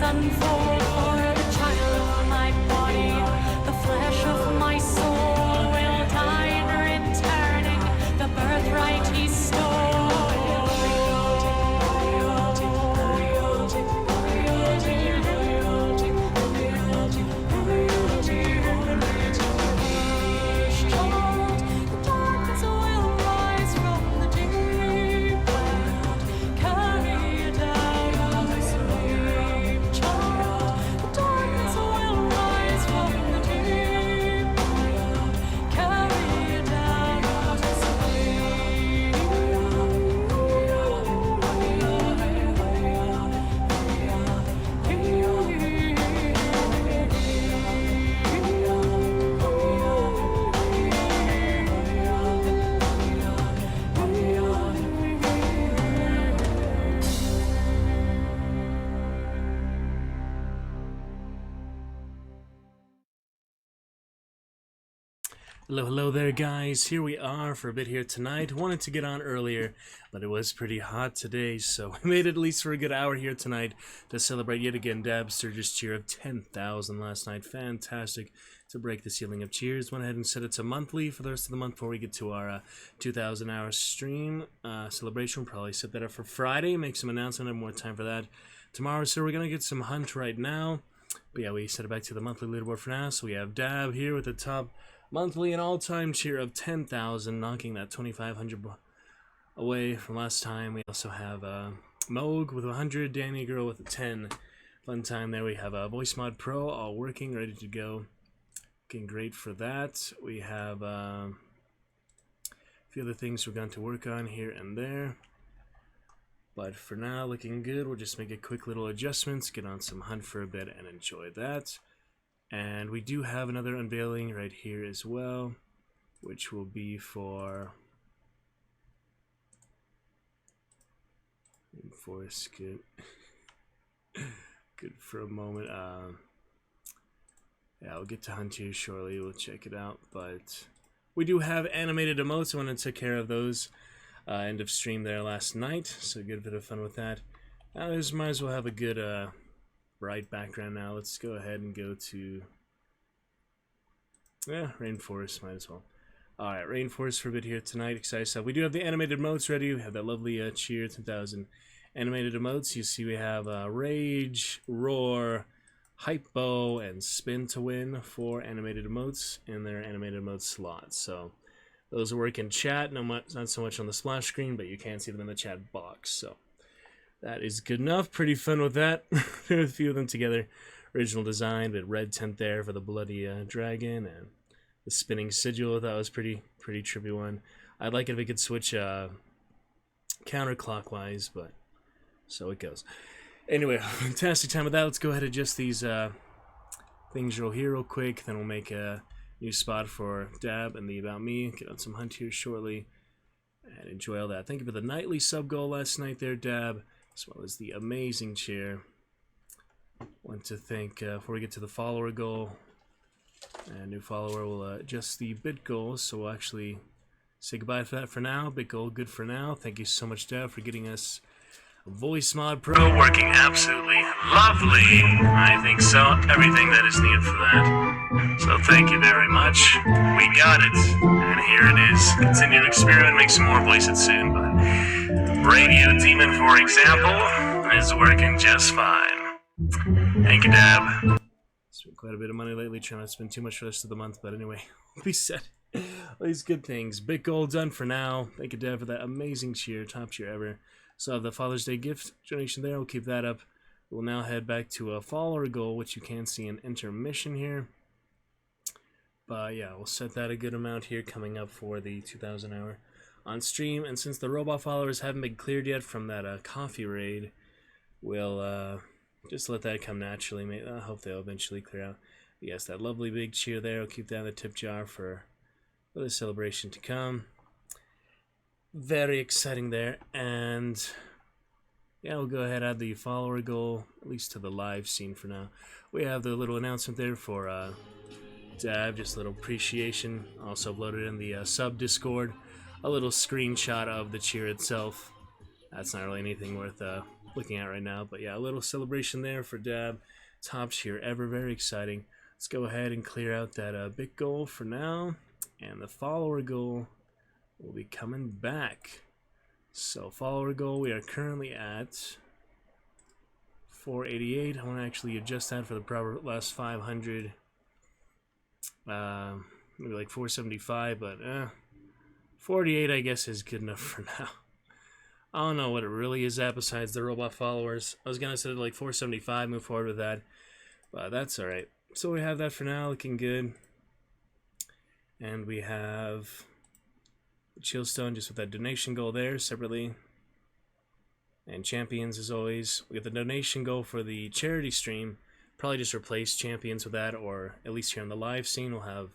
done for the child of my body, the flesh of my soul will die in returning the birthright he stole. Hello there guys, here we are for a bit here tonight. Wanted to get on earlier, but it was pretty hot today, so we made it at least for a good hour here tonight to celebrate yet again Dab Sturgis cheer of 10,000 last night. Fantastic to break the ceiling of cheers. Went ahead and set it to monthly for the rest of the month before we get to our 2,000 hour stream celebration. We'll probably set that up for Friday, make some announcement, have more time for that tomorrow. So we're going to get some hunt right now. But yeah, we set it back to the monthly leaderboard for now. So we have Dab here with the top monthly and all-time cheer of 10,000, knocking that 2,500 away from last time. We also have Moog with 100, Danny Girl with a 10. Fun time there. We have Voice Mod Pro all working, ready to go. Looking great for that. We have a few other things we're going to work on here and there. But for now, looking good. We'll just make a quick little adjustments, get on some hunt for a bit, and enjoy that. And we do have another unveiling right here as well, which will be for Forest. Good, good for a moment. Yeah, I'll get to hunt here shortly. We'll check it out, but we do have animated emotes. I went and took care of those end of stream there last night, so good bit of fun with that. Now, might as well have a good bright background now. Let's go ahead and go to Rainforest, might as well. Alright, Rainforest for a bit here tonight. Excited stuff. We do have the animated emotes ready. We have that lovely cheer 10,000 animated emotes. You see we have Rage, Roar, Hypo, and Spin to win for animated emotes in their animated emote slots. So those work in chat, not so much on the splash screen, but you can see them in the chat box. So that is good enough. Pretty fun with that. A few of them together. Original design, but red tint there for the bloody dragon, and the spinning sigil. That was pretty trippy one. I'd like it if we could switch counterclockwise, but so it goes. Anyway, fantastic time with that. Let's go ahead and adjust these things real quick. Then we'll make a new spot for Dab and the About Me. Get on some hunt here shortly and enjoy all that. Thank you for the nightly sub goal last night there, Dab, as well as the amazing cheer. Want to thank, before we get to the follower goal, and new follower will adjust the bit goals, so we'll actually say goodbye for that for now. Bit goal, good for now. Thank you so much, Deb, for getting us Voice Mod Pro working absolutely lovely. I think so. Everything that is needed for that. So thank you very much. We got it. And here it is. Continue to experiment, make some more voices soon. But Radio Demon, for example, is working just fine. Thank you, Dab. Spent quite a bit of money lately, trying not to spend too much for the rest of the month, but anyway, we said all these good things. Big goal done for now. Thank you, Dab, for that amazing cheer, top cheer ever. So I have the Father's Day gift donation there. We'll keep that up. We'll now head back to a follower goal, which you can see in intermission here. But yeah, we'll set that a good amount here coming up for the 2,000 hour on stream. And since the robot followers haven't been cleared yet from that coffee raid, we'll just let that come naturally. I hope they'll eventually clear out. But yes, that lovely big cheer there. I'll keep that in the tip jar for the celebration to come. Very exciting there. And yeah, we'll go ahead and add the follower goal, at least to the live scene for now. We have the little announcement there for Dab, just a little appreciation. Also uploaded in the sub Discord. A little screenshot of the cheer itself. That's not really anything worth looking at right now. But yeah, a little celebration there for Dab. Top tier ever, very exciting. Let's go ahead and clear out that big goal for now, and the follower goal will be coming back. So follower goal, we are currently at 488. I want to actually adjust that for the proper last 500. Maybe like 475, but 48 I guess is good enough for now. I don't know what it really is at besides the robot followers. I was gonna say like 475, move forward with that, but that's alright. So we have that for now, looking good. And we have the Chillstone just with that donation goal there separately. And champions as always. We got the donation goal for the charity stream. Probably just replace champions with that, or at least here on the live scene we'll have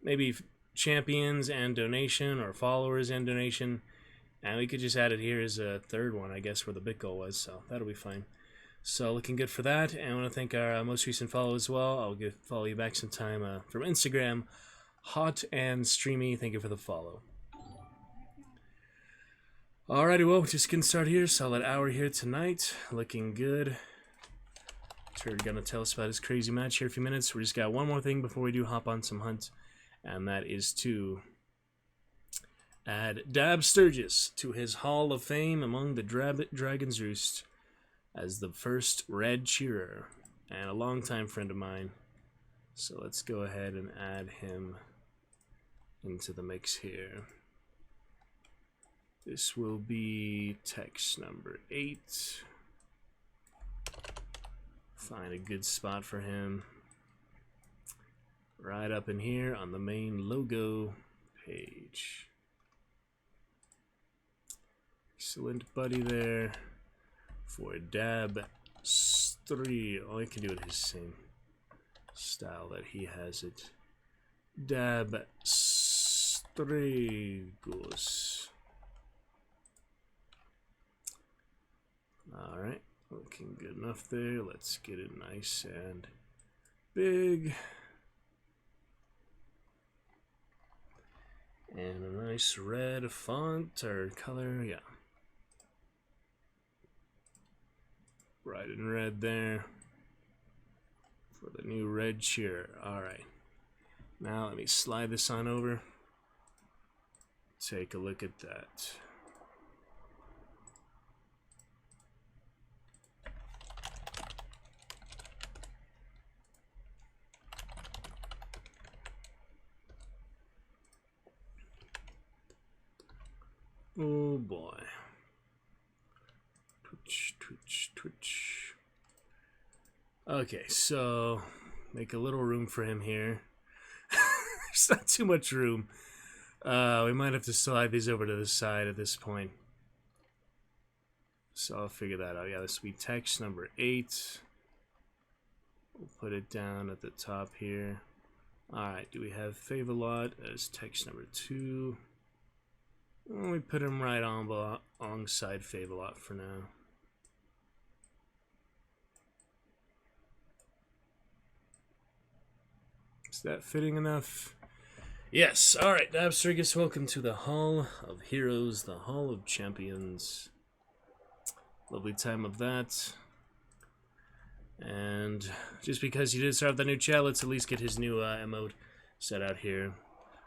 maybe champions and donation, or followers and donation. And we could just add it here as a third one, I guess, where the big goal was, so that'll be fine. So looking good for that, and I want to thank our most recent follow as well. I'll follow you back sometime from Instagram, Hot and Streamy. Thank you for the follow. Alrighty, well, just getting started here. Solid hour here tonight, looking good. Turd gonna tell us about his crazy match here in a few minutes. We just got one more thing before we do hop on some hunt, and that is to add Dab Sturgis to his Hall of Fame among the Dragon's Roost as the first red cheerer and a longtime friend of mine. So let's go ahead and add him into the mix here. This will be text number 8. Find a good spot for him. Right up in here on the main logo page. Excellent buddy there for Dab 3. Oh, I can do it his same style that he has it. Dab Stragos. Alright, looking good enough there. Let's get it nice and big. And a nice red font or color, yeah. Bright and red there for the new red cheer. Alright, now let me slide this on over. Take a look at that. Oh boy. Twitch, twitch, twitch. Okay, so make a little room for him here. There's not too much room. We might have to slide these over to the side at this point. So I'll figure that out. Yeah, this will be text number 8. We'll put it down at the top here. Alright, do we have Favolot as text number 2? Well, we put him right on alongside Favolot for now. Is that fitting enough? Yes. Alright, Dab Sturgis, welcome to the Hall of Heroes, the Hall of Champions. Lovely time of that. And just because he did start the new chat, let's at least get his new emote set out here.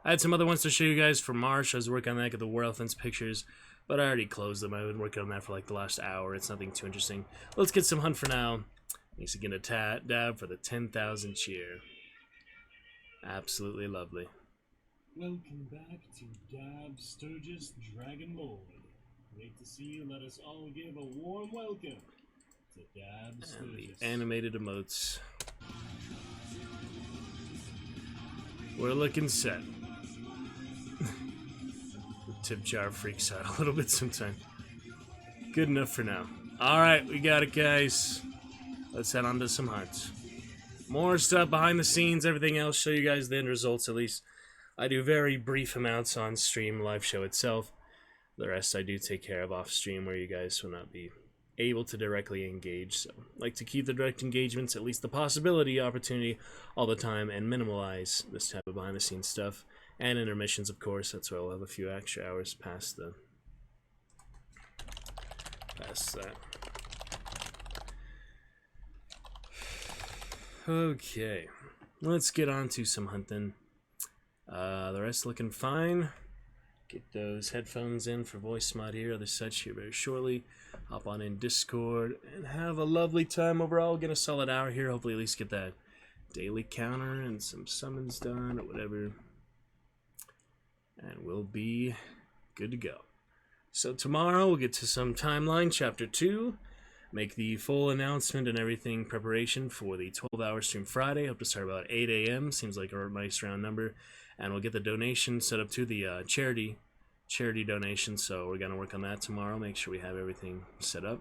I had some other ones to show you guys for Marsh. I was working on that, get the War Elephants pictures, but I already closed them. I've been working on that for like the last hour. It's nothing too interesting. Let's get some hunt for now. Thanks again to Dab for the 10,000 cheer. Absolutely lovely. Welcome back to Dab Sturgis Dragon Lord. Great to see you. Let us all give a warm welcome to Dab Sturgis. And the animated emotes. We're looking set. The tip jar freaks out a little bit sometimes. Good enough for now. Alright, we got it, guys. Let's head on to some hunts. More stuff behind the scenes, everything else. Show you guys the end results at least. I do very brief amounts on stream, live show itself. The rest I do take care of off stream where you guys will not be able to directly engage. So I like to keep the direct engagements, at least the possibility, opportunity, all the time, and minimalize this type of behind the scenes stuff. And intermissions, of course. That's where I'll have a few extra hours past past that. Okay, let's get on to some hunting. The rest looking fine. Get those headphones in for voice mod here, other such here very shortly. Hop on in Discord and have a lovely time overall. Get a solid hour here. Hopefully at least get that daily counter and some summons done or whatever. And we'll be good to go. So tomorrow we'll get to some timeline, chapter 2. Make the full announcement and everything preparation for the 12-hour stream Friday. Hope to start about 8 a.m. Seems like a nice round number. And we'll get the donation set up to the charity donation. So we're going to work on that tomorrow. Make sure we have everything set up.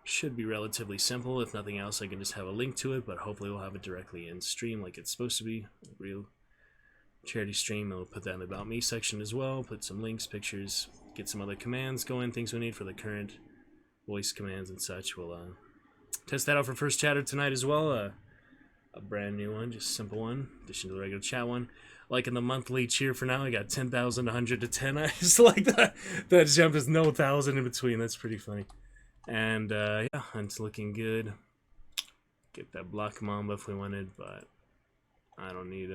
Should be relatively simple. If nothing else, I can just have a link to it. But hopefully we'll have it directly in stream like it's supposed to be. A real charity stream. And we'll put that in the About Me section as well. Put some links, pictures, get some other commands going. Things we need for the current voice commands and such. We'll test that out for first chatter tonight as well. A brand new one, just a simple one, in addition to the regular chat one. Like in the monthly cheer for now, I got 10,100 to 10. I just like that. That jump is no 1,000 in between. That's pretty funny. And yeah, it's looking good. Get that block mamba if we wanted, but I don't need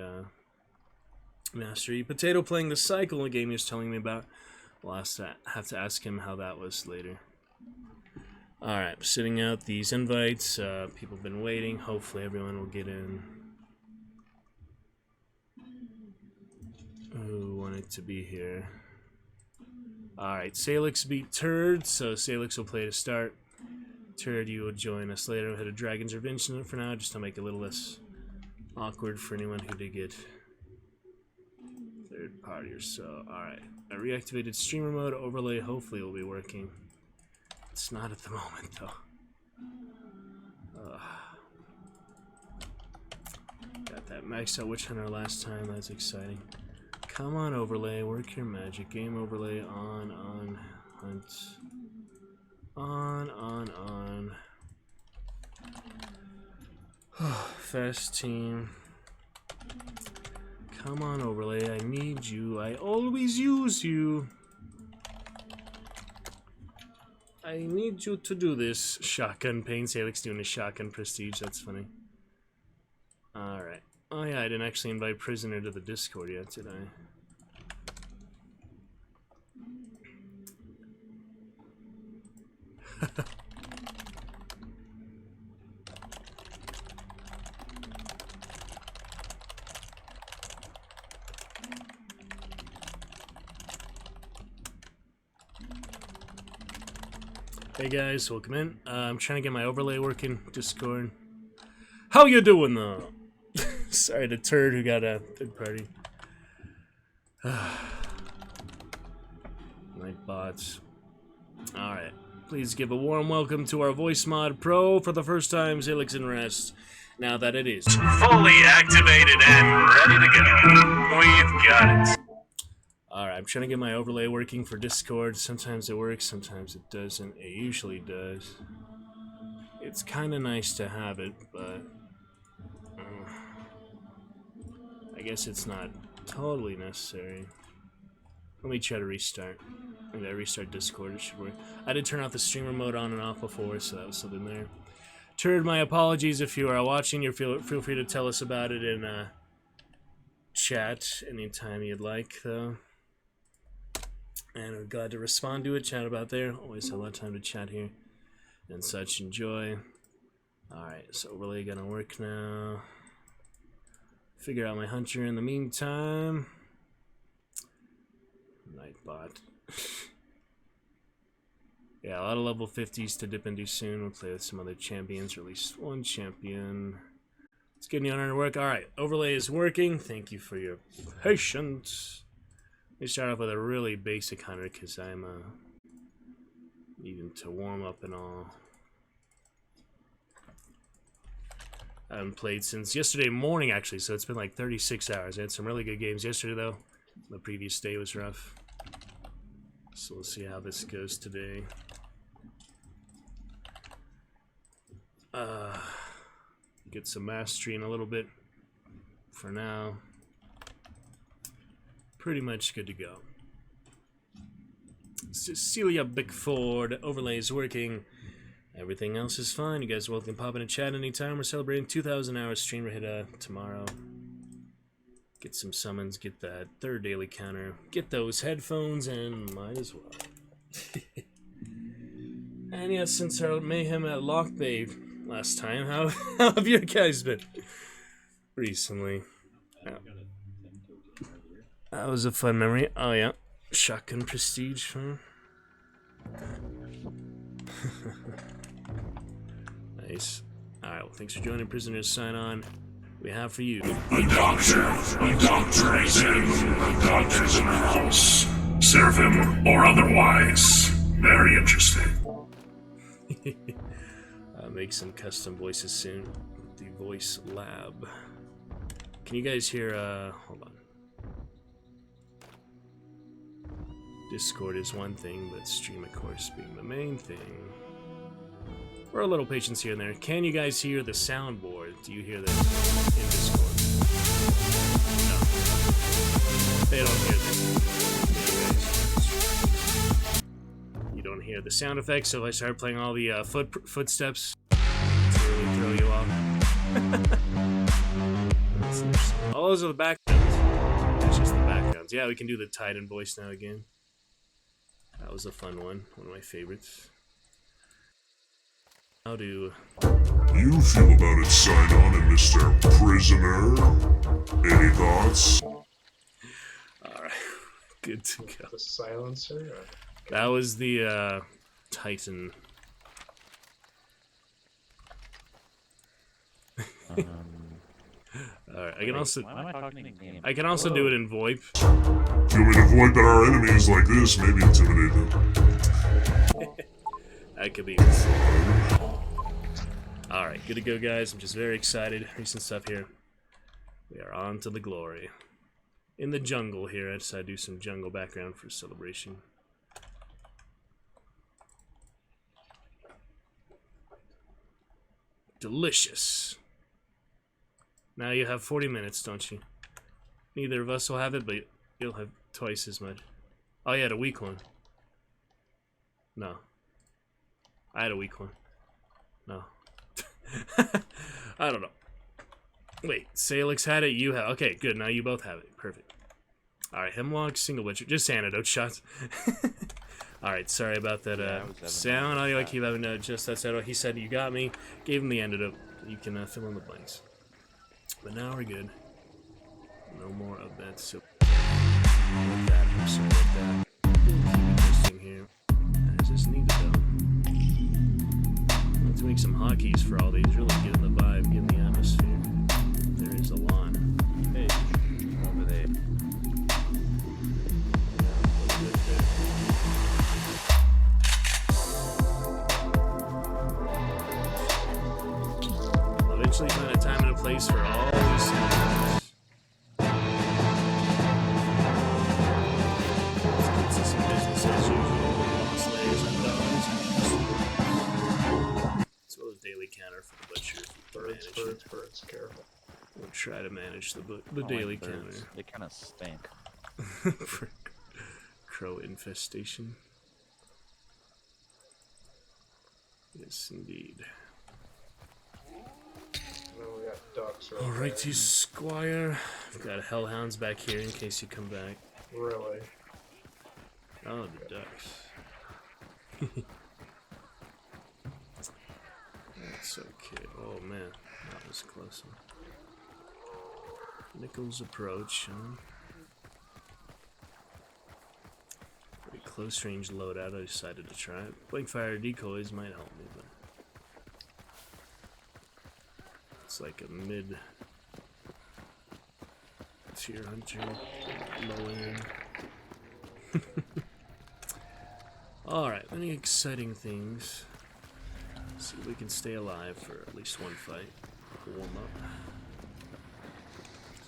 mastery. Potato playing the cycle, a game he was telling me about. We'll have to ask him how that was later. Alright, sitting out these invites. People have been waiting. Hopefully everyone will get in. Who wanted to be here? Alright, Salix beat Turd, so Salix will play to start. Turd, you will join us later. We'll hit a Dragon's Revenge for now, just to make it a little less awkward for anyone who did get third party or so. Alright, a reactivated streamer mode overlay hopefully will be working. It's not at the moment, though. Got that maxed out Witch Hunter last time. That's exciting. Come on, overlay. Work your magic. Game overlay on. Hunt. On. Fast team. Come on, overlay. I need you. I always use you. I need you to do this. Shotgun pain. Salix doing a shotgun prestige. That's funny. Alright. Oh yeah, I didn't actually invite Prisoner to the Discord yet, did I? Hey guys, welcome in. I'm trying to get my overlay working. Discord. How you doing though? Sorry, the turd who got a third party. Night bots. Alright. Please give a warm welcome to our Voice Mod Pro for the first time, Salix and Rest. Now that it is fully activated and ready to go, we've got it. Alright, I'm trying to get my overlay working for Discord. Sometimes it works, sometimes it doesn't. It usually does. It's kind of nice to have it, but I guess it's not totally necessary. Let me try to restart. Maybe I restart Discord, it should work. I did turn off the streamer mode on and off before, so that was something there. Turd, my apologies if you are watching. Feel free to tell us about it in chat anytime you'd like, though. And we're glad to respond to it, chat about there. Always have a lot of time to chat here and such. Enjoy. Alright, so really gonna work now. Figure out my hunter in the meantime. Nightbot. Yeah, a lot of level 50s to dip into soon. We'll play with some other champions, or at least one champion. Let's get the honor to work. Alright, overlay is working. Thank you for your patience. Let me start off with a really basic hunter because I'm needing to warm up and all. I haven't played since yesterday morning, actually, so it's been like 36 hours. I had some really good games yesterday, though. The previous day was rough. So we'll see how this goes today. Get some mastery in a little bit. For now, pretty much good to go. Cecilia Bickford. Overlay is working. Everything else is fine. You guys are welcome to pop in and chat anytime. We're celebrating 2,000 hours stream hit tomorrow. Get some summons, get that third daily counter, get those headphones, and might as well. And yes, since our mayhem at Lock Bay last time, how have you guys been recently? Yeah. That was a fun memory. Oh yeah, shotgun prestige, huh? Nice. Alright, well thanks for joining Prisoners Sign On. We have for you. The doctor is in. The doctor's in the house. Serve him or otherwise. Very interesting. Make some custom voices soon. The Voice Lab. Can you guys hear, hold on. Discord is one thing, but stream, of course, being the main thing. We're a little patience here and there. Can you guys hear the soundboard? Do you hear this in Discord? No. They don't hear this. You don't hear the sound effects, so if I start playing all the footsteps, it's really throw you off. All those are the backgrounds. That's just the backgrounds. Yeah, we can do the Titan voice now again. That was a fun one of my favorites. How do you feel about it, Sign On and Mr. Prisoner? Any thoughts? Alright, good to go. The silencer? That was the Titan. Alright, I can also do it in VoIP. If you want me to avoid that our enemies like this, maybe intimidate them. That could be. Alright, good to go, guys. I'm just very excited. Recent stuff here. We are on to the glory. In the jungle here, I decided to do some jungle background for celebration. Delicious. Now you have 40 minutes, don't you? Neither of us will have it, but you'll have twice as much. Oh, you had a weak one. No. I had a weak one. No. I don't know. Wait, Salix had it, you have. Okay, good. Now you both have it. Perfect. Alright, Hemlock, Single Butcher. Just antidote shots. Alright, sorry about that sound audio. I keep having to adjust that sound. He said you got me. Gave him the antidote. You can fill in the blanks. But now we're good. No more of that. So with that, I'm sorry about that. Keep testing here. As is needed though. Let's make some hotkeys for all these. Really getting the vibe, getting the atmosphere. There is a lawn. Hey, over there. I'll eventually find a time and a place for all these sounds. Let's get to some business as usual. Slayers and dogs. As well as daily counter for the butcher. Birds, careful. We'll try to manage the daily counter. They kind of stink. For crow infestation. Yes, indeed. Then we got ducks right Alrighty, Squire. I've got hellhounds back here in case you come back. there. Really? Oh, the ducks. That's okay. Oh man, that was close. Nichols approach. Very close range loadout. I decided to try it. Blink fire decoys might help me, but it's like a mid tier hunter, low end. Alright, any exciting things. See if we can stay alive for at least one fight. Warm up.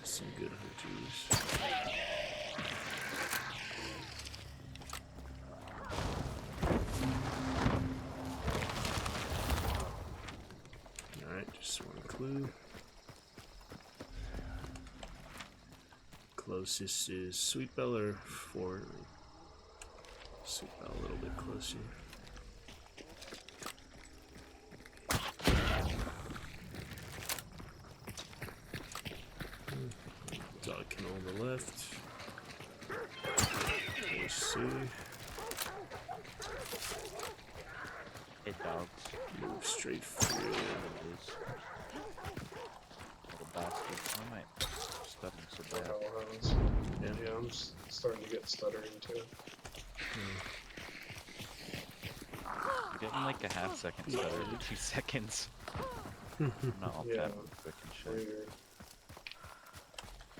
Some good hunters. Alright, just one clue. Closest is Sweet Bell or 4. Sweet bell a little bit closer. Dog can on the left. Let's see. Hey, dogs. Move straight through. Little bastards. I might stutter so bad. Hellhounds. Yeah. Yeah, I'm starting to get stuttering too. I'm getting like a half second stutter every 2 seconds. I'm not all Yeah. tapping quick and shit. Weird.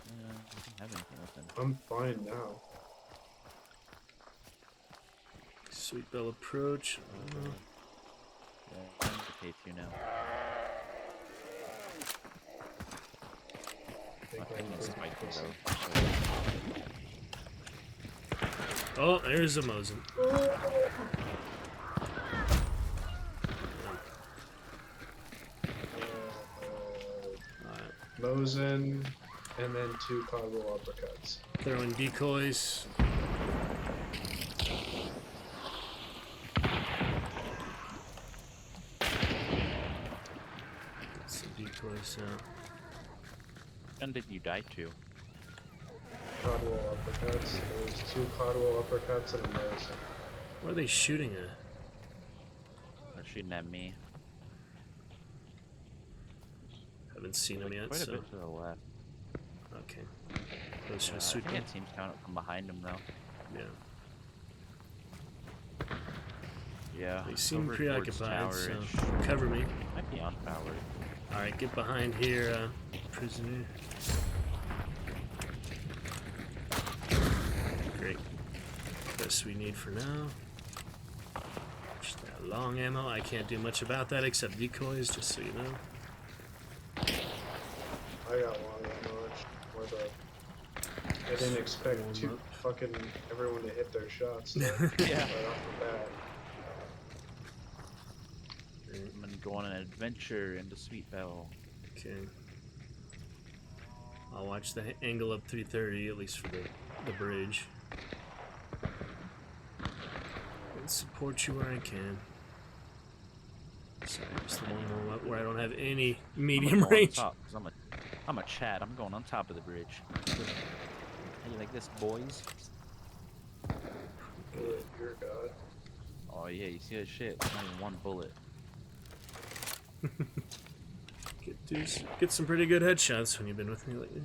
Yeah, I don't have anything with him. I'm fine now. Sweet bell approach. Yeah, I'm okay with you now. I think I I'm can pretty spike close. though. Oh, there's a Mosin. Alright. Mosin, and then 2 cogwheel uppercuts. Throwing decoys. Get some decoys out. And did you die to? Codwell uppercuts. There's 2 Codwell uppercuts and a Mosin. What are they shooting at? They're shooting at me. Haven't seen them yet, Quite a so. bit to the left. Okay. Close to I a sweet think bell. it seems coming up from behind him though. Yeah. Yeah. They seem over towards preoccupied, so Towerish. cover me. Might be on power. Alright, get behind here, prisoner. Great. Best we need for now. Just that long ammo. I can't do much about that except decoys, just so you know. I got long ammo. Or the... I didn't expect fucking everyone to hit their shots. Yeah. Right off the bat. I'm gonna go on an adventure into Sweet Bell. Okay. I'll watch the angle up 330, at least for the bridge. And support you where I can. Sorry, just the one moment where I don't have any medium I'm gonna go on range. top, 'cause I'm a Chad. I'm going on top of the bridge. How you like this, boys? Good, dear God. Oh yeah, you see that shit? It's not even one bullet. Get some pretty good headshots when you've been with me lately.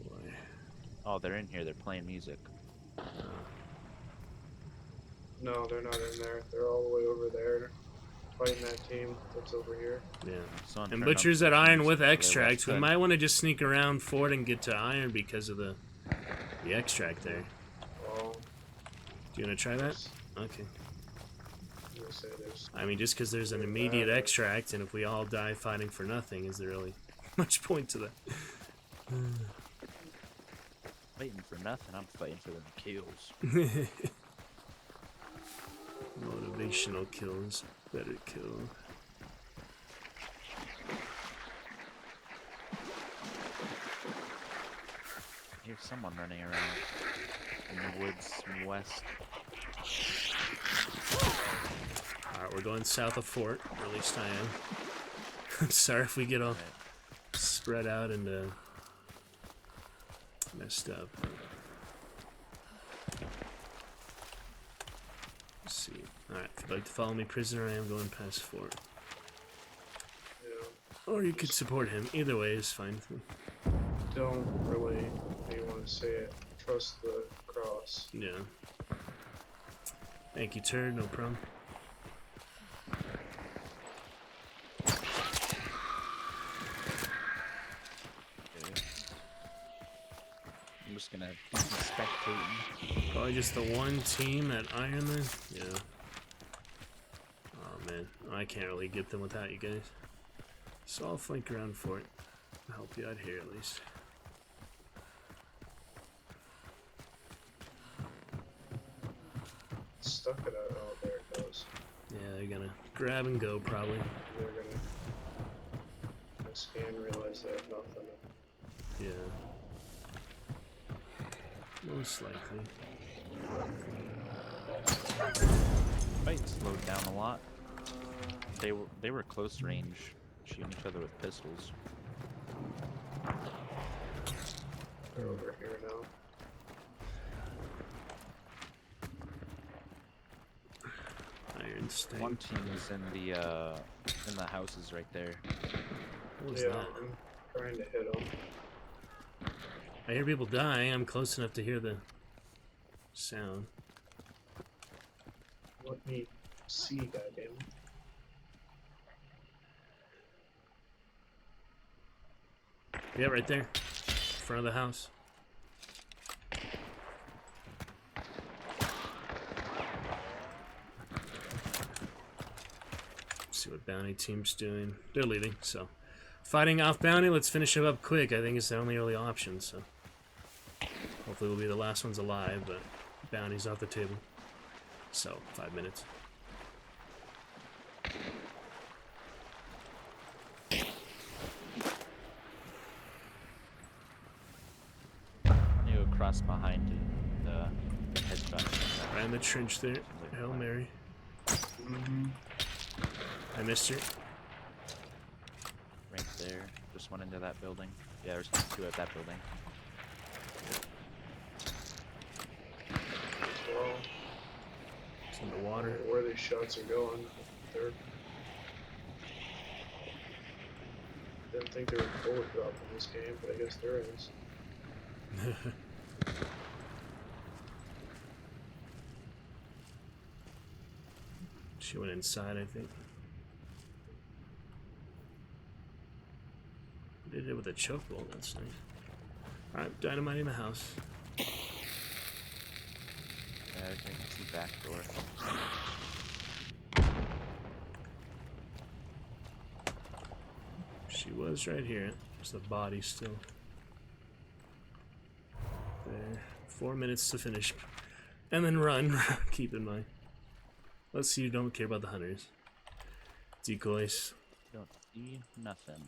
Boy. Oh, they're in here. They're playing music. No, they're not in there. They're all the way over there. Fighting that team that's over here. Yeah. So And Butcher's at Iron with Extract. We might want to just sneak around Fort and get to Iron because of the Extract there. Well, Do you want to try that? Okay. I'm gonna say there's... I mean, just because there's an immediate Extract, and if we all die fighting for nothing, is there really much point to that? Fighting for nothing. I'm fighting for them kills. Motivational kills. Better kill. Here's someone running around in the woods from the west. Alright, we're going south of Fort, or at least I am. I'm sorry if we get all spread out and messed up. Let's see. Alright, if you'd like to follow me, prisoner, I am going past Fort. Yeah. Or you could support him. Either way is fine with me. Don't really, you want to say it, trust the cross. Yeah. Thank you, turd. No problem. I'm just gonna do some spectating. Probably just the one team at Iron then? Yeah. Oh man, I can't really get them without you guys. So I'll flank around for it. I'll help you out here at least. Stuck it out. Oh, there it goes. Yeah, they're gonna grab and go probably. They're gonna scan, realize they have nothing. Yeah. Most likely. Fight slowed down a lot. They were close range, shooting each other with pistols. They're over here now. Iron stake. One team is in the houses right there. What was Yeah, that? I'm trying to hit them. I hear people dying. I'm close enough to hear the sound. Let me see, goddamn. Yeah, right there. Front of the house. See what bounty team's doing. They're leaving, so. Fighting off bounty, let's finish it up quick. I think it's the only early option, so. Hopefully we'll be the last ones alive, but bounty's off the table. So, 5 minutes. You go cross behind the headshot. Right in the trench there. Hail Mary. I missed her. Right there. Just went into that building. Yeah, there's 2 at that building. Well, It's in the water. where these shots are going. They're... Didn't think there was bullet drop in this game, but I guess there is. She went inside, I think. Did it with a choke bolt, that's nice. Alright, dynamite in the house. Yeah, I can see back door. She was right here. There's the body still. There. 4 minutes to finish. And then run, keep in mind. Let's see, you don't care about the hunters. Decoys. Don't see nothing.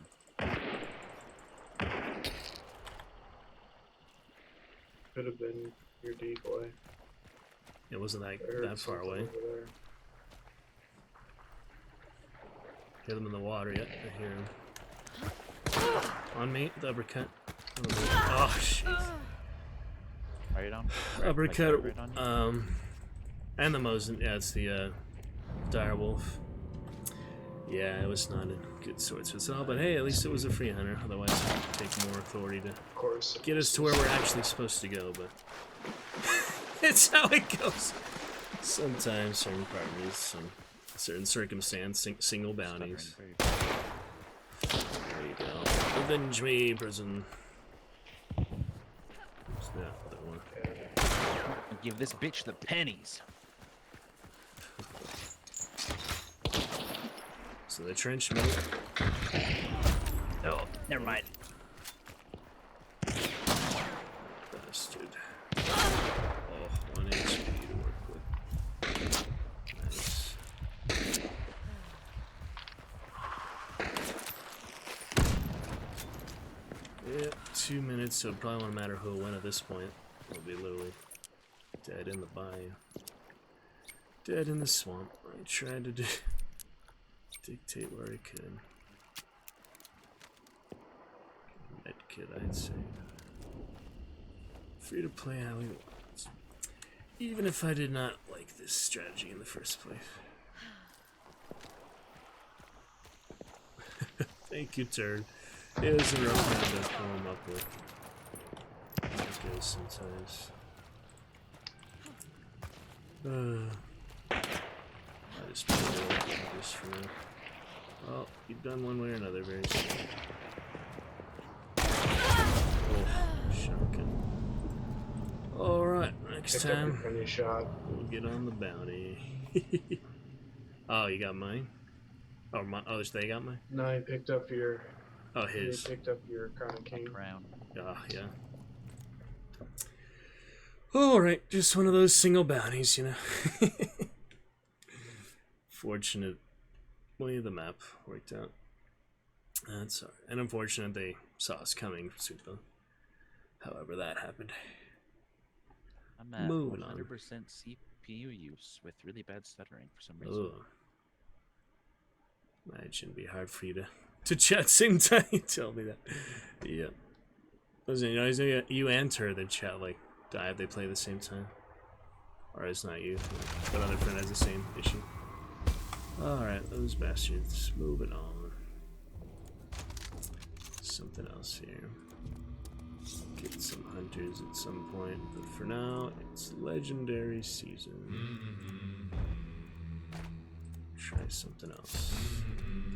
Could have been your decoy. It wasn't I heard that far something away. over there. Hear them in the water yet? I hear them. On me, the uppercut. Oh, shit. Right on? Uppercut, Right on you? and the Mosin. Yeah, it's the, direwolf. Yeah, it was not a good sword switch, but hey, at least it was a free hunter. Otherwise, it would take more authority to Of course. get us to where we're actually supposed to go, but it's how it goes. Sometimes certain partners, some certain circumstance, single bounties. There you go. Avenge me, prison. What's that other one? Give this bitch the pennies. So the trench middle. Oh, never mind. Bastard. Oh, 1 HP to work with. Nice. Yep, 2 minutes, so it probably won't matter who will win at this point. We'll be literally dead in the bayou. Dead in the swamp. I tried to dictate where I could. Medkit, I'd say. Free to play how he wants. Even if I did not like this strategy in the first place. Thank you, Turd. It was a rough round to pull him up with. It goes sometimes. I just put it just for now. Well, you've done one way or another very soon. Oh, shocking. Alright, next Picked up your time penny shot. we'll get on the bounty. Oh, you got mine? Oh, they got mine? No, he picked up your. Oh, He his. picked up your Crown King. Crown. Ah, yeah. Alright, just one of those single bounties, you know. Fortunately, the map worked out. That's alright. And unfortunate they saw us coming, Super. However that happened. I'm at Moving on. 100% CPU use with really bad stuttering for some reason. Oh. It shouldn't be hard for you to chat same time. You tell me that. Yep. Listen, you and her, they chat like dive, they play at the same time. Or it's not you, but other friend has the same issue. Alright, those bastards. Moving on. Something else here. Get some hunters at some point, but for now, it's legendary season. Try something else.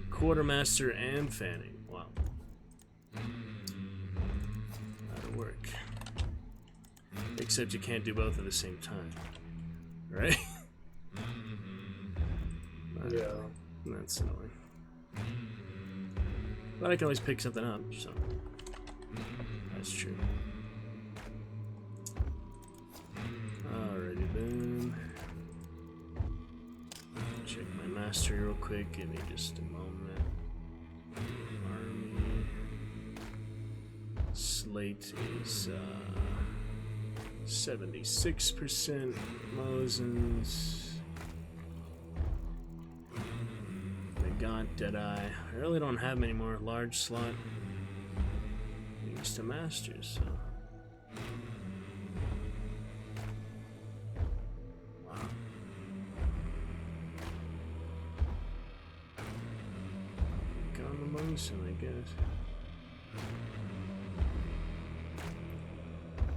Quartermaster and Fanning. Wow. That'll work. Except you can't do both at the same time. Right? Yeah. That's annoying. But I can always pick something up, so. That's true. Alrighty then. Check my master real quick. Give me just a moment. Army. Slate is 76%. Mosins. They got Deadeye. I really don't have many more large slot. Thanks to masters, so. Wow. Gone among some, I guess.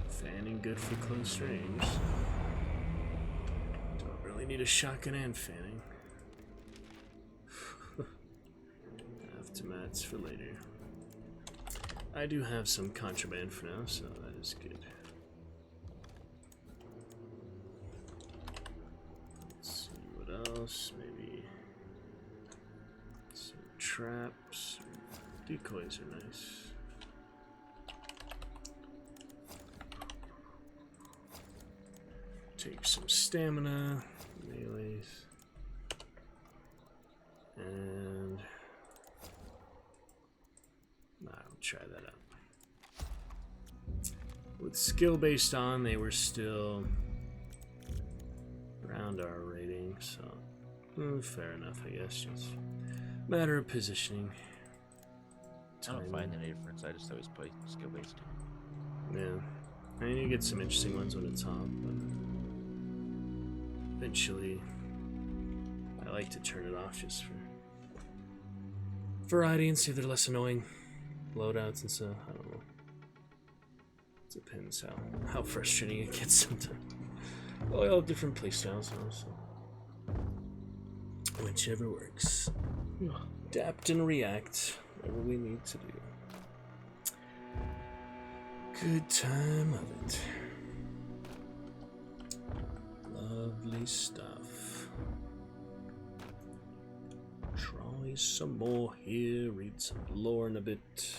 Fanning good for close range. Don't really need a shotgun and fanning. Aftermaths for later. I do have some contraband for now, so that is good. Let's see what else. Maybe some traps. Decoys are nice. Take some stamina, melees, and I'll try that out. With skill based on, they were still around our rating, so fair enough, I guess. Just matter of positioning. I don't find any difference. I just always play skill based. Yeah, I mean you get some interesting ones when it's top, but eventually I like to turn it off just for variety and see if they're less annoying loadouts and stuff. I don't know. It depends how frustrating it gets sometimes. Well, we all have different playstyles now, so whichever works. Adapt and react, whatever we need to do. Good time of it. Lovely stuff. Try some more here, read some lore in a bit.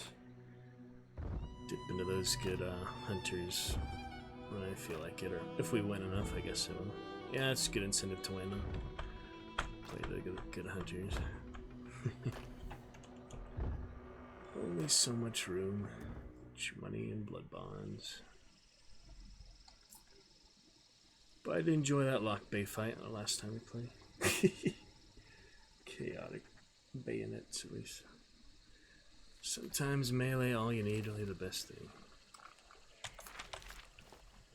Dip into those good hunters when I feel like it, or if we win enough, I guess I will. Yeah, it's a good incentive to win. Play the good hunters. Only so much room. Much money and blood bonds. But I did enjoy that Lock Bay fight the last time we played. Chaotic bayonets, at least. Sometimes melee, all you need, only the best thing.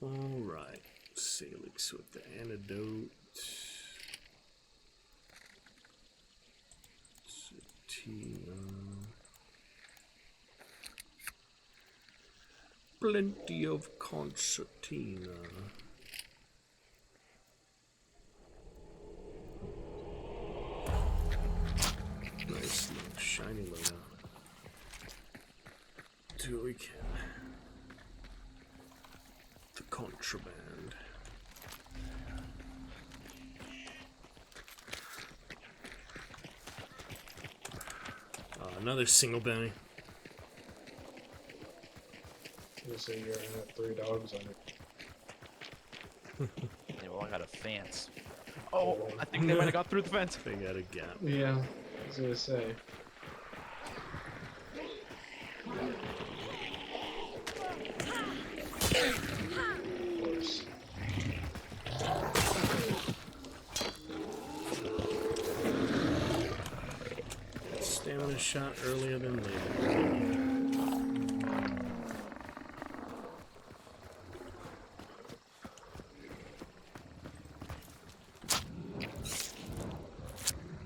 Alright. Salix with the antidote. Satina. Plenty of concertina. Nice little shiny loadout. Do what we can. The contraband. Another single bounty. So you're gonna have 3 dogs on it. Yeah, well, I got a fence. Oh, I think they might have got through the fence. They got a gap. Yeah, I was gonna say. Of course. shot earlier than later.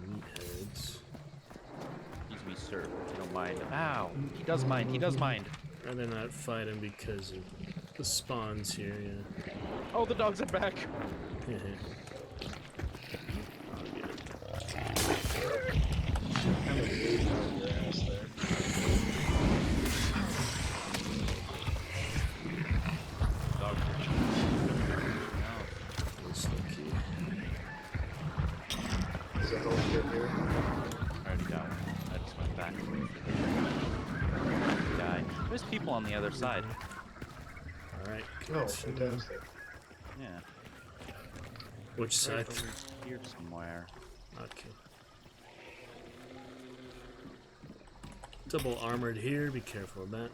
Meatheads. Excuse me, sir. If you don't mind. Ow! He does mind. He does mind. Rather not fight him because of the spawns here, yeah. Oh, the dogs are back. Kind of bleeding out of your ass there. Dogs are Is it health kit here? I already got one. I just went back. Die. There's people on the other side. Alright. Oh, fantastic. Yeah. Which side? Right over here somewhere. Okay. Double armored here, be careful of that.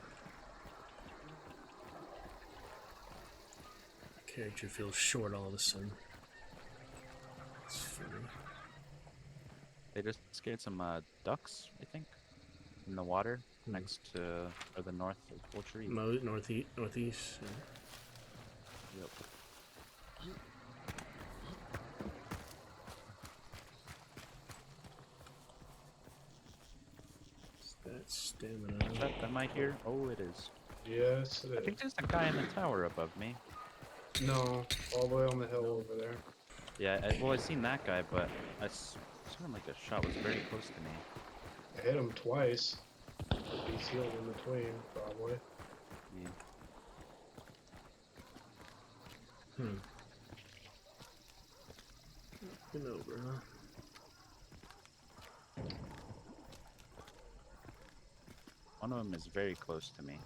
Character feels short all of a sudden. It's funny. They just scared some ducks, I think, in the water next to or the north of poultry. Northeast. Yeah. Yep. Is that stamina? Is that am I here? Oh, it is. Yes, I it think is. there's a guy in the tower above me. No, all the way on the hill over there. Yeah, well, I seen that guy, but I sounded like a shot was very close to me. I hit him twice. He's healed in between, probably. Yeah. Been over, huh? One of them is very close to me.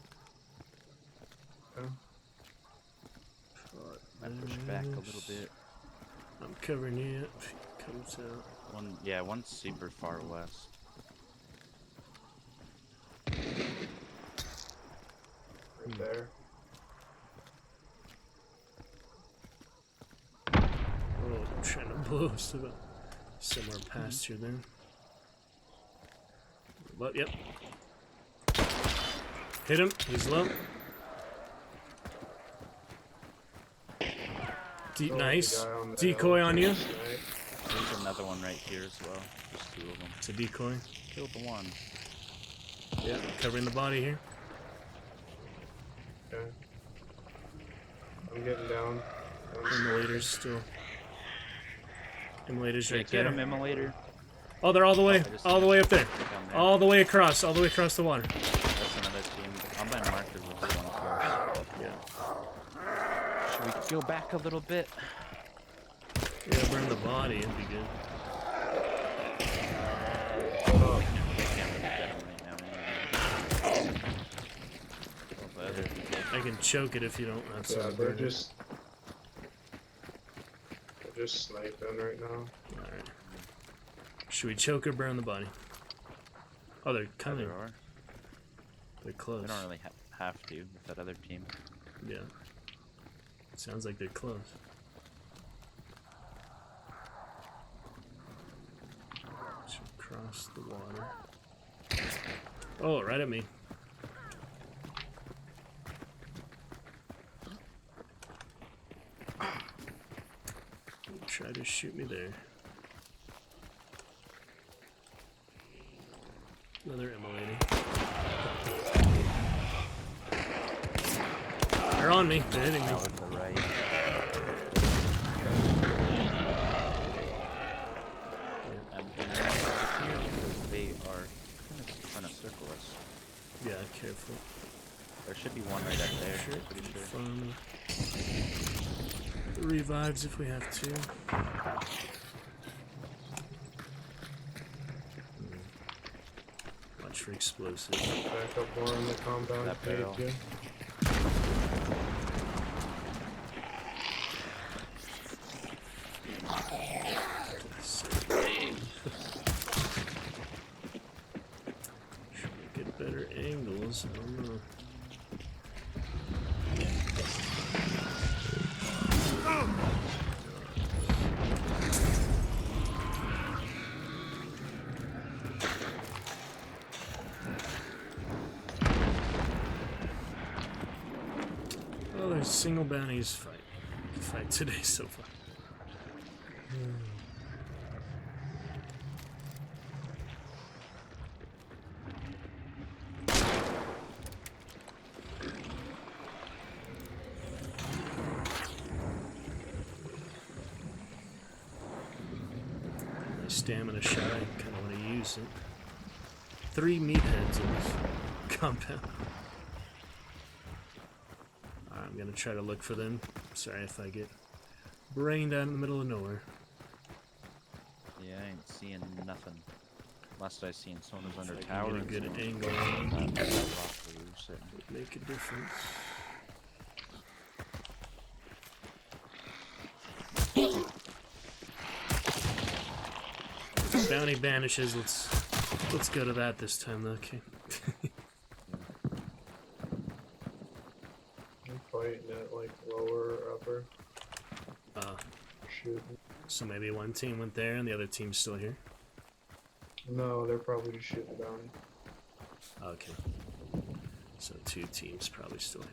Okay. I push back a little bit. I'm covering you up. If he comes out. One's super far west. Right there. Oh, I'm trying to blow us to the somewhere past here then. But yep. Hit him. He's low. Oh, Nice. the guy on the Decoy hill. on you. Right. There's another one right here as well. Just two of them. It's a decoy. Killed the one. Yeah, covering the body here. Okay. I'm getting down. Immolator's still. Immolator's right Get there. him, Immolator. Oh, they're all the way up there. Down there. All the way across the water. That's another team. I'm by markers with the one close. Yeah. Should we go back a little bit? Yeah, burn the body, it'd be good. Oh, They can't really get him right now anyway. All the other people. I can choke it if you don't have yeah, some they're burn. just sniping right now. Alright. Should we choke or burn the body? Oh, they're coming. Either or. They're close. They don't really have to with that other team. Yeah. Sounds like they're close. Should cross the water. Oh, right at me. Try to shoot me there. Another immolating. They're on me. They're hitting me. Now with the right. And they are kind of trying to circle us. Yeah, careful. There should be one right up there. Sure, Pretty sure. fun. Revives if we have to. Watch for explosives. Back up more on the compound That page, barrel. yeah. Should we get better angles? I don't know. Well, there's single bounties fight today so far. My stamina shot, I kind of want to use it. 3 meatheads in this compound. I'm gonna try to look for them. Sorry if I get brained out in the middle of nowhere. Yeah, I ain't seeing nothing. Last I seen, someone was under If I tower. can and get a good someone angle on was on that rock where we were sitting. it, make a difference. Bounty vanishes. Let's go to that this time, though. Okay. I'm fighting at like lower or upper. Shooting. So maybe one team went there and the other team's still here. No, they're probably just shooting bounty. Okay. So 2 teams probably still here.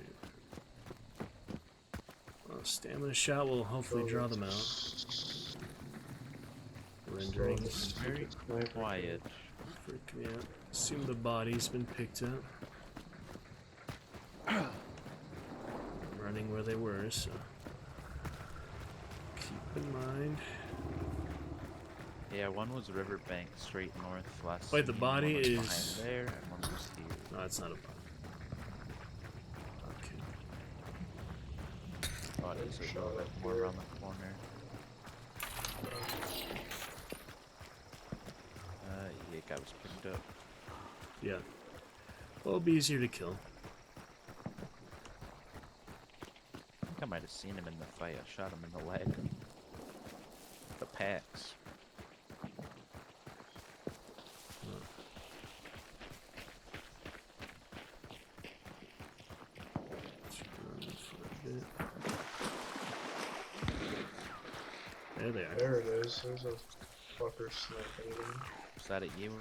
Well, stamina shot will hopefully draw them out. Renderings. Very quiet. Freak me out. Assume the body's been picked up. Running where they were, so keep in mind. Yeah, one was riverbank straight north last. Wait, the seen, body one was is- behind there, and one was here. No, it's not a body. Okay. Oh, it is a Shot little bit up more here. around the corner. Yeah, guy was picked up. Yeah. Well, it'll be easier to kill. I think I might have seen him in the fight. I shot him in the leg. The packs. Let's run for a bit. There they are. There it is. There's a fucker sniping them. Was that at you?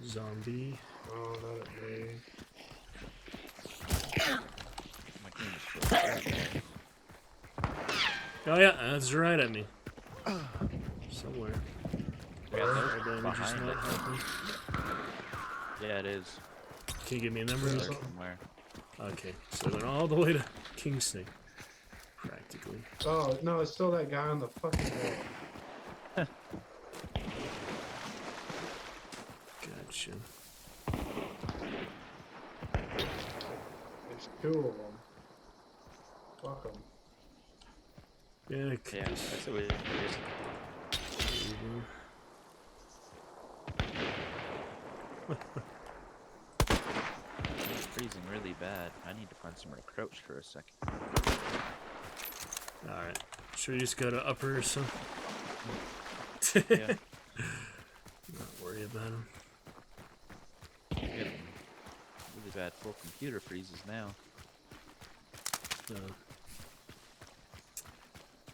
Zombie. Oh, not at me. My game is so bad. Oh yeah, that's right at me. Somewhere. Yeah, Our that was damage is behind not it. helping. Yeah, it is. Can you give me a number? There Okay. somewhere. Okay, so they're all the way to King Snake. Practically. Oh, no, it's still that guy on the fucking wall. Gotcha. There's 2 of them. Fuck them. Yeah, I could Yeah, just that's what it is. over. It's freezing really bad. I need to find somewhere to crouch for a second. Alright. Should we just go to upper or something? Yeah. Not worry about him. Getting really bad full computer freezes now.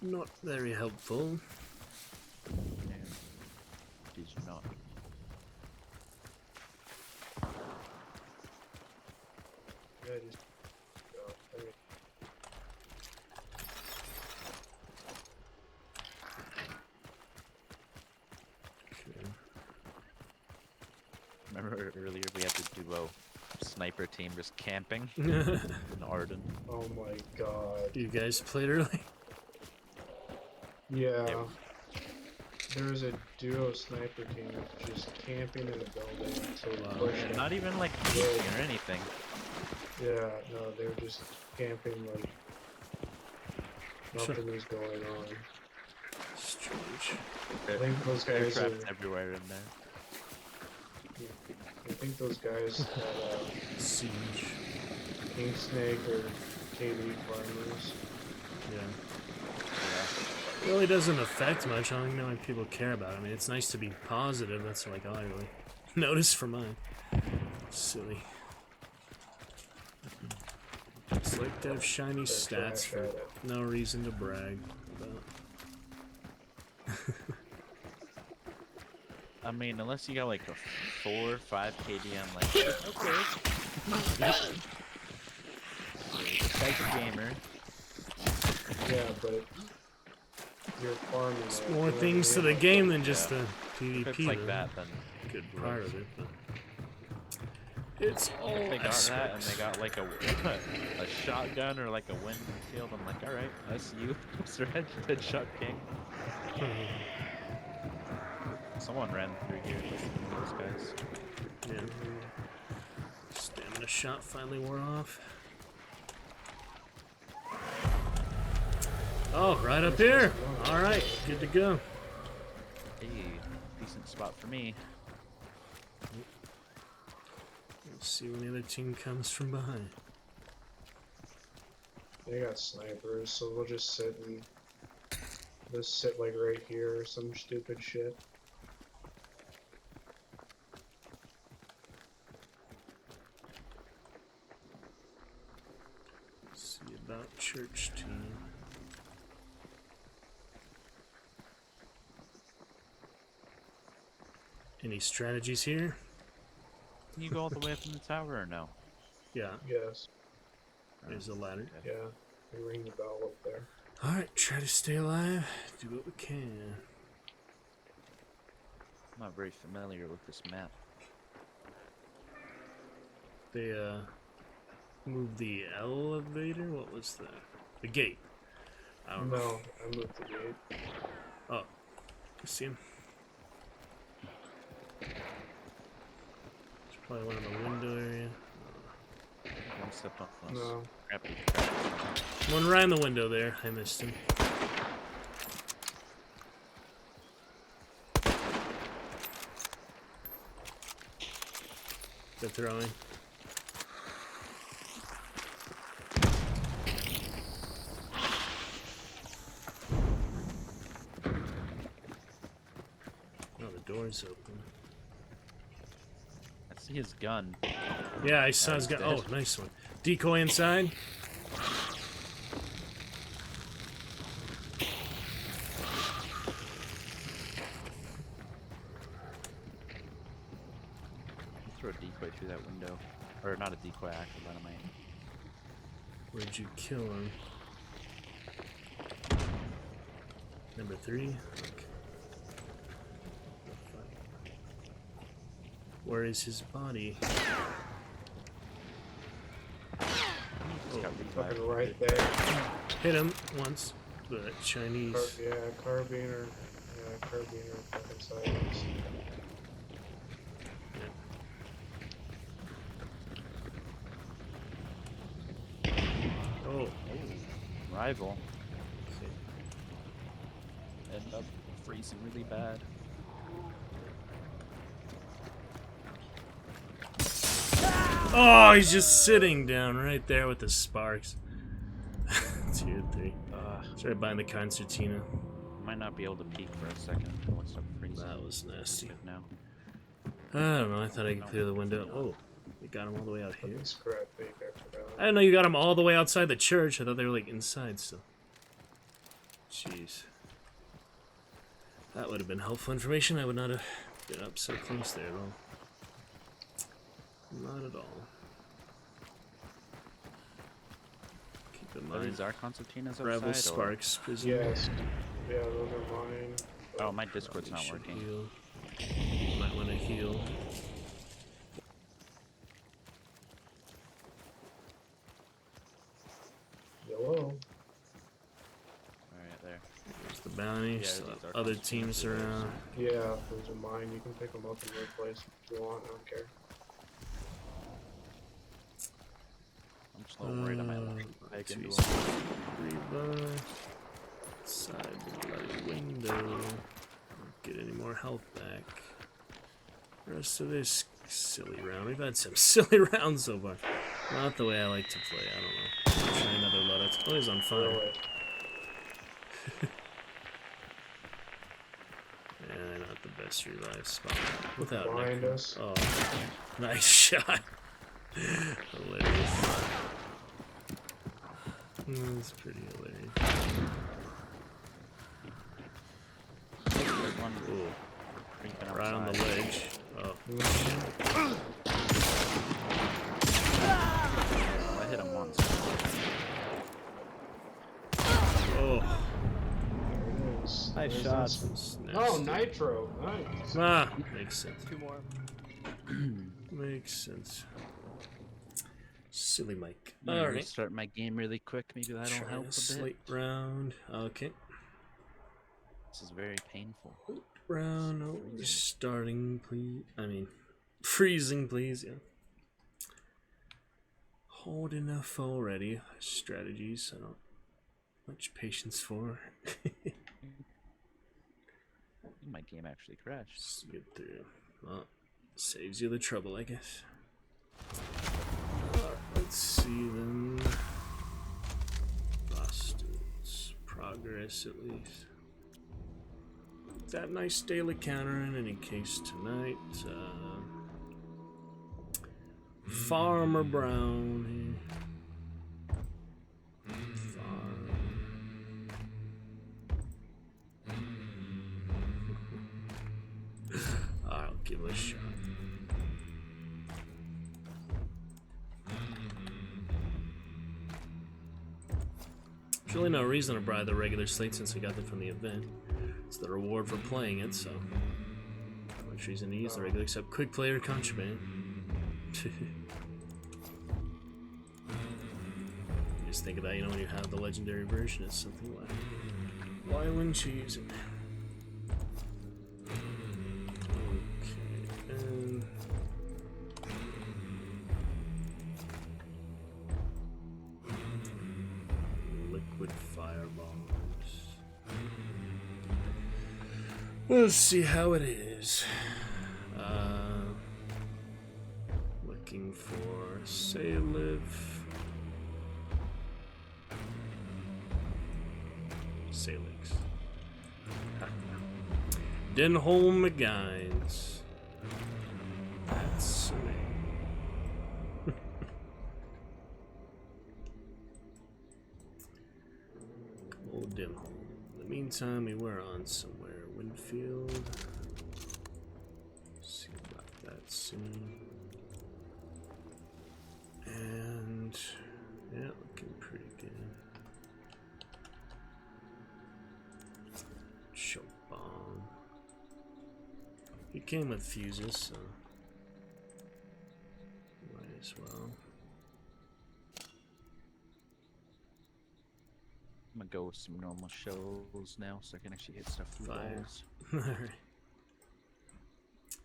Not very helpful. Yeah. Did you not? Yeah, just go. I mean, Okay. Remember earlier we had the duo sniper team just camping in Arden? oh my god. You guys played early? Yeah. There was a duo sniper team just camping in a building until we Wow. pushed And them. not even like peeking or anything. Yeah, no, they were just camping like nothing was going on. Strange. I think those guys are, Aircraft everywhere in there. I think those guys had Siege. King Snake or KD farmers. Yeah. Yeah. It really doesn't affect much. I don't even know why people care about it. I mean, it's nice to be positive. That's like all I really notice for mine. Silly. It's like to have shiny stats trash for at it. no reason to brag about. I mean, unless you got like a 4 or 5 KD, I'm like, okay. guy's a gamer. Yeah, but you're farming. It's it, more you know what I things to mean? the game than just Yeah. the PvP. If it's like though. that, then Good who part knows? of it. But it's all If they got that and aspects. they got like a shotgun or like a Winfield, I'm like, all right, that's you, Mr. Headshot King. Someone ran through here. Just those guys. Yeah. Stamina shot finally wore off. Oh, right up here. All right, good to go. Hey, decent spot for me. Let's see when the other team comes from behind. They got snipers, so we'll just sit like right here or some stupid shit. See about church team. Any strategies here? Can you go all the way up in the tower or no? Yeah, Yes. there's a ladder. Yeah. We ring the bell up there. Alright, try to stay alive. Do what we can. I'm not very familiar with this map. They, moved the elevator? What was that? The gate. I don't know. No, I moved the gate. Oh, you see him? There's probably one in the window area. One step off us. No. Crappy. One right in the window there. I missed him. They're throwing. Oh, the door's open. I see his gun. Yeah, I saw his guy. Oh, nice one. Decoy inside. Throw a decoy through that window. Or not a decoy, actual dynamite. Where'd you kill him? Number 3. Okay. Where is his body? Just got revived. Fucking right there. Hit him once. The Chinese. Carabiner. Yeah, carabiner fucking silence. Oh, Rival. End up freezing really bad. oh, he's just sitting down right there with the sparks. 2 or 3. It's right behind the concertina. Might not be able to peek for a second. What's up freezing? That was nasty. Good now. I don't know. I thought I could clear the window. Oh, you got him all the way out here. Fucking scrap fake, I forgot. I didn't know you got them all the way outside the church. I thought they were like inside still. Jeez. That would have been helpful information. I would not have been up so close there at all. Not at all. Keep in Are mind. these our concertinas Rebel outside? Sparks. Prison. Yes. Yeah, those are mine. Oh, my Discord's not Probably should working. heal. Might want to heal. Yellow. Alright, there. There's the bounty. Yeah, so these are other concertinas teams there, around. Yeah, those are mine. You can pick them up in your place if you want. I don't care. I'm just a little worried I might leg into Jeez. them. Revive. Side the bloody window. Don't get any more health back. Rest of this silly round. We've had some silly rounds so far. Not the way I like to play. I don't know. Try another loadout. Oh, he's on fire. Really. Yeah, not the best revive spot. Without Behind Nick. us. Oh, nice shot. Hilarious. That's pretty hilarious. There's one Ooh, creeping right on the outside. ledge. Oh, Well, I hit him once. Nice There's shot. this- It's Oh, nasty. nitro. Nice. Ah, makes sense. 2 more. Makes sense. Silly Mike. I'm gonna Alright. restart my game really quick. Maybe that'll Try help a a bit. slate round. Okay. This is very painful. Round. Oh, starting, please. I mean, freezing, please. Yeah. Hard enough already. Strategies. I don't much patience for. My game actually crashed. Just get through. Well, saves you the trouble, I guess. Let's see then. Bastards. Progress at least. That nice daily counter in any case tonight. Farmer Brown here. I'll give it a shot. There's really no reason to buy the regular slate since I got them from the event. It's the reward for playing it, so not much reason to use the regular except quick player contraband. Just think of that, you know, when you have the legendary version, it's something like, why wouldn't you use it? Okay, and liquid fireballs. We'll see how it is. Looking for Salif. Salix. Denholm McGuines. That's me. Old Denholm. In the meantime, we were on somewhere. Winfield. See about that soon. And yeah, looking pretty good. Choke bomb. He came with fuses, so might as well. I'm gonna go with some normal shells now so I can actually hit stuff through Fire. walls. Alright.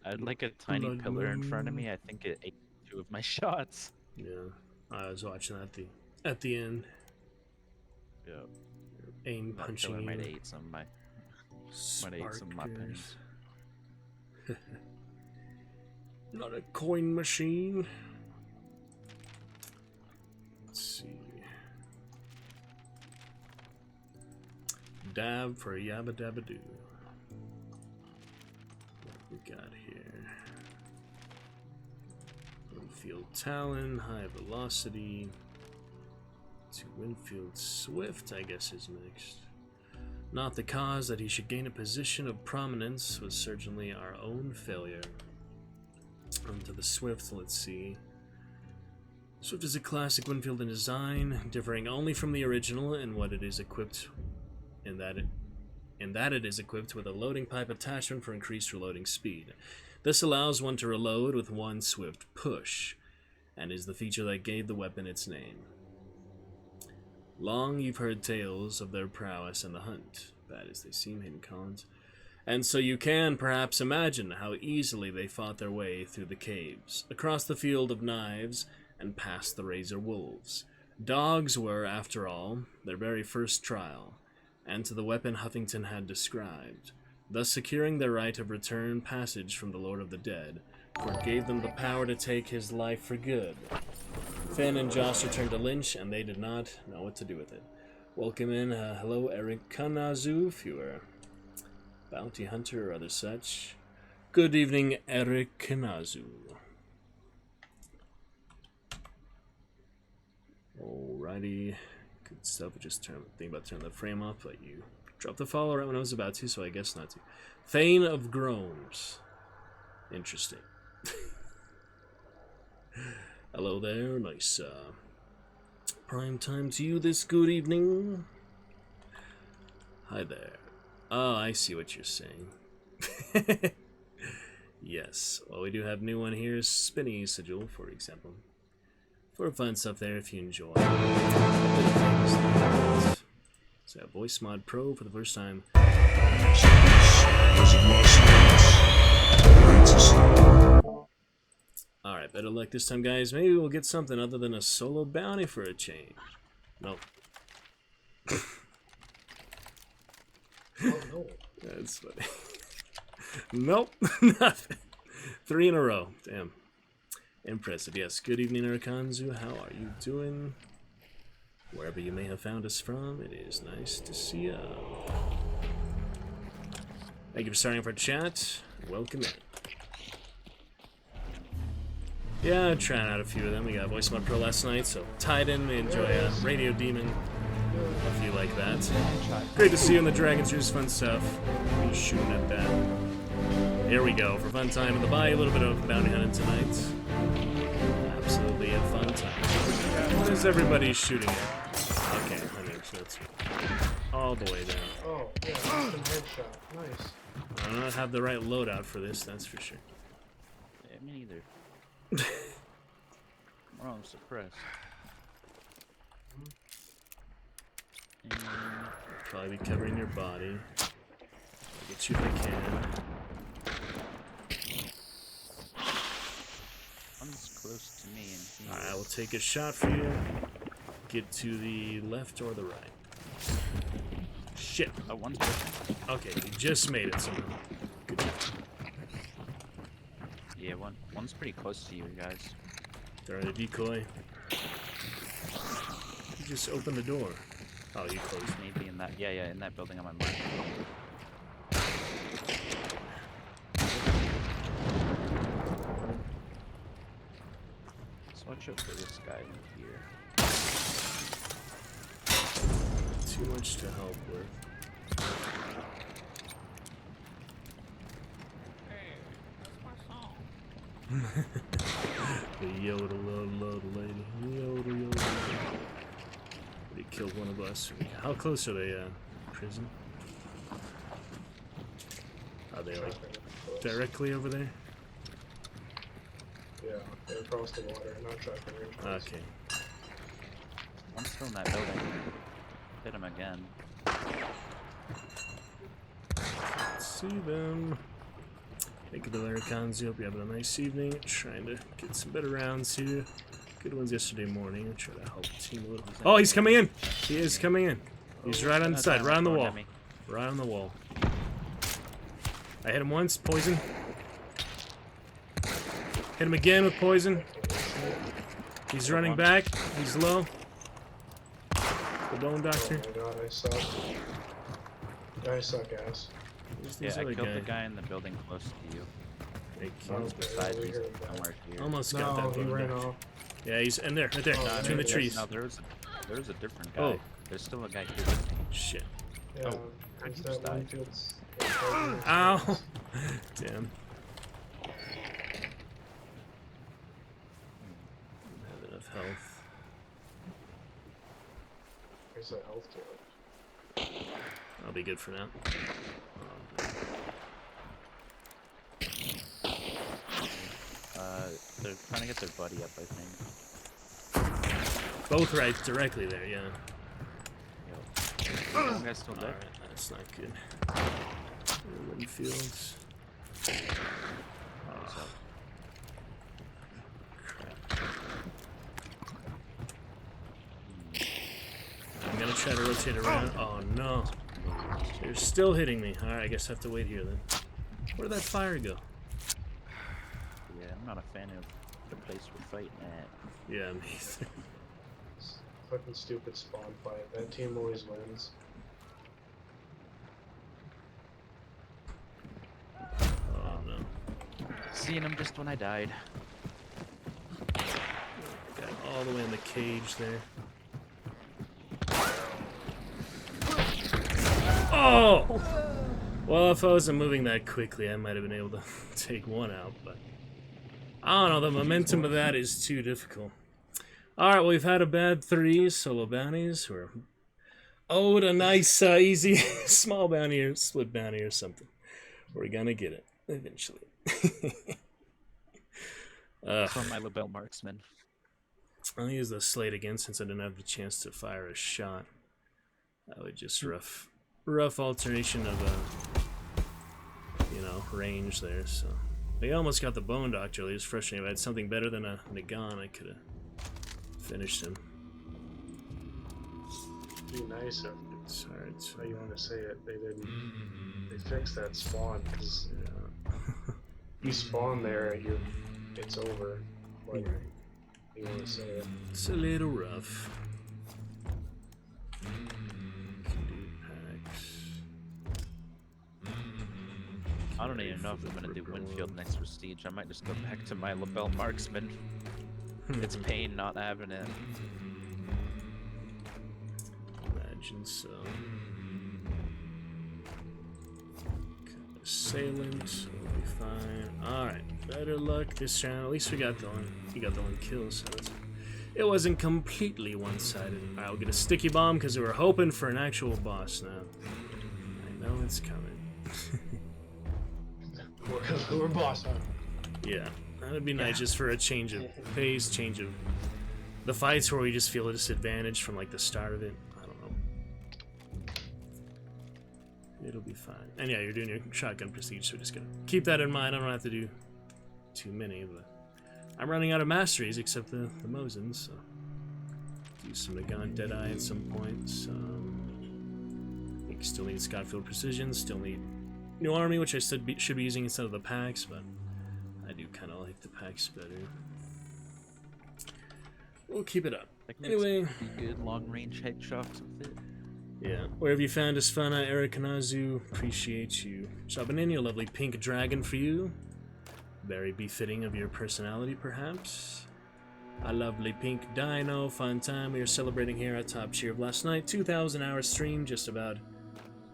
I'd like a tiny Blood pillar in front of moon. me. I think it ate 2 of my shots. Yeah, I was watching at the end. Yeah. Aim That punching pillar you. might have ate some of my pennies. Not a coin machine. Let's see. Dab for Yabba Dabba Doo. What we got here? Winfield Talon, High Velocity. To Winfield Swift, I guess is mixed. Not the cause that he should gain a position of prominence was certainly our own failure. Onto the Swift, let's see. Swift is a classic Winfield in design, differing only from the original in what it is equipped in that it is equipped with a loading pipe attachment for increased reloading speed. This allows one to reload with one swift push, and is the feature that gave the weapon its name. Long you've heard tales of their prowess in the hunt, bad as they seem, Hayden Collins, and so you can perhaps imagine how easily they fought their way through the caves, across the field of knives, and past the razor wolves. Dogs were, after all, their very first trial, and to the weapon Huffington had described, thus securing their right of return passage from the Lord of the Dead, for it gave them the power to take his life for good. Finn and Joss returned to Lynch, and they did not know what to do with it. Welcome in, hello Eric Kanazu, if you were a bounty hunter or other such. Good evening, Eric Kanazu. Alrighty, good stuff. Just think about turning the frame off, but you dropped the follow right when I was about to, so I guess not to. Thane of Gromes. Interesting. Hello there, nice prime time to you this good evening. Hi there. Oh, I see what you're saying. Yes. Well, we do have new one here, Spinny Sigil, for example. For fun stuff there if you enjoy. So Voice Mod Pro for the first time. Alright, better luck this time, guys. Maybe we'll get something other than a solo bounty for a change. Nope. Oh no. That's funny. Nope, nothing. 3 in a row. Damn. Impressive. Yes, good evening, Arakanzu. How are you doing? Wherever you may have found us from, it is nice to see you. Thank you for starting up our chat. Welcome in. Yeah, trying out a few of them. We got Voice Mod Pro last night, so tied in. We enjoy Radio Demon. If you like that. Great to see you on the Dragon's Roost. Fun stuff. Be shooting at that. Here we go for fun time in the bay. A little bit of bounty hunting tonight. Absolutely a fun time. What is everybody shooting at? Okay, I mean, so that's all the way down. Oh, yeah, instant headshot. Nice. I don't have the right loadout for this, that's for sure. Yeah, me neither. Oh, I'm suppressed. And Probably be covering your body. I'll get you if I can. one's close to me and he Alright, I will take a shot for you. Get to the left or the right. Shit. Oh, one's pushing. Okay, you just made it somehow. Good job. Yeah, one's pretty close to you guys. They're in a decoy. You just opened the door. Oh, you closed. Maybe in that, yeah, in that building on my mark. So watch out for this guy in here. Too much to help with. The yodel lady. Yodel yodel. They killed one of us. How close are they, prison? Are they like directly over there? Yeah, they're across the water, not tracking range. Okay. One's still in that building. Hit him again. Let's see them. Thank you, the Larikans. Hope you're having a nice evening. Trying to get some better rounds here. Good ones yesterday morning. I try to help the team a little. Oh, he's coming in! He is coming in. He's right on the side, right on the wall. Right on the wall. I hit him once, poison. Hit him again with poison. He's running back. He's low. The bone doctor. Oh my god, I suck. I suck ass. Where's Yeah, this I other killed guy? the guy in the building close to you. They One's killed. beside me, over here. somewhere here. Almost got No, that he bone ran doctor. off. Yeah, he's in there, right there, Oh, between the yes, trees. No, there was a different guy. Oh. There's still a guy here with me. Shit. Yeah, Oh, how'd it's you that just one die? field's. Ow! Damn. Have enough health. There's a health killer. I'll be good for now. They're trying to get their buddy up, I think. Both right directly there, yeah. Yo. One guy's still dead. Alright, that's not good. Wooden fields. What's up? I'm gonna try to rotate around. Oh no. They're still hitting me. Alright, I guess I have to wait here then. Where did that fire go? Yeah, I'm not a fan of the place we're fighting at. Yeah, me either. Fucking stupid spawn fight. That team always wins. Oh no. Seeing him just when I died. Got all the way in the cage there. Oh! Well, if I wasn't moving that quickly, I might have been able to take one out, but I don't know, the momentum of that is too difficult. Alright, well, we've had a bad 3 solo bounties. We're Oh, what a nice, easy, small bounty or split bounty or something. We're gonna get it eventually. From my LaBelle marksman. I'll use the slate again since I didn't have the chance to fire a shot. That would just rough alternation of range there. So they almost got the Bone Doctor. It was frustrating. If I had something better than a Nagan, I could have finished him. Be nice if Sorry, how you want to say it. They didn't. They fixed that spawn because you spawn there, it's over. Like you want to say it. It's a little rough. Can do packs. I don't even know if I'm gonna do Winfield next Prestige. I might just go back to my LaBelle marksman. It's pain not having it. Imagine so. Assailant, we'll be fine. Alright, better luck this round. At least we got the one kill, so it wasn't completely one-sided. Alright, we'll get a sticky bomb because we were hoping for an actual boss now. I know it's coming. We're boss on. Yeah, that would be nice just for a change of pace, change of the fights where we just feel a disadvantage from like the start of it. I don't know. It'll be fine. And yeah, you're doing your shotgun prestige, so just gonna keep that in mind. I don't have to do too many, but I'm running out of masteries except the Mosins, so do some Nagan Deadeye at some point. I think still need Scottfield Precision, still need New Army, which I should be using instead of the packs, but I do kind of like the packs better. We'll keep it up. Anyway, good long-range headshots with it. Yeah. Where have you found us, Fana? Eric Kanazu, appreciate you. Shopping in your lovely pink dragon for you. Very befitting of your personality, perhaps. A lovely pink dino, fun time. We are celebrating here at Top Cheer of last night. 2,000 hour stream, just about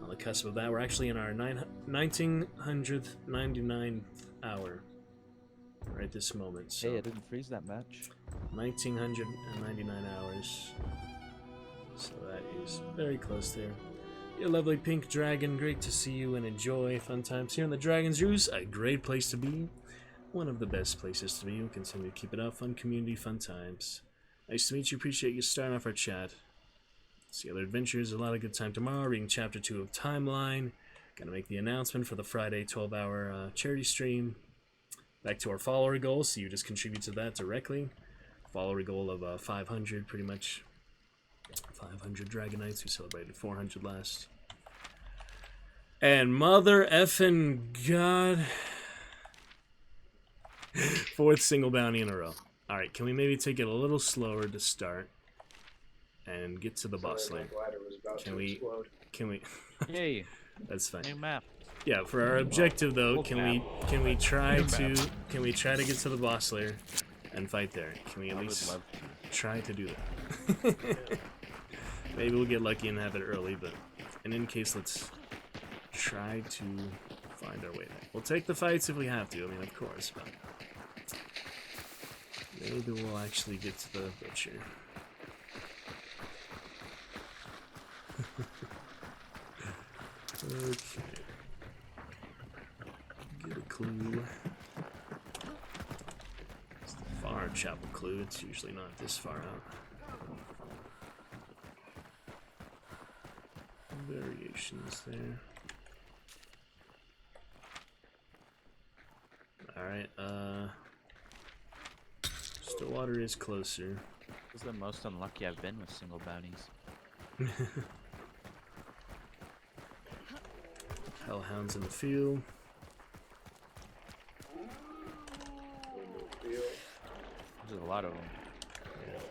on the cusp of that. We're actually in our 1999th hour right this moment. So Hey, I didn't freeze that match. 1999 hours. So that is very close there. Your lovely pink dragon, great to see you and enjoy fun times here in the Dragon's Roost. A great place to be. One of the best places to be. We'll continue to keep it up. Fun community, fun times. Nice to meet you. Appreciate you starting off our chat. See other adventures. A lot of good time tomorrow. Reading Chapter 2 of Timeline. Gonna make the announcement for the Friday 12-hour charity stream. Back to our follower goal, so you just contribute to that directly. Follower goal of 500, pretty much. 500 Dragonites. We celebrated 400 last. And mother effing god. 4th single bounty in a row. Alright, can we maybe take it a little slower to start and get to the boss lane? Can we? Yay! That's fine. New map. Yeah, for our objective though, can we try to get to the boss layer and fight there? Can we at least try to do that? Maybe we'll get lucky and have it early, but in any case, let's try to find our way there. We'll take the fights if we have to. I mean, of course, but maybe we'll actually get to the butcher. Okay. Get a clue. It's the far chapel clue. It's usually not this far out. Variations there. Alright, Stillwater is closer. This is the most unlucky I've been with single bounties. Hellhounds in the field. There's a lot of them. Yeah.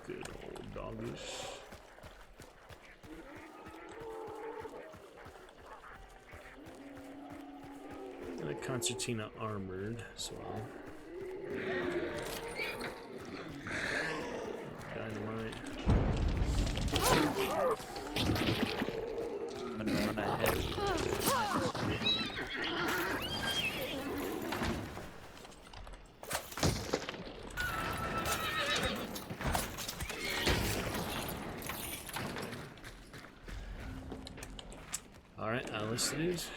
Good old doggish. And a concertina armored as well. Dynamite. I'm gonna run ahead. Unless it is.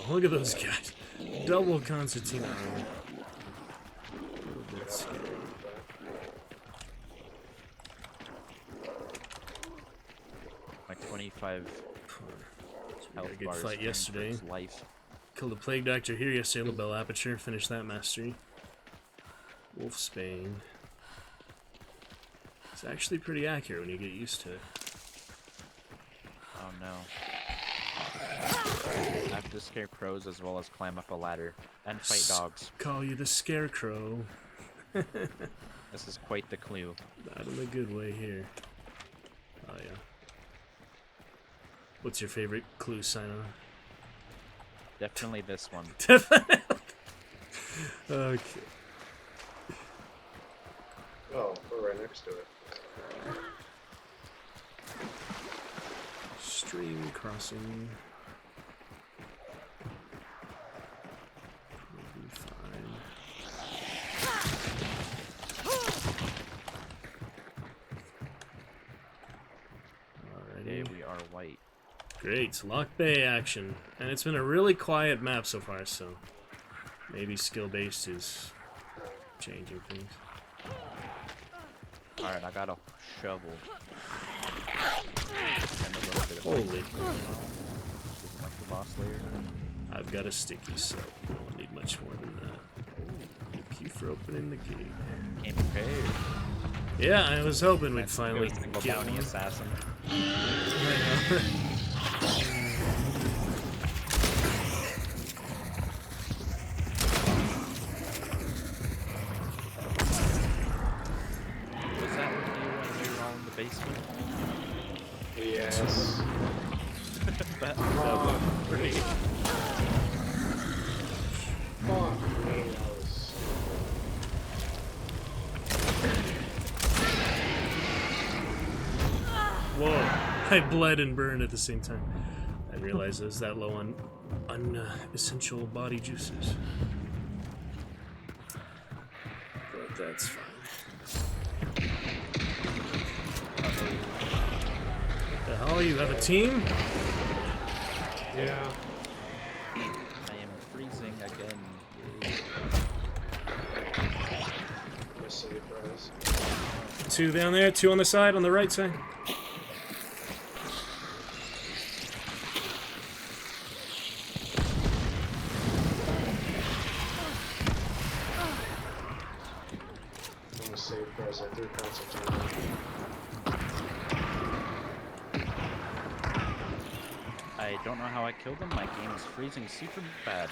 Look at those guys. Double concertina armor. A little bit scary. My 25 We had health a good bars fight yesterday. his life. Killed the Plague Doctor here yesterday. Label Aperture. Finished that mastery. Wolfsbane. It's actually pretty accurate when you get used to it. Oh no. I have to scare crows as well as climb up a ladder and fight dogs. Call you the Scarecrow. This is quite the clue. Not in a good way here. Oh yeah. What's your favorite clue sign on? Definitely this one. Okay. Oh, we're right next to it. Stream crossing. We'll be fine. Okay, Alrighty. we are white. Great. Lock Bay action. And it's been a really quiet map so far, so maybe skill based is changing things. Alright, I got a shovel. And a little bit of Holy. like the boss layer. I've got a sticky, so I don't need much more than that. Thank you for opening the gate. Came prepared. Yeah, I was hoping we'd That's finally a single get bounty one. assassin. Was that with you when we were all in the basement? Yes. That was great. Fuck me, that was... Whoa. I bled and burned at the same time. I realized I was that low on essential body juices. But that's fine. The hell? You have a team? Yeah. I am freezing again. Let's see, guys. 2 down there, 2 on the side, on the right side. I'm gonna save Prez. I threw consultation. I don't know how I killed him. My game is freezing super bad.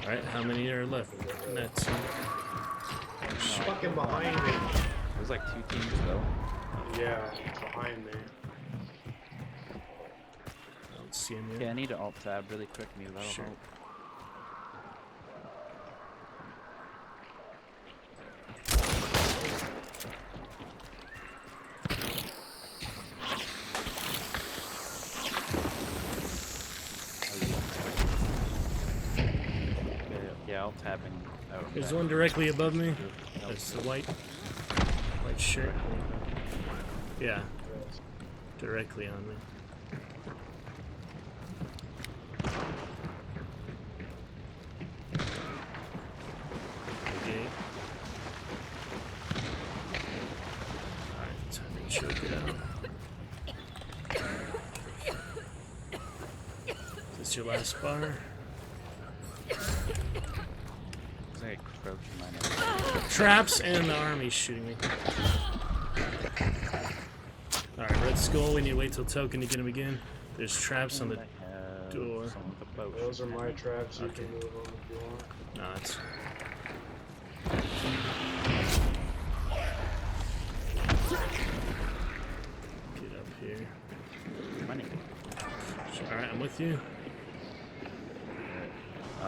Alright, how many are left? That's Fucking behind me. There's like 2 teams though. Yeah, behind me. I don't see him Okay, I yet. need to alt tab really quick. Maybe that'll Sure. help. Yeah, alt tabbing. Out There's back. one directly above me. Nope. That's the white shirt. Yeah, directly on me. Okay. Alright, time to choke it out. Is this your last bar? Looks like a crouch in mine. Traps and the army's shooting me. Alright, Red Skull, we need to wait till token to get him again. There's traps on the door. Those are my traps. You Okay. can move them if you want. No, it's get up here. Money. Alright, I'm with you.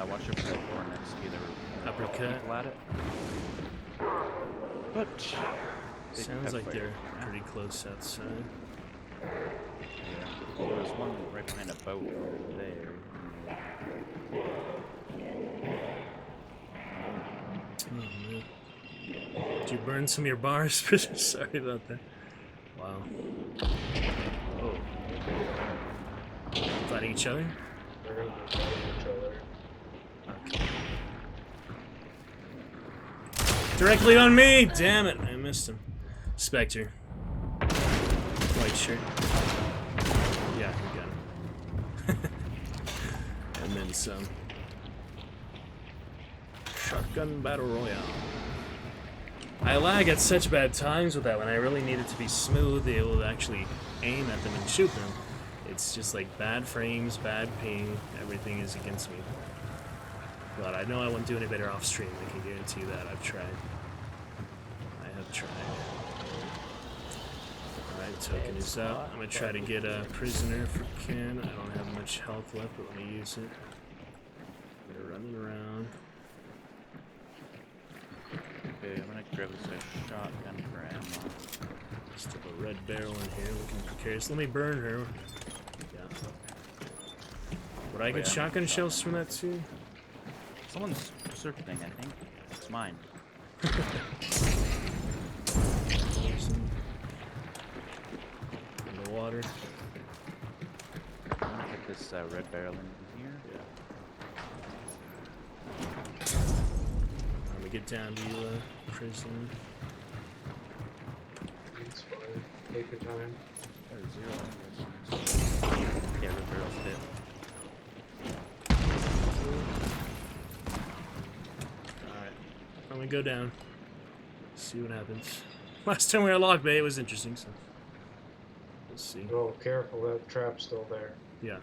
Watch your foot door next to you. There were Uppercut. people at it. But they Sounds have like fight. they're Yeah. pretty close outside. Yeah. Well, there was one right behind a boat over there. Oh man. Did you burn some of your bars? Sorry about that. Wow. Oh. Fighting each other? They're gonna be fighting each other. Okay. Directly on me! Damn it, I missed him. Spectre. White shirt. Yeah, you got him. And then some. Shotgun Battle Royale. I lag at such bad times with that when I really need it to be smooth, able to actually aim at them and shoot them. It's just like bad frames, bad ping, everything is against me. But I know I won't do any better off stream, I can guarantee you that. I've tried. I have tried. Alright, token is up. I'm gonna try to get a prisoner if I can. I don't have much health left, but let me use it. They're running around. Okay, I'm gonna grab this shotgun for ammo. Still a red barrel in here, looking precarious. Let me burn her. Yeah. Would I get shotgun shells from that too? Someone's circling, I think. It's mine. In the water. I'm gonna get this red barrel in here. Yeah. Let me get down to you, prison. It's fine. Take your time. There's 0 ammo. Yeah, red barrel's hit. Alright. I'm gonna go down. See what happens. Last time we were locked bay, it was interesting, so. We'll see. Oh, careful, that trap's still there. Yeah.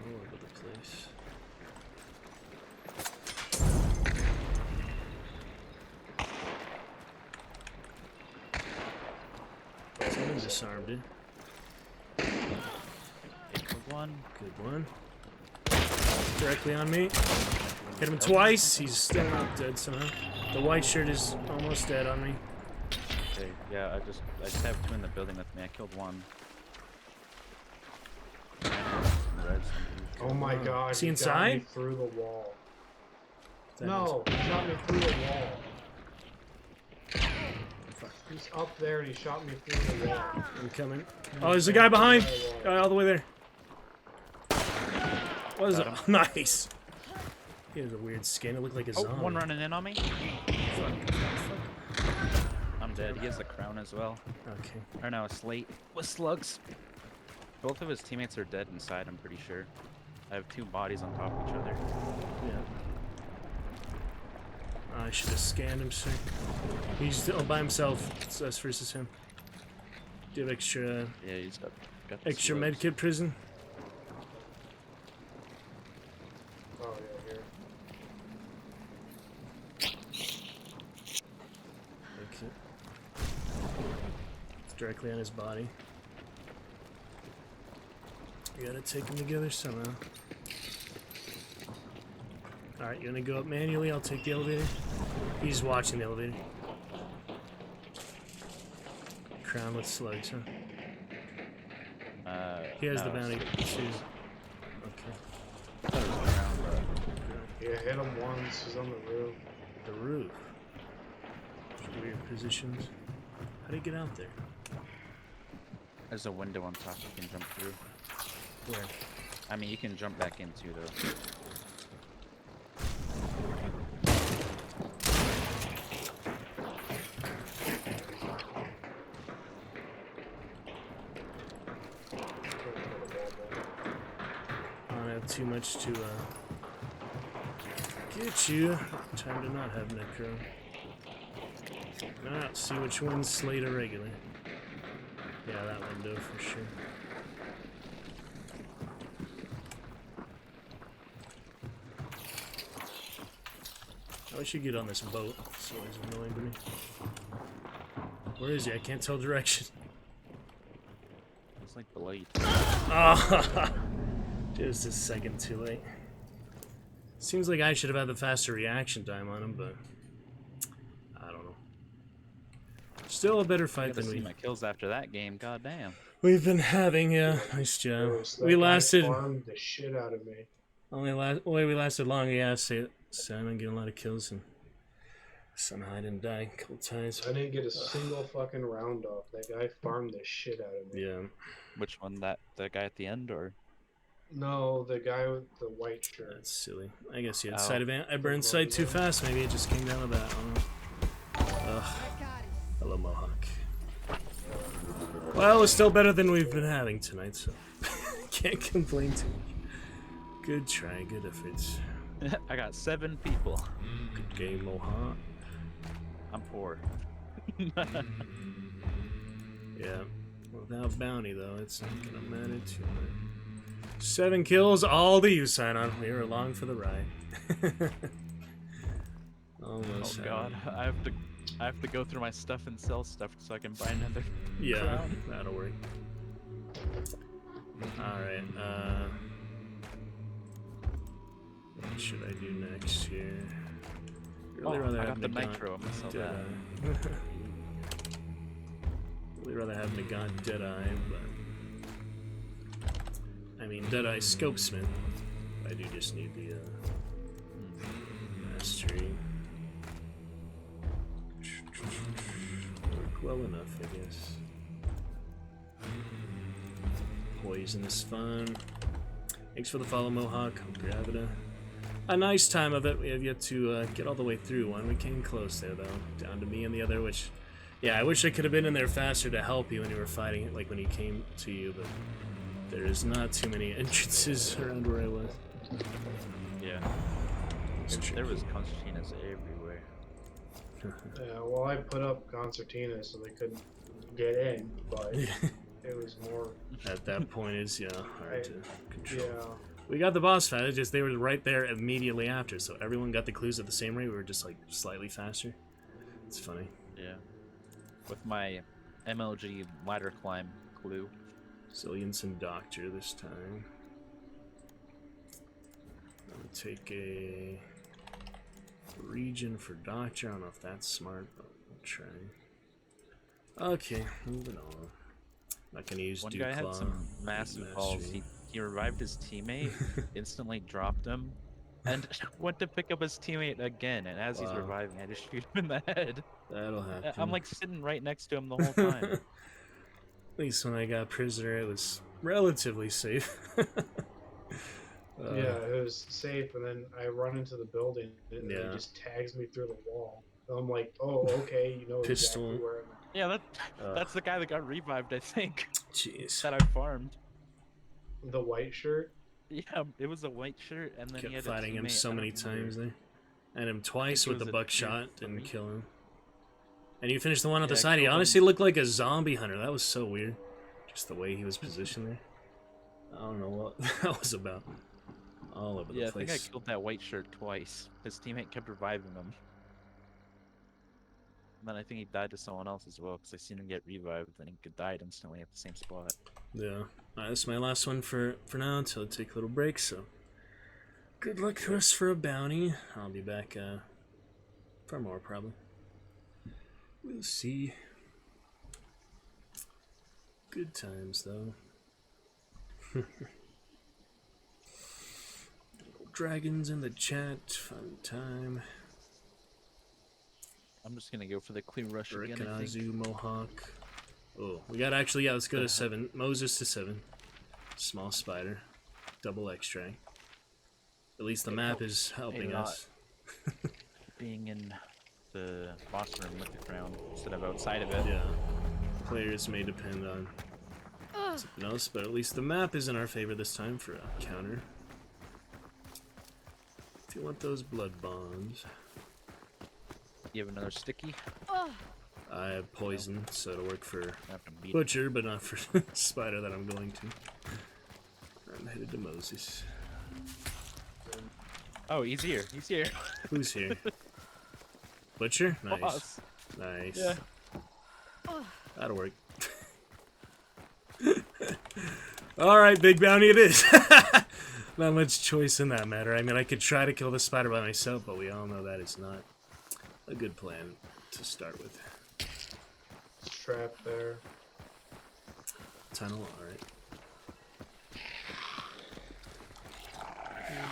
All over the place. Someone disarmed it. Good one. Good one. Directly on me. Hit him twice. He's still not dead somehow. The white shirt is almost dead on me. Okay, yeah, I just have 2 in the building with me. I killed one. Oh my god, Is he got inside? me through the wall. That No, he shot me through the wall. He's up there and he shot me through the wall. I'm coming. Oh, there's a guy behind. Right. Guy all the way there. What is it? Got Nice. He has a weird skin. It looked like a Oh, zombie. one running in on me. Fuck. I'm dead. He has the crown as well. Okay. Or no, a slate with slugs. Both of his teammates are dead inside, I'm pretty sure. I have 2 bodies on top of each other. Yeah. I should have scanned him, sir. He's still by himself. It's us versus him. Do you have extra Yeah, he's got the extra slugs. medkit prison? Oh yeah, here. Okay. It's directly on his body. We gotta take them together somehow. Alright, you wanna go up manually? I'll take the elevator. He's watching the elevator. Crown with slugs, huh? He has no, the bounty it's- too. Okay. I thought it was the crown, but Yeah, hit him once. He's on the roof. The roof. Weird positions. How do you get out there? there's a window on top you can jump through. Where? I mean, you can jump back into though. I don't have too much to get you. Time to not have necro. Alright, see which one's slate or regular. Yeah, that window for sure. I wish you get on this boat. It's always annoying to me. Where is he? I can't tell direction. It's like below you. Ah, just a second too late. Seems like I should have had the faster reaction time on him, but I don't know. Still a better I fight gotta than see my kills after that game. God damn. we've been having. Yeah, nice job. That We guy lasted. farmed the shit out of me. Only we lasted long. Yeah, so I'm getting a lot of kills and somehow I didn't die a couple times. I didn't get a single fucking round off. That guy farmed the shit out of me. Yeah. Which one? The guy at the end, or? No, the guy with the white shirt. That's silly. I guess he had Oh. sight advantage. I burned sight too fast. Maybe it just came down to that. I don't know. Ugh. Hello, Mohawk. Well, it's still better than we've been having tonight, so can't complain too much. Good try, good efforts. I got 7 people. Good game, Mohawk. I'm poor. Yeah. Without bounty, though, it's not gonna matter too much. 7 kills, all to you, Sign-On. We are along for the ride. Almost. Oh god, I have to go through my stuff and sell stuff so I can buy another. Yeah, crown. that'll work. Alright, what should I do next here? Really rather I have got the Nagant nitro. I'm gonna sell Deadeye. that. Really rather have Nagant Deadeye, but I mean Deadeye Scopesmith. I do just need the mastery. Work well enough, I guess. Poison is fun. Thanks for the follow, Mohawk. Hope you're having a nice time of it. We have yet to get all the way through one. We came close there, though. Down to me and the other, which... Yeah, I wish I could have been in there faster to help you when you were fighting it, like when he came to you, but... There is not too many entrances around where I was. Yeah. There was concertinas everywhere. Yeah, well, I put up concertina so they couldn't get in, but it was more. At that point, it's hard to control. Yeah. We got the boss fight. It's just they were right there immediately after, so everyone got the clues at the same rate. We were just like slightly faster. It's funny. Yeah. With my MLG ladder climb clue. Zillions and Doctor this time. I'm gonna take a region for Doctor. I don't know if that's smart, but we'll try. Okay, moving on. Not gonna use One Dewclaw. guy had some massive balls. He revived his teammate, instantly dropped him, and went to pick up his teammate again. And as he's Wow. reviving, I just shoot him in the head. That'll happen. I'm like sitting right next to him the whole time. At least when I got prisoner, it was relatively safe. Yeah, it was safe, and then I run into the building, and Yeah. he just tags me through the wall. And I'm like, oh, okay, you know Pistol. exactly where I'm at. Yeah, that's the guy that got revived, I think. Jeez. That I farmed. The white shirt. Yeah, it was a white shirt, and then he Kept had a fighting him teammate, so I don't many remember. times there. And him twice it with was the a buckshot, tier didn't 3. kill him. And you finished the one on the Yeah, I side. He killed him. honestly looked like a zombie hunter. That was so weird. Just the way he was positioned there. I don't know what that was about. All over Yeah, the I think I place. killed that white shirt twice. His teammate kept reviving him. And then I think he died to someone else as well, because I seen him get revived, and he died instantly at the same spot. Yeah. Alright, this is my last one for now until I take a little break, so good luck to us for a bounty. I'll be back for more probably. We'll see. Good times though. Dragons in the chat, fun time. I'm just gonna go for the clear rush again, I think. Rikanazu, Mohawk. Oh, we got actually, yeah, let's go to 7. Moses to 7. Small spider. Double extract. At least the map is helping lot. us. Being in the boss room with the crown instead of outside of it. Yeah. Players may depend on something else, but at least the map is in our favor this time for a counter. If you want those blood bombs. You have another sticky? I have poison, so it'll work for I have to beat it. Butcher, but not for Spider that I'm going to. I'm headed to Moses. Oh, he's here. He's here. Who's here? Butcher? Nice. Boss. Nice. Yeah. That'll work. Alright, big bounty it is. Not much choice in that matter. I mean, I could try to kill the spider by myself, but we all know that is not a good plan to start with. Trap there. Tunnel, alright.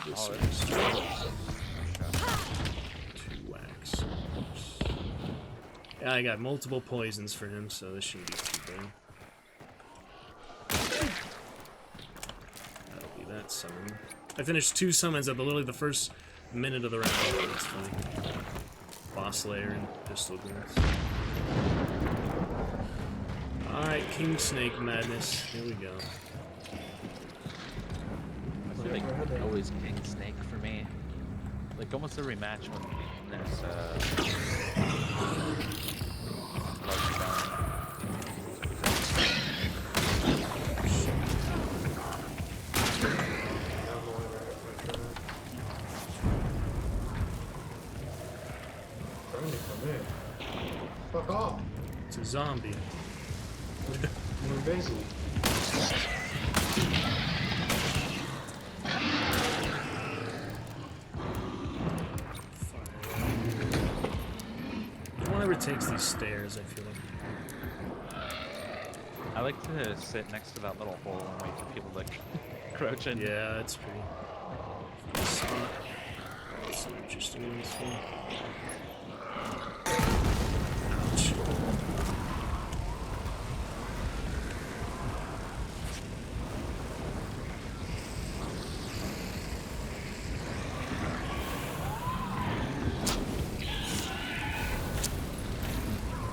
This Oh, one is it's- 2 wax. Yeah, I got multiple poisons for him, so this shouldn't be too bad. That'll be that summon. I finished 2 summons at literally the first minute of the round. That's funny. Boss layer and pistol guns. Alright, King Snake madness. Here we go. I feel like always King Snake for me. Like almost every match when there's Fuck off! It's a zombie. We're busy. No one ever takes these stairs, I feel like. I like to sit next to that little hole and wait for people to crouch in. Yeah, that's pretty. Some interesting ones here. Ouch.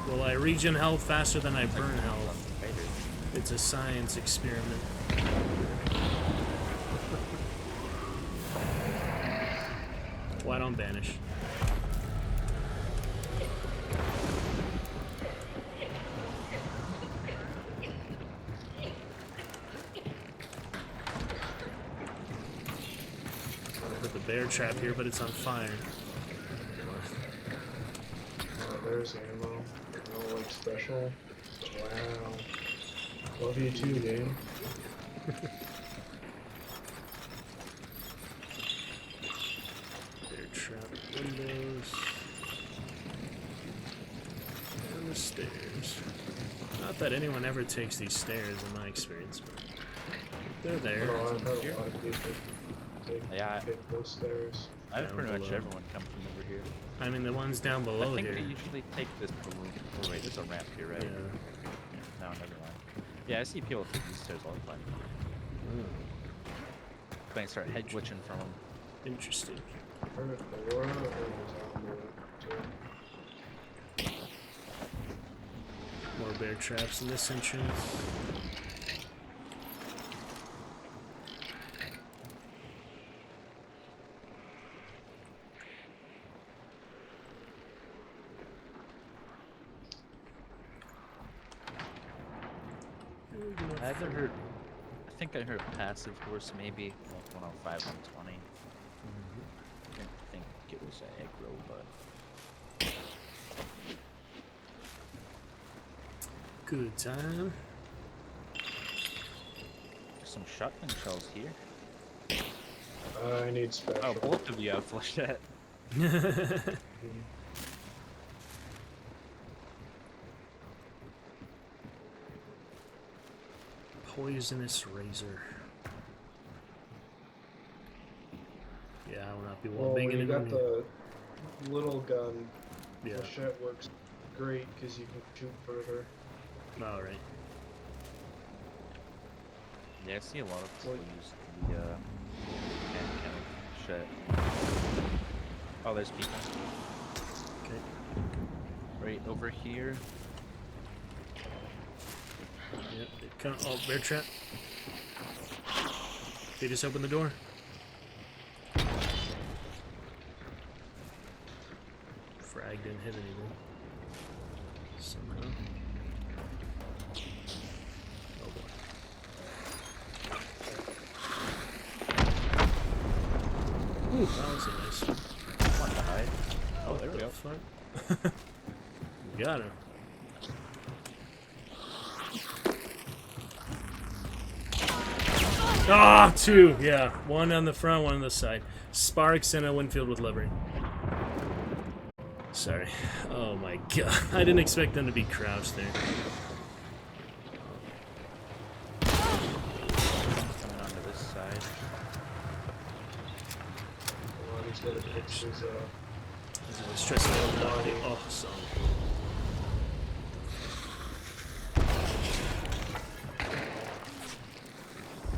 Will I regen health faster than I burn health? It's a science experiment. Why don't banish? I put the bear trap here, but it's on fire. There's ammo. No, like, special. Wow. Love you too, game. Bear trap windows. And the stairs. Not that anyone ever takes these stairs in my experience, but they're there. No, I've had a lot of people Yeah, take those stairs. I've Down pretty much below. everyone come from over here. I mean, the ones down below I think here. they usually take this balloon. Oh wait, there's a ramp here, right? Yeah. No, never mind. Yeah, I see people take these stairs all the time. But I start head glitching from them. Interesting. Heard a door, or was on More bear traps in this entrance. I haven't heard. I think I heard passive horse maybe like 105, 120. I didn't think it was aggro, but Good time. there's some shotgun shells here. I need special. Oh, both of you have flechette. Poisonous razor. Yeah, I will not be Well, wallbanging when you it got on the little gun, Yeah. flechette works great because you can shoot further. Alright. Yeah, I see a lot of people Like- use the hand cannon shit. Oh, there's people. Okay. Right over here. Yep. Come, oh, bear trap. They just opened the door. Frag didn't hit anything. Somehow. Oh boy. Ooh, that was a nice one. Want to hide? Oh, there we go. Fuck. Got him. Ah, 2. Yeah, 1 on the front, 1 on the side. Sparks and a Winfield with livery. Sorry. Oh my god. I didn't expect them to be crouched there. Coming onto this side. gosh. There's I was stressing out about it. Oh, so.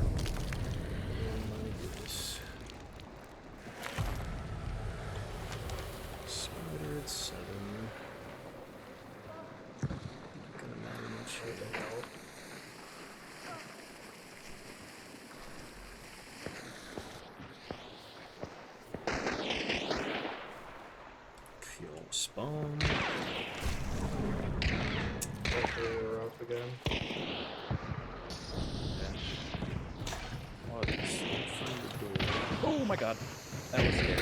Oh my goodness. Spider at 7. Not gonna matter much here. Fuel spawn. hopefully we're up again. Oh, it's- Find the door. oh my god. That was scary.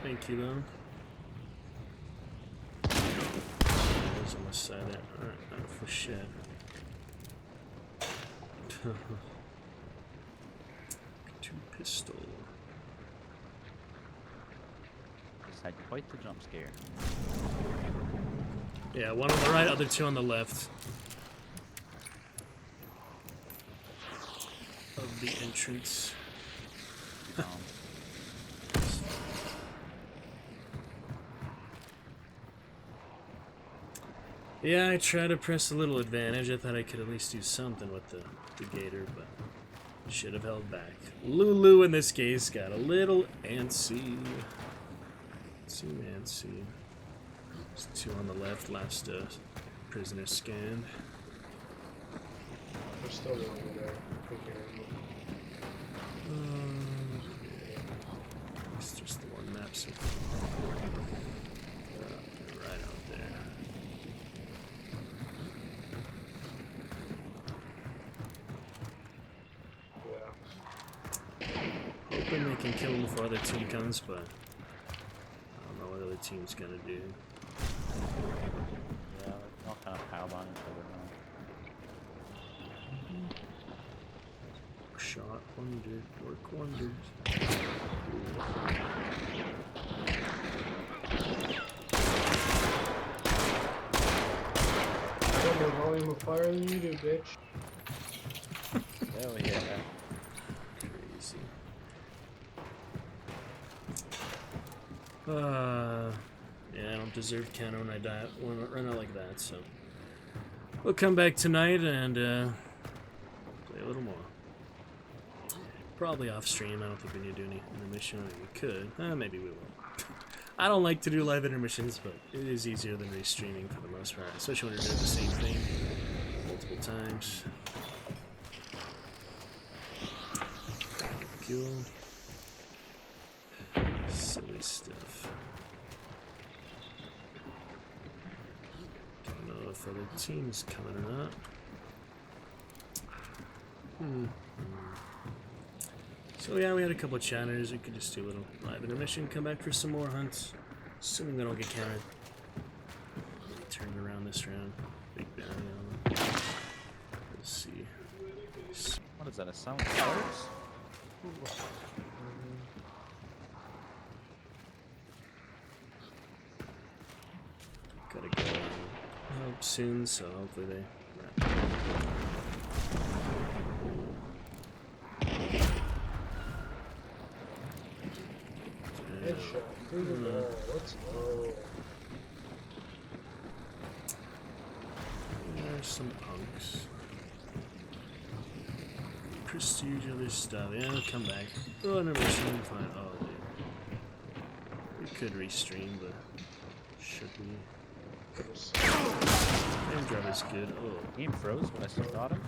Thank you, though. I was on the side there. Alright, not for shit. Two pistol. Just had quite the jump scare. Yeah, one on the right, other two on the left. Of the entrance. Um, Yeah, I tried to press a little advantage. I thought I could at least do something with the gator, but should have held back. Lulu in this case got a little antsy. Antsy. There's two on the left, last prisoner scanned. There's still one over there. I think you're It's just the one map, so right out there. yeah. Hoping they can kill him before other team comes, but I don't know what other team's gonna do. yeah, they're all kind of piled on each other now. Shot wondered, work wonders. I got more volume of fire than you do, bitch. Oh yeah. Crazy. Yeah, I don't deserve counter when I die when I run out like that, so we'll come back tonight and play a little more. Probably off stream. I don't think we need to do any intermission. I mean, we could. Maybe we will. I don't like to do live intermissions, but it is easier than restreaming for the most part, especially when you're doing the same thing multiple times. Fuel. Silly stuff. Don't know if other teams coming or not. So yeah, we had a couple of chatters. We could just do a little live intermission, come back for some more hunts, assuming they don't get counted. Turn it around this round. Big bounty on them. Let's see. What is that? A sound of stars? Gotta go help soon, so hopefully they wrap up. Headshot through the wall. Let's go. There's some punks. Prestige, other stuff. Yeah, I'll come back. Oh, intermission, fine. Oh, dude. We could restream, but should we? Frame drop is good. Oh, Game froze, but I still got him.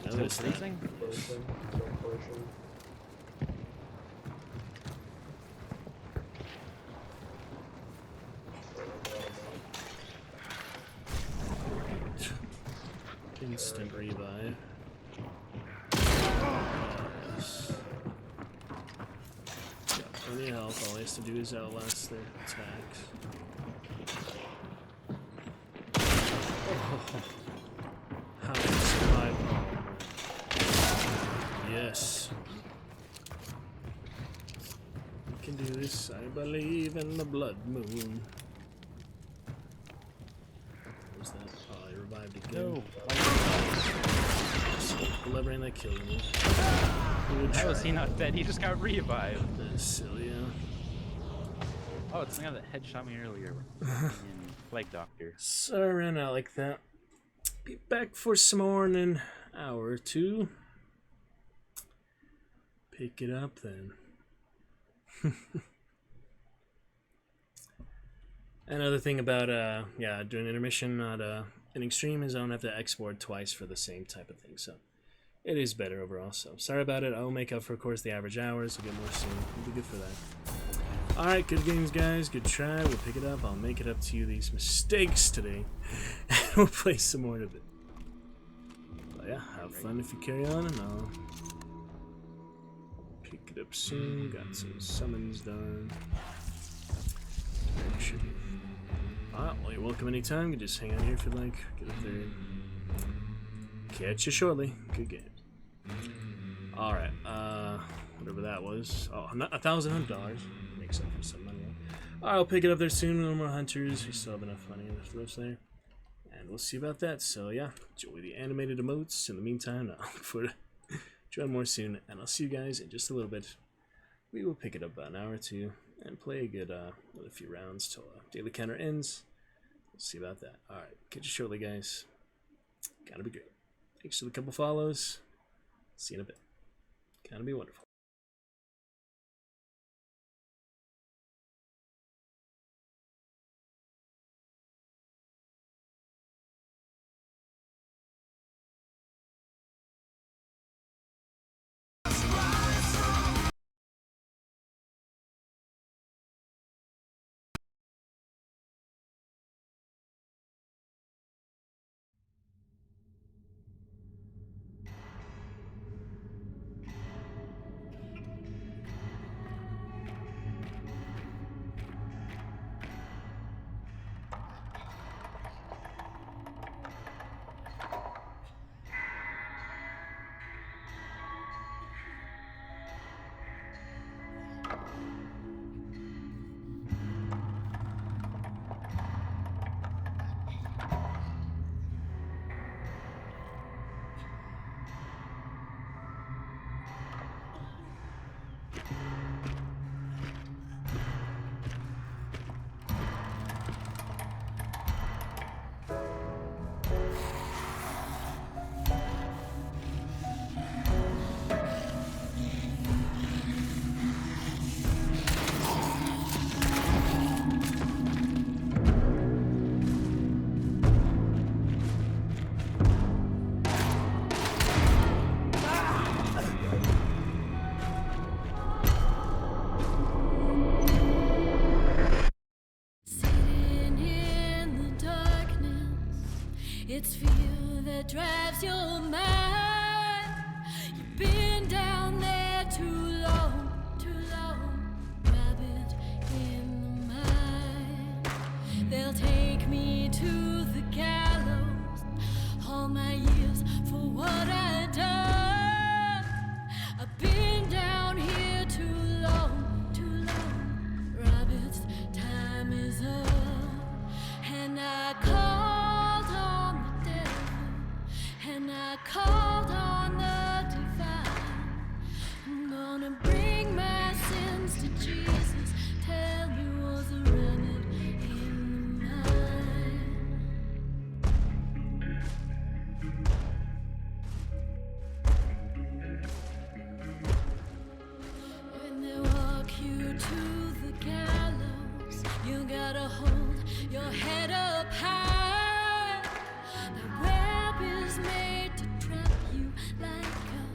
no, Still it's not. freezing? Potion. Don't potion. Instant revive. Yes. Got plenty of health. All he has to do is outlast their attacks. Oh. How did he survive? Oh. Yes. We can do this. I believe in the blood moon. What was that? Oh, I revived again. No. blubbering that killed me. Good How is try. he not dead? He just got revived. That is silly, yeah. Oh, it's the guy that headshot me earlier. In Plague Doctor. So I ran out like that. Be back for some more in an hour or two. Pick it up then. Another thing about doing intermission not in extreme is I don't have to export twice for the same type of thing, so it is better overall. So sorry about it. I'll make up for, of course, the average hours. We'll get more soon. We'll be good for that. All right, good games, guys. Good try. We'll pick it up. I'll make it up to you these mistakes today, and we'll play some more of it. But yeah, have fun if you carry on, and I'll pick it up soon. Got some summons done. Should be. Alright, well, you're welcome anytime. You can just hang out here if you'd like. Get up there. Catch you shortly. Good game. Alright, whatever that was. Oh, $1,100. Makes up for some money. Alright, I'll pick it up there soon. No more hunters. We still have enough money left for us there. And we'll see about that. So, yeah, enjoy the animated emotes. In the meantime, I'll look forward to join more soon. And I'll see you guys in just a little bit. We will pick it up about an hour or two and play a good another few rounds till daily counter ends. We'll see about that. Alright, catch you shortly, guys. Gotta be great. Thanks for the couple follows. See you in a bit. Gotta be wonderful. Sitting in the darkness, it's fear that drives your mind. You've been down there too long, rabbit in the mind. They'll take me to the gallows, all my years for what I done. I've been down here too long, rabbits, time is up. And I called on the devil, and I called on the divine. I'm gonna bring my sins to Jesus. Tell me, was a rabbit in the mine? When they walk you to the gallows, you gotta hold your head up high. The web is made to trap you like a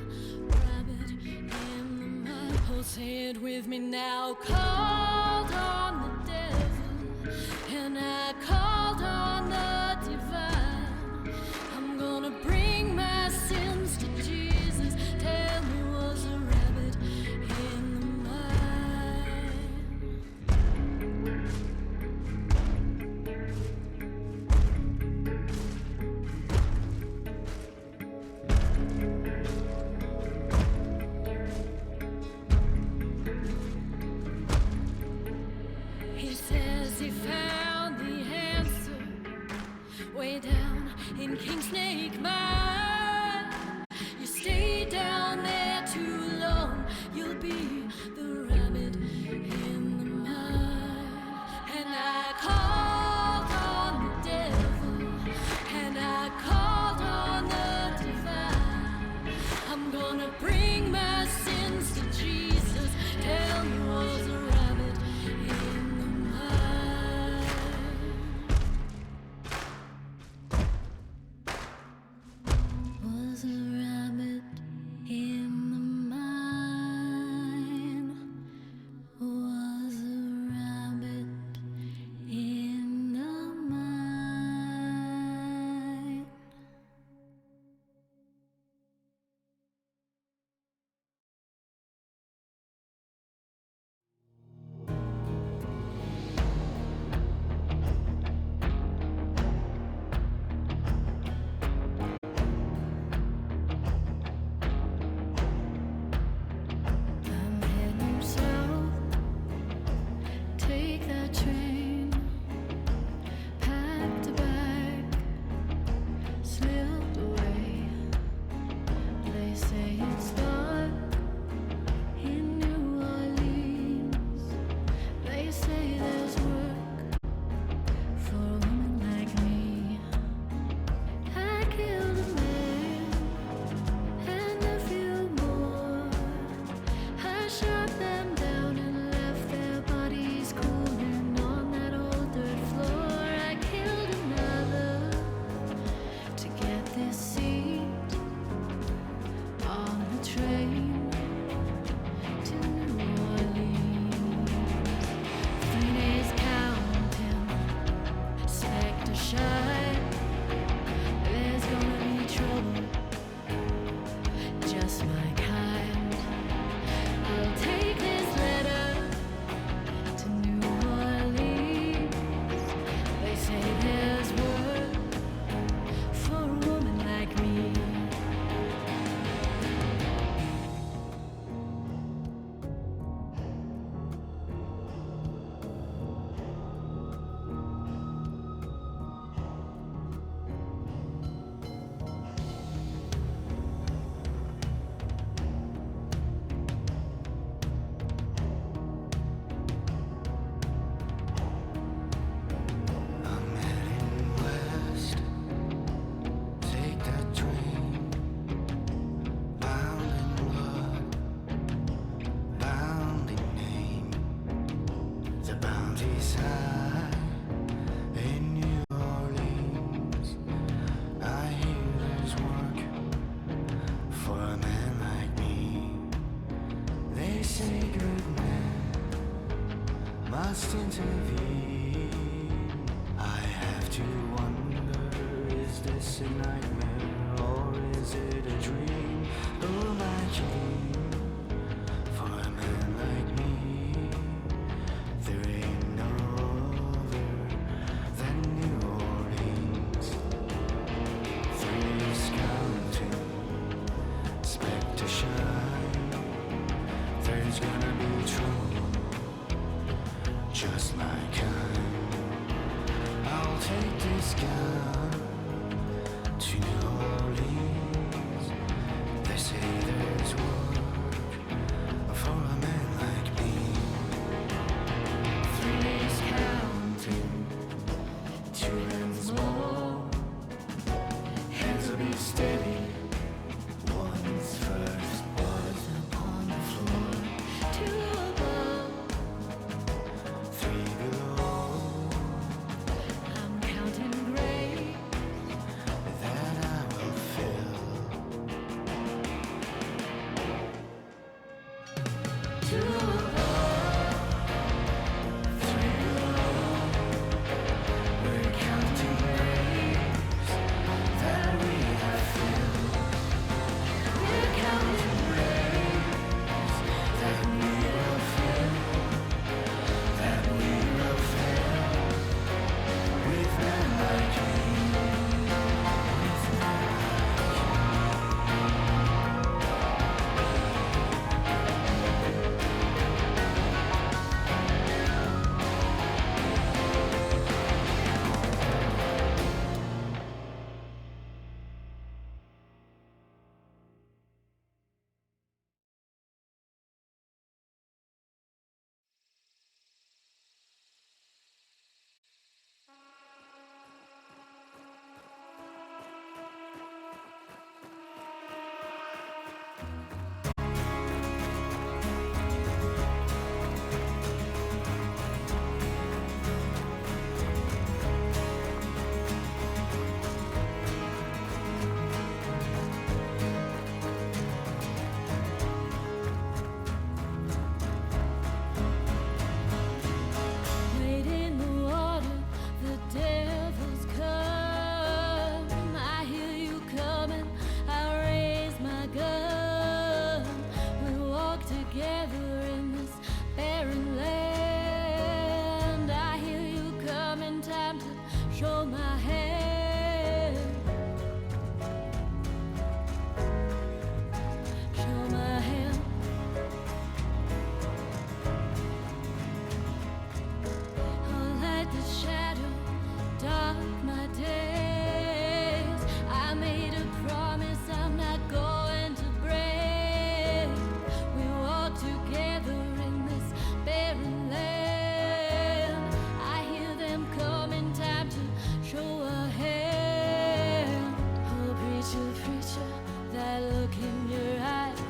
rabbit in the mud. Oh, say it with me now. Called on the devil, and I called on the divine. I'm gonna bring my sins to Jesus. Tell me, was a rabbit in the mine? He says he found the answer way down in King Snake Mine. You still must intervene. I have to wonder, is this a nightmare or is it a dream? Who am I king for a man like me? There ain't no other than New Orleans. 3 is counting, expect to shine. There's gonna be trouble, just my kind. I'll take this gun to New Orleans. They say there's work for a man like me. 3 is counting, 2 hands more. Hands will be steady. One's first was upon the floor. 2 above, 3 below. I'm counting graves that I will fill. 2 above, 3 below. We're counting graves that we have filled. We're counting graves that we will fill, that we will fill with men like me, with men wade in the water, the devil's come. I hear you coming, I raise my gun. We walk together in this barren land. I hear you coming, time to show my hand. Show my hand. I'll light the shadow, dark my days. I made a promise I'm not going to break. We walk together in this barren land. I hear them coming, time to show a hand. Oh, preacher, preacher, that look in your eyes.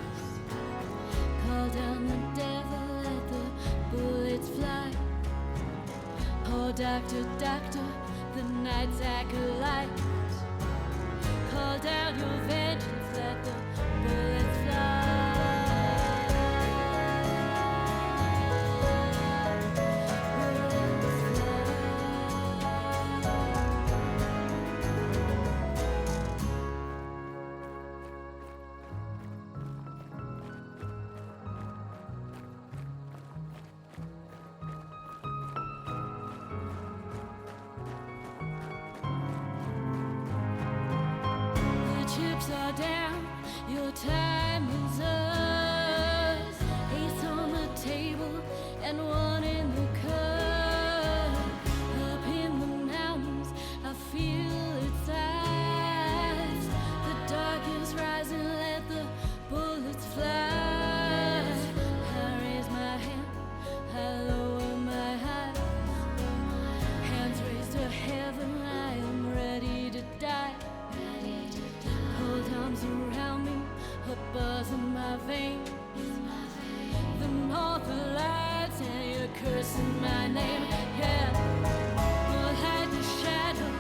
Call down the devil, let the bullets fly. Oh, doctor, doctor, the night's acolyte. Call down your vengeance, let the bullets fly. Bullets The chips are down, your time is us. Ace on the table and 1 in the cup. Up in the mountains, I feel its eyes. The dark is rising, let the bullets fly. I raise my hand, I lower my eyes. Hands raised to heaven, I am ready to die. Cold arms around me, a buzz in my veins. The northern lights and you're cursing my name. Yeah, we'll hide the shadow,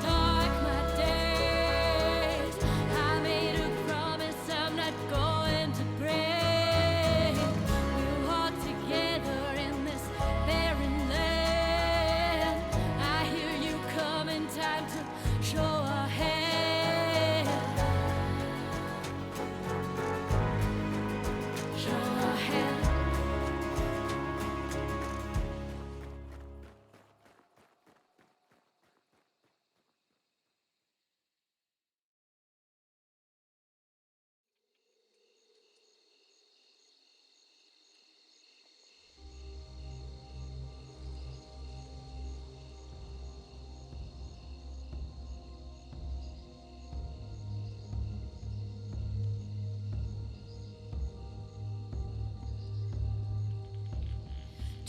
dark my days. I made a promise I'm not going to break. We walk together in this barren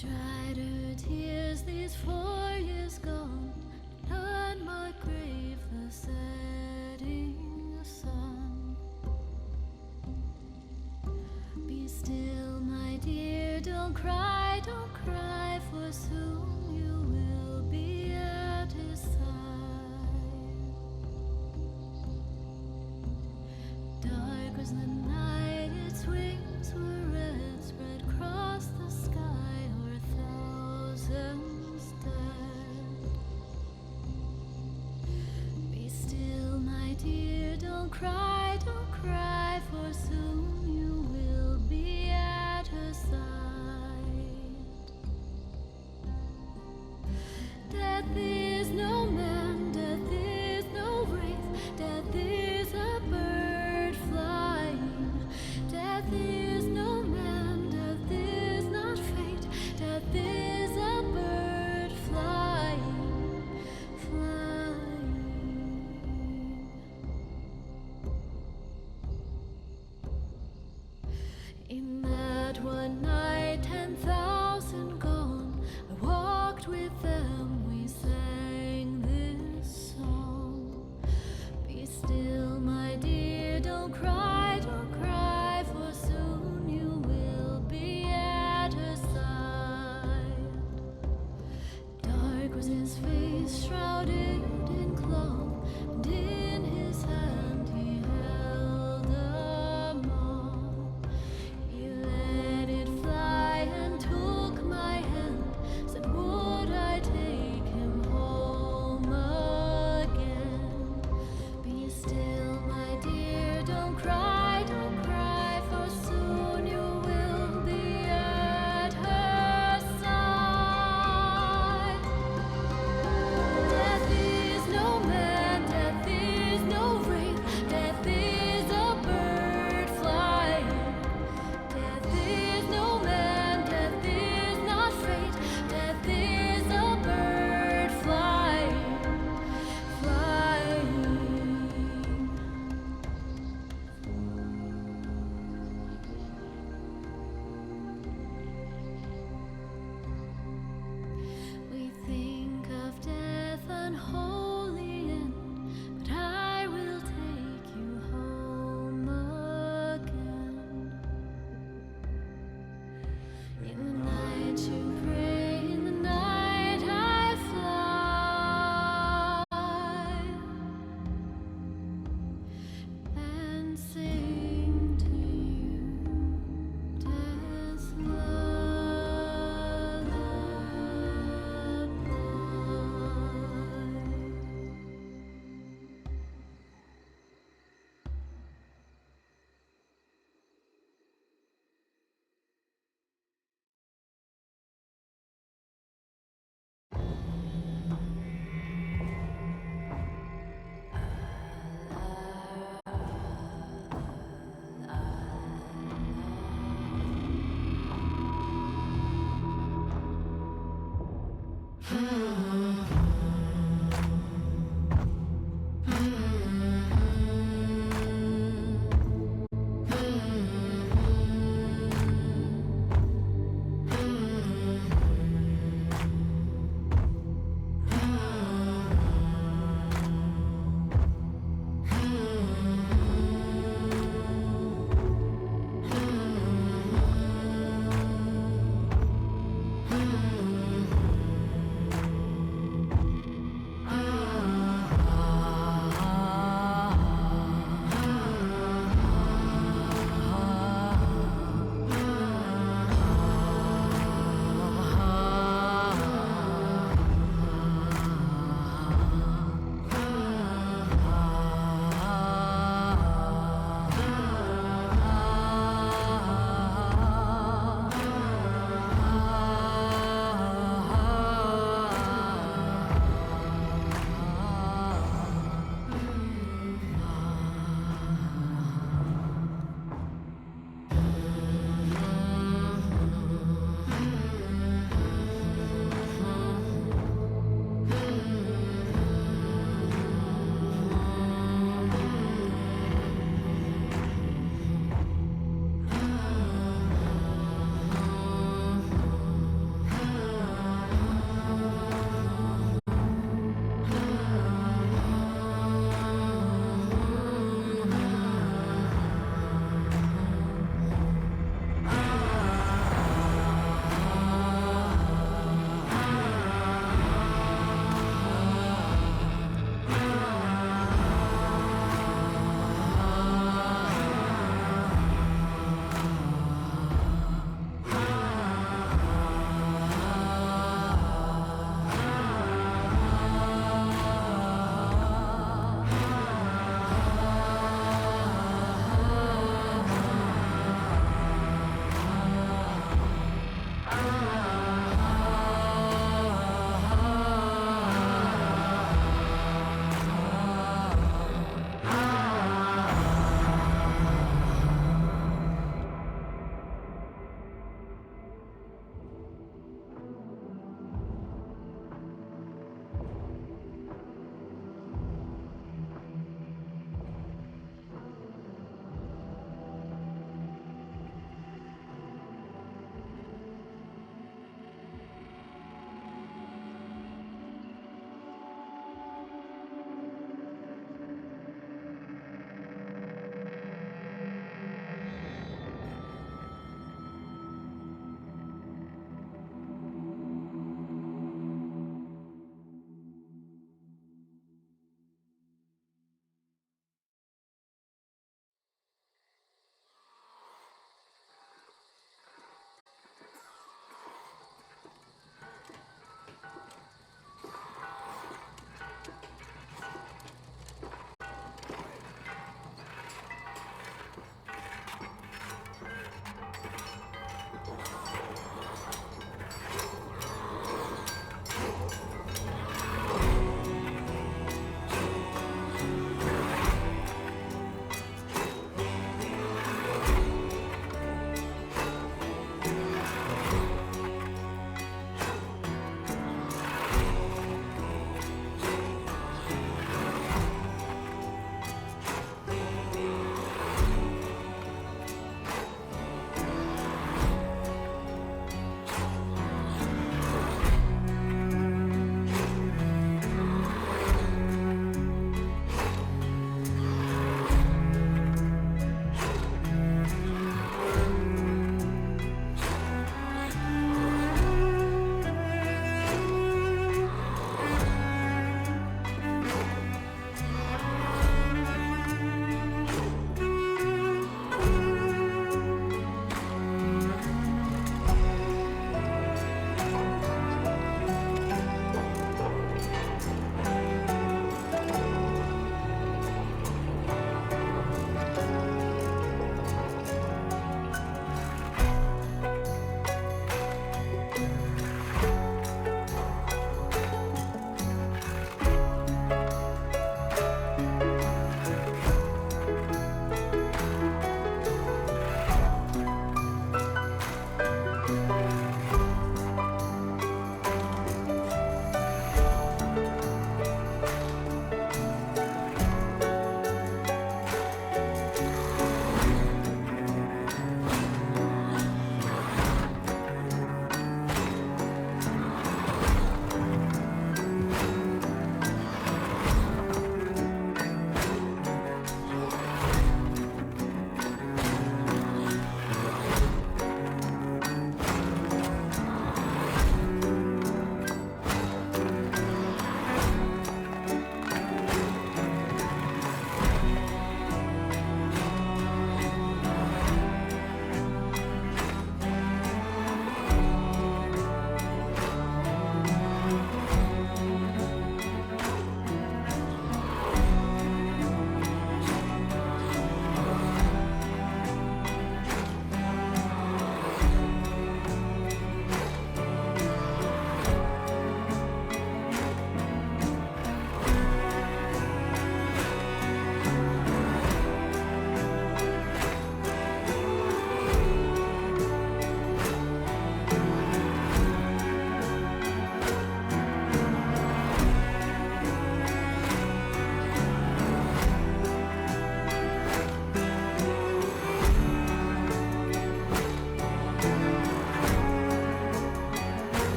dried her tears these 4 years gone, and on my grave the setting sun. Be still, my dear, don't cry, for soon you will be at his side. Dark was the night, its wings were red, spread across the sky o'er thousands dead. Be still, my dear, don't cry, for soon you will be at her side. Death is no man, death is no wraith, death is a bird flying. Death is no man, death is not fate, death is a bird flying, flying. In that one night, 10,000 gone, I walked with them, we sang this song. Be still, my dear, don't cry, for soon you will be at her side. Dark was his face, shrouded in cloth, and in his hand he held a moth. He let it fly and took my hand, said, would I take him home again? Be still, my dear, don't cry,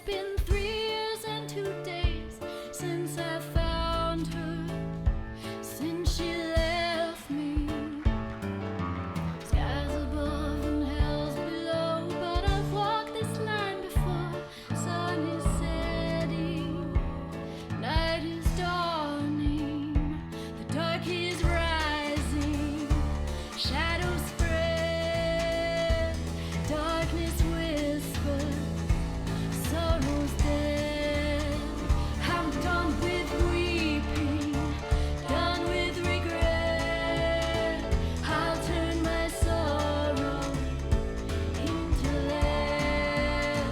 been 3 years and 2 days since I found her, since she left me. Skies above and hell's below, but I've walked this line before. Sun is setting, night is dawning, the dark is rising, shadows spread, darkness whispers, sorrow's dead. I'm done with weeping, done with regret. I'll turn my sorrow into lead.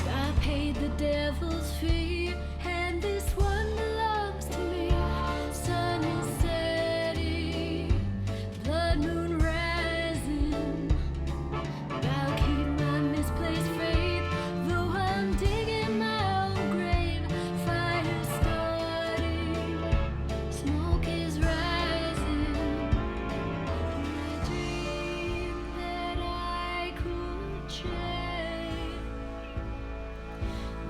I paid the devil's fee, and this one belongs to me. Sun is setting, blood moon rising. I'll keep my misplaced faith, though I'm digging my own grave. Fire starting, smoke is rising. I dreamed that I could change,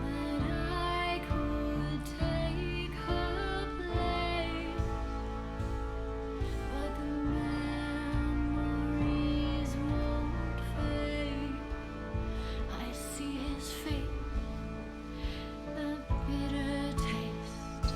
that I could take her place, but the memories won't fade. I see his fate, the bitter taste.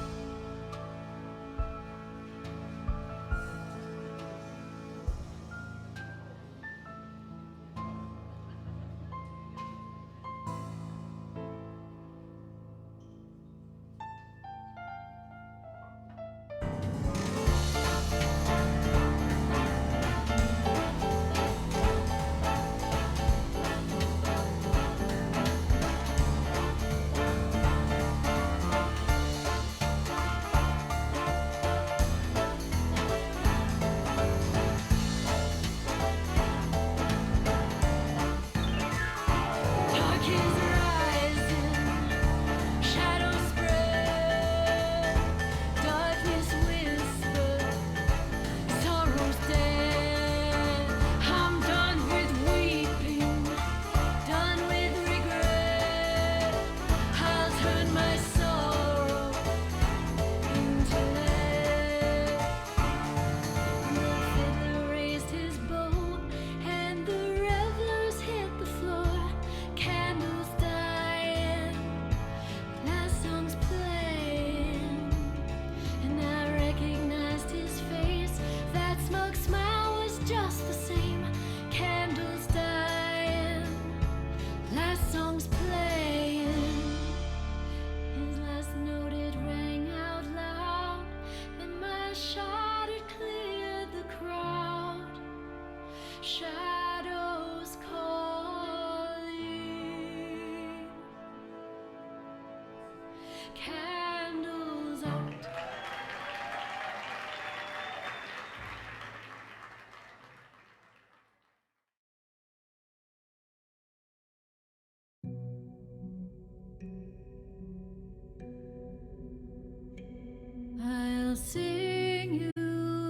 Dark is rising, shadows spread, darkness whispers, sorrow's dead. I'm done with weeping, done with regret. I'll turn my sorrow into lead. The fiddler raised his bow, and the revelers hit the floor. Candles dying, last songs playing, and I recognized his face. That smug smile was just the same. Candles dying, last songs playing. His last note, it rang out loud, and my shot, it cleared the crowd. Shadows calling, candles out. I'll sing you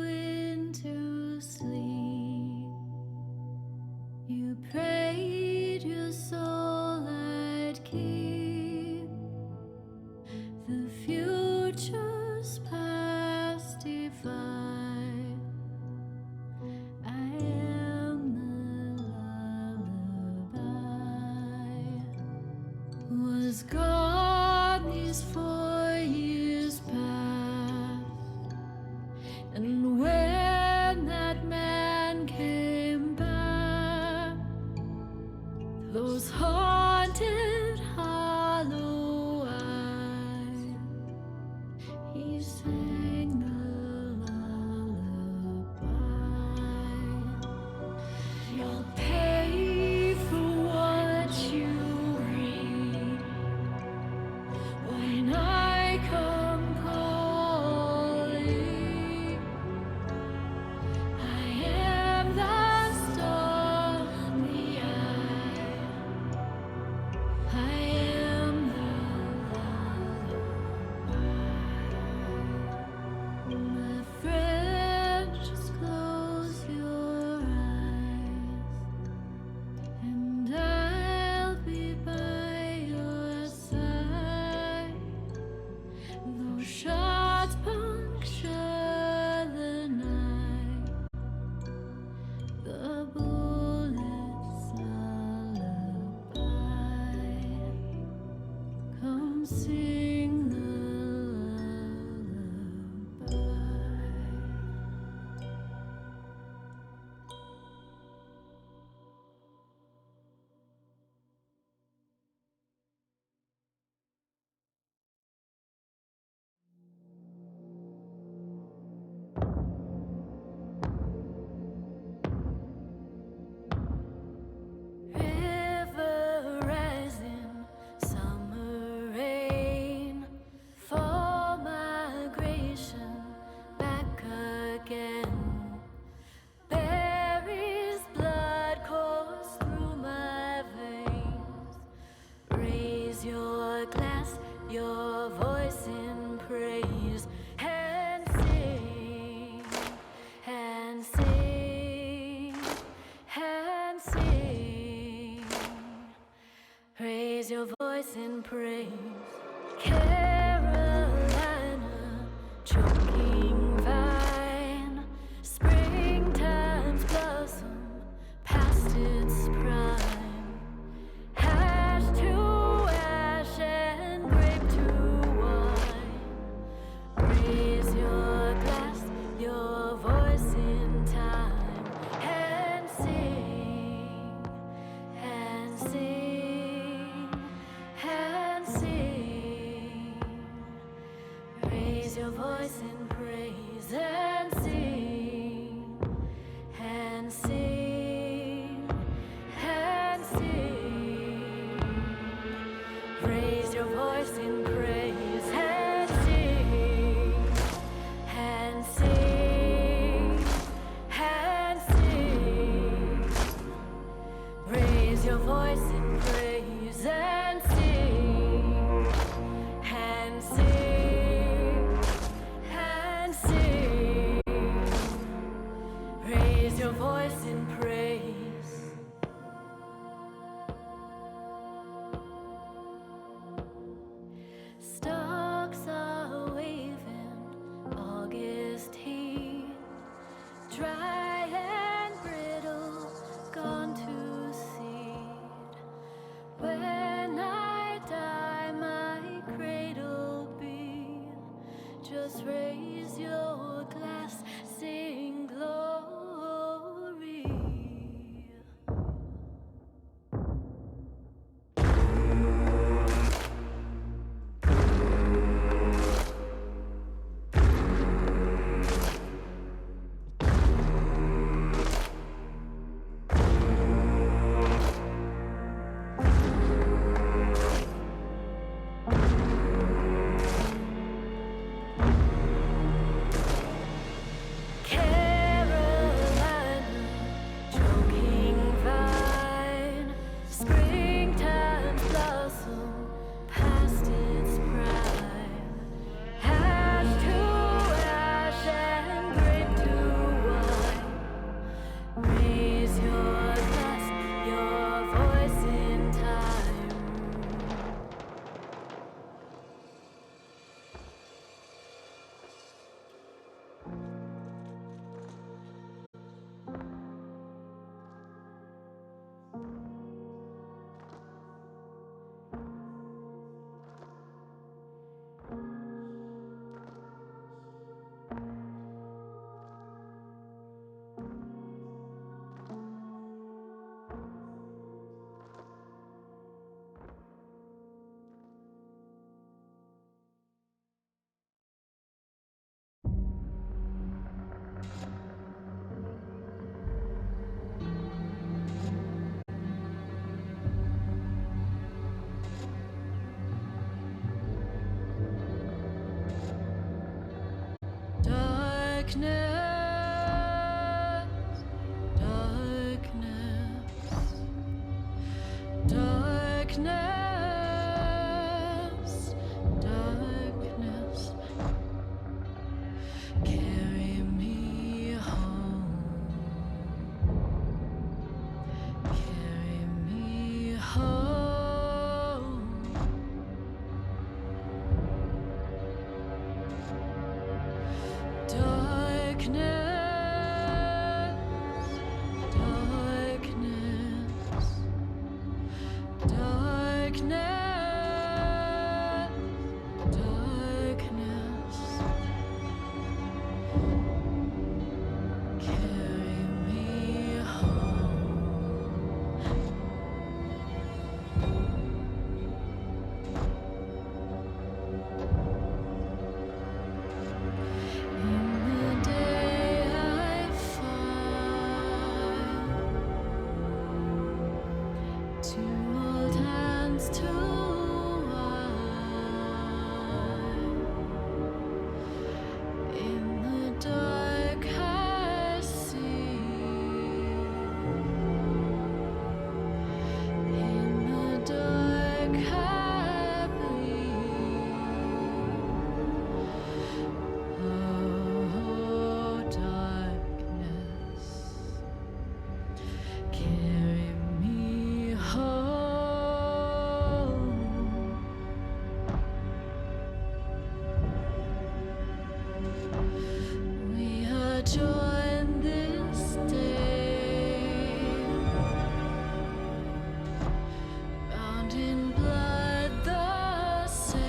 into sleep. You prayed your soul I'd keep. The future's past divide. I am the lullaby. Was gone these 4 years past, and when that man came back, those haunted hollow eyes, he sang the lullaby. You'll pay for what you read when sing the lullaby. River rising, summer rain, fall migration, back again. Berries blood course through my veins. Raise your glass, your voice in praise, and sing, and sing, and sing. Raise your voice in praise. Carolina, choking vine, springtime's blossom past its prime. Ash to ash and grape to wine. Raise your glass, your voice in time, and sing, and sing, and sing. Raise your voice in praise and sing, and sing, and sing. Raise your voice in praise and sing, and sing, and sing. Raise your voice in praise and sing, and sing, and sing. Raise your voice in praise. Stalks are waving, August heat, dry and brittle, gone to seed. When I die, my cradle be. Just raise your glass, sing glory. Carolina, choking vine, springtime's blossom past its prime. Ash to ash and grape to wine. Raise your glass, your voice in time. Darkness, darkness, darkness, carry me home, carry me home. Darkness, join this day, bound in blood the same.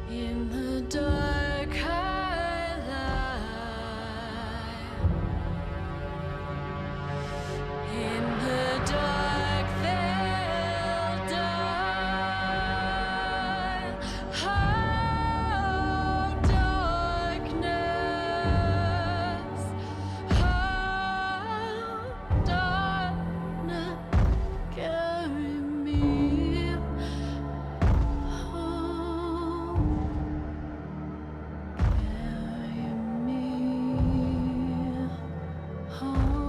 In the dark I lie. In the dark they'll die. Oh, darkness. Oh, darkness. Carry me home. Carry me home.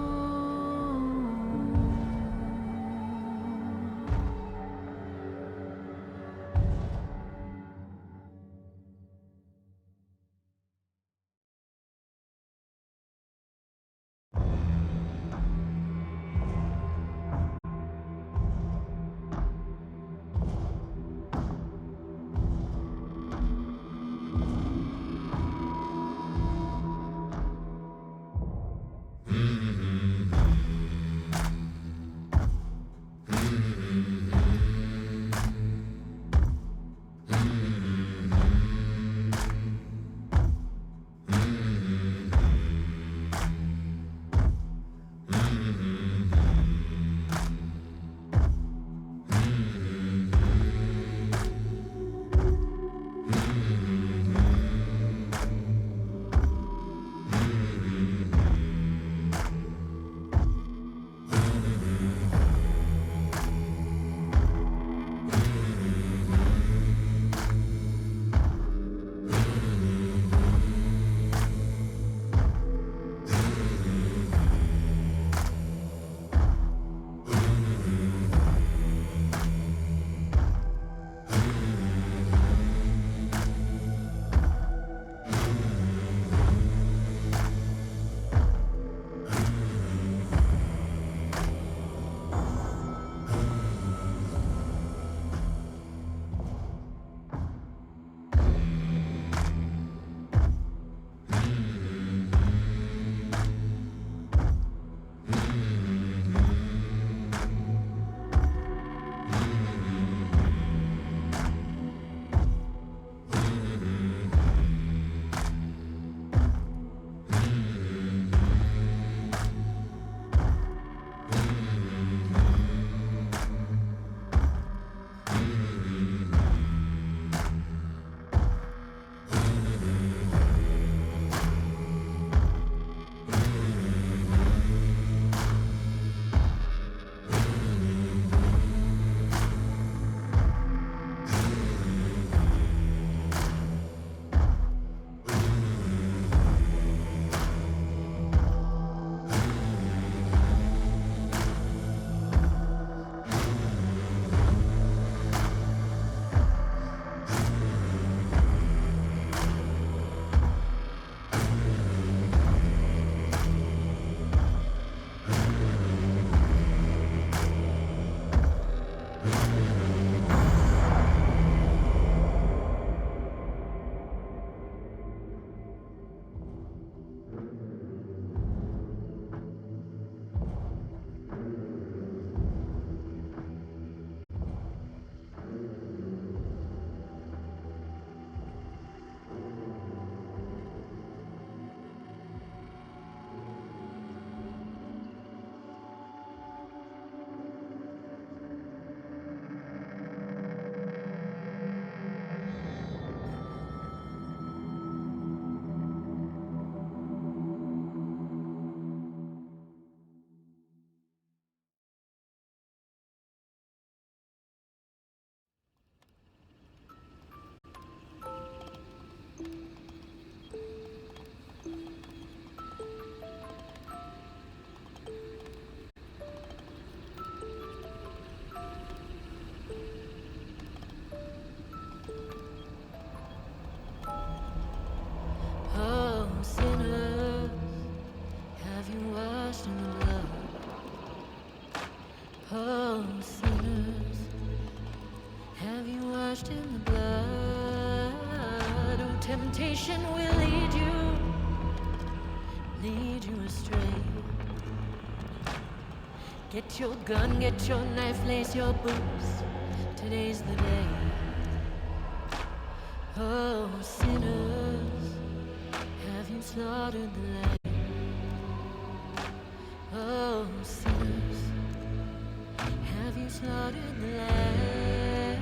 temptation will lead you astray. Get your gun, get your knife, lace your boots. Today's the day. Oh, sinners, have you slaughtered the lamb? Oh, sinners, have you slaughtered the lamb?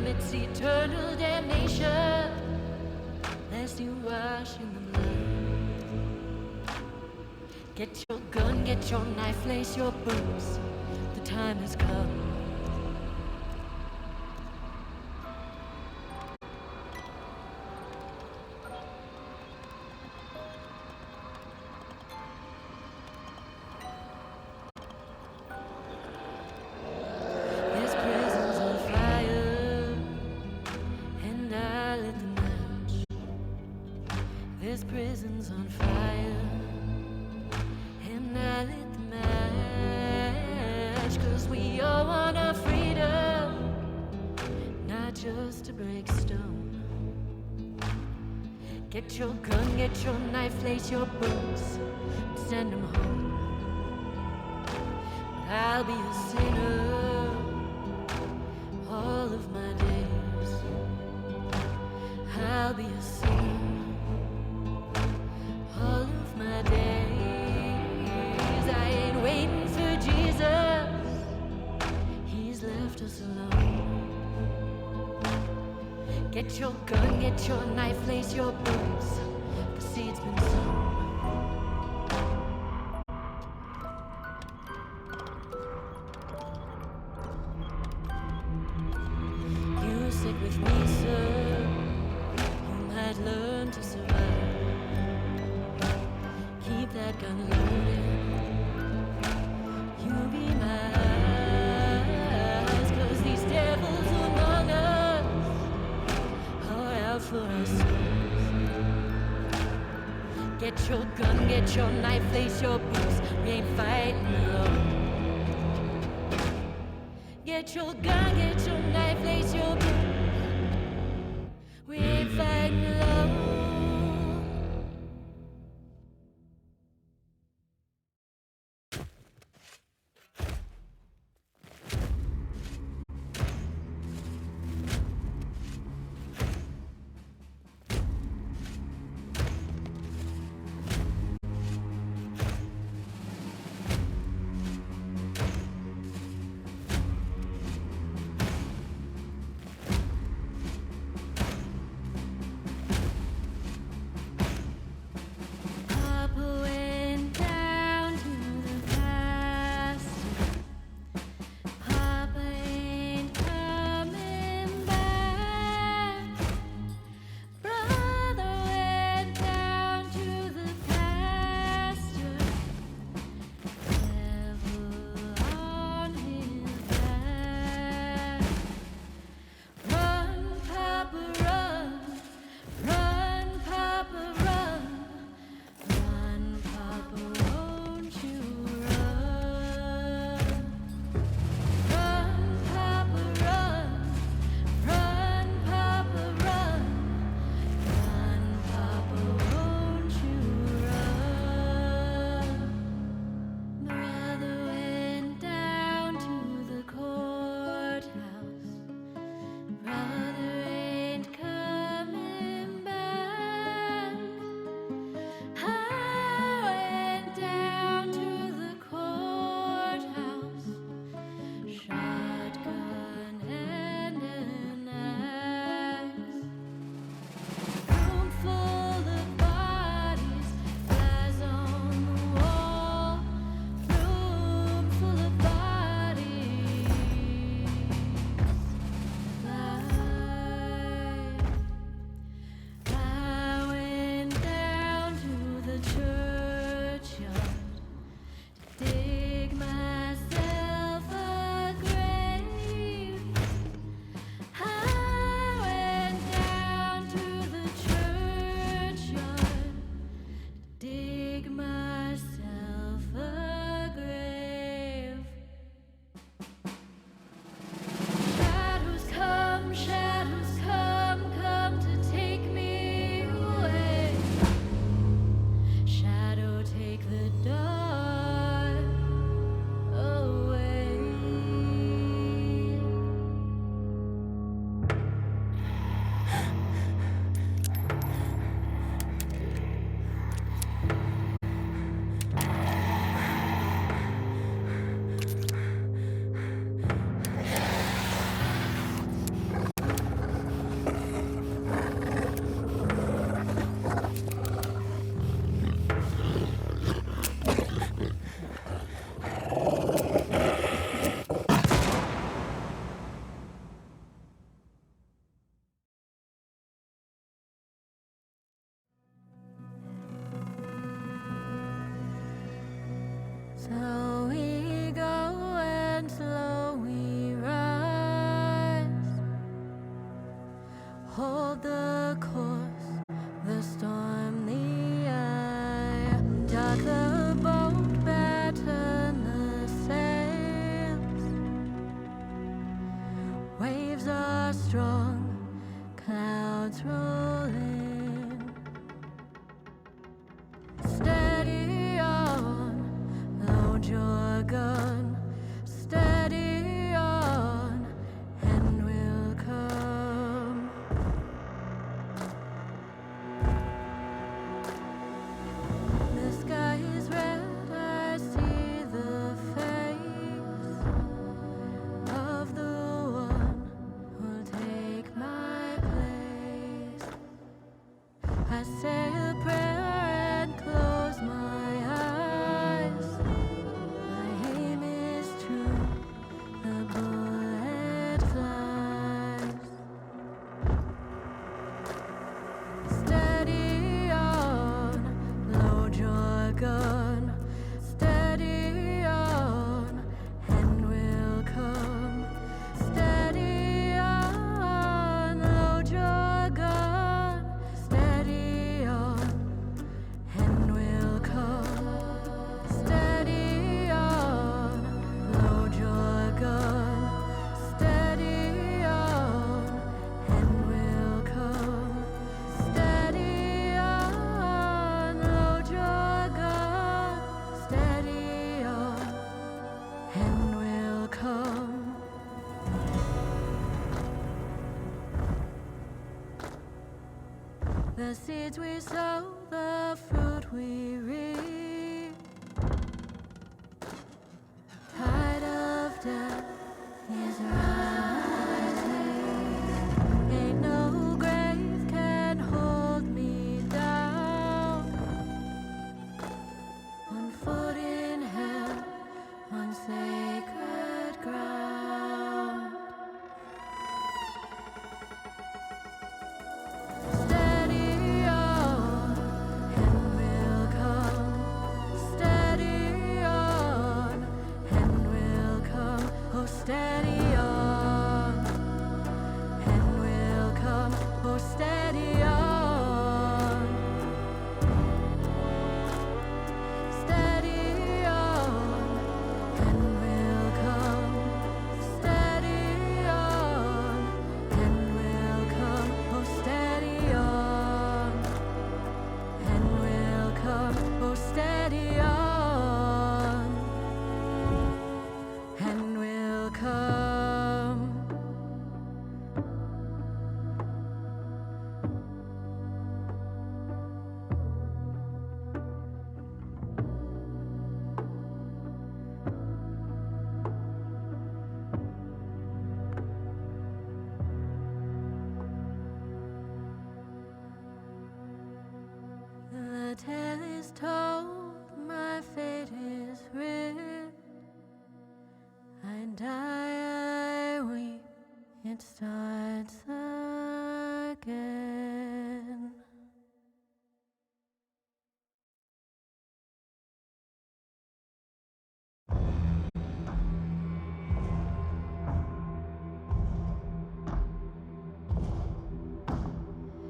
It's eternal damnation, lest you wash in the blood. Get your gun, get your knife, lace your boots. The time has come. This prison's on fire, and I lit the match. This prison's on fire, and I lit the match. 'Cause we all want our freedom, not just to break stone. Get your gun, get your knife, lace your boots, and send them home. But I'll be a sinner all of my days. I'll be a sinner all of my days. I ain't waiting for Jesus, he's left us alone. Get your gun, get your knife, lace your boots. The seed's been sown. You sit with me, sir. You might learn to survive. Keep that gun loaded. You be my eyes. 'Cause these devils among us are out for our souls. Get your gun, get your knife, lace your boots. We ain't fighting alone. Get your gun, get your knife, lace your boots. We ain't fighting alone. So we go and slow we rise. Hold the course, the storm, the eye. Dock the boat, batten the sails. Waves are strong, clouds roll in. Steady on, load your gun. Steady on, and we'll come. The sky is red, I see the face of the one who'll take my place. I say a prayer and close my eyes. My aim is true, the bullet flies. Steady on, load your gun. Steady on, and we'll come. Steady on, load your gun. Steady on, and we'll come. Steady on, load your gun. Steady on, and we'll come. Steady on, load your gun. Steady on, and we'll come. The seeds we sow, the fruit we reap. Tide of death is rising. Ain't no grave can hold me down. One foot in hell, on sacred ground. Steady on, and we'll come. Steady on, and we'll come. Oh, steady on, and we'll come. Oh, steady on. Steady on, and we'll come. Steady on, and we'll come. Oh, steady on, and we'll come. Oh, steady on, and we'll come. The tale is told, my fate is writ. I die, I weep, it starts again.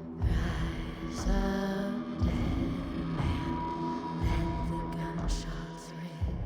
Rise up, dead man, let the gunshots ring.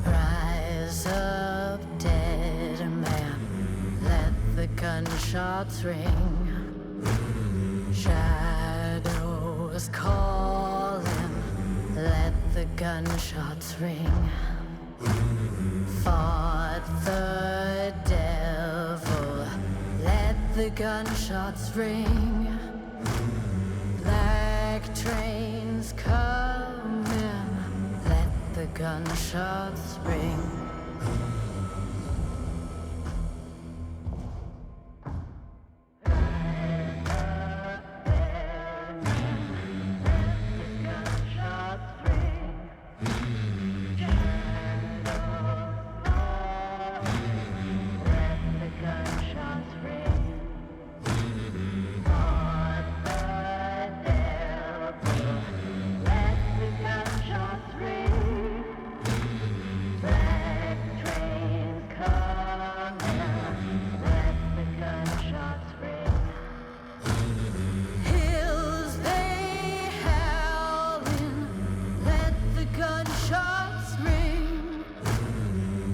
Rise up, dead man, let the gunshots ring. Shadows calling, let the gunshots ring. Fought the devil, let the gunshots ring. Black trains come. gunshots ring. Hills they howling, let the gunshots ring.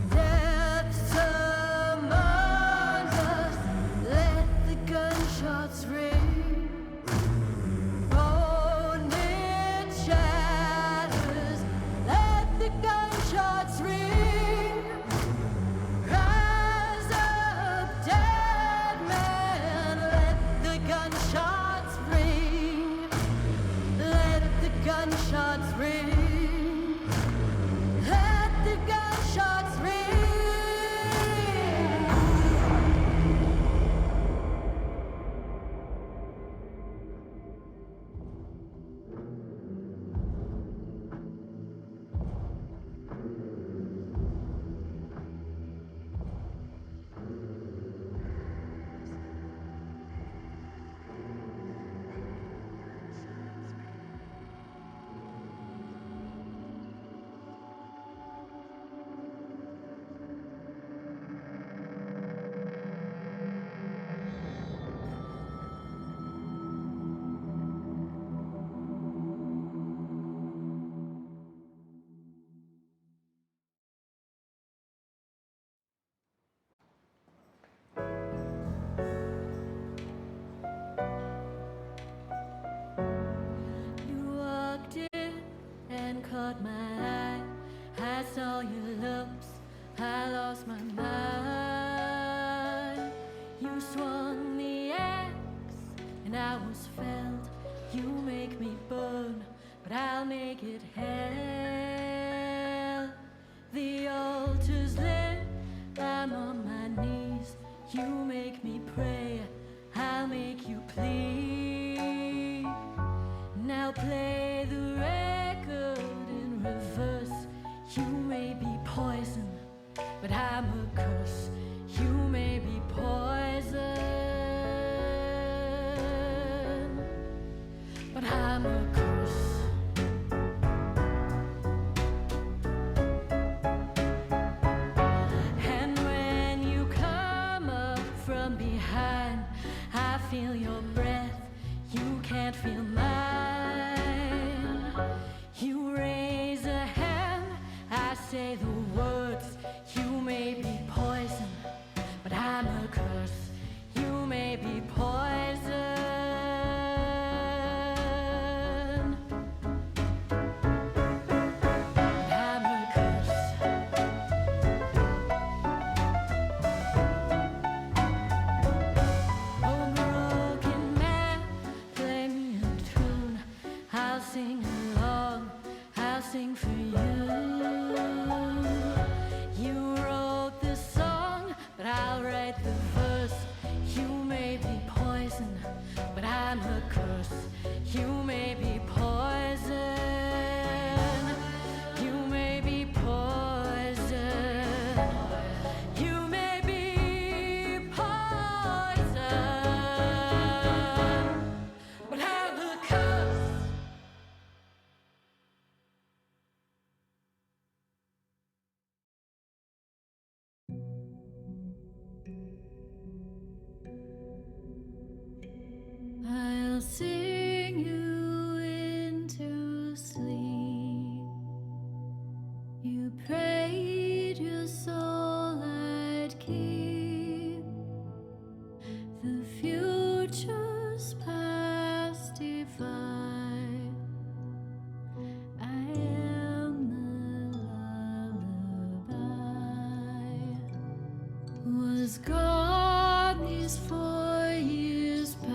Death's among us, let the gunshots ring. Bone it shatters, let the gunshots ring. Rise up, dead man, let the gunshots ring. Let the gunshots ring. Let the gunshots ring. You walked in and caught my eye. I saw your looks, I lost my mind. You swung the axe, and I was felled. You make me burn, but I'll make it hell. The altar's lit, I'm on my knees. You make me pray, I'll make you plead. Now play the record in reverse. You may be poison, but I'm a curse. You may be poison, but I'm a curse. And when you come up from behind, I feel your breath, you can't feel mine. You raise a hand, I say the words. You may be poison, but I'm a curse. You may be poison, but I'm a curse. Oh, broken man, play me a tune. I'll sing along, I'll sing for you. You wrote the song, but I'll write the verse. You may be poison, but I'm a curse. You may be poison. You may be poison. You may be poison, but I'm a curse. I'll sing you into sleep. You prayed your soul I'd keep. The future's past divine. I am the lullaby. Was gone these 4 years past,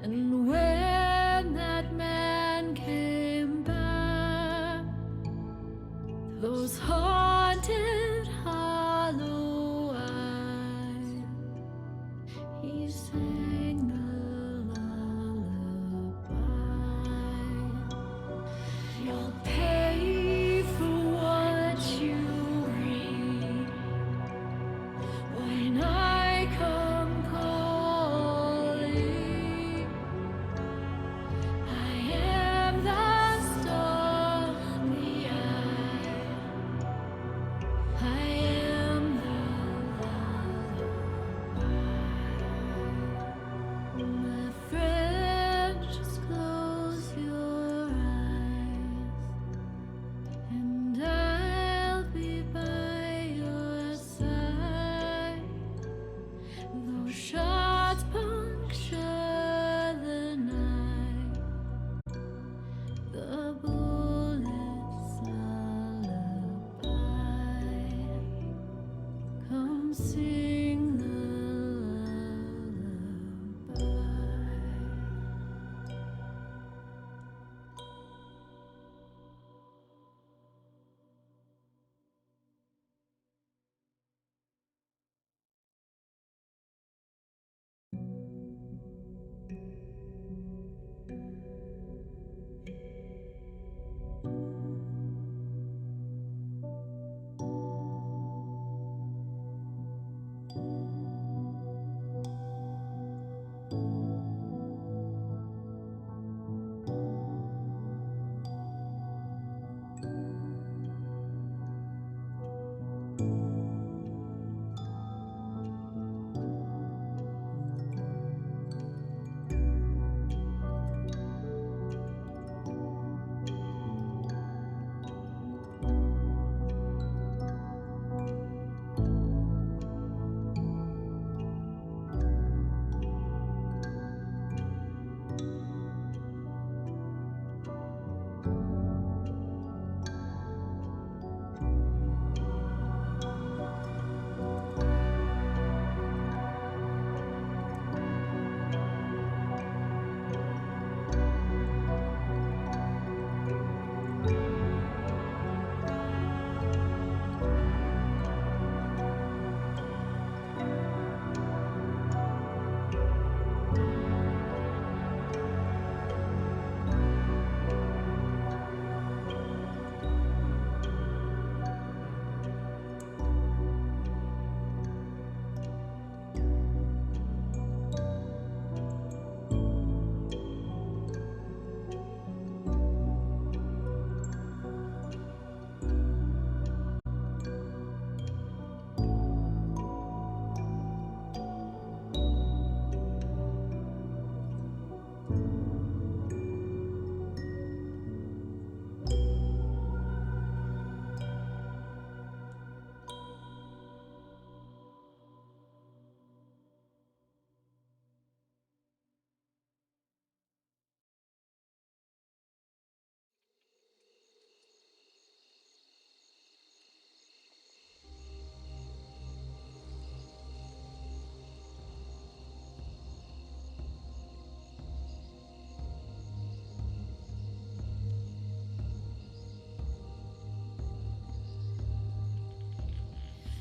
and when that man came back, haunted hollow eye. He sang the lullaby. You'll pay for what you read when I come calling. I am the stormy eye. I am the lullaby. My friend, just close your eyes, and I'll be by your side. Those shots puncture the night. The bullets lullaby. Come sing the lullaby.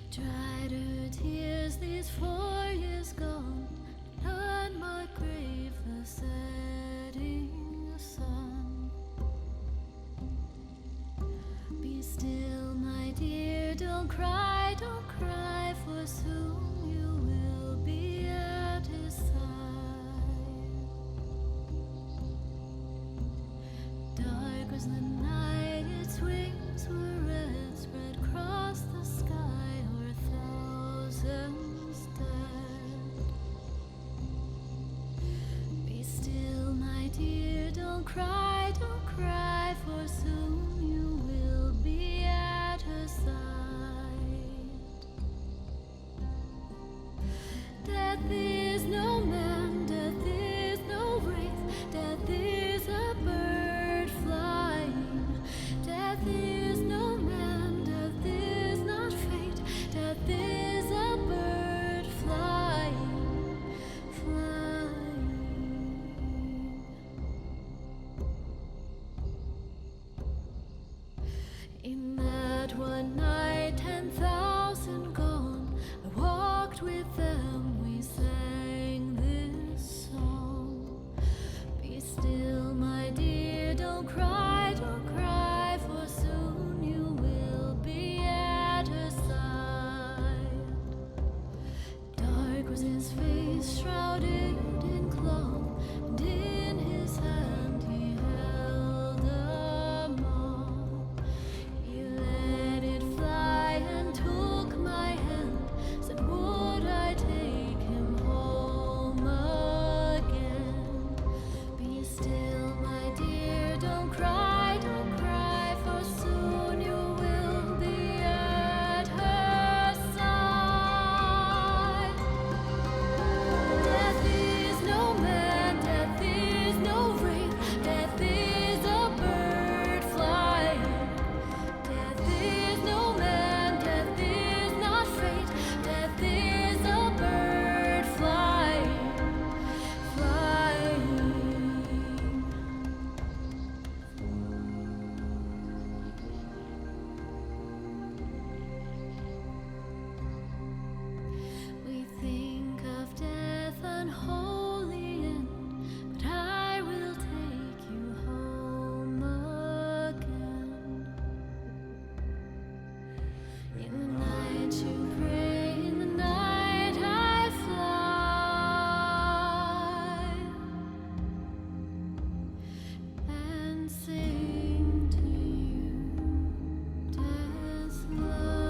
Dried her tears these 4 years gone, on my grave the setting sun. Be still, my dear, don't cry, for soon you will be at his side. Dark was the night, its wings were red, spread across the sky, o'er thousands dead. Be still, my dear, don't cry. In the night you pray, in the night I fly and sing to you, death's lullaby.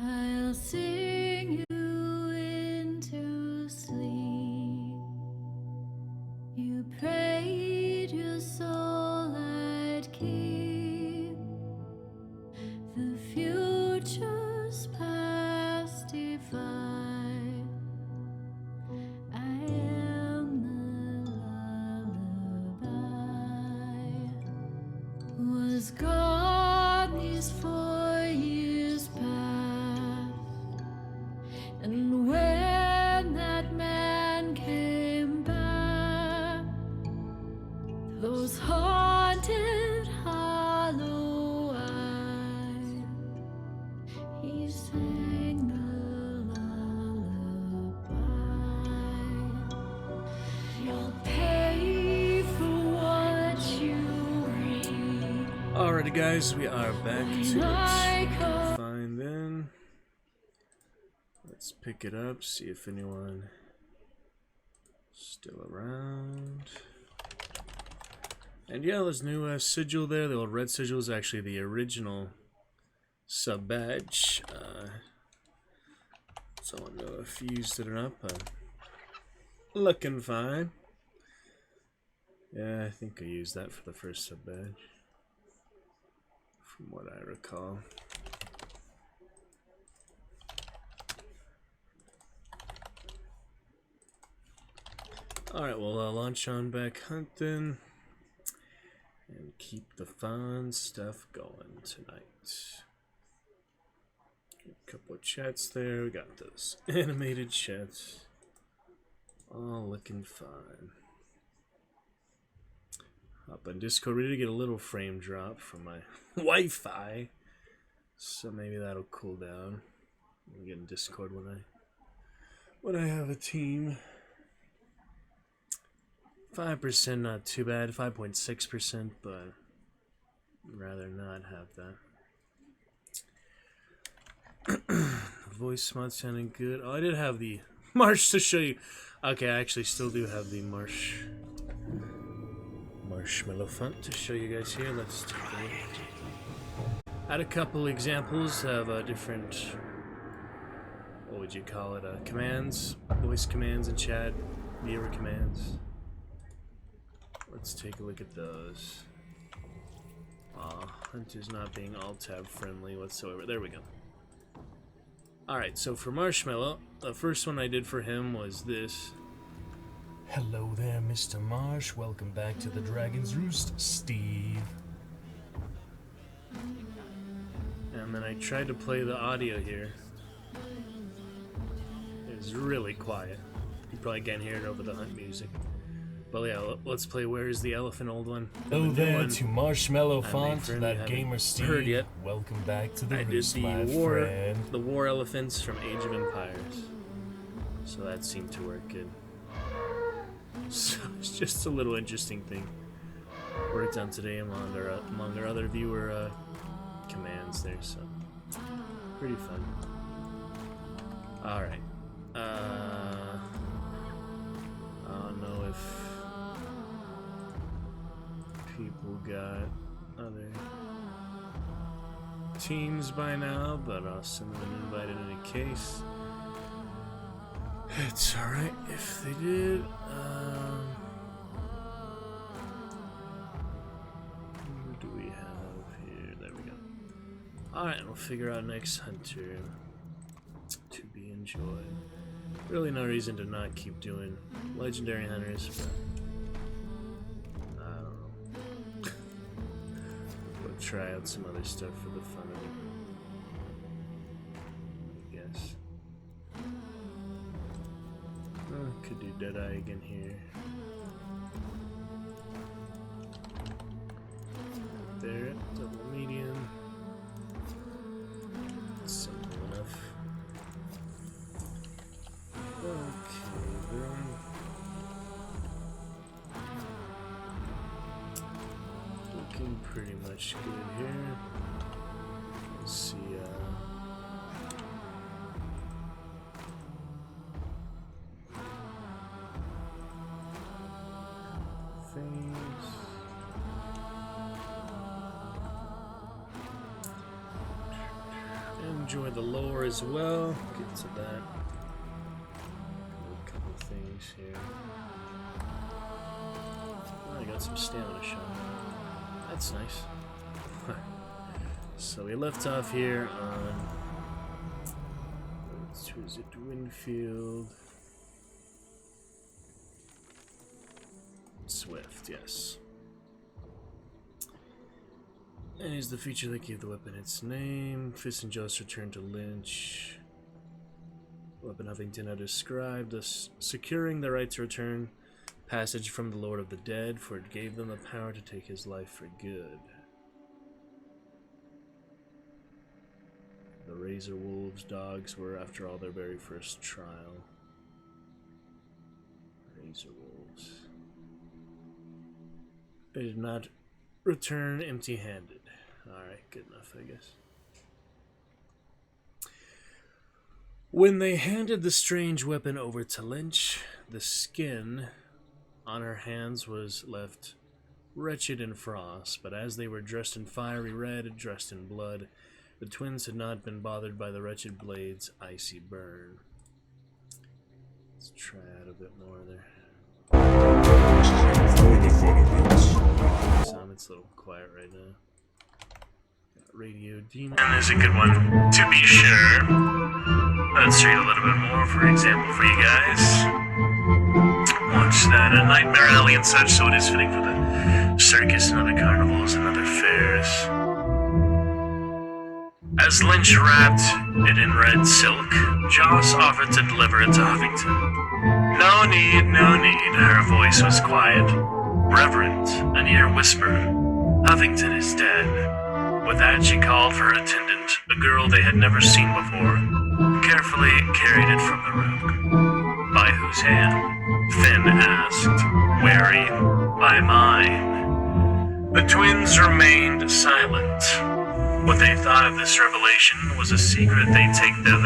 I'll sing you into sleep. You prayed your soul I'd keep. The future's past divine. I am the lullaby. Was gone these 4 years past, and when that man came back, those haunted hollow eyes, he sang the lullaby. You'll pay for what you read. Alrighty, guys, we are back to I it. call Fine then. Let's pick it up, see if anyone still around. And yeah, there's new sigil there. The old red sigil is actually the original sub badge. So I don't know if you used it or not, but looking fine. Yeah, I think I used that for the first sub badge, from what I recall. Alright, we'll launch on back hunting and keep the fun stuff going tonight. A couple of chats there. We got those animated chats. All looking fine. Hop on Discord. Ready to get a little frame drop from my Wi-Fi, so maybe that'll cool down. I'll get in Discord when I have a team. 5% not too bad. 5.6%, but I'd rather not have that. Voice mod sounding good. Oh, I did have the marsh to show you. Okay, I actually still do have the marshmallow font to show you guys here. Let's take a look. I had a couple examples of different, what would you call it, commands, voice commands in chat, viewer commands. Let's take a look at those. Hunter's not being alt-tab friendly whatsoever. There we go. Alright, so for Marshmallow, the first one I did for him was this. Hello there, Mr. Marsh. Welcome back to the Dragon's Roost, Steve. And then I tried to play the audio here. It was really quiet. You probably can't hear it over the hunt music. But yeah, let's play Where's the Elephant, old one. Hello there to Marshmallow Font, for that gamer Steve. heard yet. Welcome back to the I did Roost, my the friend. war elephants from Age of Empires. So that seemed to work good. So it's just a little interesting thing worked on today among our other viewer commands there, so pretty fun. Alright. I don't know if people got other teams by now, but I'll send them an invite in any case. It's alright if they did. Who do we have here? There we go. Alright, we'll figure out next hunter to be enjoyed. Really no reason to not keep doing legendary hunters, but I don't know. We'll try out some other stuff for the fun of it, I guess. Could do Deadeye again here. there. Double medium. Simple enough. Okay, boom. Looking pretty much good here. Let's see, things. Enjoy the lore as well. Get to that. A couple things here. Oh, I got some stamina shot. That's nice. So we left off here on, who is it, Winfield? Swift, yes. And here's the feature that gave the weapon its name. Fist and Jost returned to Lynch. Weapon Huffington had described as securing the right to return passage from the Lord of the Dead, for it gave them the power to take his life for good. The Razor Wolves dogs were, after all, their very first trial. Razor Wolves. They did not return empty-handed. Alright, good enough, I guess. When they handed the strange weapon over to Lynch, the skin on her hands was left wretched in frost, but as they were dressed in fiery red, dressed in blood, the twins had not been bothered by the wretched blade's icy burn. Let's try out a bit more there. For the fun of it. It's a little quiet right now. Got Radio Demon is a good one, to be sure. Let's read a little bit more, for example, for you guys. Watch that, A Nightmare Alley and such, so it is fitting for the circus and other carnivals and other fairs. As Lynch wrapped it in red silk, Joss offered to deliver it to Huffington. No need, no need. Her voice was quiet, reverent, a near whisper. Huffington is dead. With that, she called for her attendant, a girl they had never seen before, carefully carried it from the room. By whose hand? Finn asked, wary. By mine. The twins remained silent. What they thought of this revelation was a secret they'd take to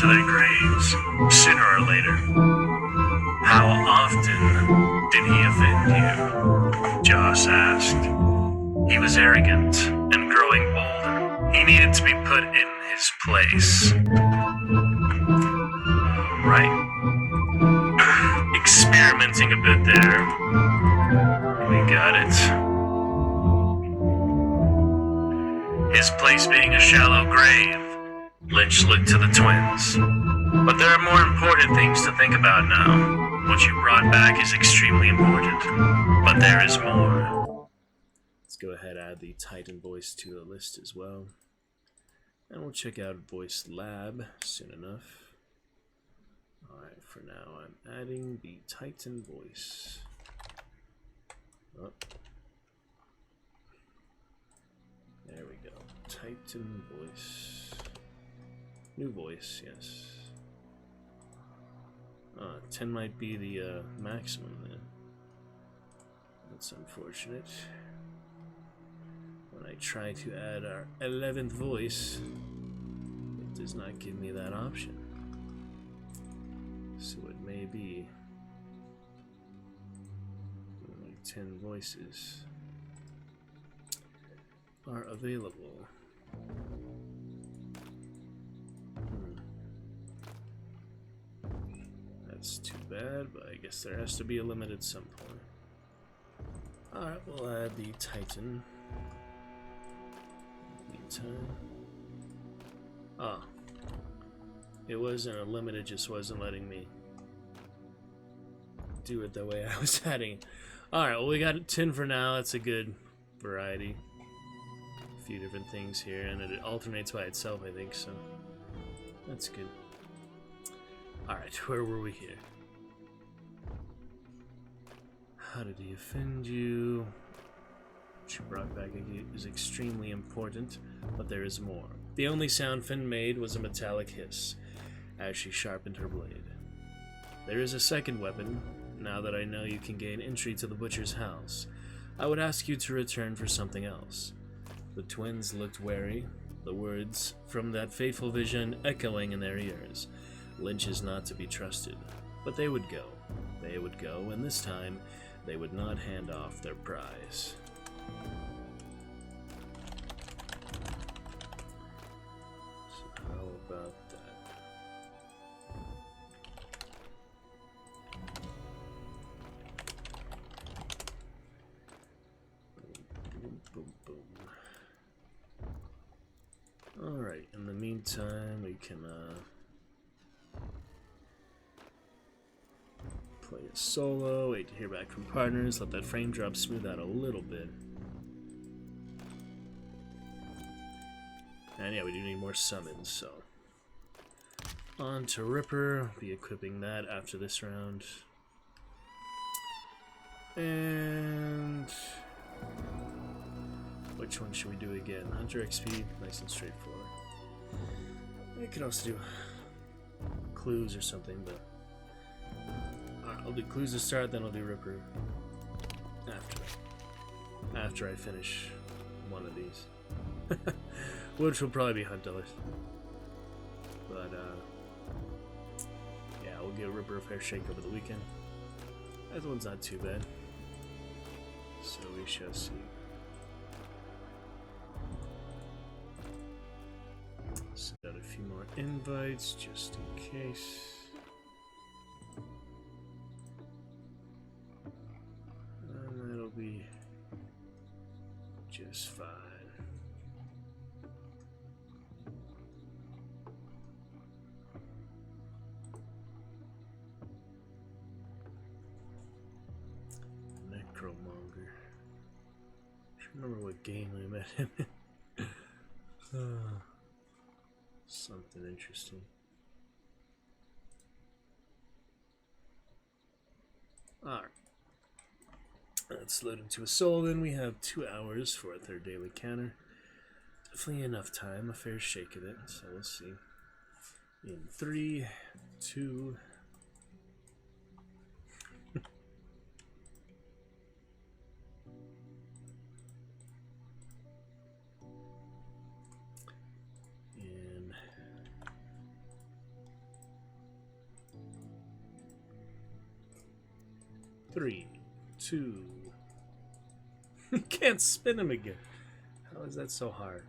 their graves, sooner or later. How often did he offend you? Joss asked. He was arrogant and growing bolder. He needed to be put in his place. Right. Experimenting a bit there. We got it. His place being a shallow grave, Lynch looked to the twins. But there are more important things to think about now. What you brought back is extremely important. But there is more. Let's go ahead and add the Titan voice to the list as well. And we'll check out Voice Lab soon enough. Alright, for now I'm adding the Titan voice. Oh. There we go. Titan voice. New voice, yes. 10 might be the maximum then. That's unfortunate. When I try to add our 11th voice, it does not give me that option. So it may be only 10 voices are available. That's too bad, but I guess there has to be a limit at some point. Alright, we'll add the Titan. Meantime. Ah. It wasn't a limit, it just wasn't letting me do it the way I was adding. Alright, well we got 10 for now, that's a good variety. A few different things here, and it alternates by itself, I think, so that's good. Alright, where were we here? How did he offend you? what you brought back is extremely important, but there is more. The only sound Finn made was a metallic hiss as she sharpened her blade. There is a second weapon. Now that I know you can gain entry to the butcher's house, I would ask you to return for something else. The twins looked wary, the words from that fateful vision echoing in their ears. Lynch is not to be trusted, but they would go. They would go, and this time, they would not hand off their prize. So how about that? Boom, boom, boom. Alright, in the meantime, we can, play a solo, wait to hear back from partners, let that frame drop smooth out a little bit. And yeah, we do need more summons, so. On to Ripper, be equipping that after this round. And which one should we do again? Hunter XP, nice and straightforward. We could also do clues or something, but I'll do clues to start, then I'll do Ripper after I finish one of these. Which will probably be Hunt Dollars. But yeah, we'll give Ripper a fair shake over the weekend. That one's not too bad. So we shall see. Send out a few more invites just in case. And that'll be just fine. Necromonger. I don't remember what game we met him in. Something interesting. Alright. Let's load into a soul, then we have 2 hours for a third daily counter. Definitely enough time, a fair shake of it, so we'll see. In 3, 2... in 3, 2... Can't spin him again. How is that so hard?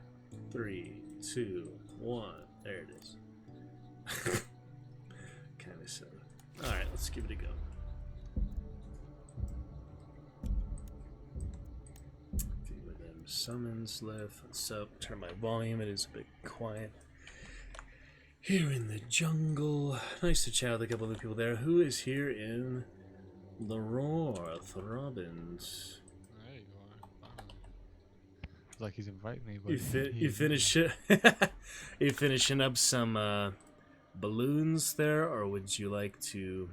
3, 2, 1. There it is. Kind of silly. Alright, let's give it a go. Few of them summons left. Let's turn my volume. It is a bit quiet. Here in the jungle. Nice to chat with a couple of the people there. Who is here in the North? Robbins. There you are. It's like he's inviting me. But You finish it. You finishing up some balloons there, or would you like to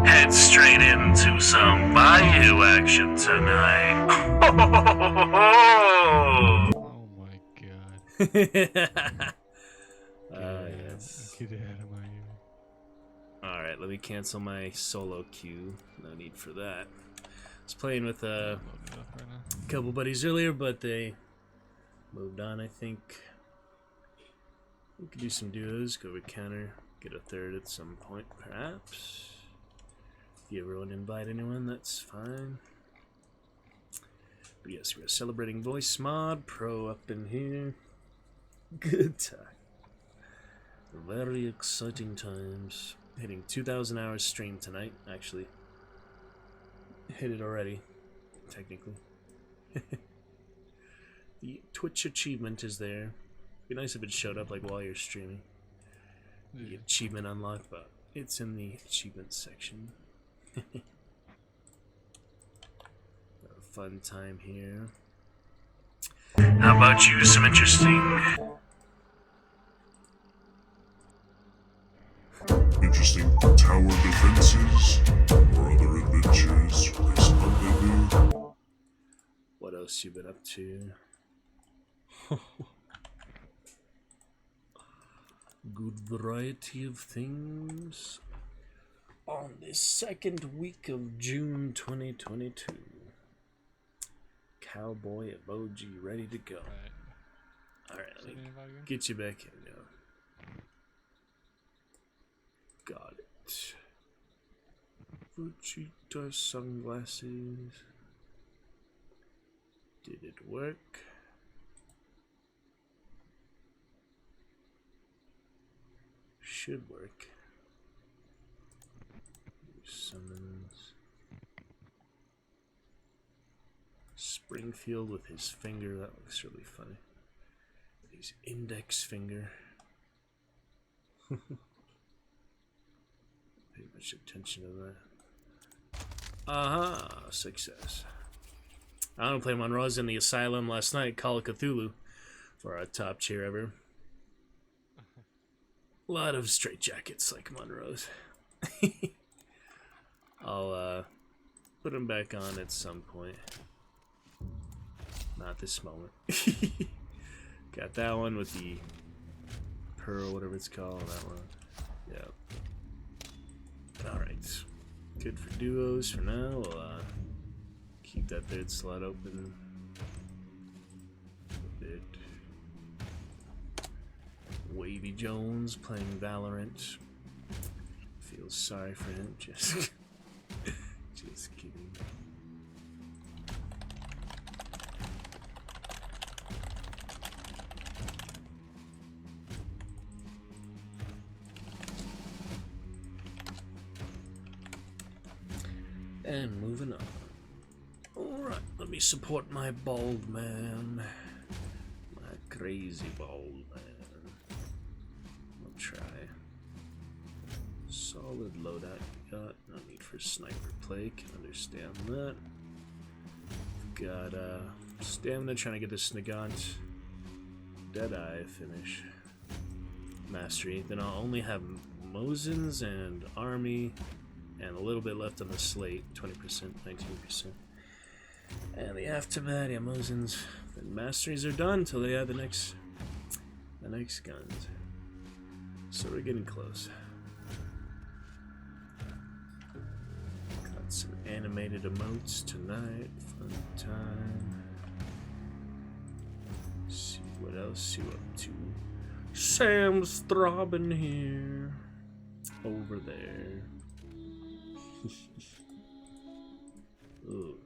head straight into some Bayou action tonight? Oh my god. Yes. Get out of my ear. Alright, let me cancel my solo queue. No need for that. I was playing with a Loading it up right now. couple buddies earlier, but they moved on, I think. We could do some duos, go with counter, get a third at some point, perhaps. If you ever want to invite anyone, that's fine. But yes, we're celebrating Voice Mod Pro up in here. Good time. Very exciting times. Hitting 2,000 hours stream tonight, actually. Hit it already, technically. The Twitch achievement is there. Be nice if it showed up like while you're streaming. The achievement unlocked, but it's in the achievement section. Have a fun time here. How about you? Some interesting. Interesting tower defenses or other else you been up to? Good variety of things. On this second week of June 2022. Cowboy emoji ready to go. Right. Alright, Is let it me anybody again? get you back in now. Got it. Vegeta sunglasses. Did it work? Should work. Summons Springfield with his finger. That looks really funny. His index finger. Pay much attention to that. Aha! Success. I don't play Monroe. I was in the asylum last night, Call of Cthulhu, for our top cheer ever. A lot of straight jackets like Monroe's. I'll put them back on at some point. Not this moment. Got that one with the pearl, whatever it's called. That one. Yeah. Alright. Good for duos for now. We'll keep that bid slot open a bit. Wavy Jones playing Valorant. Feel sorry for him. Just kidding. And moving on. Alright, let me support my bald man. My crazy bald man. I'll try. Solid loadout you got. No need for sniper play, can understand that. Got stamina, trying to get this Nagant Deadeye finish. Mastery. Then I'll only have Mosins and Army. And a little bit left on the slate, 20%, 19%. And the aftermath, yeah, Mosins. The masteries are done until they add the next guns. So we're getting close. Got some animated emotes tonight, fun time. See what else you up to. Sam's throbbing here, over there. Ooh.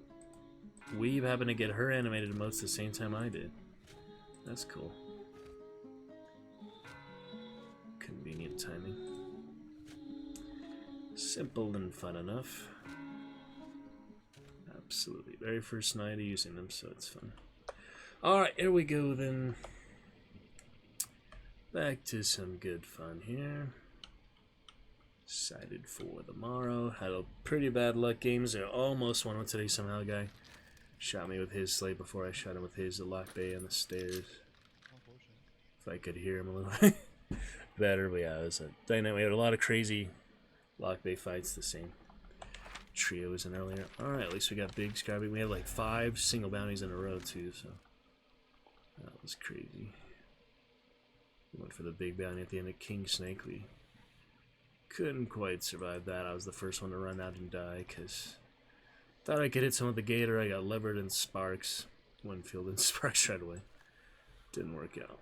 Weeb happened to get her animated emotes the same time I did. That's cool. Convenient timing. Simple and fun enough. Absolutely. Very first night of using them, so it's fun. Alright, here we go then. Back to some good fun here. Excited for the morrow. Had a pretty bad luck games. I almost won one today somehow. A guy shot me with his slate before I shot him with his. The lock bay on the stairs. If I could hear him a little bit better. But yeah, it was a dynamic. We had a lot of crazy lock bay fights. The same trio was in earlier. Alright, at least we got big scarby. We had like 5 single bounties in a row too, so that was crazy. We went for the big bounty at the end of King Snake. We couldn't quite survive that. I was the first one to run out and die because thought I could hit some of the gator. I got levered and sparks. Winfield and sparks right away. Didn't work out.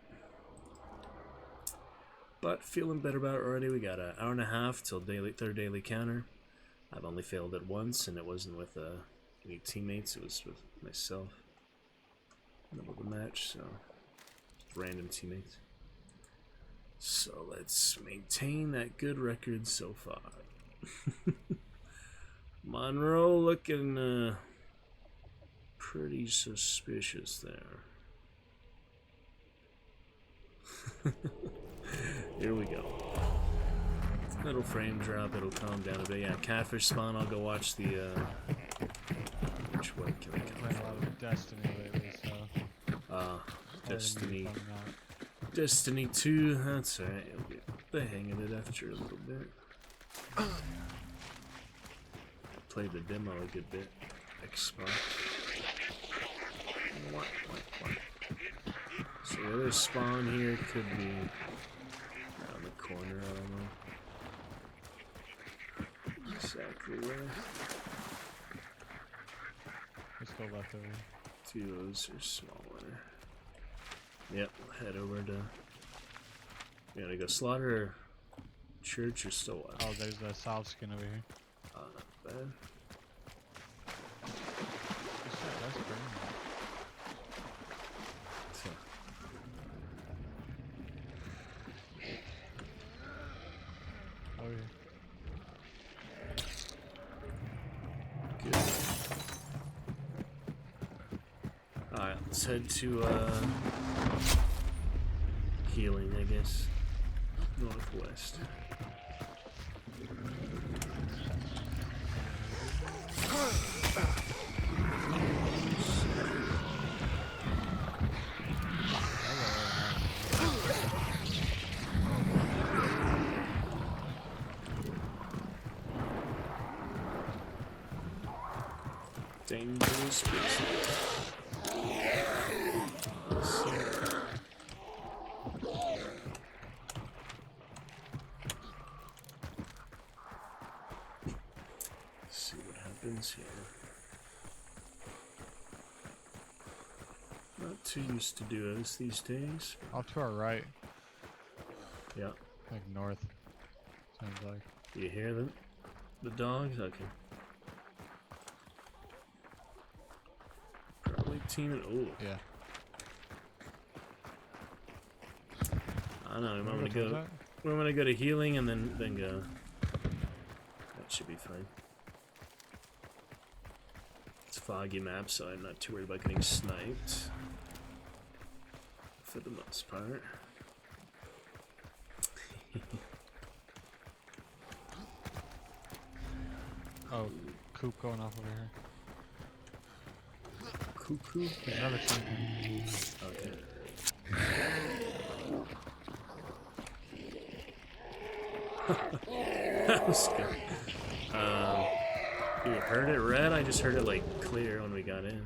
But feeling better about it already. We got an hour and a half till third daily counter. I've only failed it once, and it wasn't with any teammates. It was with myself. Middle of the match, so random teammates. So let's maintain that good record so far. Monroe looking pretty suspicious there. Here we go. Little frame drop, it'll calm down a bit. Yeah, catfish spawn, I'll go watch the which one can I come Playing a lot of Destiny lately, so Destiny. Destiny 2, that's alright, you'll get the hang of it after a little bit. Played the demo a good bit. Xbox. So the other spawn here could be around the corner, I don't know exactly where. Let's go left over. Two of those are smaller. Yep, we'll head over to. You gotta go slaughter church or still wild? Oh, there's a south skin over here. Oh, not bad. That's burning. So, Oh yeah. good. Alright, let's head to healing, I guess. Northwest. Dangerous business. See what happens here. Not too used to duos these days. Off to our right, Yeah. like north. Sounds like. Do you hear them? The dogs? Okay. Probably teaming. Oh, Yeah. I don't know. I'm Wanna gonna towards go. We're gonna go to healing and then go. That should be fine. It's a foggy map, so I'm not too worried about getting sniped. For the most part. Oh, coop going off over here. Cuckoo. There's another team here. Okay. That was good. You heard it red? I just heard it like clear when we got in.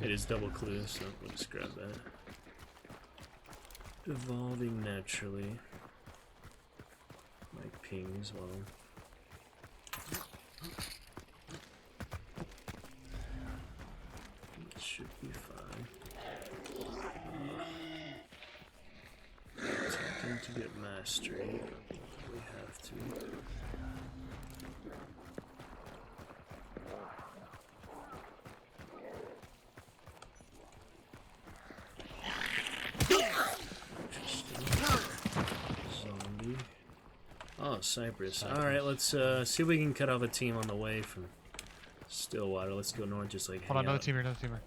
It is double clue, so we'll just grab that. Evolving naturally. My ping as well. It should be fine. Attempting to get mastery. We have to. Zombie. Oh, Cypress. Alright, let's see if we can cut off a team on the way from Stillwater. Let's go north, just like Hold on, hang another out. team here, another team here.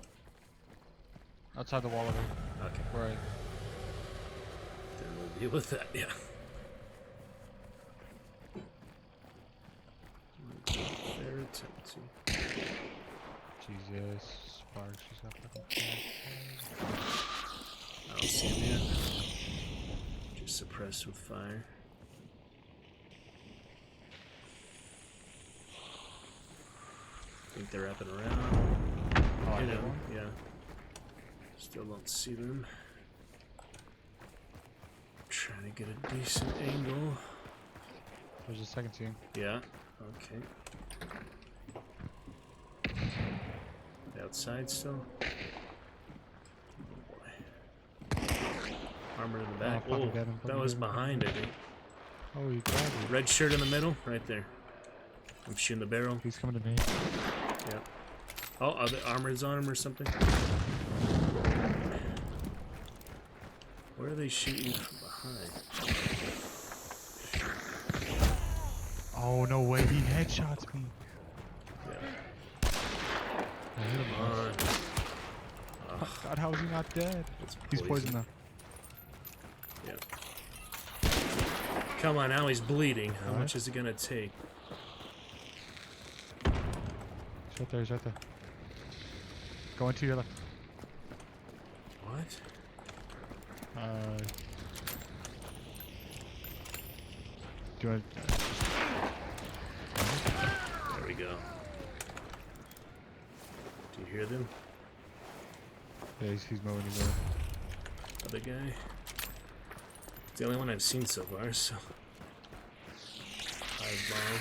Outside the wall over here. Okay, Right. then we'll deal with that, yeah. They're attempting. Jesus. Sparks, she's got fucking I don't see him yet. Just suppressed with fire. I think they're up and around. Oh, I You hit know, one. yeah. Still don't see them. Trying to get a decent angle. There's a second team. Yeah, okay. Outside still? Oh boy. Armor in the back. fucking Oh, dead, I'm that fucking was dead. behind, I think. Oh, he grabbed me. Red shirt in the middle, right there. I'm shooting the barrel. He's coming to me. Yeah. Oh, other armor's on him or something. Where are they shooting from behind? Oh, no way. He headshots me. Yeah. I hit him. Come on. Oh, God, how is he not dead? It's He's poisoned now. Yeah. Come on, now he's bleeding. How Alright. much is it gonna take? He's right there, he's right there. Going to your left. What? Do you want There we go. Do you hear them? Yeah, he's moving, he's moving. Other guy. It's the only one I've seen so far, so. Hive bomb.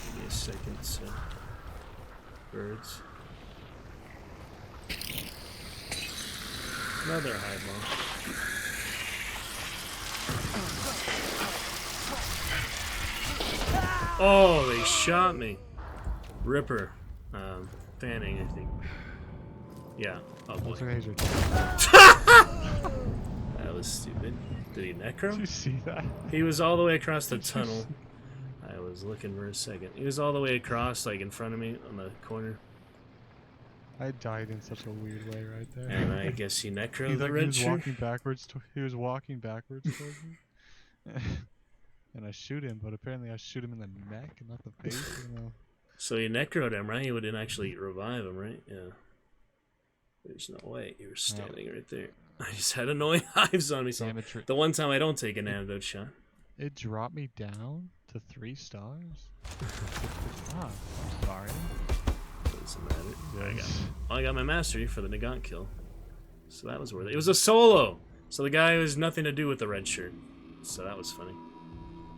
Give me a second, so. Birds. Another hive bomb. Oh, they shot me. Ripper. Fanning, I think. Yeah. Oh boy. That's okay, he's right. That was stupid. Did he necro? Did you see that? He was all the way across the tunnel. I was looking for a second. He was all the way across, like in front of me on the corner. I died in such a weird way right there. And I guess he necroed the he red was shirt. walking backwards. He was walking backwards towards me. And I shoot him, but apparently I shoot him in the neck and not the face. You know. So you necroed him, right? You wouldn't actually revive him, right? Yeah. There's no way. You were standing right there. I just had annoying hives on me. So Amateur. the one time I don't take an antidote shot. It dropped me down to 3 stars. Ah, I'm sorry. Doesn't matter. Yes. I got my mastery for the Nagant kill. So that was worth it. It was a solo! So the guy has nothing to do with the red shirt. So that was funny.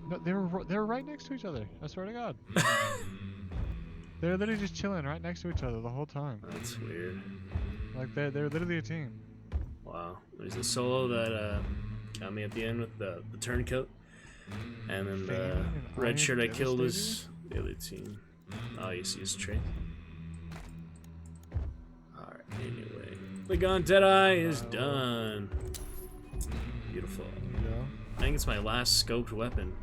No, they were right next to each other. I swear to God. They were literally just chilling right next to each other the whole time. That's weird. Like they're literally a team. Wow. There's a solo that got me at the end with the turncoat. And then the red shirt I killed was the other team. Oh, you see his trait. Alright, anyway. The Gaunt Deadeye is done. Beautiful. Yeah. I think it's my last scoped weapon.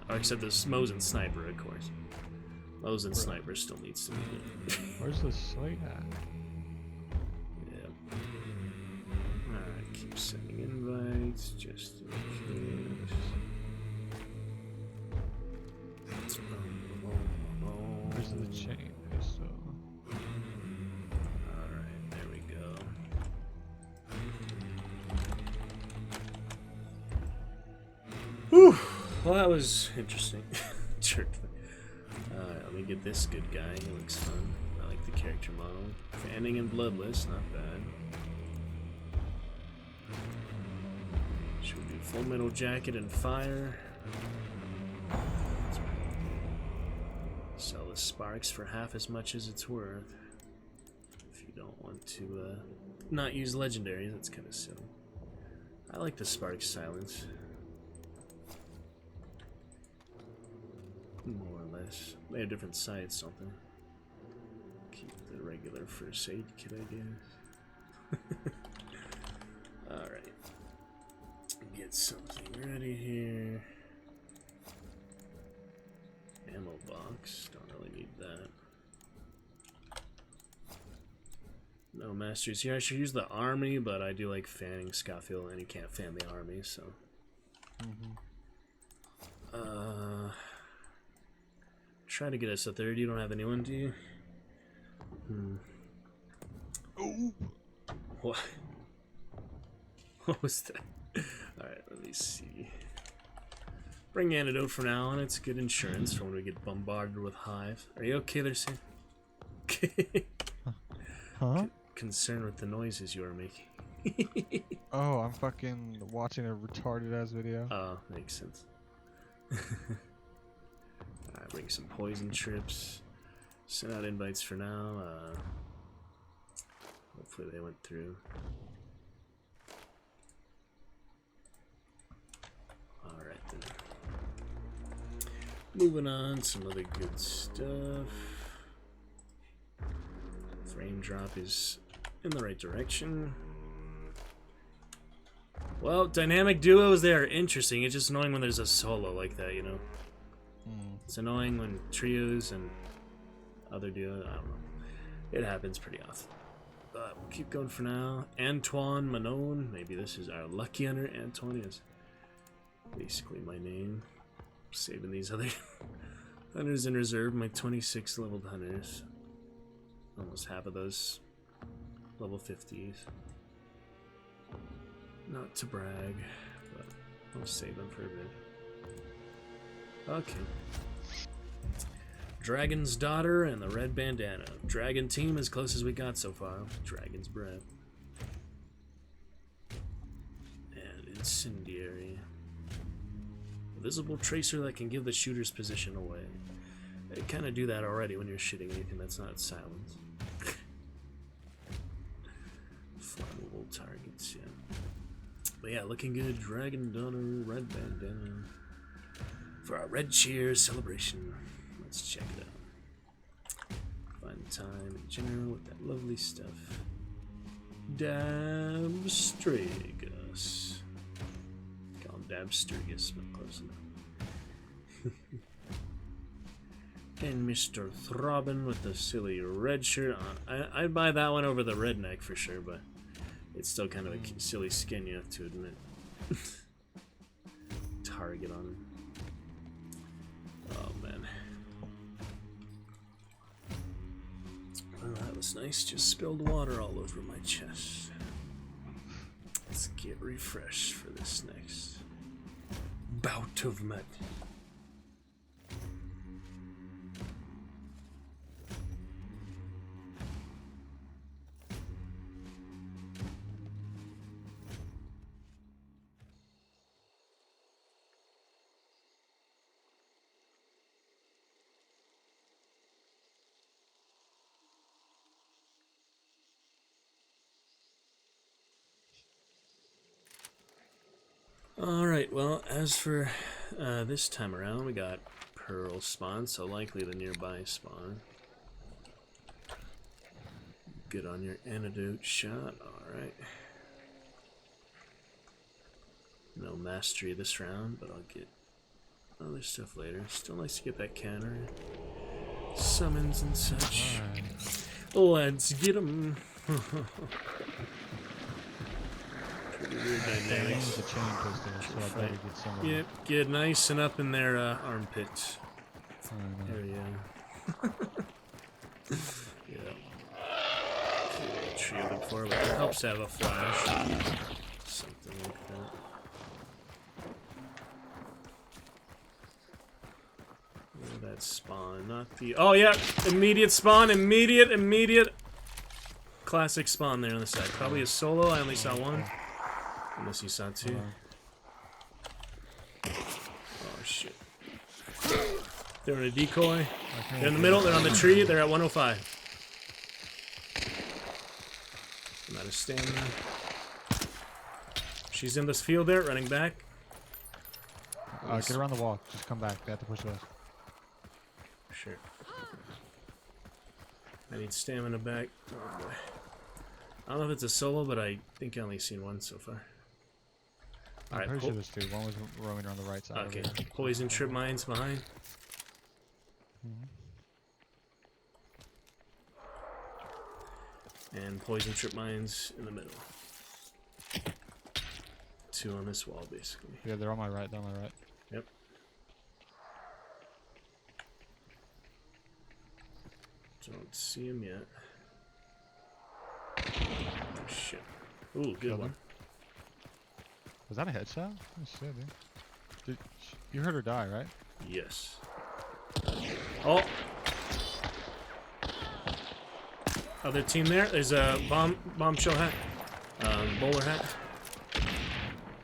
Or except the Mosin Sniper, of course. Mosin Sniper still needs to be good. Where's the slate at? Yeah. Alright, keep sending invites just in case. Where's the chain pistol? Alright, there we go. Whew! Well, that was interesting. Alright, let me get this good guy. He looks fun. I like the character model. Fanning and Bloodless, not bad. Should we do Full Metal Jacket and Fire? Sell the Sparks for half as much as it's worth. If you don't want to not use legendaries, that's kind of silly. I like the Spark Silence. More or less. They have different sides, don't they? Keep the regular first aid kit, I guess. Alright. Get something ready here. Ammo box. Don't really need that. No masters here. I should use the army, but I do like fanning Scofield, and you can't fan the army, so. Try to get us a third. You don't have anyone, do you? Oh. What? What was that? Alright, let me see. Bring antidote for now, and it's good insurance for when we get bombarded with hive. Are you okay there, Sam? Huh? Concerned with the noises you are making. Oh, I'm fucking watching a retarded ass video. Oh, makes sense. Alright, bring some poison trips. Send out invites for now. Hopefully they went through. Alright then. Moving on, some other good stuff. Frame drop is in the right direction. Well, dynamic duos, they are interesting. It's just annoying when there's a solo like that, you know? It's annoying when trios and other duos, I don't know. It happens pretty often. But we'll keep going for now. Antoine Manon, maybe this is our lucky hunter. Antoine is basically my name. Saving these other hunters in reserve, my 26 leveled hunters. Almost half of those level 50s. Not to brag, but I'll save them for a bit. Okay. Dragon's Daughter and the Red Bandana. Dragon team as close as we got so far. Dragon's Breath. And Incendiary. Visible tracer that can give the shooter's position away. They kind of do that already when you're shooting anything that's not silent. Flammable targets, yeah. But yeah, looking good. Dragon Daughter, Red Bandana. For our Red Cheers celebration. Let's check it out. Find time in general with that lovely stuff. Dabstrigus. Call him Dabstrigus, but close enough. And Mr. Throbbing with the silly red shirt on. I'd buy that one over the redneck for sure, but it's still kind of a silly skin, you have to admit. Target on him. Oh man. Well, that was nice. Just spilled water all over my chest. Let's get refreshed for this next bout of mud. Alright, well, as for this time around, we got Pearl spawn, so likely the nearby spawn. Good on your antidote shot, alright. No mastery this round, but I'll get other stuff later. Still nice to get that counter. Summons and such. Let's get 'em. Weird dynamics. The chain pistol, so I better get some. Yep, get nice and up in their armpit area. Yeah. Shielded before, but it helps to have a flash. Something like that. Oh, that spawn, not the. Oh yeah, immediate spawn, immediate. Classic spawn there on the side. Probably a solo. I only saw one. Unless you saw two. Oh shit. They're in a decoy. They're in the middle, they're on the tree, they're at 105. I'm out of stamina. She's in this field there, running back. Get around the wall. Just come back. They have to push us. Sure. I need stamina back. Oh boy. I don't know if it's a solo, but I think I only seen one so far. I'm pretty sure there's two. One was roaming around the right side. Okay. Poison trip mines behind. And poison trip mines in the middle. Two on this wall, basically. Yeah, they're on my right. They're on my right. Yep. Don't see him yet. Oh, shit. Ooh, good one. Was that a headshot? Oh shit, dude. You heard her die, right? Yes. Oh! Other team there. There's a bombshell hat. Bowler hat.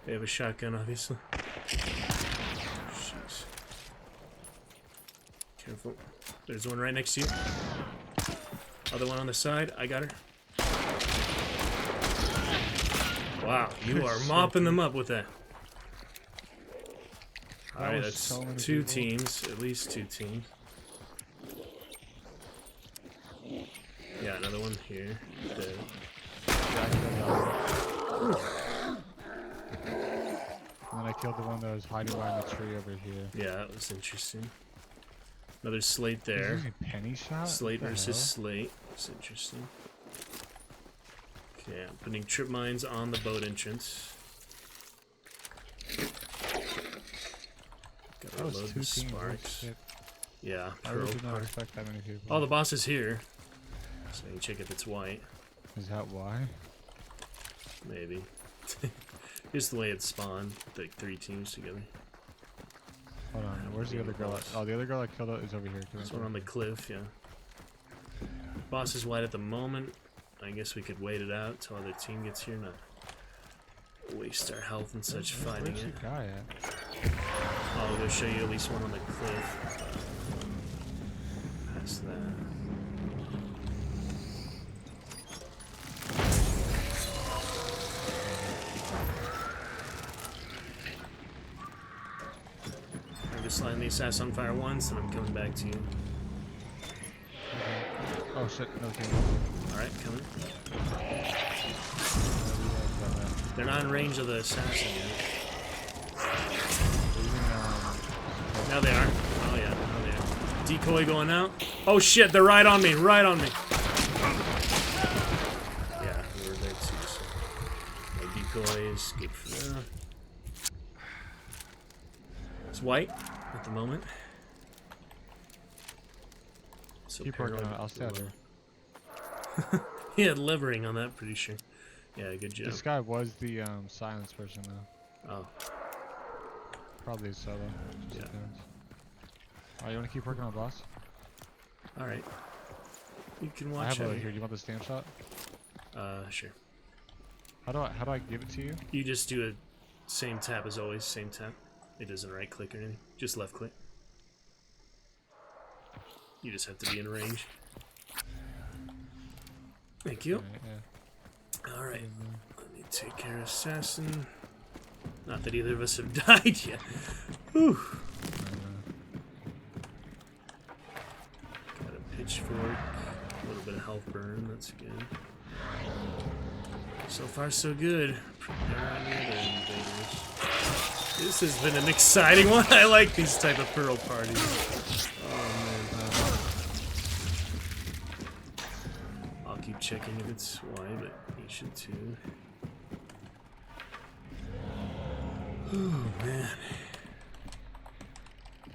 They have a shotgun, obviously. Jeez. Careful. There's one right next to you. Other one on the side. I got her. Wow, you are mopping them up with that. Alright, that's so two teams. At least two teams. Yeah, another one here. Dead. And then I killed the one that was hiding behind the tree over here. Yeah, that was interesting. Another slate there. Penny shot? Slate versus slate. That's interesting. Okay, I'm putting trip mines on the boat entrance. Gotta reload the sparks. Yeah, I Pearl did not Park. expect that many people. Oh, the boss is here. So you can check if it's white. Is that why? Maybe. Just the way it spawned, like 3 teams together. Hold on, where's the other girl? Oh, the other girl I killed is over here. There's one on the cliff, yeah. Boss is white at the moment. I guess we could wait it out till other team gets here, not waste our health and such fighting Where's it. the guy at? I'll go show you at least one on the cliff. Past that. I'm just lighting the assassin on fire once, and I'm coming back to you. Oh shit, no team. Alright, coming. They're not in range of the assassin yet. Now they are. Oh yeah, now they are. Decoy going out. Oh shit, they're right on me, right on me. Yeah, we were there too, so. My decoy is good for now. It's white at the moment. So Keep working on it, I'll stay out there. He had levering on that, pretty sure. Yeah, good job. This guy was the silence person though. Oh, Probably a solo. Just Yeah. depends. Oh, you wanna keep working on boss? alright. You can I watch have it. it here. Do you want the stand shot? Sure. How do I give it to you? You just do a same tap as always, same tap. It doesn't right click or anything. Just left click. You just have to be in range. Thank you. Alright, yeah. Alright. Let me take care of assassin. Not that either of us have died yet. Whew. Got a pitchfork. A little bit of health burn. That's good. So far, so good. Prepare on the other invaders. This has been an exciting one. I like these type of Pearl parties. Oh man. I'll keep checking if it's white, but you should too. Oh man.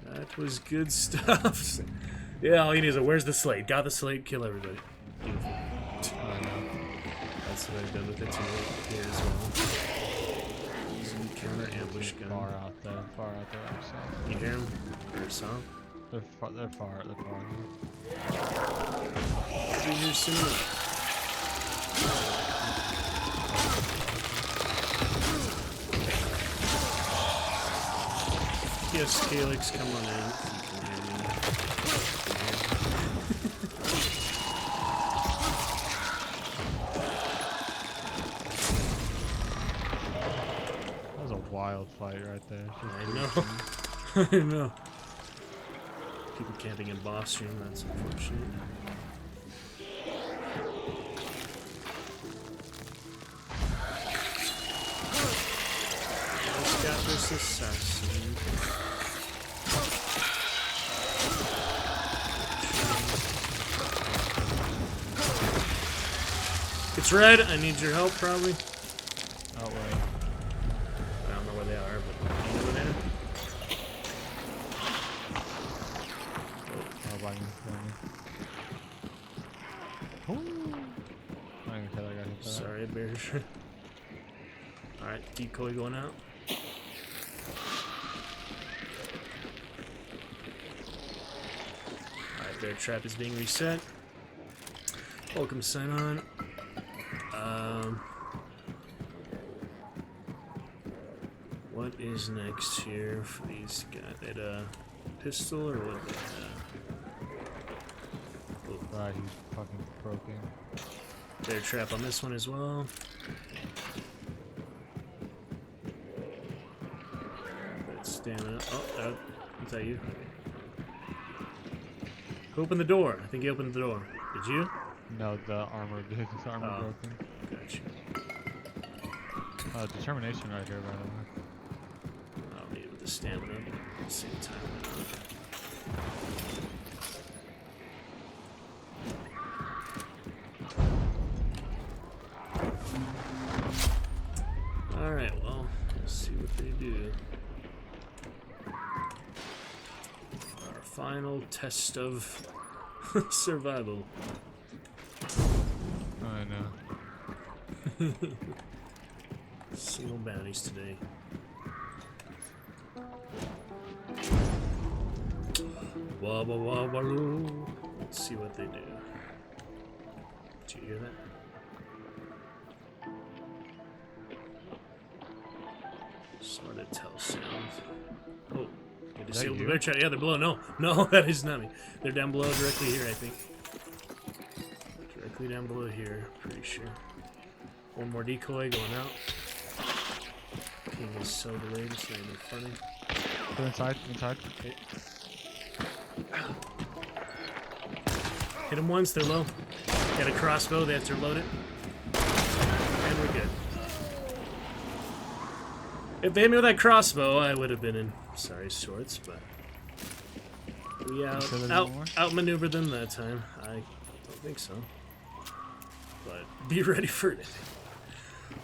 That was good stuff. Yeah, all you need is a where's the slate? Got the slate, kill everybody. Beautiful. That's what I've done with it too here as well. Some counter ambush gun. Far out there, I'm sorry. You hear him? Or saw him? They're far. Be here soon. Yes, Calyx, come on in. You can hear me. That was a wild fight right there. Just I know. I know. People camping in boss room, that's unfortunate. Let's got this assassin. It's red. I need your help, probably. Oh wait. I don't know where they are, but you know where they are. Oh, by me. Ooh. I didn't tell that guy hit that. Sorry, bears. Alright, decoy going out. Alright, their trap is being reset. Welcome sign on. What is next here for these guys? They had a pistol or what they have? Right, he's fucking broken. Their trap on this one as well. That's stamina. Oh, is that you? Who opened the door? I think you opened the door. Did you? No, the armor did. The armor Oh. broken. Gotcha. Determination right here, by the way. I'll need it with the stamina at the same time. Alright, well, let's see what they do. Our final test of survival. I know. Single bounties today. Wabba wabba loo. Let's see what they do. Did you hear that? Sort of tell sounds. Oh, they disabled the bear trap. Yeah, they're below. No, no, that is not me. They're down below, directly here, I think. Directly down below here, pretty sure. One more decoy going out. Ping is so delayed, it's not even funny. They're inside, inside. Okay. Hit them once, they're low. Got a crossbow, they have to reload it. And we're good. If they hit me with that crossbow, I would have been in sorry shorts, but we outmaneuvered them that time. I don't think so. But be ready for it.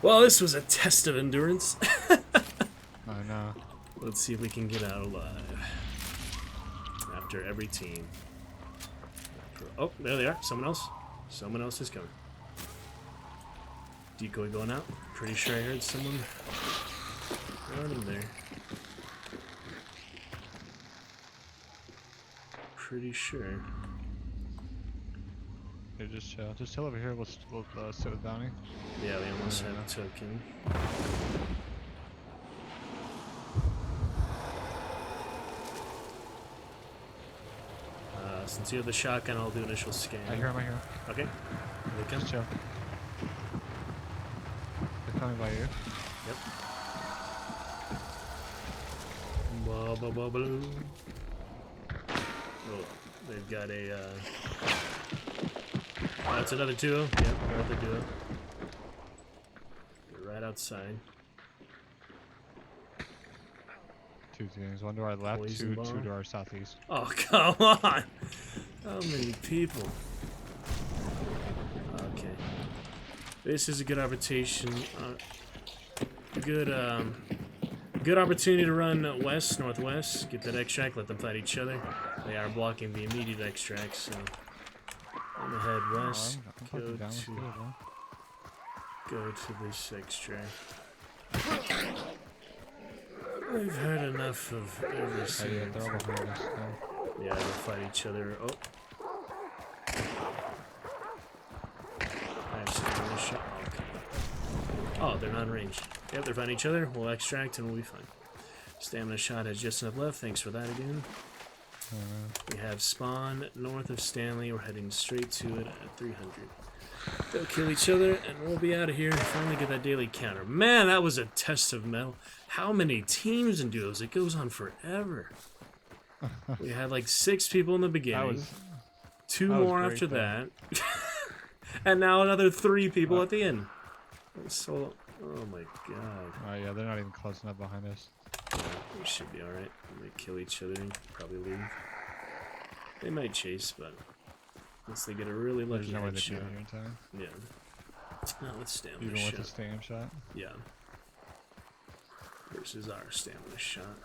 Well, this was a test of endurance. I know. Let's see if we can get out alive. After every team. Oh, there they are. Someone else. Someone else is coming. Decoy going out. Pretty sure I heard someone running there. Pretty sure. Here, just chill. Just chill over here. We'll sit with Bounty. Yeah, we almost have token. Since you have the shotgun, I'll do initial scan. I hear him, I hear him. Okay. Here they come. Just chill. They're coming by you. Yep. Ba-ba-ba-ba-loo. Oh, they've got a, that's another duo. Yep, another duo. They're right outside. Two teams. One to our left, Poison two bar. to our southeast. Oh, come on! How many people? Okay. This is a good opportunity. Good opportunity to run west, northwest, get that extract, let them fight each other. They are blocking the immediate extract, so I'm gonna head west. Go to this extract. I've had enough of everything. Yeah, they're all behind us. Yeah, they'll fight each other. Oh. I actually really shot. Okay. Oh, they're not ranged. Yep, they're fighting each other. We'll extract and we'll be fine. Stamina shot has just enough left. Thanks for that again. We have spawn north of Stanley. We're heading straight to it at 300. They'll kill each other and we'll be out of here and finally get that daily counter. Man, that was a test of metal. How many teams and duos? It goes on forever. We had like 6 people in the beginning. Two more after that. And now another 3 people at the end. So, oh my god. Oh yeah, they're not even close enough behind us. Yeah, we should be alright. They kill each other and probably leave. They might chase, but once they get a really lucky headshot. Yeah. Not with stamina Even shot. with the stamina shot? Yeah. Versus our stamina shot.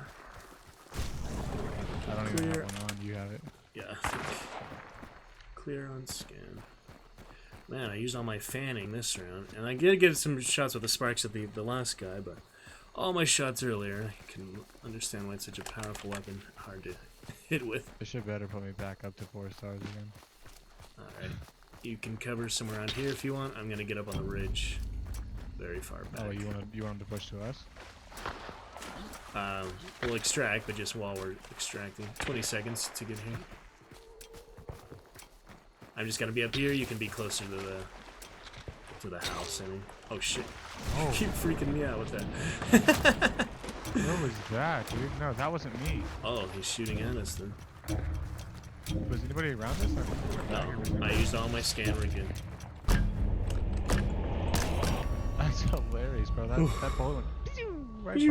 I don't even have one on. You have it. Yeah, I think. Clear on scan. Man, I used all my fanning this round. And I did get some shots with the sparks at the last guy, but all my shots earlier, I can understand why it's such a powerful weapon. Hard to hit with. They should better put me back up to 4 stars again. Alright. You can cover somewhere around here if you want. I'm gonna get up on the ridge. Very far back. Oh, you want them to push to us? We'll extract, but just while we're extracting. 20 seconds to get here. I'm just gonna be up here. You can be closer to the house. I mean, oh shit! Oh. You keep freaking me out with that. What was that, dude? No, that wasn't me. Oh, he's shooting at us then. Was anybody around us? No, I used all my scan rig. That's hilarious, bro. That bullet went right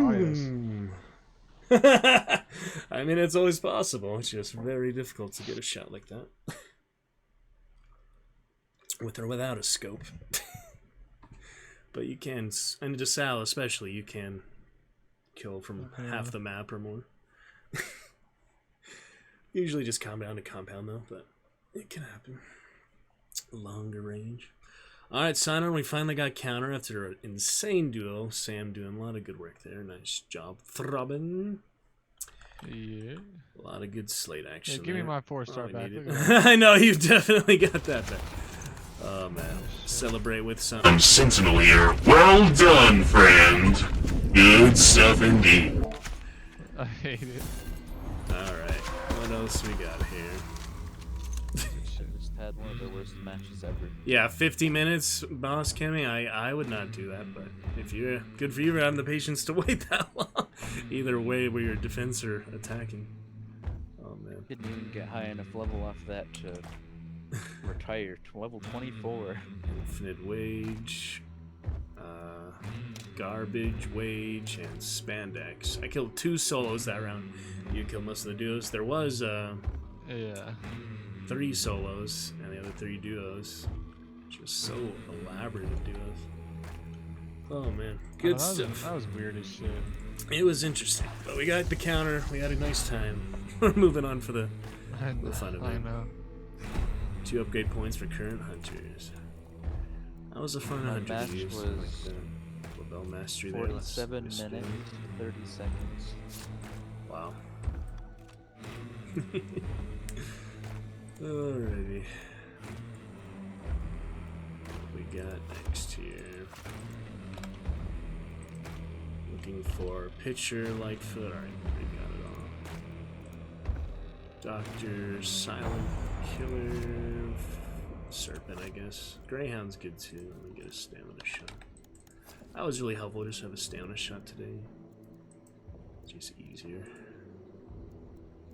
by us. I mean, it's always possible. It's just very difficult to get a shot like that. With or without a scope. But you can, and DeSalle especially, you can kill from half the map or more. Usually just compound to compound though, but it can happen. Longer range. Alright, Simon, we finally got counter after an insane duo. Sam doing a lot of good work there. Nice job, Throbbing. Yeah. A lot of good slate action. Yeah, give me there. my 4-star we back. need Look it. at that. I know, you've definitely got that back. Oh, man. Celebrate with some. I'm Sentinel here. Well done, friend. Good stuff indeed. I hate it. Alright, what else we got here? Just had one of the worst matches ever. Yeah, 50 minutes, Boss Kimmy. I would not do that, but if you're good for you for having the patience to wait that long. Either way, where you're defense or attacking. Oh man. Didn't even get high enough level off that to retire to level 24. Infinite Wage, Garbage Wage, and Spandex. I killed 2 solos that round. You killed most of the duos. There was Yeah. 3 solos and the other 3 duos. Just so elaborate of duos. Oh man, good stuff. That was weird as shit. It was interesting, but we got the counter. We had a nice time. We're moving on for the fun of I it. know. 2 upgrade points for current hunters. That was a fun My 100 match to use. was Like the Labelle Mastery there. Let's 47 spin. minutes, 30 seconds. Wow. Alrighty. What we got next here? Looking for pitcher, Lightfoot. Alright, we got it all. Doctor, Silent Killer, Serpent, I guess. Greyhound's good too. Let me get a stamina shot. That was really helpful. Just have a stamina shot today. Just easier.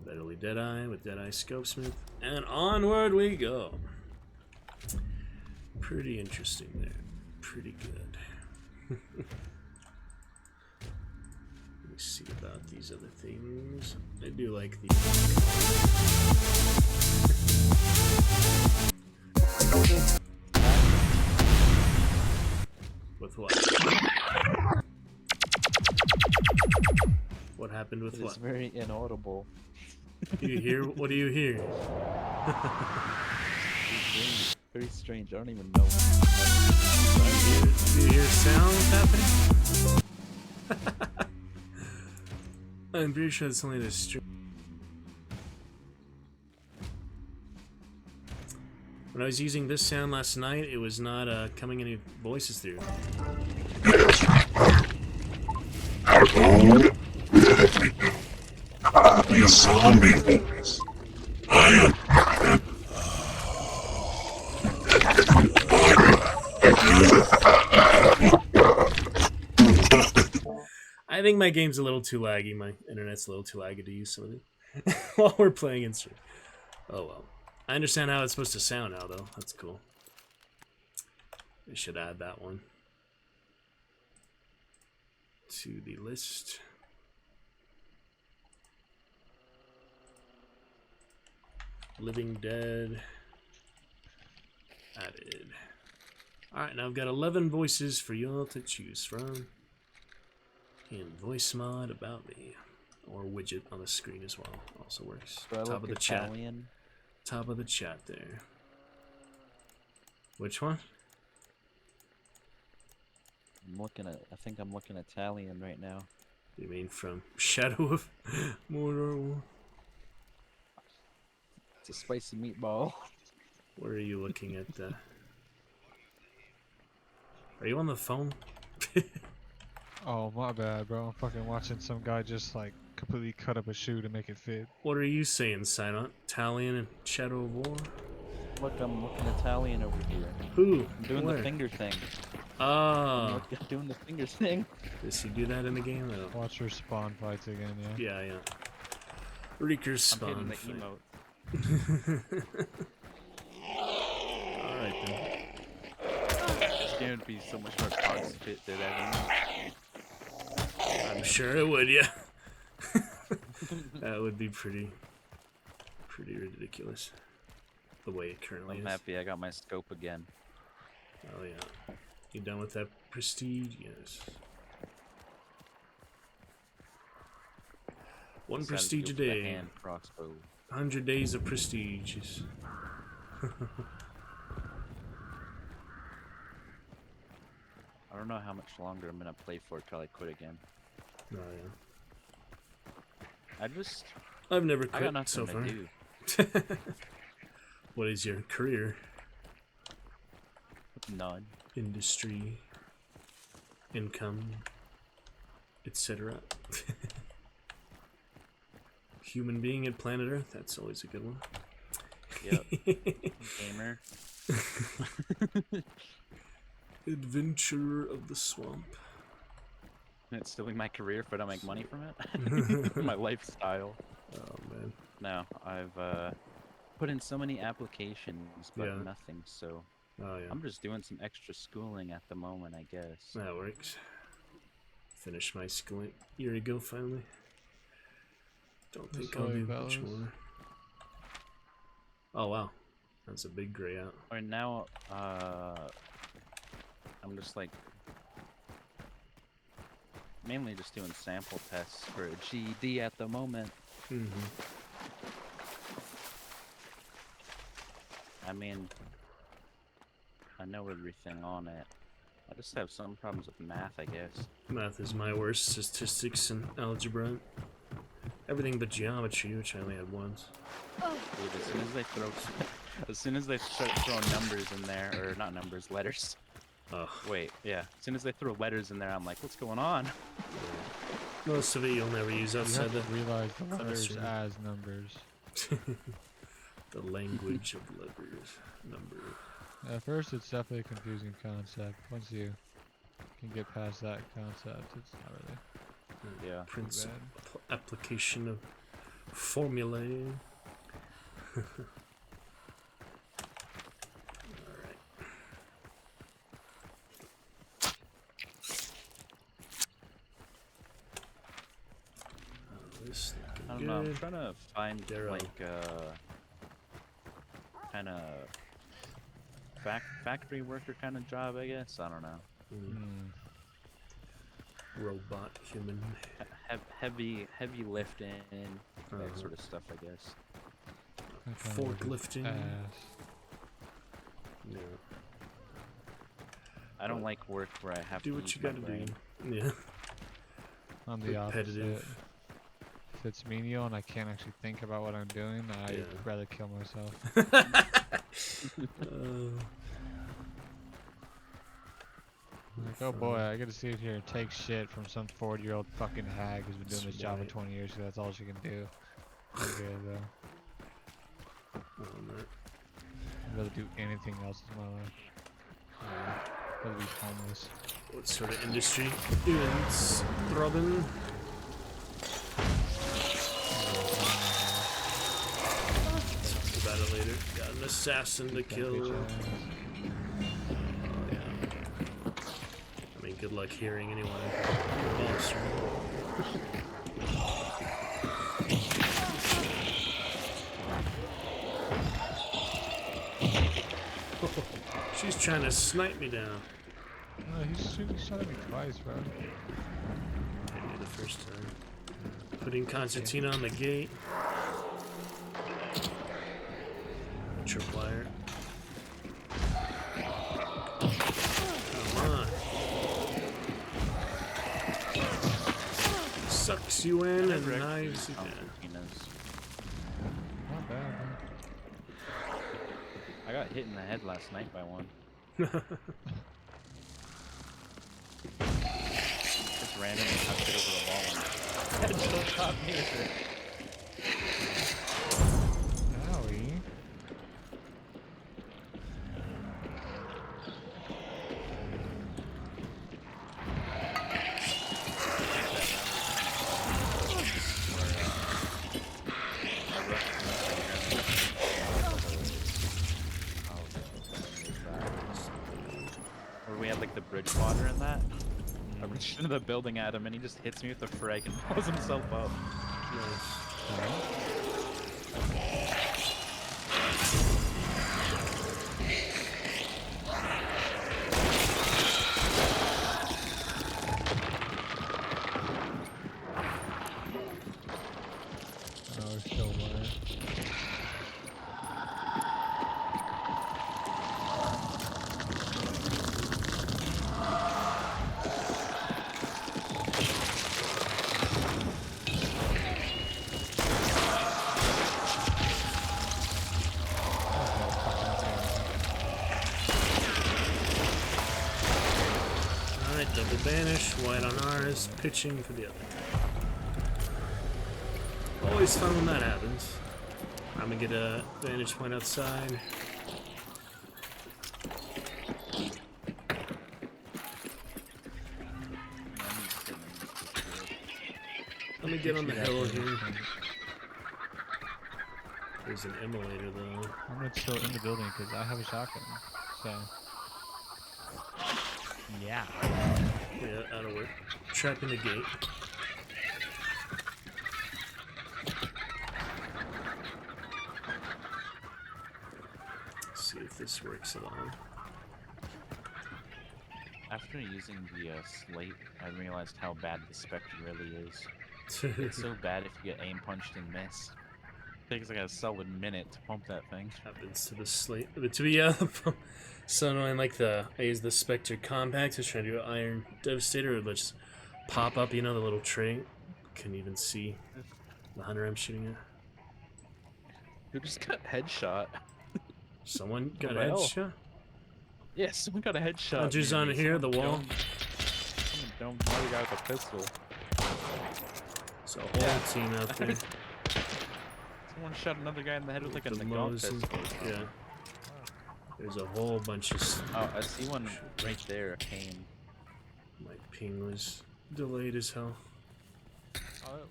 Betterly Deadeye with Deadeye Scopesmith. And onward we go. Pretty interesting there. Pretty good. Let me see about these other things. I do like these. With what? What happened with It what? is very inaudible. You hear? What do you hear? Very strange. I don't even know. Do you hear sounds happening? I'm pretty sure it's only the stream. When I was using this sound last night, it was not coming any voices through. The zombie. I think my game's a little too laggy. My internet's a little too laggy to use some of it while we're playing in stream. Oh well. I understand how it's supposed to sound now, though. That's cool. I should add that one to the list. Living Dead. Added. Alright, now I've got 11 voices for y'all to choose from. In voice mod about me. Or widget on the screen as well. Also works. Do I Top look of the chat. Italian? Top of the chat there. Which one? I'm looking at. I think I'm looking Italian right now. You mean from Shadow of Mordor? It's a spicy meatball. Where are you looking at? Are you on the phone? Oh, my bad, bro. I'm fucking watching some guy just like completely cut up a shoe to make it fit. What are you saying, Silent? Italian and Shadow of War? Look, I'm looking Italian over here. Who? I'm doing Where? the finger thing. Ah, I'm doing the finger thing. does he do that in the game? I don't. Watch her spawn fights again, yeah. Yeah. Reeker's I'm hitting spawn. the emote. Alright then. It's going to be so much more cogs fit to that I'm sure it would, yeah. That would be pretty ridiculous. The way it currently I'm is. happy I got my scope again. Oh yeah. You done with that prestige? Yes. One Decided to prestige a go for the day. hand crossbow. 100 days of prestige. don't know how much longer I'm gonna play for till I quit again. Oh yeah. I I've never I got quit nothing so to far. do. What is your career? None. Industry, income, etc. Human being at planet Earth, that's always a good one. Yep. Gamer. Adventurer of the swamp. It's still my career if I don't make money from it. My lifestyle. Oh man. No, I've put in so many applications, but Yeah. nothing. So Oh yeah. I'm just doing some extra schooling at the moment, I guess. That works. Finished my schooling a year ago finally. Don't think I'll Sorry, do much fellas. more. Oh wow. That's a big gray out. Right now, I'm just like mainly just doing sample tests for a GED at the moment. Mm-hmm. I mean, I know everything on it. I just have some problems with math, I guess. Math is my worst. Statistics and algebra. Everything but geometry, which I only had once. Dude, as soon as they start throwing numbers in there, or not numbers, letters. Ugh. Wait, yeah. As soon as they throw letters in there, I'm like, what's going on? Most of it you'll never use You outside have to realize the letters classroom. as numbers. The language of letters. Number. At first, it's definitely a confusing concept. Once you can get past that concept, it's not really Yeah. Principle. bad. Application of formulae. Alright. This I looking don't know. I'm good. trying to find Darrow. like kind of factory worker kind of job, I guess. I don't know. Hmm. Robot human. Heavy lifting, that Uh-huh. sort of stuff, I guess. That kind of work is Forklifting. ass. Yeah. I don't like work where I have Do to what use you my gotta brain. do. Yeah. I'm the opposite. Repetitive. If it's menial and I can't actually think about what I'm doing, I'd Yeah. rather kill myself. Like, oh boy, I get to sit here and take shit from some 40-year-old fucking hag who's been doing this job for Right. 20 years because that's all she can do. Okay, though. Oh, man. I'd rather do anything else in my life. I'd rather be homeless. What sort of industry is Robin? Talk about it later. Got an assassin to That kill. bitch Oh, ass. yeah. I mean, good luck hearing anyone. Boss, She's trying to snipe me down. No, he's shot at me twice, bro. Maybe the first time. Putting Constantine on the gate. Tripwire. Come on. Sucks you in and knives you down. Constantina's. Not bad, man. I got hit in the head last night by one. Just randomly knocked it over the wall and headshot shot me with it. Owie. Where we had like the bridge water in that. I reached into the building at him and he just hits me with the frag and blows himself up. Oh, we're still water. Double banish, white on ours, pitching for the other. Always fun when that happens. I'm gonna get a vantage point outside. Let me get on the hill here. There's an emulator though. I'm gonna chill in the building because I have a shotgun. So. Yeah. Yeah, that'll work. Trapping the gate. See if this works at all. After using the slate, I realized how bad the Spectre really is. It's so bad if you get aim punched and miss. It takes like a solid minute to pump that thing. Happens to the slate. But to be so annoying. Like I use the Spectre Compact to try to do an Iron Devastator. It would just pop up. You know the little tray. Couldn't even see the hunter I'm shooting at. Who just got headshot? Someone got the a hell? headshot. Yeah, someone got a headshot. Hunter's near on me. here, the wall. Someone domed another guy with a pistol. There's a whole team out there. Someone shot another guy in the head with like a The Nagant Moes pistol. and- yeah. There's a whole bunch of. Oh, I see one right there, a cane. My ping was delayed as hell.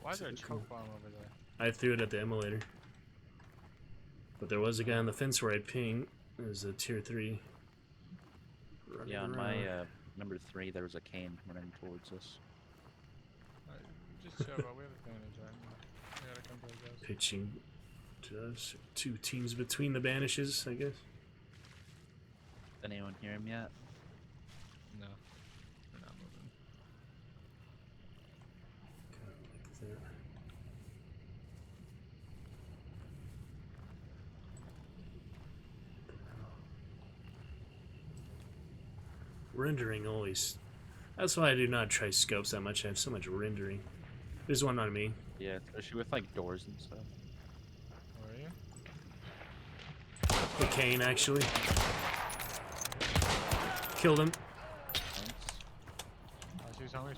Why is there a Cool. choke bomb over there? I threw it at the emulator. But there was a guy on the fence where I ping. There's a tier 3. Running Yeah, on around. my number 3, there was a cane running towards us. Just chill, bro. We have advantage, right? We gotta come to the guys. Pitching to us. 2 teams between the banishes, I guess. Anyone hear him yet? No. We're not moving. Kind of like that. Rendering always. That's why I do not try scopes that much. I have so much rendering. There's one on me. Yeah, especially with like doors and stuff. Where are you? The cane, actually. Killed him. Thanks. I see somebody's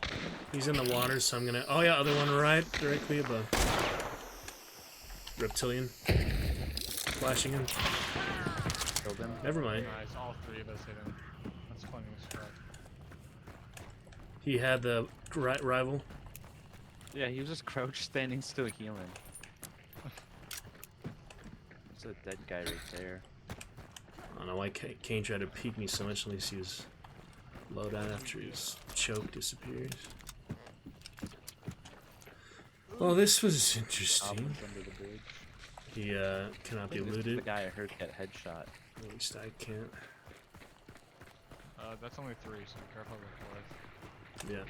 He's in the water, so I'm gonna. Oh yeah, other one right directly above. Reptilian. Flashing him. Killed him. Never mind. Nice, all 3 of us hit him. That's funny as fuck. He had the rival. Yeah, he was just crouched, standing still, healing. There's a dead guy right there. I don't know why Kane tried to peek me so much. At least he was low down after his choke disappears. Well, this was interesting. Opens under the bridge. He cannot be I think this is looted. the guy I heard get headshot. At least I can't. That's only 3, so be careful of the 4th. Yeah.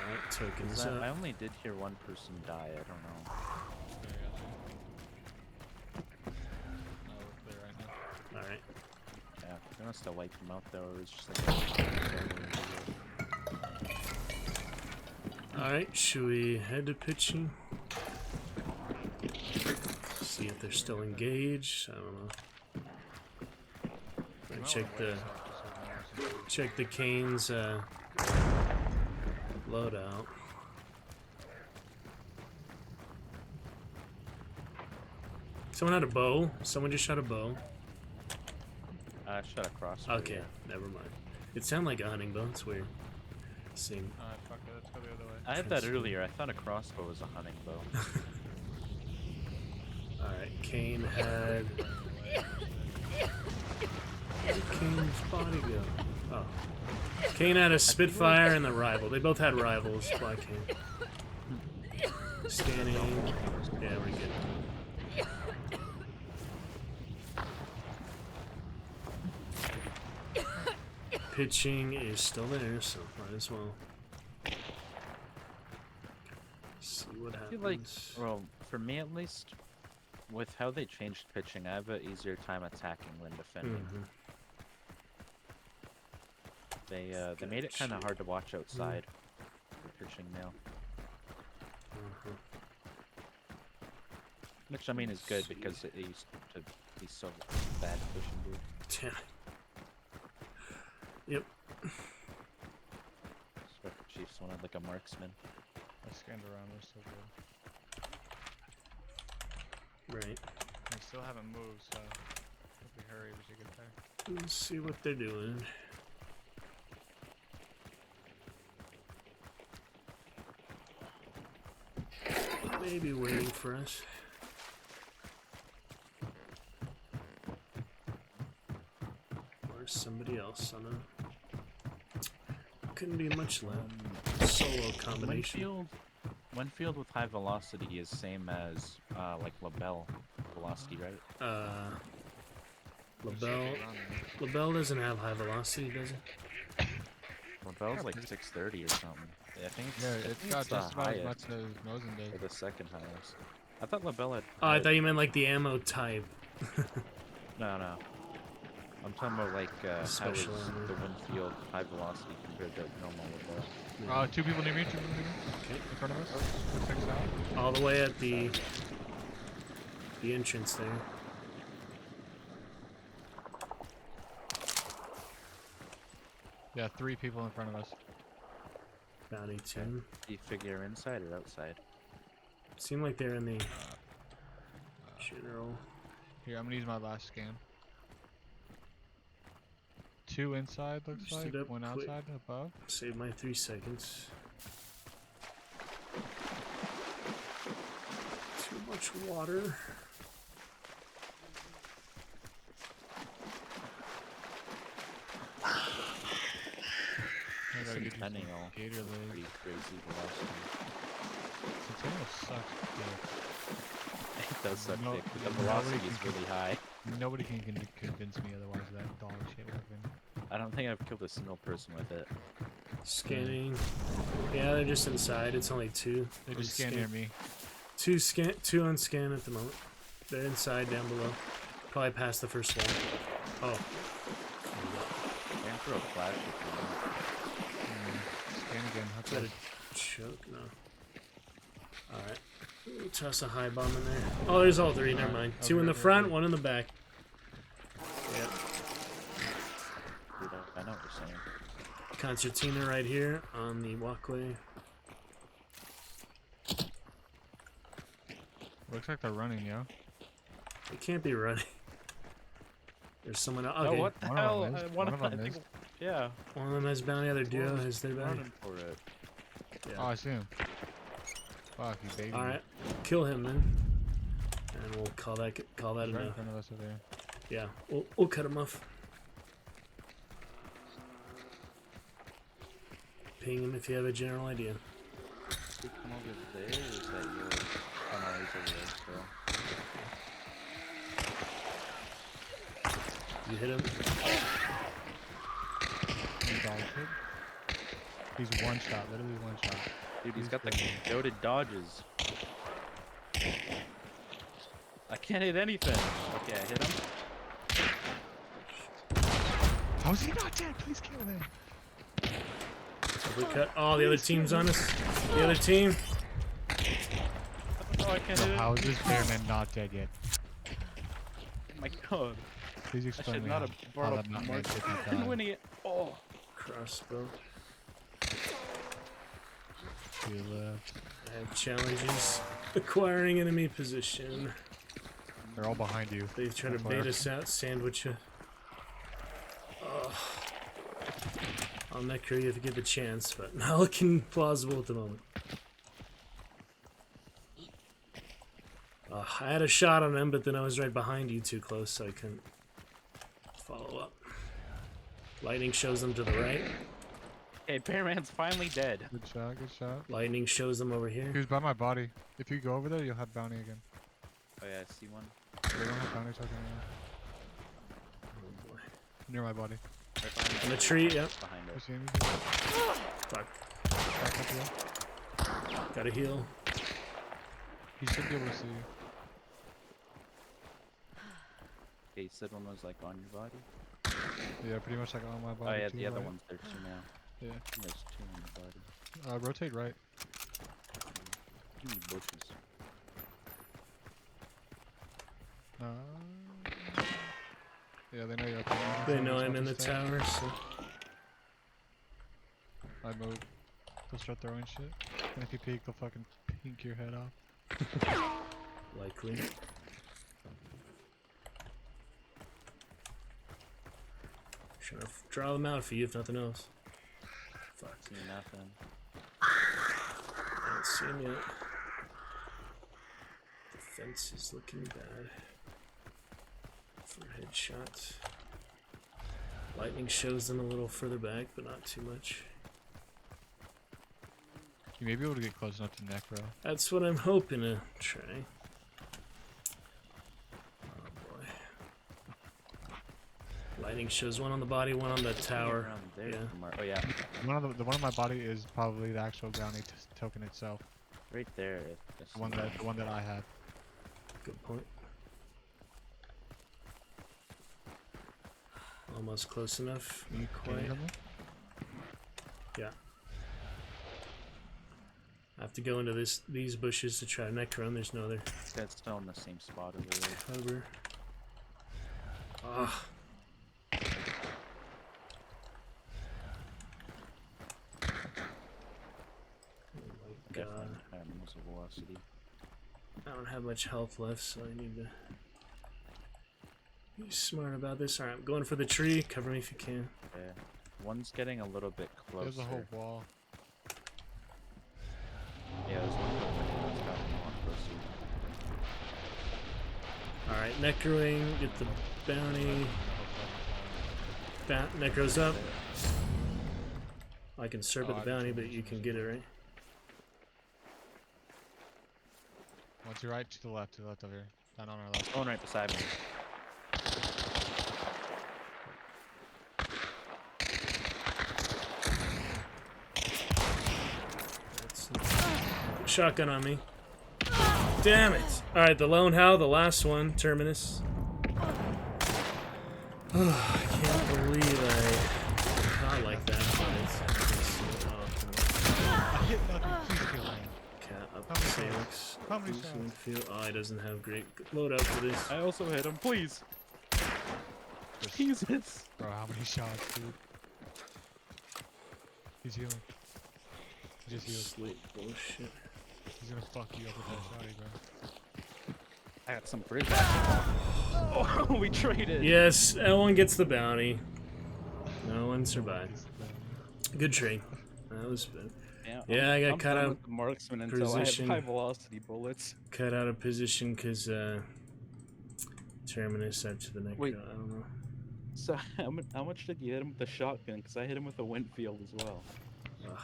Alright, tokens 'Cause I up. only did hear one person die, I don't know. There you go. No, we're clear right now. Alright. Yeah, they must have wiped him out though, or it's just like... Alright, should we head to pitching? See if they're still engaged. I don't know. You I might check wanna the wait a sec, check the Kane's loadout. Someone had a bow. Someone just shot a bow. I shot across. Okay, never mind. It sounded like a hunting bow. It's weird. Same. Alright, fuck it, let's go the other way. I had that earlier, I thought a crossbow was a hunting bow. Alright, Kane had. Where did Kane's body go? Oh. Kane had a Spitfire and the rival. They both had rivals. Black Kane. Standing. Yeah, we're good. Pitching is still there, so might as well. See what I happens. feel like, well, for me at least, with how they changed pitching, I have an easier time attacking than defending. Mhm. They made it kind of hard to watch outside for pitching now. Mhm. Which I mean is good because it used to be so bad pushing dude. Yeah. Yep. Special Chiefs wanted like a marksman. I scanned around, they're still good. Right. They still haven't moved, so if we hurry, we should get there. Let's see what they're doing. Maybe waiting for us. Or somebody else on a... Couldn't be much left. Solo combination. Winfield with high velocity is same as like LaBelle velocity, right? LaBelle doesn't have high velocity, does it? LaBelle's like 630 or something. Yeah, I think it's, Yeah, I it's think got it's just the about as highest, much as Mosin or does. the second highest. I thought LaBelle had. Oh, I thought you meant like the ammo type. No, no. I'm talking about like how is Special ammo. the Winfield high velocity compared to normal LaBelle. Two people near me, Okay. In front of us. 6 out. All the way at the entrance there. Yeah, 3 people in front of us. Bounty 2. Do you figure inside or outside? Seemed like they're in the general. Here, I'm gonna use my last scan. 2 inside, looks Just like. it up 1 quick. outside, above. Save my 3 seconds. Too much water. I gotta get you some Centennial. Gator legs. Pretty crazy velocity. Centennial sucks dick. It does suck No- dick, but the nobody velocity can is really high. Nobody can convince me otherwise of that dog shit weapon. I don't think I've killed a single person with it. Scanning. Yeah, they're just inside. It's only 2. They on just scan scan. near me. 2 on scan at the moment. They're inside down below. Probably past the first wall. Oh. Can throw a flash if you want. Scan again. Is that a choke? No. Alright. Toss a high bomb in there. Oh, there's all 3. Never mind. 2 in the front, 1 in the back. Yep. Dude, I know what you're saying. Concertina right here on the walkway. Looks like they're running, yo. They can't be running. There's someone else. Oh, Okay. what the One of hell? them is. One of One of them, I them think, yeah. One of them has bounty, other duo has their bounty. Running for it. Yeah. Oh, I see him. Fuck, you baby. Alright. Kill him then. And we'll call that He's right in enough. front of us over there. Yeah. We'll cut him off. Ping him if you have a general idea. Did he come over there, or is that yours? Oh no, he's over there still. You hit him. Dog shit. He's 1 shot, literally 1 shot. Dude, he's got the goated dodges. I can't hit anything. Okay, I hit him. How is he not dead? Please kill him. We cut. Oh, the other team's on us. The other team. Oh, I can't hit him. How is this bearman not dead yet? Oh my god. Please I explain should me not how, have brought how up that the not mark. makes it I'm die. winning it. Oh. Crossbow. To your left. I have challenges. Acquiring enemy position. They're all behind you. They try to That's where- bait us out, sandwich you. Oh. I'll neck her if you get the chance, but not looking plausible at the moment. I had a shot on him, but then I was right behind you too close, so I couldn't follow up. Lightning shows them to the right. Hey, Bearman's finally dead. Good shot, good shot. Lightning shows them over here. He was by my body. If you go over there, you'll have bounty again. Oh yeah, I see one. They don't have bounty token anymore. Oh boy. Near my body. Right behind In the us. tree, yep. Behind You us. see anything? Fuck. Back up here. Gotta heal. He should be able to see you. Okay, you said one was like on your body? Yeah, pretty much like on my Oh body. yeah, too, the other right? one's there too now. Yeah. I think there's 2 on the body. Rotate right. Too many bushes. Yeah, they know you're up there. They know I'm in the tower, so I move. They'll start throwing shit. And if you peek, they'll fucking pink your head off. Likely. Trying to draw them out for you, if nothing else. Fuck. See nothing. I don't see him yet. The fence is looking bad. For headshots. Lightning shows them a little further back, but not too much. You may be able to get close enough to Necro. That's what I'm hoping to try. Oh boy. Lightning shows one on the body, one on the tower. Around there Yeah. somewhere. Oh yeah, The one on my body is probably the actual brownie token itself. right there. The one that I had. Good point. Almost close enough. Can you Quite. hear me? Yeah. I have to go into these bushes to try to necro, and there's no other That's still in the same spot over there. cover. Ah. Oh my god. Definitely higher muzzle velocity. I don't have much health left, so I need to be smart about this. Alright, I'm going for the tree. Cover me if you can. Yeah. One's getting a little bit closer. There's a whole wall. Yeah, there's one closer. Alright, necroing. Get the bounty. Necro's up. I can serve at the bounty, but you can get it, right? One to your right, to the left over here. Down on our left. One right beside me. Shotgun on me. Damn it! Alright, the lone howl, the last one, Terminus. I can't believe I like that. I hit nothing. Please kill me. Cat up How many Felix. How many Boosting shots? field. Oh, he doesn't have great loadout for this. I also hit him, please. Jesus. Bro, how many shots, dude? He's healing. He just healed. Slate bullshit. He's gonna fuck you up with that shotty, bro. I got some bridge basketball. Oh, we traded. Yes, L1 gets the bounty. No one survived. Good trade. That was good. Yeah, I got I'm cut done out with the marksman until position. I have high velocity bullets. Cut out of position because Terminus said to the neck. Wait. I don't know. So how much did you hit him with the shotgun? Because I hit him with the Winfield as well. Ugh,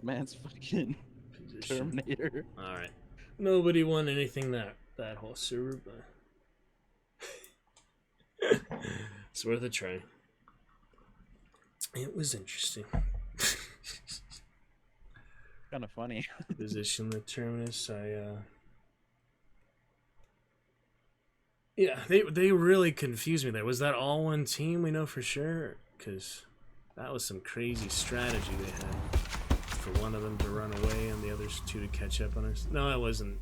Man's fucking position. Terminator. All right. Nobody won anything that whole server, but it's worth a try. It was interesting. Kind of funny. Position the Terminus. Yeah, they really confused me there. Was that all one team? We know for sure, because that was some crazy strategy they had. For one of them to run away and the others two to catch up on us. No, it wasn't.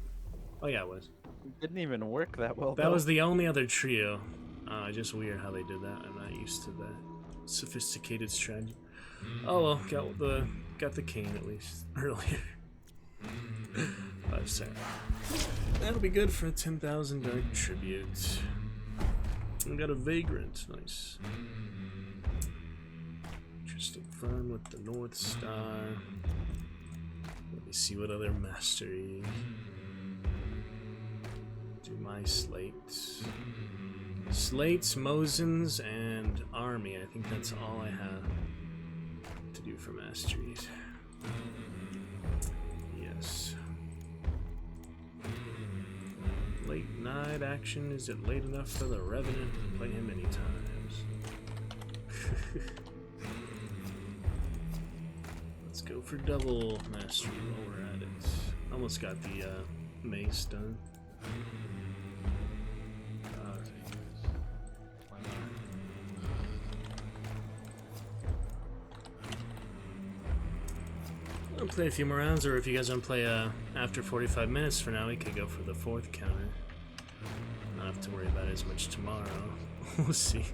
Oh yeah, it was. It didn't even work that well. That was the only other trio. Just weird how they did that. I'm not used to that sophisticated strategy. Oh well, got the cane at least earlier. Sorry. That'll be good for a 10,000 dark tribute. We got a vagrant, nice. Interesting fun with the North Star. Let me see what other mastery. Do my slates. Slates, Mosins, and Army. I think that's all I have to do for masteries. Yes. Late night action. Is it late enough for the Revenant to play him many times? Let's go for double mastery while we're at it. Almost got the mace done. I'll play a few more rounds, or if you guys want to play after 45 minutes for now, we could go for the fourth counter. Not have to worry about it as much tomorrow. We'll see.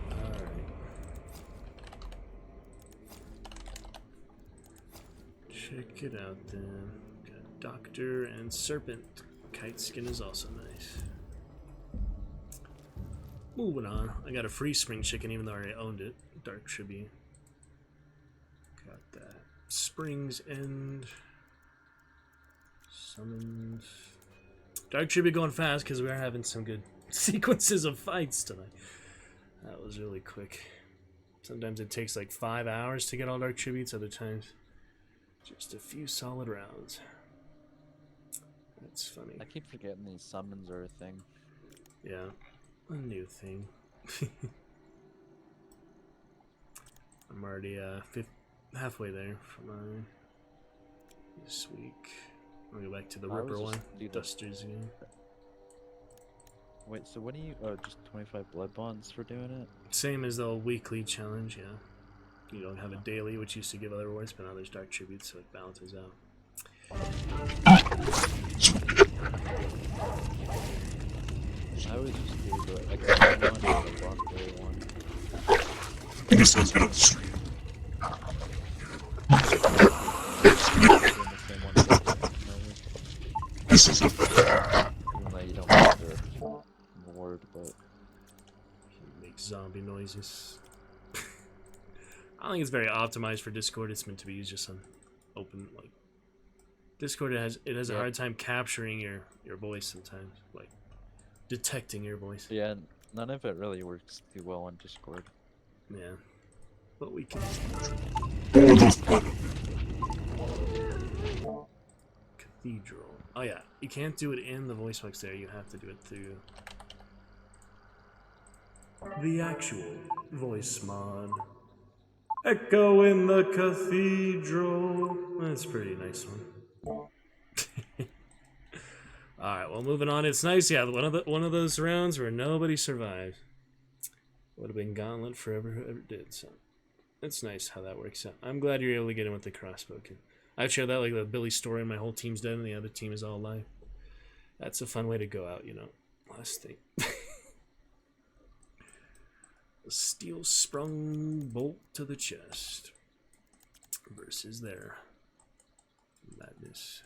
Alright. Check it out then. Got Doctor and Serpent. Kite skin is also nice. Moving on. I got a free spring chicken even though I already owned it. Dark Tribute. Got that. Springs End. Summons. Dark Tribute going fast because we are having some good sequences of fights tonight. That was really quick. Sometimes it takes like 5 hours to get all Dark Tributes, other times just a few solid rounds. That's funny. I keep forgetting these summons are a thing. Yeah, a new thing. I'm already halfway there for mine this week. I'll go back to the Ripper one. Dusters again. Wait, so what do you? Oh, just 25 blood bonds for doing it? Same as the weekly challenge, yeah. You don't have a daily, which used to give other rewards, but now there's Dark Tributes, so it balances out. I always just do the XP one and the Blockberry one. This one's been on the stream. This is a Even though you don't get the reward, but make zombie noises. I don't think it's very optimized for Discord. It's meant to be used just on open, like Discord. It has a hard time capturing your voice sometimes, like detecting your voice. yeah, none of it really works too well on Discord. Yeah, but we can. Cathedral. Oh yeah, you can't do it in the voice box there. You have to do it through the actual voice mod. Echo in the cathedral. That's a pretty nice one. All right, well, moving on. It's nice, yeah. One of those rounds where nobody survived. Would have been gauntlet forever whoever did. So it's nice how that works out. I'm glad you're able to get in with the crossbow. I've shared that like the Billy story. My whole team's dead, and the other team is all alive. That's a fun way to go out, you know. Last thing. A steel sprung bolt to the chest versus their madness.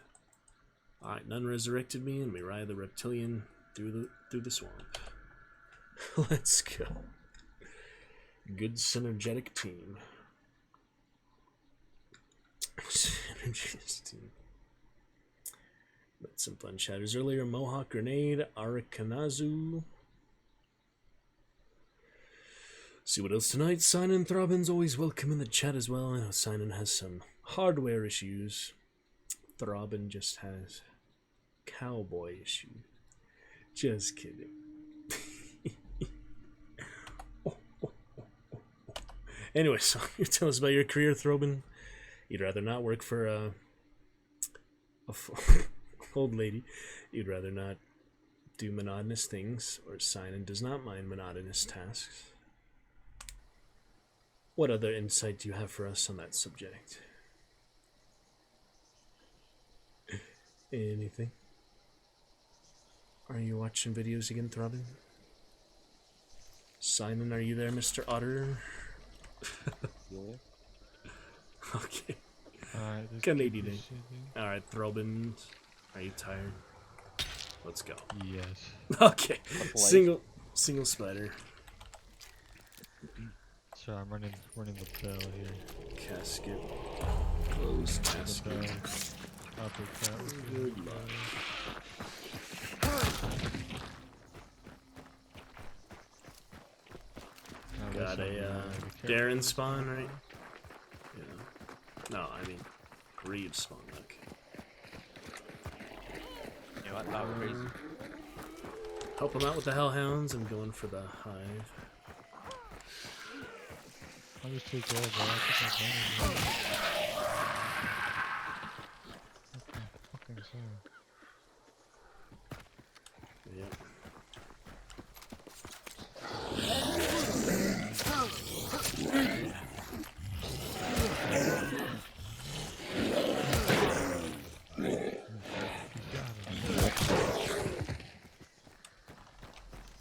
Alright, none resurrected me, and we ride the reptilian through the swamp. Let's go. Good synergetic team. Synergistic team. Met some fun chatters earlier. Mohawk Grenade, Arakanazu. See what else tonight. Simon Throbbin's always welcome in the chat as well. I know Simon has some hardware issues. Throbbin just has cowboy issues. Just kidding. Anyway, so you tell us about your career, Throbbin. You'd rather not work for a old lady. You'd rather not do monotonous things, or Simon does not mind monotonous tasks. What other insight do you have for us on that subject? Anything? Are you watching videos again, Throbbin? Simon, are you there, Mr. Otter? Yeah. Okay. Alright, Canadian. Alright, Throbbin. Are you tired? Let's go. Yes. Okay. Single spider. So I'm running the bell here. Casket. Close casket. Uppercut. Good luck. Got a Darren spawn, right? Yeah. No, I mean Greaves spawn. Okay. You know what? That was crazy. Help him out with the Hellhounds. I'm going for the Hive. I'll just take all, bro. I think I'm fucking sorry. Yep.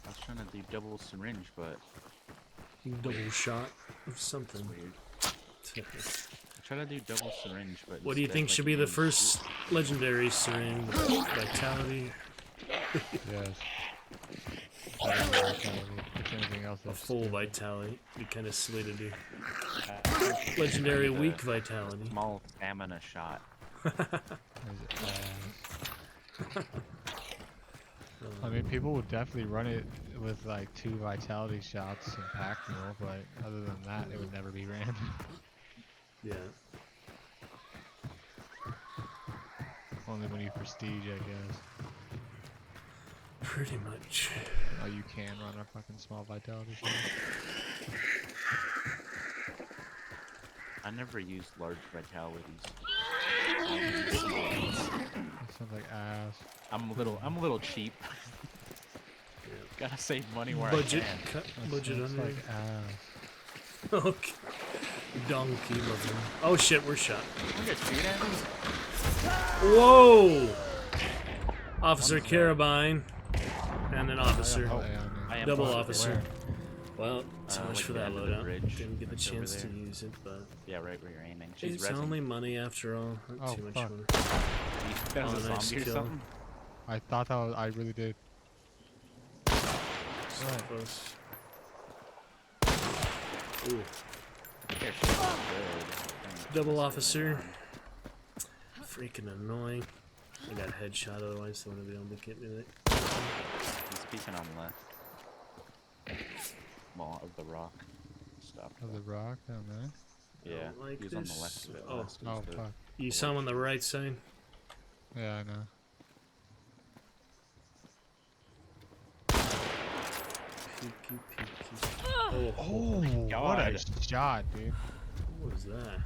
I was trying to do double syringe, but Double shot of something. weird. I Try to do double syringe, but What do you instead, think like, should you be the can first legendary syringe? Vitality? Yes. Better than vitality. If anything else, A that's full stupid. vitality. Be kind of silly to do. shoot Legendary the weak vitality. small stamina shot. His ass. I mean, people would definitely run it with like 2 vitality shots and pack mule, but other than that, it would never be ran. Yeah. Only when you prestige, I guess. Pretty much. Oh, you can run a fucking small vitality shot. I never used large vitalities. That sounds like ass. I'm a little cheap. Gotta save money where Budget. I can. Cut. That Budget sounds under. like ass. Okay. Donkey loving. Oh shit, we're shot. I'm gonna shoot at him. Whoa! Officer Carabine. And an officer. I am Double positive. officer. Well, so much like for the that end of the loadout. bridge, Didn't get the that's over chance to there. use it, but Yeah, right where you're aiming. She's it's resin. only money after all. Not Oh, too much fuck. money. You think that was Oh, a nice zombie or kill. something? I thought that was, I really did. So Right. close. Ooh. Yeah, she's good. Double officer. Freaking annoying. I got headshot, otherwise they wouldn't be able to get me there. He's peeking on the left. Well, of the rock. Stop. Oh, the rock down there? Yeah, don't like he was on the this. left of it. Oh. last Oh, was the- fuck. You saw him on the right side? Yeah, I know. Peeky, peeky. Oh, Oh, what a shot, dude. what was that?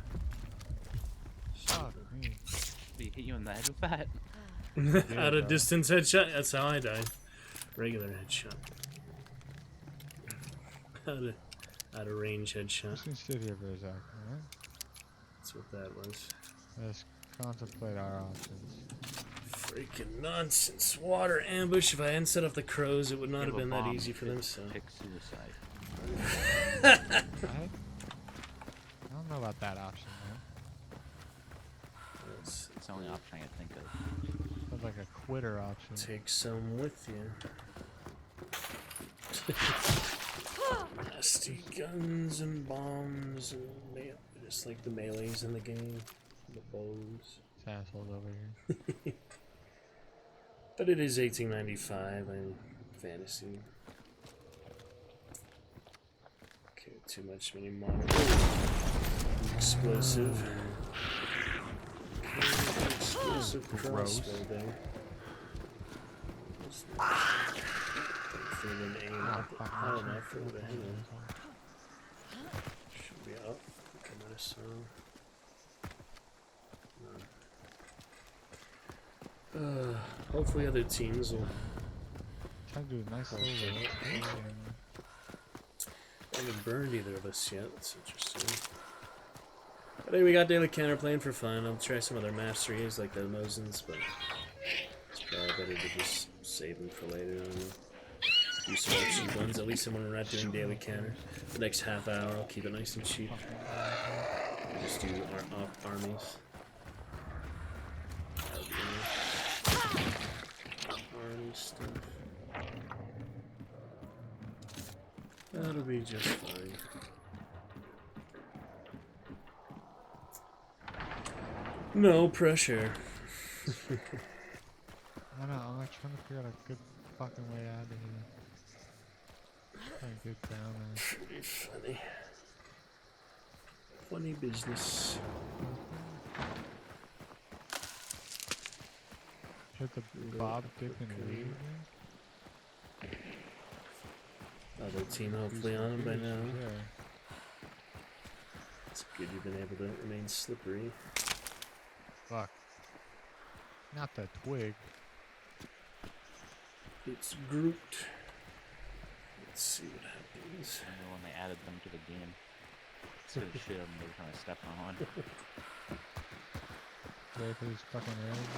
Fuck me. Did he hit you in the head with that? Out of bro. distance headshot? That's how I died. Regular headshot. Out of range headshot. Just gonna sit here for a second, alright? That's what that was. Let's contemplate our options. Freaking nonsense. Water ambush. If I hadn't set off the crows, it would not have Give a been that bomb, easy for them, so. Pick suicide. I don't know about that option, man. Let's It's the only option I can think of. Sounds like a quitter option. take some with you. Nasty guns and bombs and just like the melees in the game. The bows. This asshole's over here. But it is 1895 and fantasy. Okay, too much mini monitor. Explosive. Okay, explosive Gross. crossbow there. What's that? Hopefully it didn't aim up high enough for it to hit him. Should be up. Come out of some. Hopefully other teams will. Trying to do a nice little rotation. I haven't burned either of us yet. That's interesting. But hey, we got Daily Counter playing for fun. I'll try some other masteries like the Mosins, but it's probably better to just save them for later. I don't know. Do some cheap ones, at least when we're not doing Daily Counter. The next half hour, I'll keep it nice and cheap. Just do our armies. That'll be nice. Army stuff. That'll be just fine. No pressure. I don't know, I'm like trying to figure out a good fucking way out of here. Trying to get down there. Pretty funny. Funny business. Hit the bob, dip, and weave. Other team hopefully on him by now. Yeah. It's good you've been able to remain slippery. Fuck. Not the twig. It's Groot. Let's see what happens. I remember when they added them to the game. It's good shit I'm never trying to step on. Ready for these fucking rails?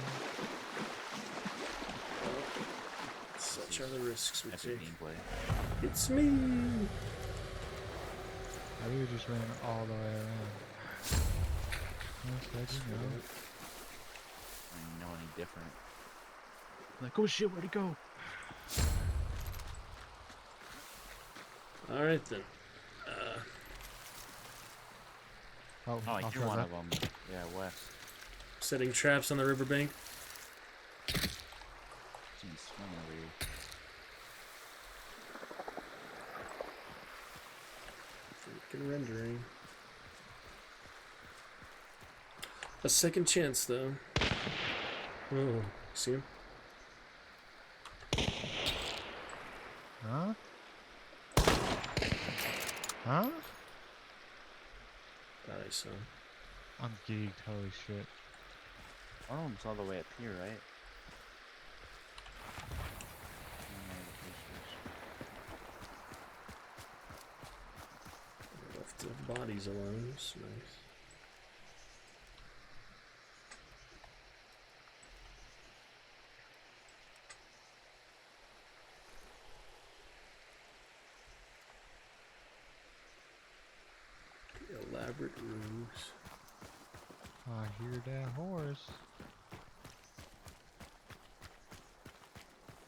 Such are the risks we Epic take. gameplay. It's me! I really just ran all the way around. I said you know. I don't know any different. Like, oh shit, where'd he go? Alright then. Oh, Oh, I'll you're try one that. of them. Yeah, west. Setting traps on the riverbank. Seems swing over here. Freaking rendering. A second chance, though. Oh, see him? Huh? Huh? Thought I saw him. I'm geeked, holy shit. One of them's all the way up here, right? Left the bodies alone. It's nice. Elaborate ruse. I hear that horse.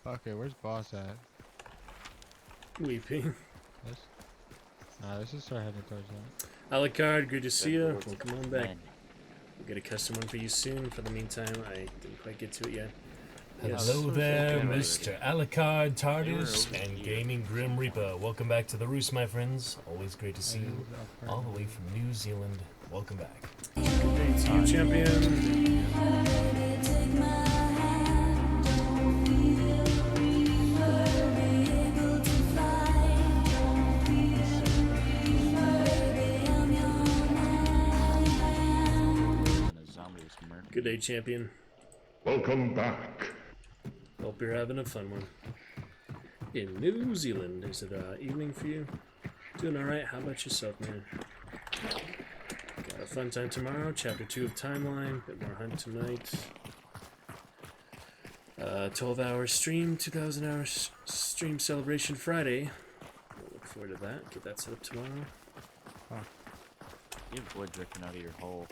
Okay, where's boss at? Weeping. This? Nah, let's just start heading towards that. Alucard, good to see you. towards Welcome on back. men. We'll get a custom one for you soon. For the meantime, I didn't quite get to it yet. Hello there, okay, Mr. Alucard, TARDIS, They were and over Gaming Grim Reaper. Welcome back to the Roost, my friends. Always great to see you. All the way from New Zealand. Welcome back. Good day to you, champion. And a zombie was murdered. Good day, champion. Welcome back. Hope you're having a fun one. In New Zealand, is it evening for you? Doing alright, how about yourself, man? Got a fun time tomorrow, chapter 2 of Timeline, bit more hunt tonight. 12-hour stream, 2,000 hours stream celebration Friday. We'll look forward to that, get that set up tomorrow. You have blood dripping out of your hole.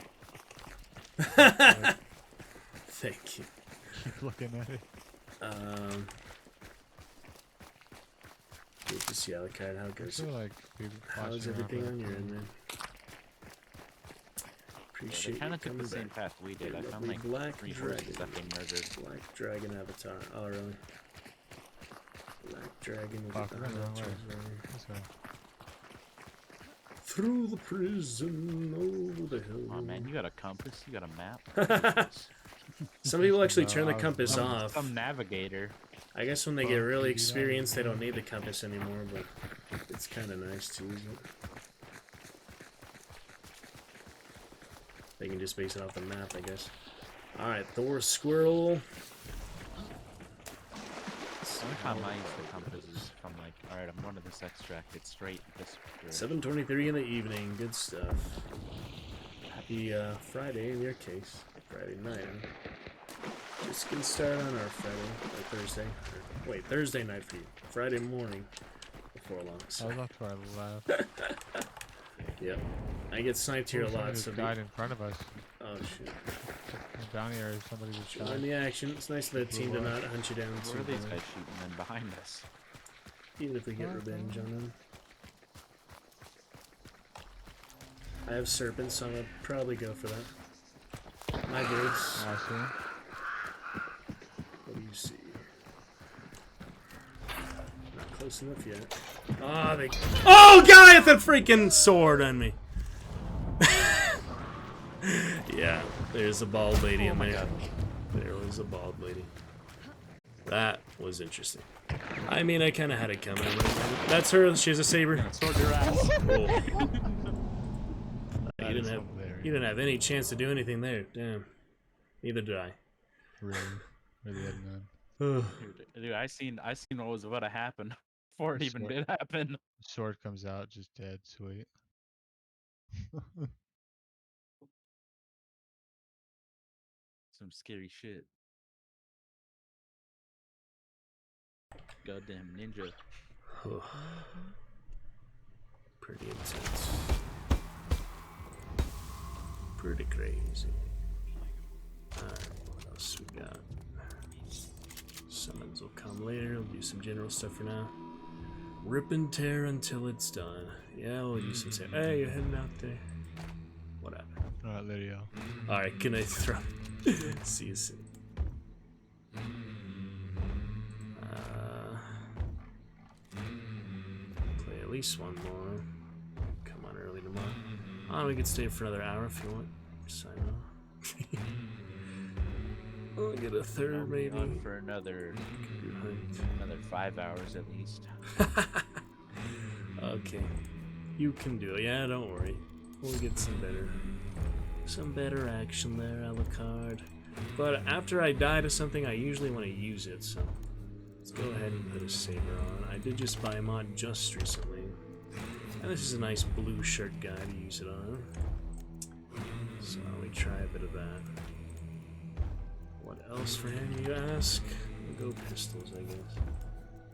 Thank you. Keep looking at it. Good to see you, Alucard. How I goes feel like people How's watching everything around on your for- end, man? Yeah, Appreciate they kind you of took coming the same back. path we did. I found Lovely like Black 3 Dragon. horses that they murdered. Black Dragon Avatar. Oh, really? Black Dragon with Fuck, the I don't know Avatar. This way. Through the prison, over the hill. Oh man, you got a compass? You got a map? Some people actually No, turn the I was compass Some- off. Some navigator. I guess when they get Fuck, really you experienced, they don't don't need the compass anymore, but it's kind of nice to use it. They can just base it off the map, I guess. Alright, Thor Squirrel. Every time I use the compass is if I'm like, alright, I'm going to this extract, it's straight this direction. 7:23 in the evening, good stuff. Happy Friday in your case. Friday night, huh? Just getting started on our Friday, or Thursday. Or, wait, Thursday night for you. Friday morning before long. I So, was up to our left. yep. I get sniped here a Somebody lot, just so died in front of us. oh shit. Down here, somebody just Join died. the action. It's nice of the team to not hunt you down Where too are these bad, guys shooting then behind us? even if we get revenge on them. I have serpents, so I'm gonna probably go for that. My birds. Oh, I see. What do you see? Not close enough yet. Ah, they. Oh, guy with the freaking sword on me. Yeah, there's a bald lady in there. There was a bald lady. That was interesting. I mean, I kind of had it coming. That's her. She has a saber. Sword your ass. Cool. That You is didn't have. hilarious. You didn't have any chance to do anything there. Damn. Neither did I. Really? Really had none. Dude, I seen what was about to happen before it even Sword. did happen. Sword comes out, just dead. Sweet. Some scary shit. Goddamn ninja. Pretty intense. pretty crazy. Alright, what else we got? Summons will come later. We'll do some general stuff for now. Rip and tear until it's done. Yeah, we'll do some say. Hey, you're heading out there. Whatever. Alright, Lydio. Alright, good night, throw. See you soon. Play at least one more. Come on early tomorrow. Oh, we could stay for another hour if you want. Sign off. We'll get a third maybe. On for another 5 hours at least. Okay. You can do it. Yeah, don't worry. We'll get some better action there, Alucard. But after I die to something, I usually want to use it, so let's go ahead and put a saber on. I did just buy a mod just recently. And this is a nice blue shirt guy to use it on. So we try a bit of that. What else for him, you ask? We'll go pistols, I guess.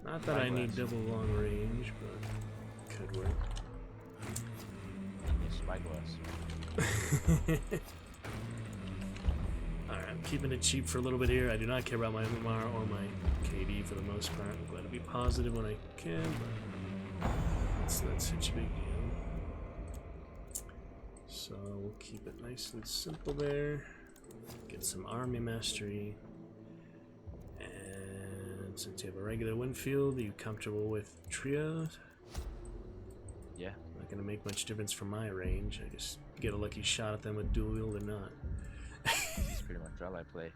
Not that I need double long range, but could work. Spyglass. Alright, I'm keeping it cheap for a little bit here. I do not care about my MMR or my KD for the most part. I'm glad to be positive when I can, but it's not such a big deal. So we'll keep it nice and simple there. Get some army mastery. And since you have a regular Winfield, are you comfortable with trios? Yeah. Not gonna make much difference from my range. I just get a lucky shot at them with dual wield or not. That's pretty much all I play.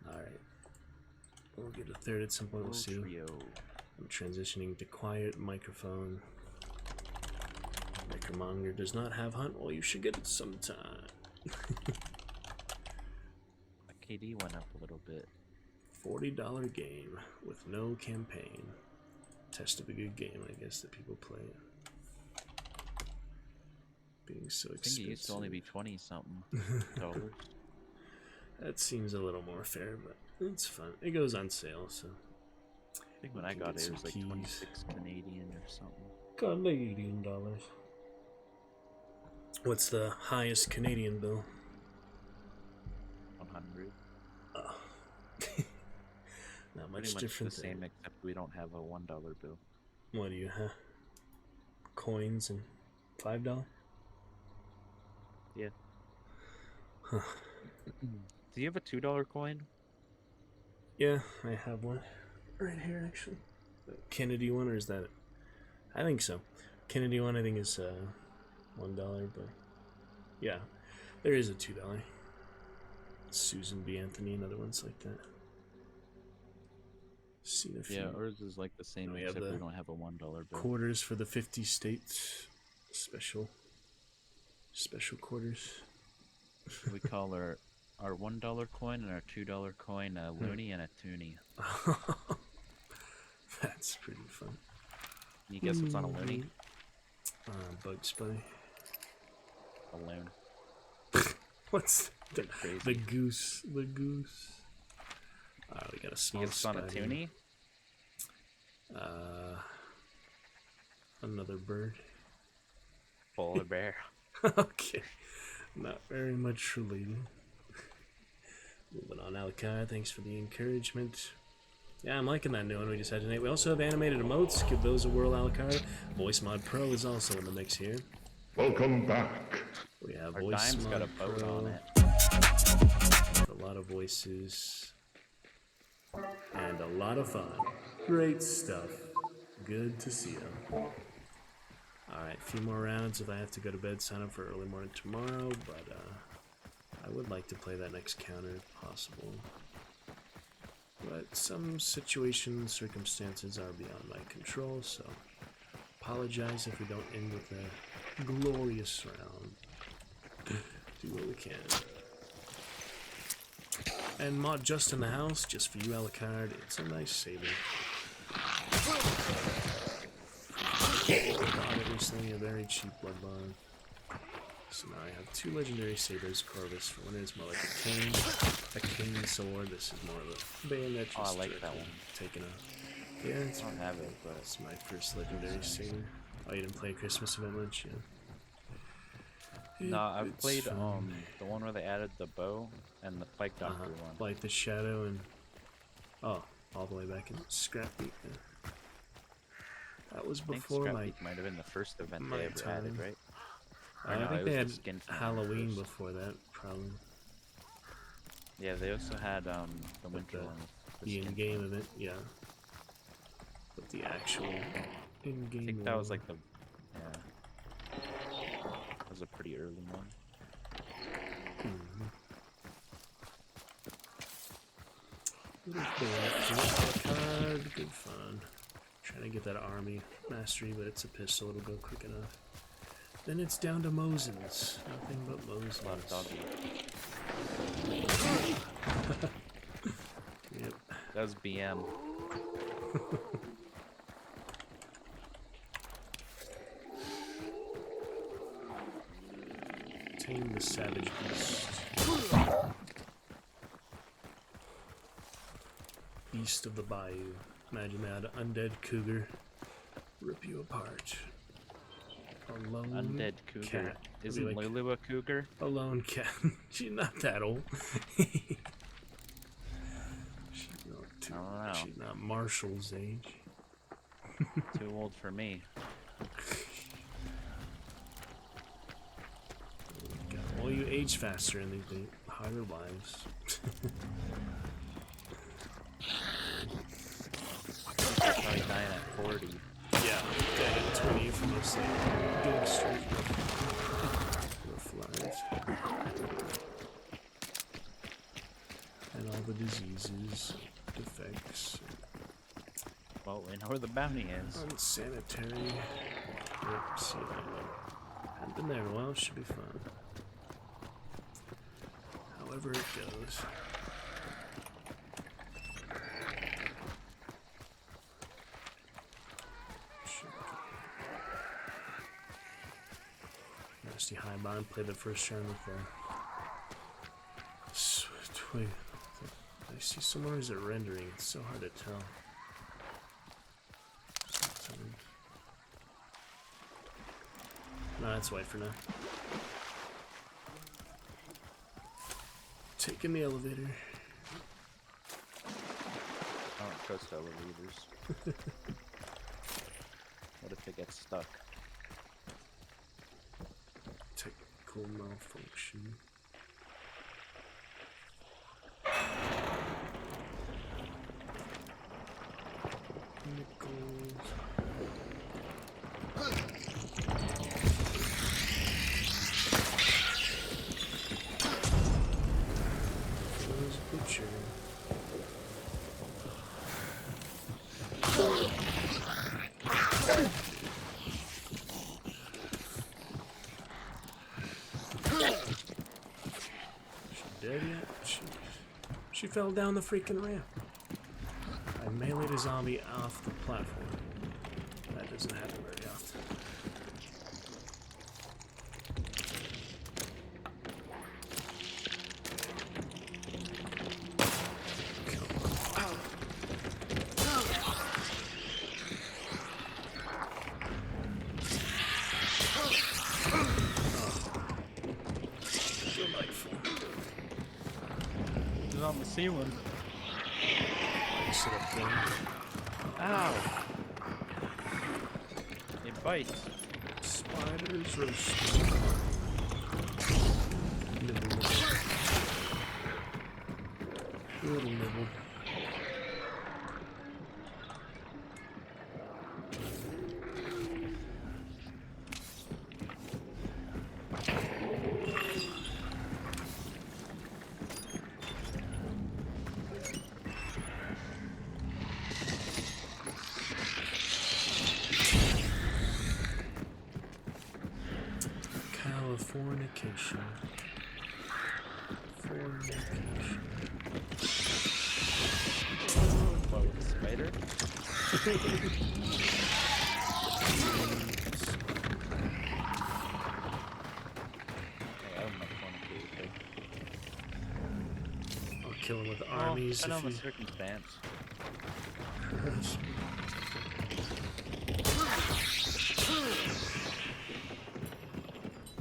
Alright. We'll get a third at some point, we'll see. Trio. I'm transitioning to quiet microphone. Necromonger does not have hunt. Well, you should get it sometime. My KD went up a little bit. $40 game with no campaign. Test of a good game, I guess, that people play. Being so expensive. I think it used to only be 20 something dollars. That seems a little more fair, but it's fun. It goes on sale, so. I think when I got it, it was like 26 Canadian or something. Canadian dollars. What's the highest Canadian bill? 100. Oh. Not much Pretty much different. The same, except we don't have a $1 bill. What do you have? Coins and $5? Yeah. Huh. Do you have a $2 coin? Yeah, I have one right here actually. The Kennedy one, or is that it? I think so. Kennedy one, I think is $1, but yeah, there is a $2. Susan B. Anthony and other ones like that. Seen a few. Yeah, ours is like the same, We have except the we don't have a $1 bill. quarters for the 50 states. Special quarters. We call our $1 coin and our $2 coin a loony and a toonie. That's pretty fun. Can you guess what's on a loony? Bugs Bunny. A loon. What's the goose? The goose. We got a small Guess what's on a spider. toonie? Another bird. Polar bear. Okay. Not very much related. Moving on, Alakai, thanks for the encouragement. Yeah, I'm liking that new one we just had tonight. We also have animated emotes. Give those a whirl, Alakai. Voice Mod Pro is also in the mix here. Welcome back. We have Our Voice dime's Mod got a boat Pro. on it. A lot of voices. And a lot of fun. Great stuff. Good to see you. Alright, a few more rounds if I have to go to bed, sign up for early morning tomorrow, but I would like to play that next counter if possible. But some situations, circumstances are beyond my control, so apologize if we don't end with a glorious round. Do what we can. And Mod just in the house, just for you, Alucard. It's a nice saber. Bought it recently, a very cheap blood bond. So now I have 2 legendary sabers. Corvus for one is more like a cane sword. This is more of a bayonet. Oh, I like that one. Taking a yeah, it's I don't have it, but it's my first legendary saber. Oh, you didn't play Christmas event lunch, yeah. No, I've It's played fun. the one where they added the bow and the Spike Doctor one. Like the shadow and oh, all the way back in Scrapbeat. Yeah. That was I think before Scrap my Peak might have been the first event my they ever added, time. right? Or I no, think it they was had the skin farm Halloween first. before that, probably. Yeah, they also had the But winter one with the skin in-game farm. event, yeah. But the actual in-game I think one. that was like the that was a pretty early one. Good fun. Trying to get that army mastery, but it's a pistol, it'll go quick enough. Then it's down to Mosins. Nothing but Mosins. A lot of doggy. Yep. That was BM. Tame the savage beast. Beast of the bayou. Imagine that undead cougar rip you apart. A lone Undead cougar. cat. Isn't Like Lulu a cougar? a lone cat. She's not that old. She's not she's not Marshall's age. Too old for me. God, well, you age faster and they harder lives. Probably dying at 40. Yeah, dead at 20 from this like big streak of lives. And all the diseases, defects. Well, we know where the bounty is. Unsanitary. Yep, see that. Haven't been there in a while, should be fun. However it goes. Nasty high bind, play the first round with the twig. I see somewhere is it rendering, it's so hard to tell. No, that's white for now. Taking the elevator. I don't trust elevators. What if it gets stuck? Technical malfunction. Nickels. There's a butcher. Dead yet? She fell down the freaking ramp. I meleeed a zombie off the platform. That doesn't happen very often. It's on the ceiling. Sit up there. Ow! It bites. Spiders roasting. Nibble, nibble. Little nibble. Fornication. Fornication. What, with a spider? Hey, I don't like fornication. I'll kill him with armies I if know the you... circumstance.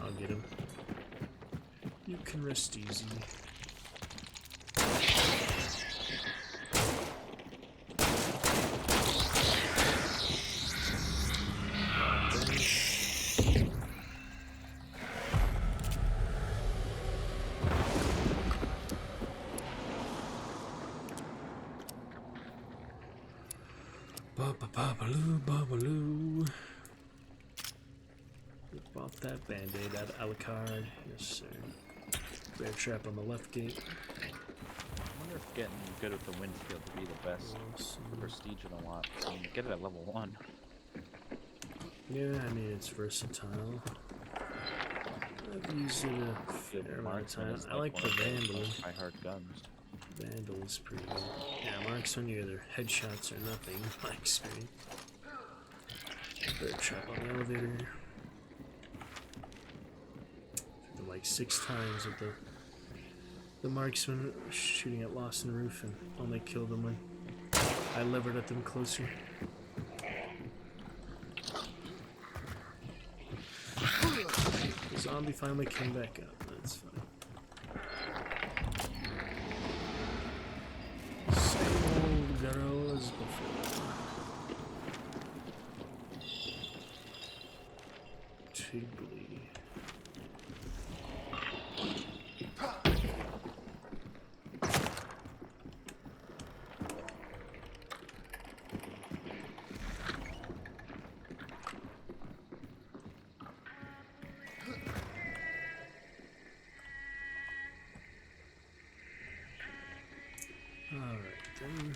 I'll get him. and rest easy. Ba-ba-ba-ba-loo, ba-ba-loo. Pop that band-aid out of Alucard. Yes, sir. Bear trap on the left gate. I wonder if getting good with the Windshield would be the best prestige in a lot. I mean, get it at level 1. Yeah, I mean, it's versatile. I've used it a fair amount of time. I like the Vandal. My hard guns. Vandal is pretty good. Yeah, Marksman, you're either headshots or nothing, in my experience. Bear trap on the elevator. Like 6 times with the Marksman shooting at Lost in Roof and only killed them when I levered at them closer. The zombie finally came back up. That's fine. Same old girl as before. Tiggly. Alright then.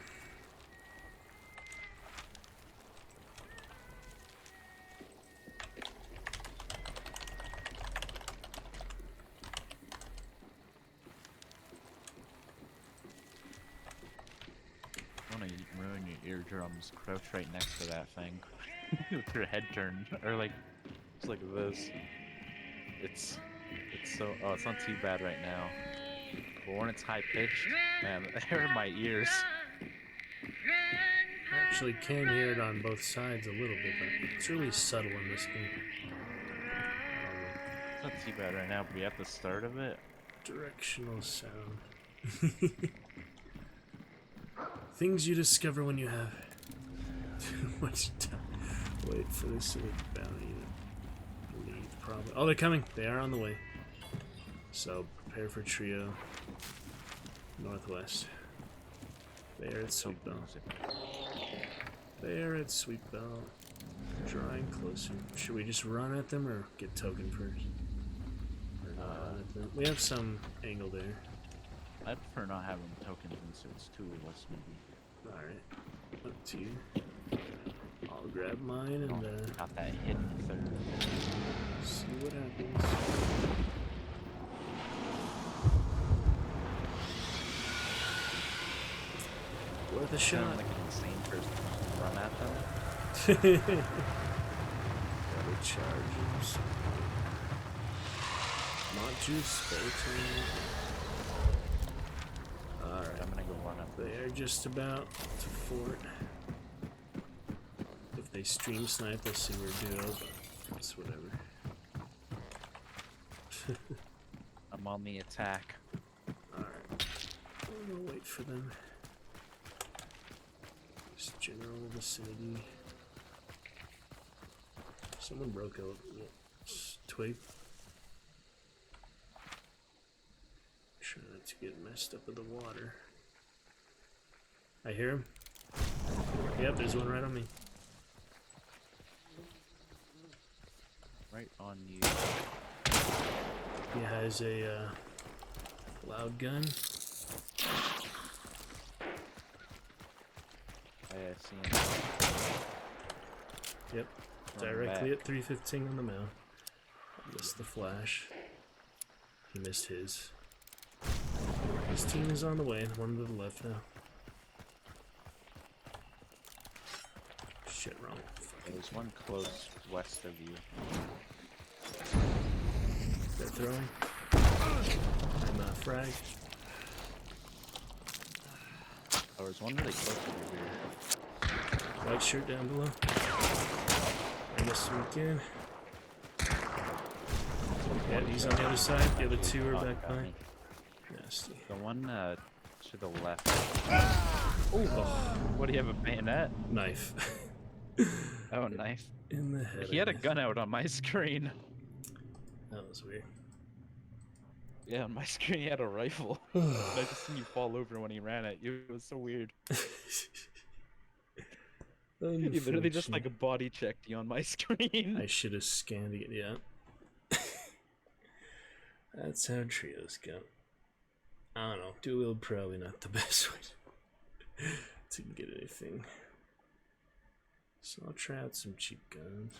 I want to ruin your eardrums. Crouch right next to that thing with your head turned, or like just like this. It's so it's not too bad right now, but when it's high pitched, man, it hurt my ears. I actually can hear it on both sides a little bit, but it's really subtle in this game. It's not too bad right now, but at the start of it, Directional sound. Things you discover when you have too much time. Wait for this bounty to leave, probably. Oh, they're coming. They are on the way. So prepare for trio. Northwest. There at Sweet Bell. There at Sweet Bell. Drawing closer. Should we just run at them or get token first? Or not run at them? We have some angle there. I'd prefer not having tokens in, so it's 2 of us maybe. Alright. Up to you. I'll grab mine and got that hidden third. See what happens. Worth a shot. Like an insane person just run at them. Gotta charges. Not juice, Bolton. Alright, I'm gonna go run up. they are just about to fort. If they stream snipe, they'll see we're duo, but it's whatever. I'm on the attack. Alright, I'm gonna wait for them. Just general vicinity. Someone broke out. Twig. Try not to get messed up with the water. I hear him. Yep, there's one right on me. Right on you. He has a loud gun. I see him. Yep, directly at 315 on the mount. Missed the flash. He missed his. His team is on the way, one to the left now. Shit, wrong. There's one close west of you. They're throwing. I'm frag. Oh, there's one really close to you here. White shirt down below. I guess we can. Yeah, one he's to on the other side. The other two are oh, back got by. me. Nasty. The one to the left. Oh, What do you have, a bayonet? knife. Oh, knife. In the head. He had a gun out on my screen. That was weird. Yeah, on my screen he had a rifle. And I just seen you fall over when he ran at you. It was so weird. He literally just like a body checked you on my screen. I should have scanned it, yeah. That's how trios go. I don't know. Dual wield probably not the best way to get anything. So I'll try out some cheap guns.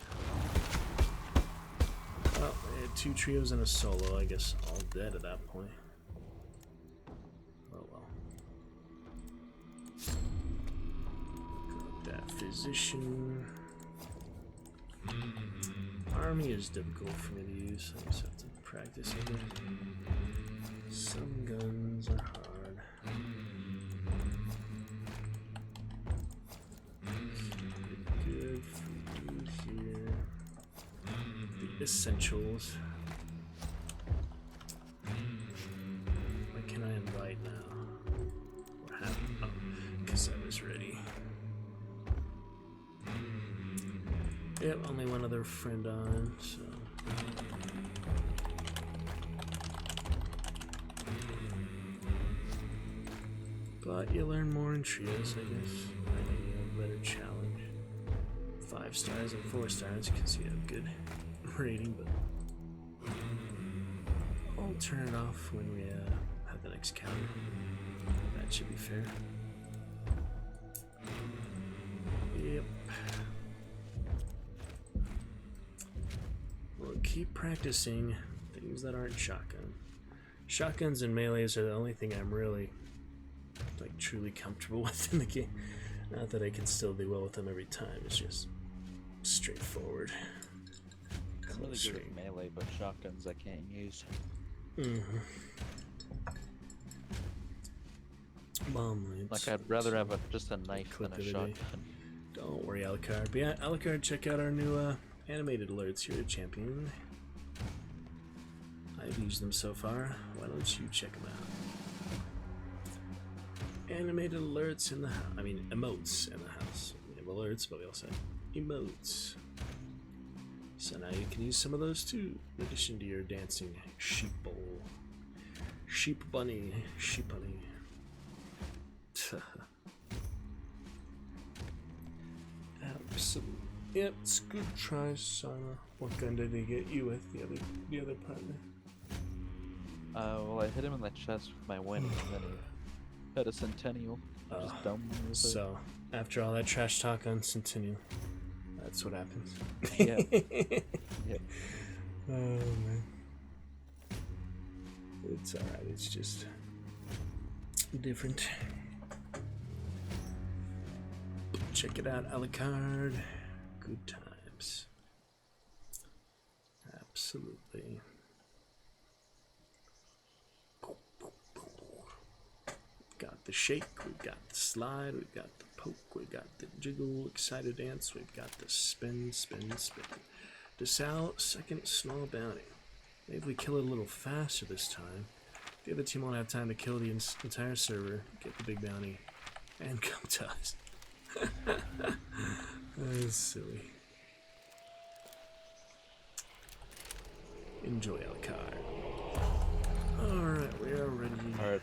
Well, I had 2 trios and a solo. I guess all dead at that point. Oh well. Got that physician. Army is difficult for me to use. I just have to practice it. Some guns are hard. Good for you here. The essentials. What can I invite now? Or have? Oh, because I was ready. Yep, only one other friend on, so. But you learn more in trios, I guess. I think you have a better challenge. 5 stars and 4 stars because you have good rating, but I'll turn it off when we have the next counter. That should be fair. Yep. We'll keep practicing things that aren't shotgun. Shotguns and melees are the only thing I'm really like truly comfortable with in the game. Not that I can still do well with them every time, it's just straightforward. I'm really good with melee, but shotguns I can't use. Bomb like I'd rather have just a knife than a shotgun. Don't worry, Alucard. But yeah, Alucard, check out our new animated alerts here at Champion. I've used them so far. Why don't you check them out? Animated alerts in the house. I mean, emotes in the house. We have alerts, but we also have emotes. So now you can use some of those too, in addition to your dancing sheep bowl. Sheep bunny. Sheep bunny. Absolutely. Yep, it's good try, Sana. What gun did he get you with, the other partner? Well, I hit him in the chest with my wing, and then he had a Centennial. Just dumb with it. So, after all that trash talk on Centennial, that's what happens. Yeah. Yep. Oh, man. It's alright, it's just different. Check it out, Alucard. Good times. Absolutely. Got the shake, we've got the slide, we've got the poke, we've got the jiggle, excited dance, we've got the spin, spin, spin. DeSal, second small bounty. Maybe if we kill it a little faster this time, the other team won't have time to kill the entire server, get the big bounty, and come to us. That is silly. Enjoy, Alucard. Alright, we are ready. Alright.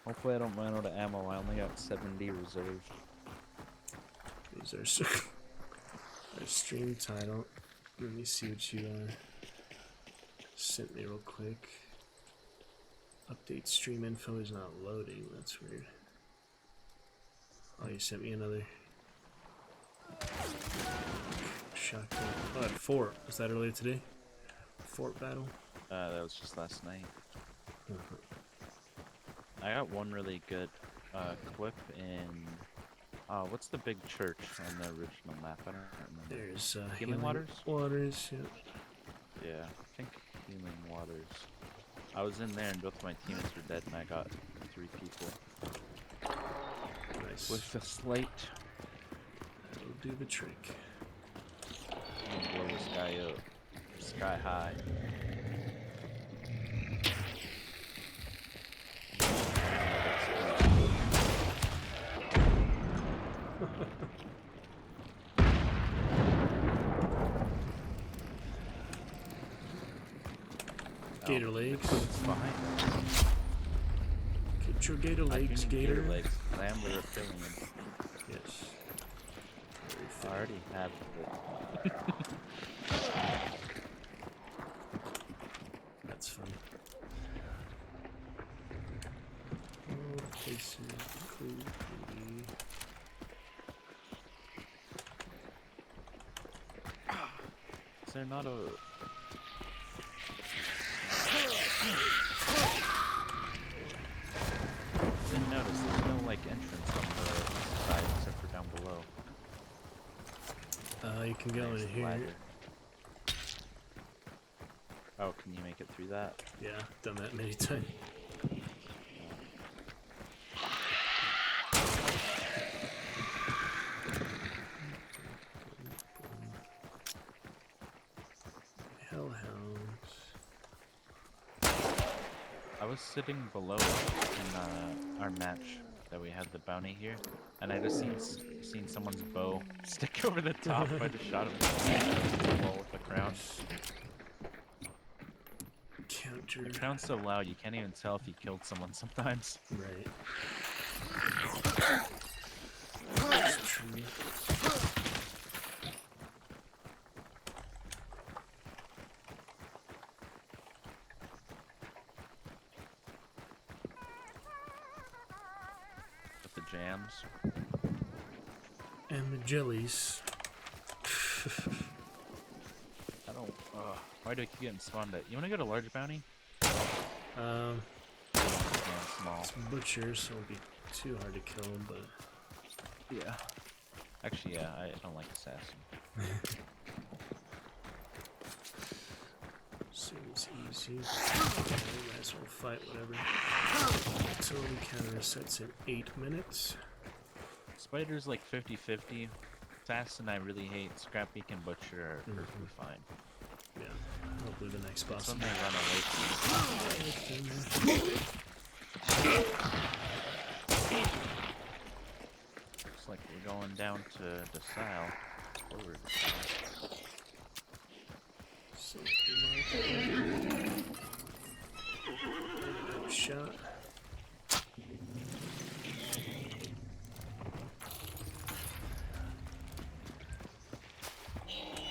Hopefully I don't run out of ammo. I only got 70 reserved. These are our stream title. Let me see what you sent me real quick. Update stream info is not loading. That's weird. Oh, you sent me another shotgun. Oh, at Fort. Was that earlier today? Fort battle? That was just last night. I got one really good clip in what's the big church on the original map? I don't remember. There's Healing Waters? Waters, yeah. Yeah, I think Healing Waters. I was in there and both my teammates were dead and I got 3 people. Nice. With the slate. That'll do the trick. And blow this guy up. sky high. Gator legs. It's behind us. Get your gator I do legs, need gator. legs. I am the reptilian. Yes. I already have it. That's fun. Oh, places include Is there not a... Didn't notice, there's no like entrance on the side except for down below. you can go There's in the here. ladder. Oh, can you make it through that? Yeah, done that many times. Hellhounds. I was sitting below in our match that we had the bounty here, and I just seen someone's bow stick over the top. I just shot him in the wall with the crown. Counter. The crown's so loud you can't even tell if you killed someone sometimes. Right. That's true. With the jams. And the jellies. I don't. Why do I keep getting spawned at? You want to go to large bounty? Yeah, Small. it's butcher, so it'll be too hard to kill him, but Yeah. Actually, yeah, I don't like assassin. seems easy. Might as well fight whatever. Until the counter resets in 8 minutes. Spider's like 50-50. Assassin I really hate. Scrapbeak and Butcher are perfectly fine. Yeah, hopefully the next boss. That's when they run away from you. Looks like we're going down to Desile. Forward Desile. Shot.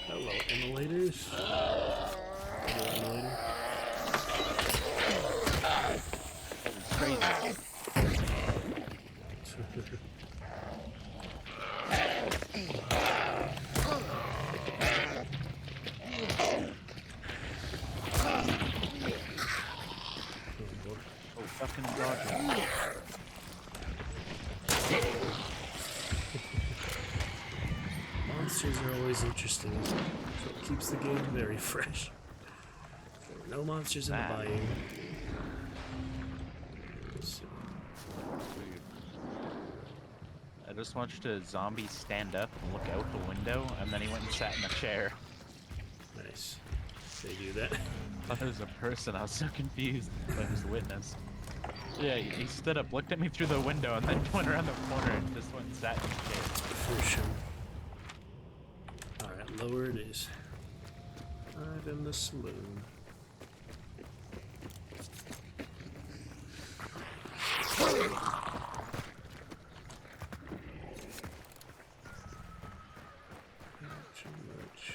Hello, emulators. Hello, emulator. Crazy. Oh, fucking dodge. Monsters are always interesting. So it keeps the game very fresh. There were no monsters in the bayou. I just watched a zombie stand up and look out the window, and then he went and sat in a chair. Nice. They do that. I thought it was a person. I was so confused. I just witnessed. Yeah, he stood up, looked at me through the window, and then went around the corner and just went and sat in the chair. For sure. Alright, lower it is. I'm in the saloon. Not too much.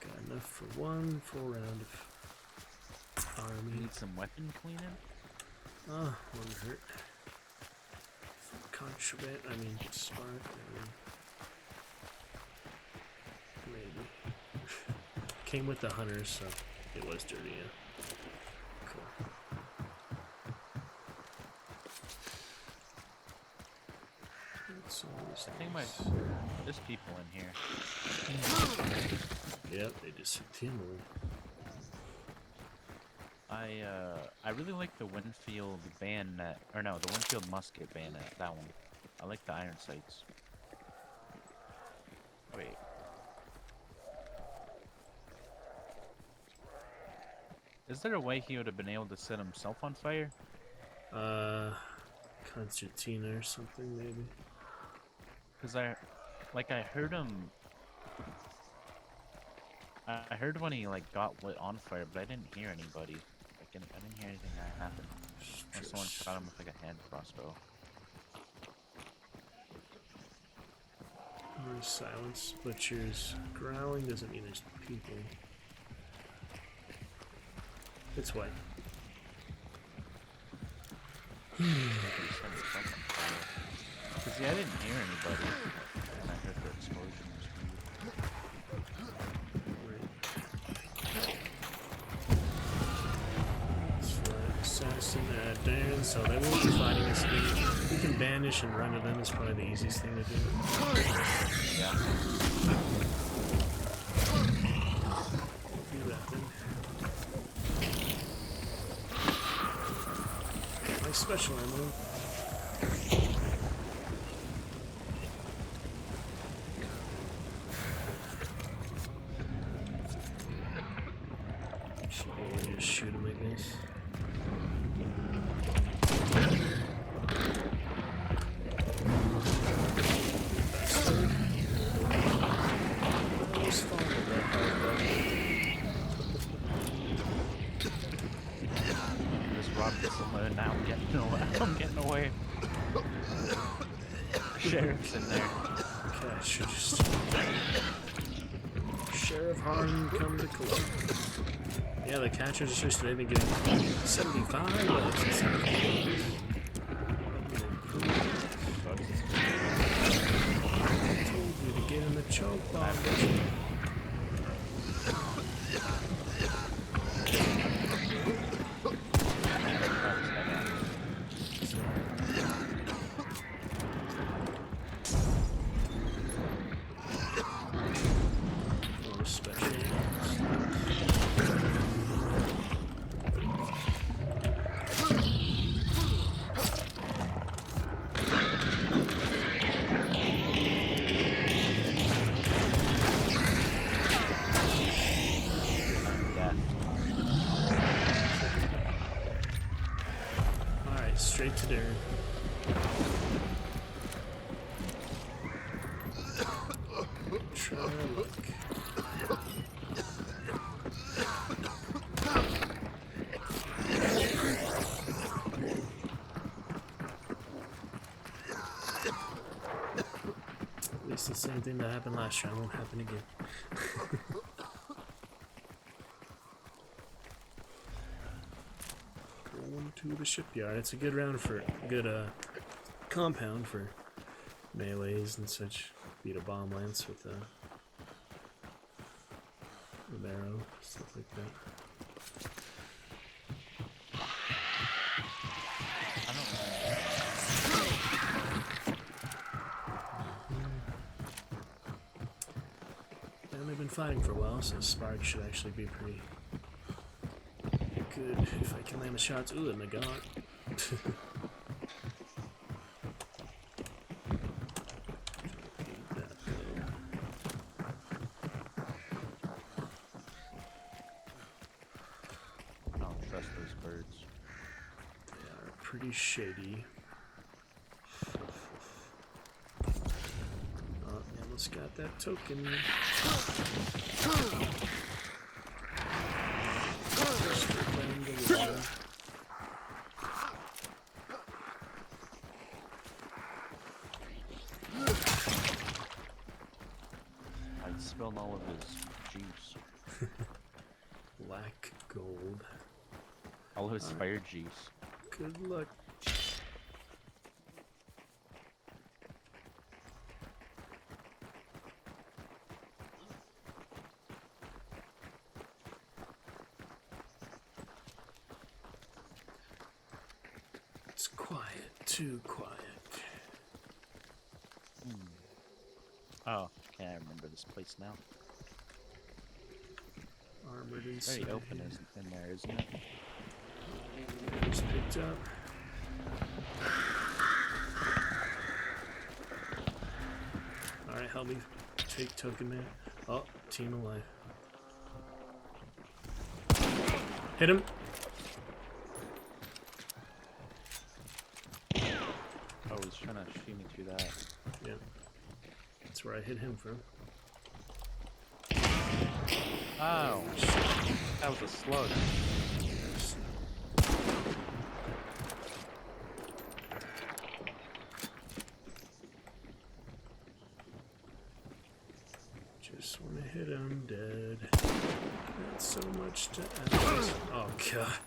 Got enough for one full round of army. Need some weapon cleaning? Oh, wouldn't hurt. Contraband, I mean, spark, maybe. Came with the hunters, so it was dirty, yeah. Cool. That's always I think nice. there's people in here. Yep, they just hooked him on. I really like the Winfield bayonet, or no, the Winfield musket bayonet. That one. I like the iron sights. Wait. Is there a way he would have been able to set himself on fire? Concertina or something, maybe. Cause I heard him. I heard when he like got lit on fire, but I didn't hear anybody. Like I didn't hear anything that happened. Unless someone shot him with like a hand crossbow. Or silence. Butchers growling doesn't mean there's people. It's white. Cause yeah, I didn't hear anybody. And I heard the explosions. It's for assassin Dan, so they won't be fighting us again. We can banish and run to them is probably the easiest thing to do. Yeah. Do that then. Nice special ammo. Should just shoot him, I guess. Just robbed someone and now I'm getting away. I'm getting away. The sheriff's in there. Okay, I should just... Sheriff Harden come to court. Yeah, the catchers are supposed to have been getting 75 bucks and 75. I told you to get in the choke bomb. Oh, special. Alright, straight to Darren. Try our luck. At least the same thing that happened last time won't happen again. Going to the shipyard. It's a good round for good compound for melees and such. Beat a bomb lance with a arrow, stuff like that. And they've been fighting for a while, so spark should actually be pretty good if I can land the shots. Ooh, and I got. I don't trust those birds. They are pretty shady. Oh, almost got that token. I spilled all of his juice. Black gold. All of his fire juice. Good luck. It's quiet, too quiet. Oh, okay, I remember this place now. Armored It's very inside open here. in there, isn't it? It's picked up. Alright, help me take token man. Oh, team alive. Hit him. Oh, he's trying to shoot me through that. Yeah. That's where I hit him from. Oh, that was a slug. Just want to hit him dead. Not so much to ask. Oh god.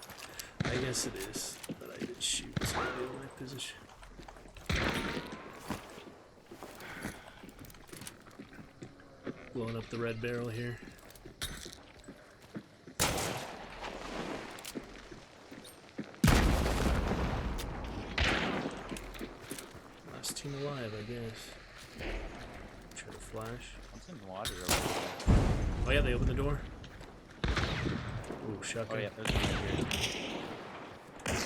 I guess it is. But I did shoot somebody in my position. Blowing up the red barrel here. Last team alive, I guess. Try to flash. What's in the water over there? Oh yeah, they opened the door. Ooh, shotgun. Oh yeah, there's one right here.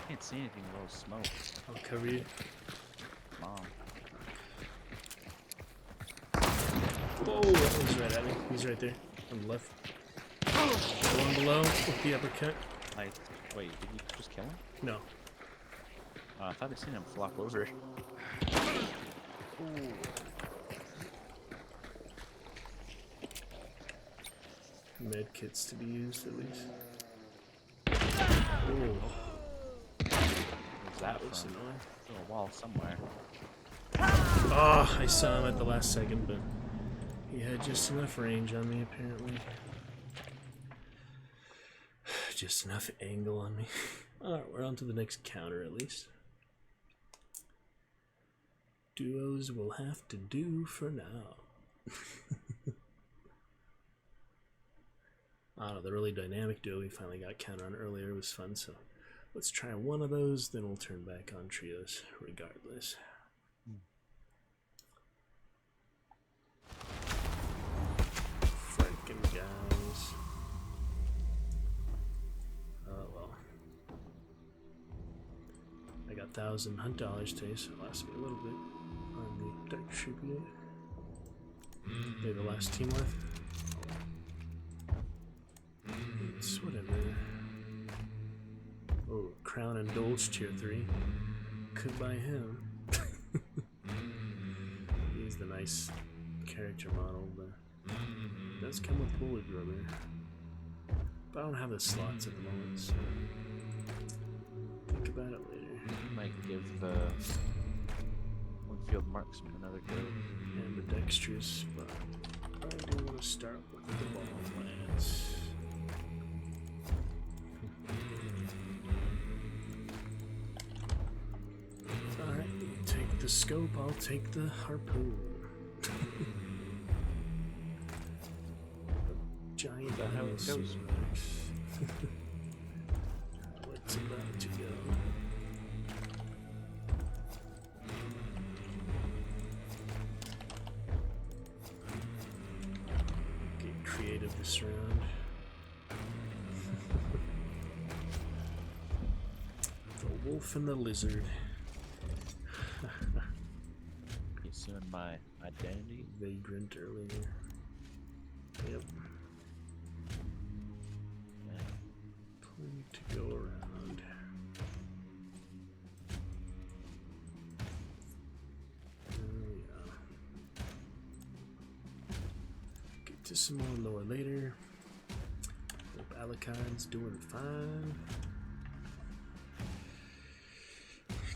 Can't see anything below smoke. I'll cover you. Come on. Whoa, that one's right at me. He's right there. On the left. The one below with the uppercut. Wait, did you just kill him? No. I thought I seen him flop over. Med kits to be used at least. Ooh. Where's that was from? annoying. There's a wall somewhere. Oh, I saw him at the last second, but he had just enough range on me, apparently. Just enough angle on me. Alright, we're on to the next counter at least. Duos will have to do for now. I don't know, the really dynamic duo we finally got counter on earlier was fun, so let's try one of those, then we'll turn back on trios regardless. Franken guys. Oh well. I got 1,000 hunt dollars today, so it lasts me a little bit on the Dark Tribute. They're the last team left. It's whatever. Oh, Crown and Dolce tier 3. Could buy him. He's the nice character model, but it does come with bullet rubber. But I don't have the slots at the moment, so think about it later. You might give the Winfield Marksman another go. Ambidextrous, but I do want to start with the ball lance. Alright, take the scope, I'll take the harpoon. Giant That's how it goes. What's about to go? Get creative this round. The wolf and the lizard. You assuming my identity? Vagrant earlier. Yep. Plenty to go around. Oh yeah. Get to some more lore later. Hope Alakine's doing fine.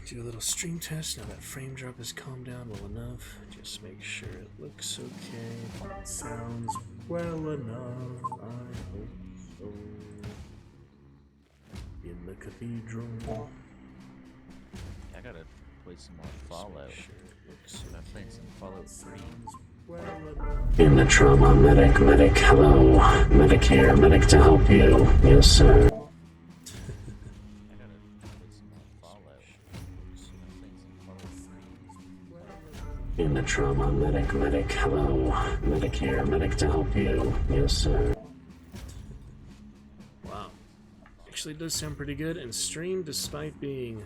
Do a little stream test now that frame drop has calmed down well enough. Just make sure it looks okay. Sounds well enough. I hope so. In the cathedral. I gotta play some more Fallout. Sure it looks I'm playing some Fallout 3. well enough. In the trauma, medic, hello. Medic here, medic to help you. Yes, sir. I gotta play some more Fallout. I'm playing some Fallout 3. In the trauma, medic, hello. Medic here, medic to help you. Yes, sir. Wow. Actually does sound pretty good, and stream despite being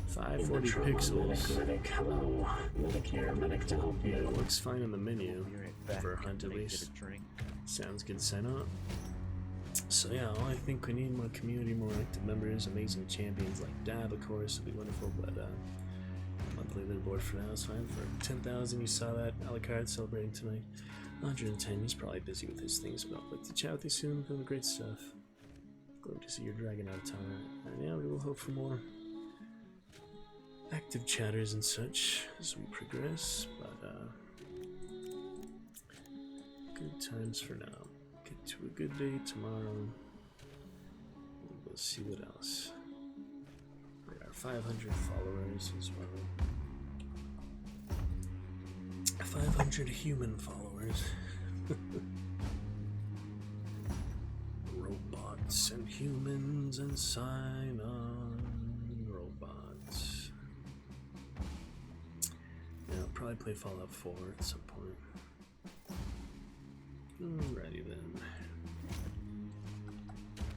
540 pixels. Medic, hello. Medic here, medic to help you. It looks fine in the menu, Be right back. for a hunt at Gonna least. Get a drink. Sounds good setup. So yeah, all I think we need more community, more active members, amazing champions like Dab, of course, would be wonderful, but monthly leaderboard for now is fine. For 10,000, you saw that Alucard celebrating tonight. 110, he's probably busy with his things, but I'll like to chat with you soon, doing great stuff. Glad to see you're dragging out time. And yeah, we will hope for more active chatters and such as we progress, but good times for now. Get to a good day tomorrow. We'll see what else. We are 500 followers as well. 500 human followers. Robots and humans and sign on robots. Yeah, I'll probably play Fallout 4 at some point. Alrighty then.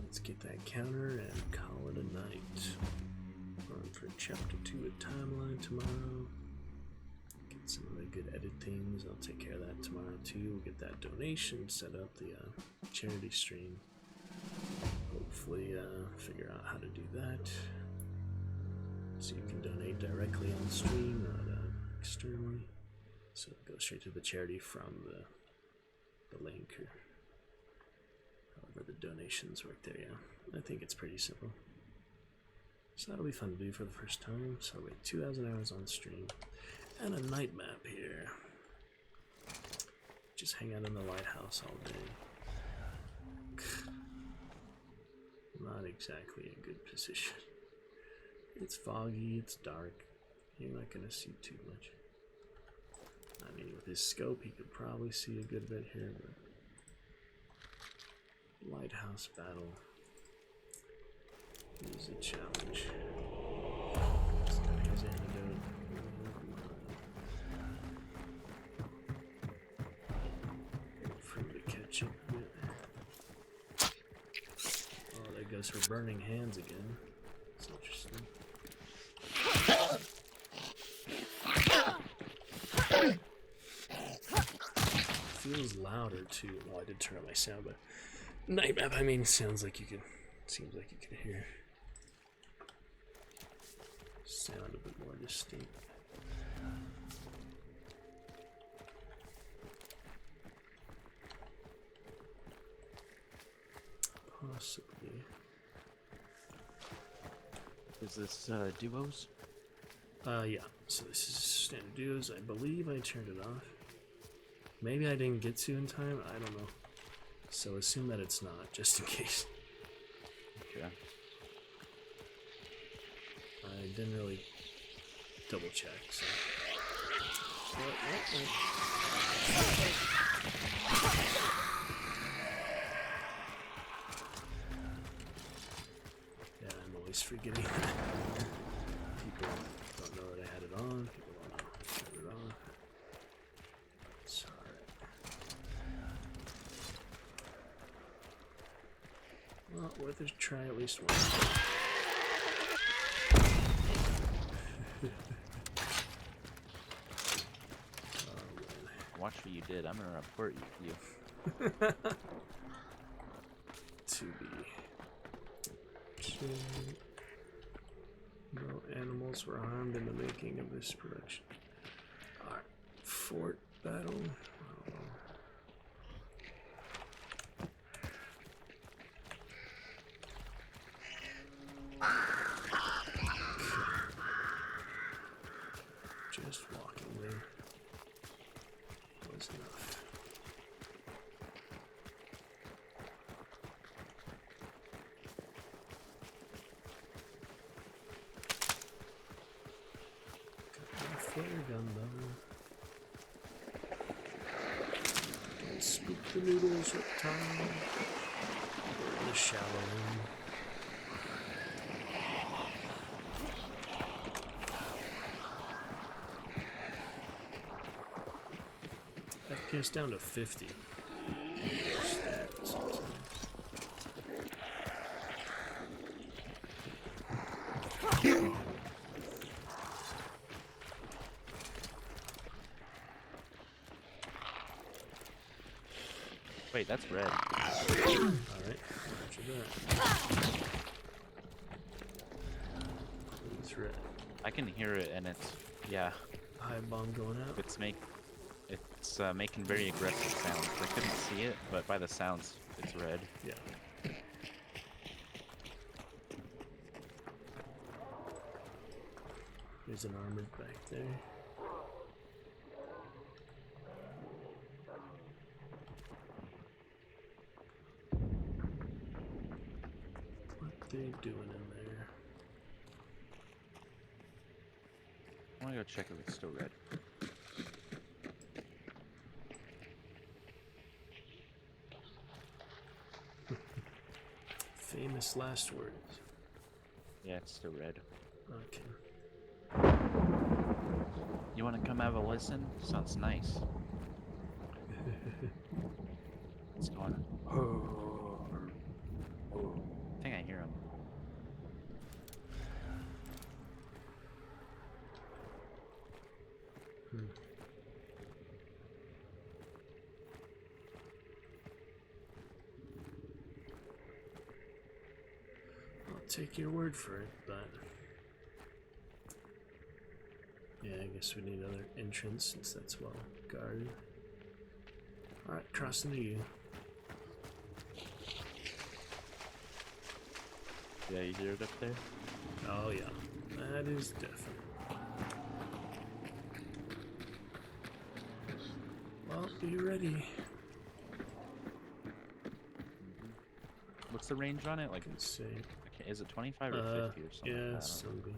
Let's get that counter and call it a night. On for chapter 2 at Timeline tomorrow. Get some of the good edit things. I'll take care of that tomorrow too. We'll get that donation set up, the charity stream. Hopefully figure out how to do that. So you can donate directly on stream, not externally. So it goes straight to the charity from the link or however the donations work there. Yeah, I think it's pretty simple. So that'll be fun to do for the first time. So wait, 2,000 hours on stream and a night map here. Just hang out in the lighthouse all day. Not exactly a good position. It's foggy, it's dark. You're not gonna see too much. I mean, with his scope, he could probably see a good bit here, but lighthouse battle is a challenge. Let's get his antidote. Wait for him to catch up a bit. Oh, there goes her burning hands again. That's interesting. Feels louder too. Well, I did turn on my sound, but night map, I mean, sounds like you could, seems like you could hear sound a bit more distinct. Possibly. Is this duos? Yeah. So this is standard duos. I believe I turned it off. Maybe I didn't get to in time. I don't know. So assume that it's not, just in case. Okay. I didn't really double check. So. Yeah, I'm always forgetting that. People don't know that I had it on. People don't know I had it on. It's alright. Well, worth a try at least once. Watch what you did. I'm gonna report you. To be. No animals were harmed in the making of this production. Alright, fort battle. Just walking there was enough. Flare gun though. Don't spook the noodles up time. We're in the shallow room. FPS down to 50. Wait, that's red. Alright, roger that. It's red. I can hear it, and it's yeah. Hive bomb going out. It's making very aggressive sounds. I couldn't see it, but by the sounds, it's red. Yeah. There's an armored back there. What they doing in there? I wanna go check if it's still red. Famous last words. Yeah, it's still red. Okay. You wanna come have a listen? Sounds nice. What's going on? I think I hear him. I'll take your word for it, but yeah, I guess we need another entrance since that's well guarded. Alright, crossing to you. Yeah, you hear it up there? Oh yeah, that is definite. Well, be ready. What's the range on it? Like, Can say. okay, is it 25 or 50 or something? Yeah, like that? so be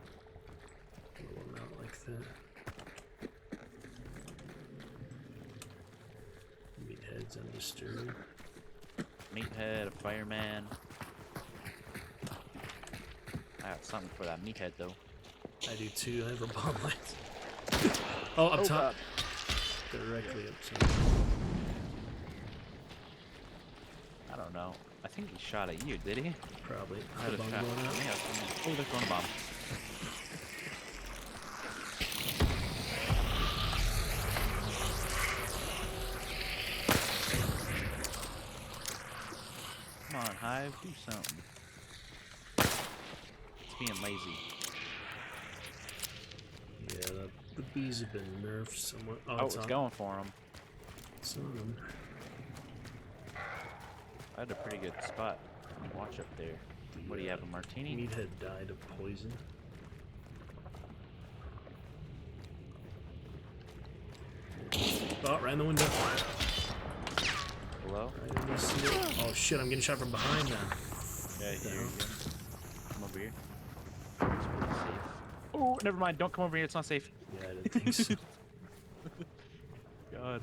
a little amount like that. Meathead's undisturbed. Meathead, a fireman. I got something for that meathead though. I do too. I have a bomb light. Oh, up top. Directly up top. I don't know. I think he shot at you, did he? Probably. Might have Bomb shot. going up. Yeah, oh, they're throwing a bomb. Come on, Hive, do something. It's being lazy. Yeah, the bees have been nerfed somewhat. Oh, it's going for him. It's on them. I had a pretty good spot. Watch up there. What do you have, a martini? Meathead died of poison. Oh, right in the window. Hello? Right in this window. Oh shit, I'm getting shot from behind now. Yeah, here you go. Come over here. It's pretty safe. Oh, never mind. Don't come over here. It's not safe. Yeah, I didn't think so. God.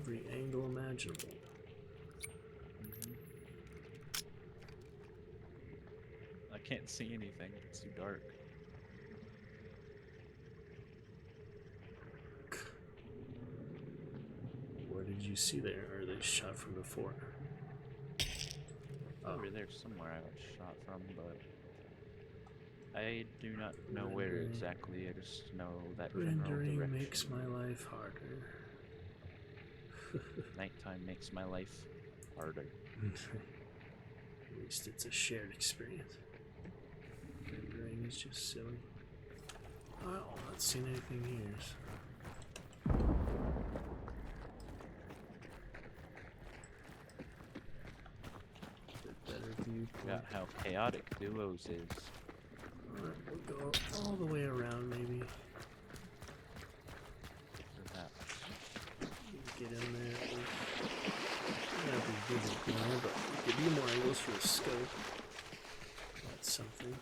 Every angle imaginable. I can't see anything. It's too dark. Where did you see there? Or they shot from before? Oh. Over there somewhere I got shot from, but I do not know where exactly. I just know that general Rendering direction. makes my life harder. Nighttime makes my life harder. At least it's a shared experience. Rendering is just silly. Oh, not seen anything here. So. Better view. Got how chaotic duos is. Alright, we'll go all the way around maybe. Get in there. Yeah, be visible, but give you more angles for the scope. That's something.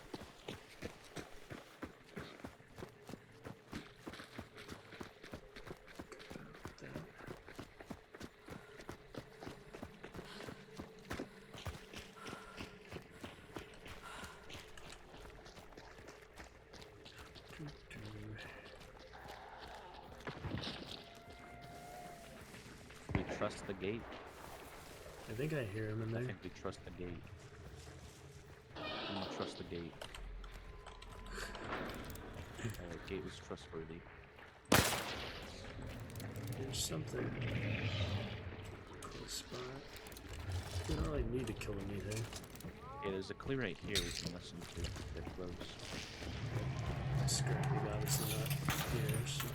trust the gate. I think I hear him in I there. think we trust the gate. I'm gonna trust the gate. Gate was trustworthy. There's something. Close spot. You don't really need to kill him either. Yeah, there's a clue right here we can listen to. They're close. Scrap, we obviously not here, so.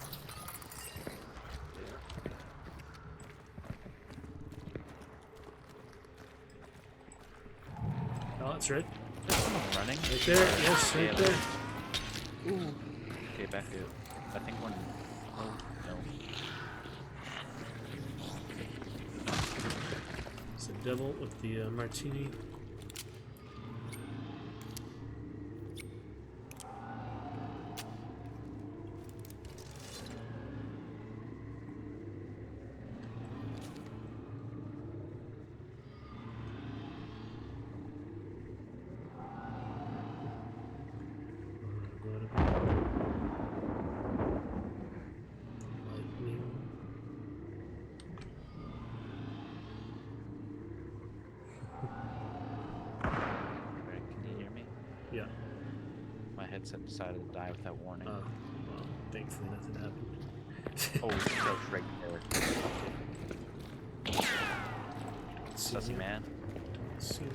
Yeah. Oh, it's right. There's someone running. Right there, yes, right there. Ooh. Okay, back up. I think one. Oh, no. It's the devil with the martini. Lightning. Alright, can you hear me? Yeah. My headset decided to die without warning. Well, thankfully nothing happened. Oh, it's right there. See Sussy ya. man. See ya.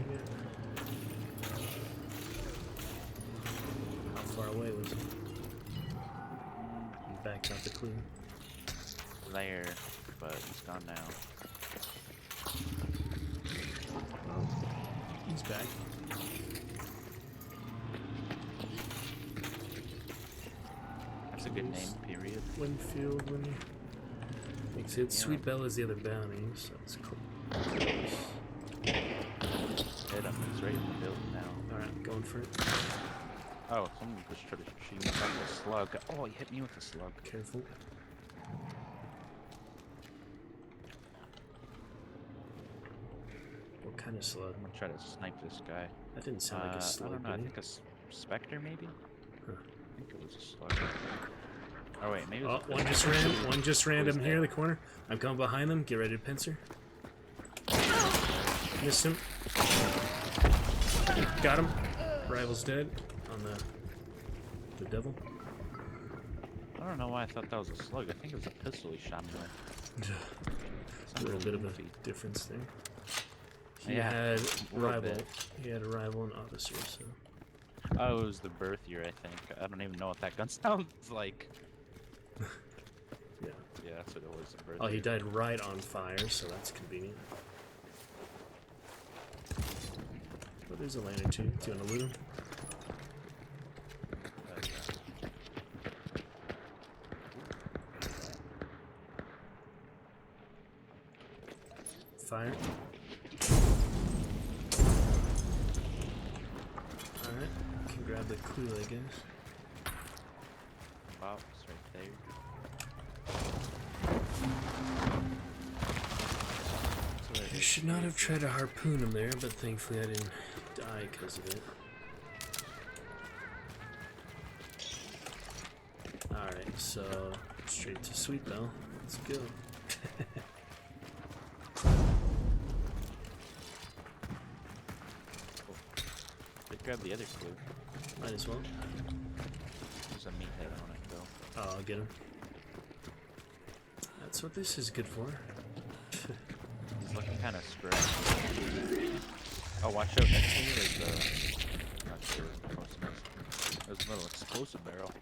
How far away was he? He backed out the clue. There, but he's gone now. He's back. That's a good name, period. Winfield, Winnie. Thanks. It's Yeah. Sweet Bella's the other bounty, so it's cool. Hit him, he's right in the building now. Alright, going for it. Oh, someone just tried to shoot me with a slug. Oh, he hit me with a slug. Careful. What kind of slug? I'm gonna try to snipe this guy. That didn't sound like a I slug. don't know, I did it? think a specter maybe? Huh. I think it was a slug. Oh wait, maybe it Oh, was a one pistol. just ran Who's him here in that? the corner. I'm coming behind them. Get ready to pincer. Missed him. Got him. Rival's dead on the devil. I don't know why I thought that was a slug. I think it was a pistol he shot me with. A little bit of a goofy. difference there. He Yeah, had a little rival. bit. He had a rival and officer. So Oh, it was the birth year, I think. I don't even know what that gun sounds like. yeah. Yeah, that's what it was, the birth Oh, he year. died right on fire, so that's convenient. Oh, there's a lane or two. Do you want to loot him? Fire. Alright, can grab the clue, I guess. Box right there. I should not have tried to harpoon him there, but thankfully I didn't die because of it. Alright, so straight to Sweet Bell. Let's go. Let's grab the other clue. Might as well. There's a meathead on it, though. Oh, I'll get him. That's what this is good for. He's looking kind of scratched. Oh, watch out next to you. There's a... Not sure. There's a little explosive barrel.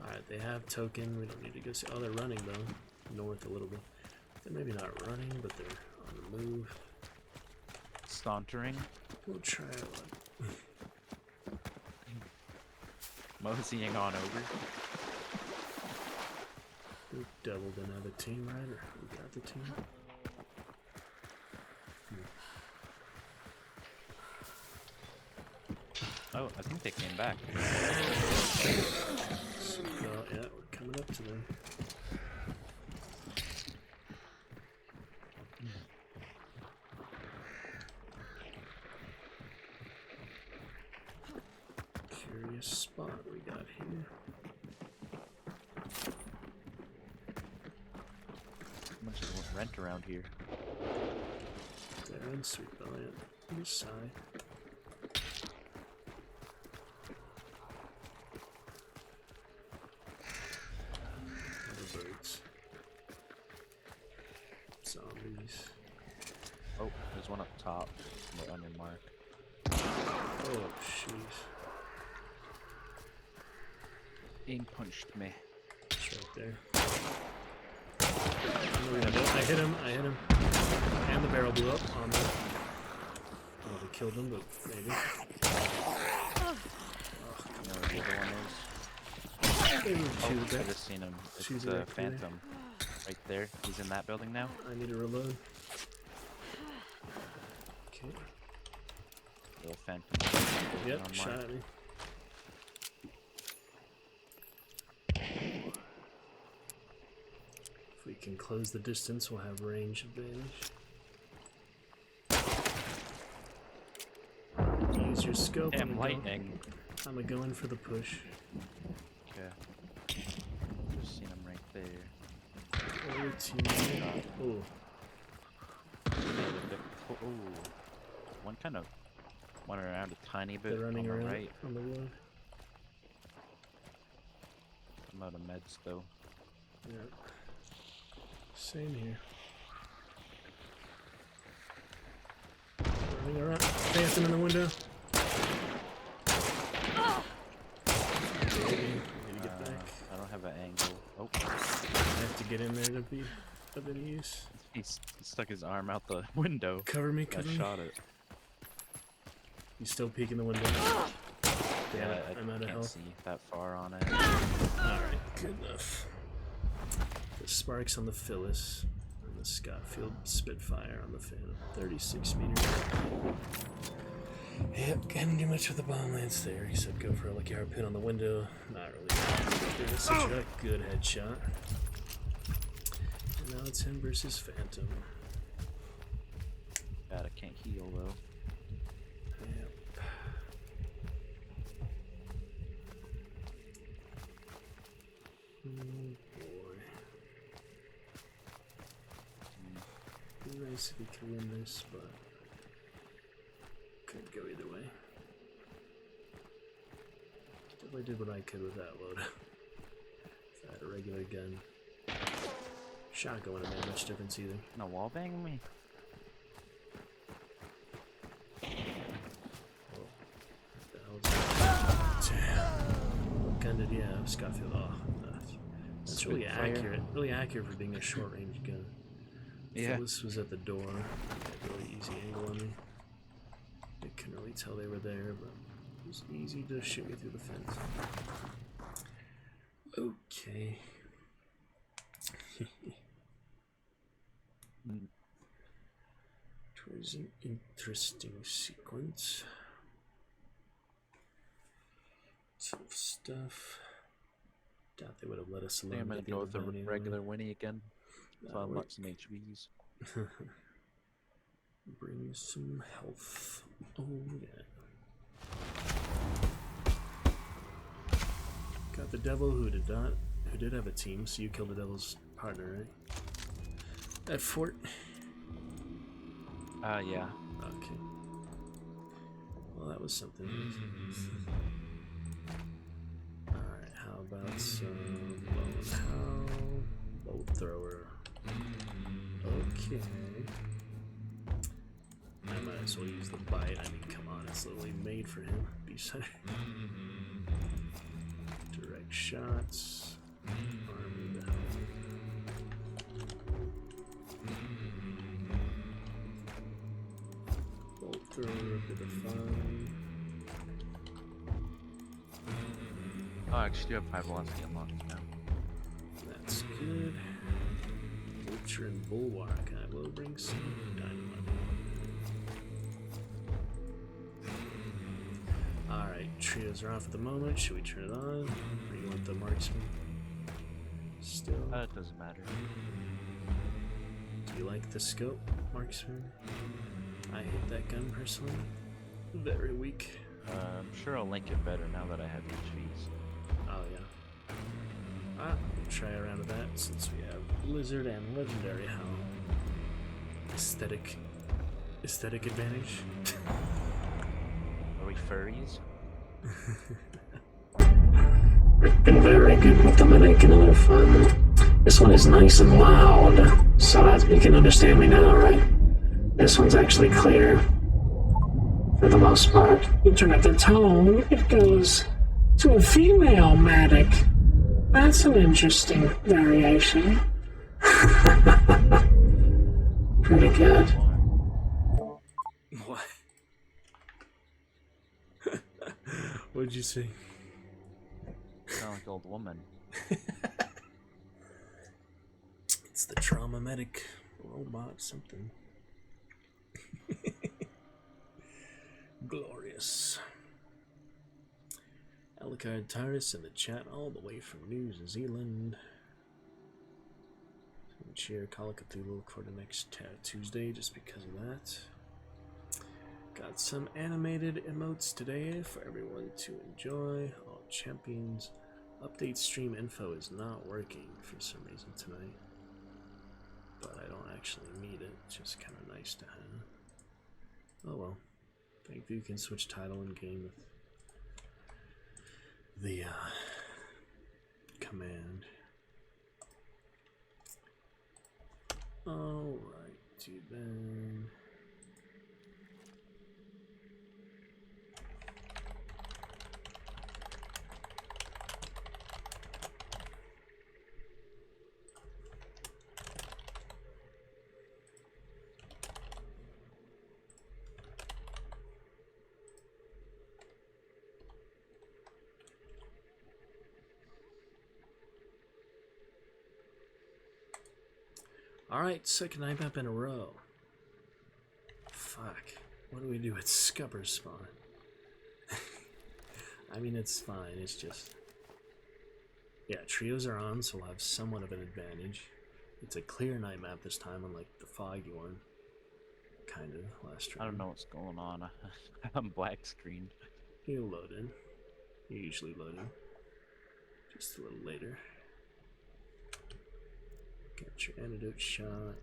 Alright, they have token. We don't need to go see. Oh, they're running though. North a little bit. They're maybe not running, but they're on the move. Sauntering. We'll try it. Moseying on over. We doubled another team, right? Or we got the team? Oh, I think they came back. So, yeah, we're coming up to them. Curious spot we got here. rent around here. They're in Sweet Belly on this side. The birds. Zombies. Oh, there's one up top on your mark. Oh, jeez. Ing punched me. It's right there. I hit him, And the barrel blew up on the... Oh, they killed him, but maybe. You know where the other one is? Oh, I just seen him. It's a Phantom. Right there. He's in that building now. I need to reload. Okay. The Phantom. Yep, on shot mark. at me. If we can close the distance, we'll have range advantage. Use your scope. Damn, lightning. I'm gonna go in for the push. Okay. Just seen him right there. Oh. Ooh. One kind of went around a tiny bit. They're running on the around right. on the wood. I'm out of meds though. Yeah. Same here. Running around. Phantom in the window. Need to get back. I don't have an angle. Oh. I have to get in there to be of any use. He stuck his arm out the window. Cover me, I cover me. shot it. You still peeking the window. Damn it, I'm out of can't health. see that far on it. Alright, good enough. The Sparks on the Phyllis, and the Scotfield Spitfire on the Phantom. 36 meters. Yep, can't do much with the bomb lance there, except go for a lucky harpoon on the window. Not really. Doing such a good headshot. And now it's him versus Phantom. God, I can't heal though. Yep. Oh boy. It'd be nice if we could win this, but could go either way. Definitely did what I could with that load. If I had a regular gun. Shotgun wouldn't have made much difference either. No wall bang me. What the hell is that? Damn. What gun did he have? Scotfield. Oh, that's really Spitfire. accurate. Really accurate for being a short range gun. Yeah. Phyllis was at the door. Had a really easy angle on me. I couldn't really tell they were there, but it was easy to shoot me through the fence. Okay. It was an interesting sequence. Tough stuff. Doubt they would have let us I alone. think I'm gonna at the go end with of a the round regular anyway. Winnie again. So That'll I'll unlock work. some HVs. Bring some health. Oh yeah. Got the devil who did have a team, so you killed the devil's partner, right? At fort. Yeah. Okay. Well, that was something. Alright, how about some bone bolt thrower? Okay. I might as well use the bite. I mean, come on, it's literally made for him. Beast Direct shots. Arm down. Bolt thrower, a bit of fun. Oh, I actually do have 5 velocity unlocked now. That's good. Vulture and Bulwark. I will bring some dynamite. Alright, trios are off at the moment. Should we turn it on? Or you want the marksman? Still. It doesn't matter. Do you like the scope, marksman? I hate that gun personally. Very weak. I'm sure I'll link it better now that I have HVs. Oh yeah. We'll try a round of that since we have Lizard and Legendary Hound. aesthetic advantage. Are we furries? Been very good with them and making other fun. This one is nice and loud, so that you can understand me now, right? This one's actually clear. For the most part. You turn up the tone, it goes to a female matic. That's an interesting variation. Pretty good. What? What'd you say? Sound like old woman. It's the trauma medic robot something. Glorious. Alucard Tardis in the chat all the way from New Zealand. Share Call of Cthulhu for the next Tuesday just because of that. Got some animated emotes today for everyone to enjoy. All champions. Update stream info is not working for some reason tonight. But I don't actually need it. It's just kind of nice to have. Oh well. Thankfully you can switch title in game with the command. Alrighty then. Alright, second night map in a row. Fuck. What do we do at Scupper spawn? I mean, it's fine, it's just... Yeah, trios are on, so we'll have somewhat of an advantage. It's a clear night map this time, unlike the foggy one. Kind of, last round. I don't know what's going on. I'm black screened. He'll load in. You usually load in. Just a little later. Get your antidote shot.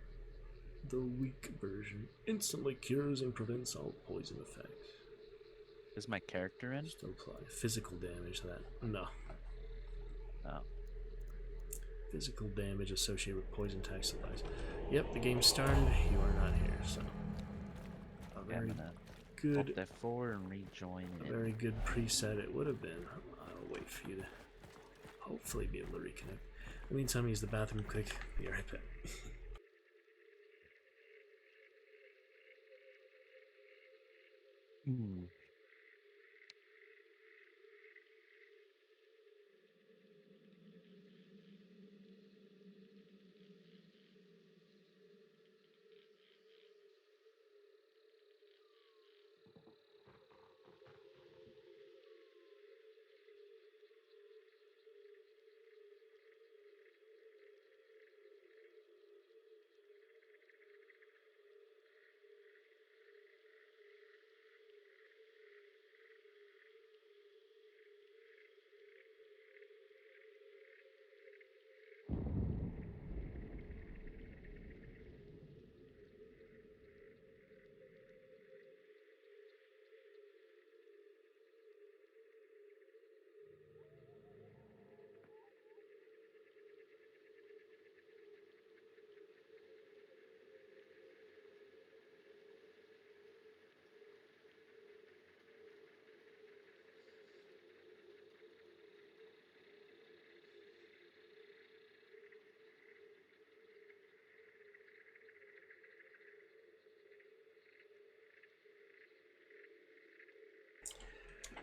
The weak version instantly cures and prevents all poison effects. Is my character in? Just apply physical damage to that. No. Oh. Physical damage associated with poison tax supplies. Yep, the game started. You are not here, so. A very good. F4 and rejoin. A very good preset it would have been. I'll wait for you to hopefully be able to reconnect. In the meantime, use the bathroom quick. Be right back.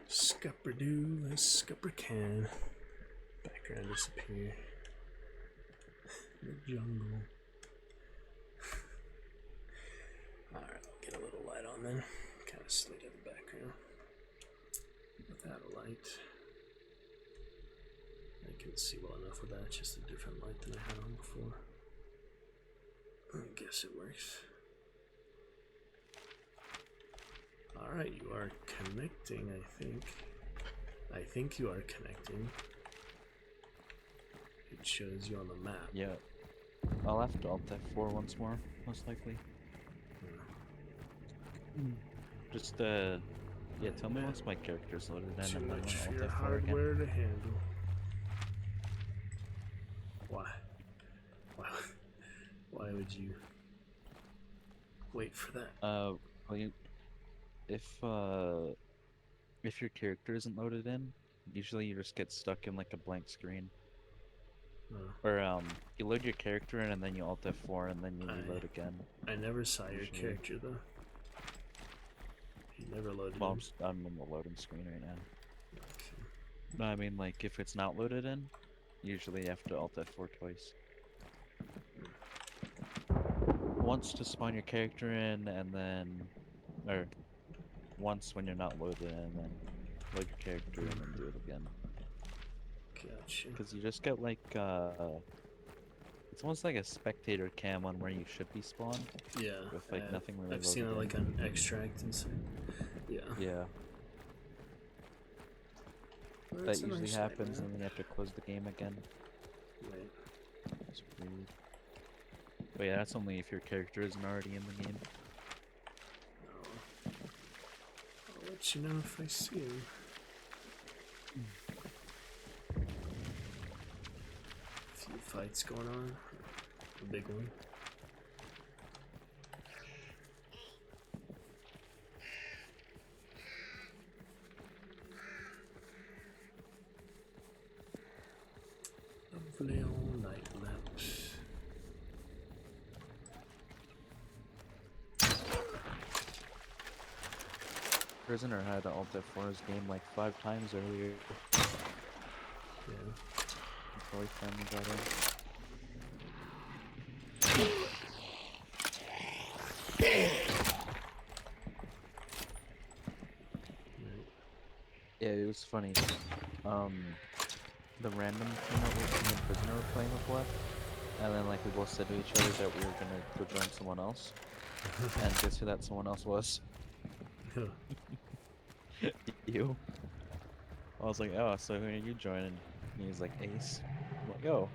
Scupper-doo, a scupper can. Background disappear. The jungle. Alright, I'll get a little light on then. Kind of slid in the background. Without a light. I can see well enough with that, just a different light than I had on before. I guess it works. Alright, you are connecting, I think. I think you are connecting. It shows you on the map. Yeah. I'll have to Alt F4 once more, most likely. Just yeah, tell me once my character's loaded in, Too and then much I'll for your F4 again. hardware to handle. Why? Why? Why would you wait for that? Well, if your character isn't loaded in, usually you just get stuck in like a blank screen. Or you load your character in and then you Alt F4 and then you reload again. I never saw your Usually. character though. You never loaded Well, in. I'm in the loading screen right now. No, I mean like if it's not loaded in, usually you have to Alt F4 twice. Once to spawn your character in, and then, or once when you're not loaded in, and then load your character in and do it again. Gotcha. Because you just get like it's almost like a spectator cam on where you should be spawned. Yeah. With like nothing really. I've seen it like on extract and stuff. Yeah. Yeah. Well, That usually happens, and then you have to close the game again. Right. It's weird. But yeah, that's only if your character isn't already in the game. I'll let you know if I see him. A few fights going on. A big one. Lovely all night lamps. Prisoner had Alt F4 his game like 5 times earlier. Yeah. Before he finally got in. Yeah, it was funny. The random team that me and Prisoner were playing with left, and then like we both said to each other that we were gonna go join someone else. And guess who that someone else was? You. I was like, oh, so who are you joining? And he's like, Ace. I'm like, oh,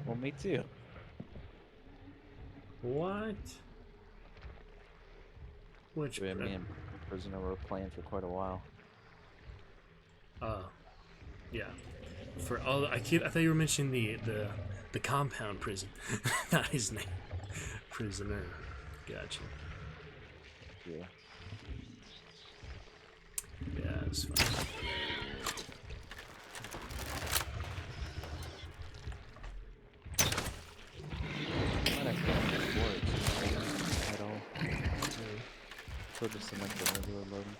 well, me too. What? Which Me and Prisoner were playing for quite a while. Yeah. For all I thought you were mentioning the compound prison, not his name. Prisoner. Gotcha. Yeah. Yeah, it's fine. So just in like the regular loading.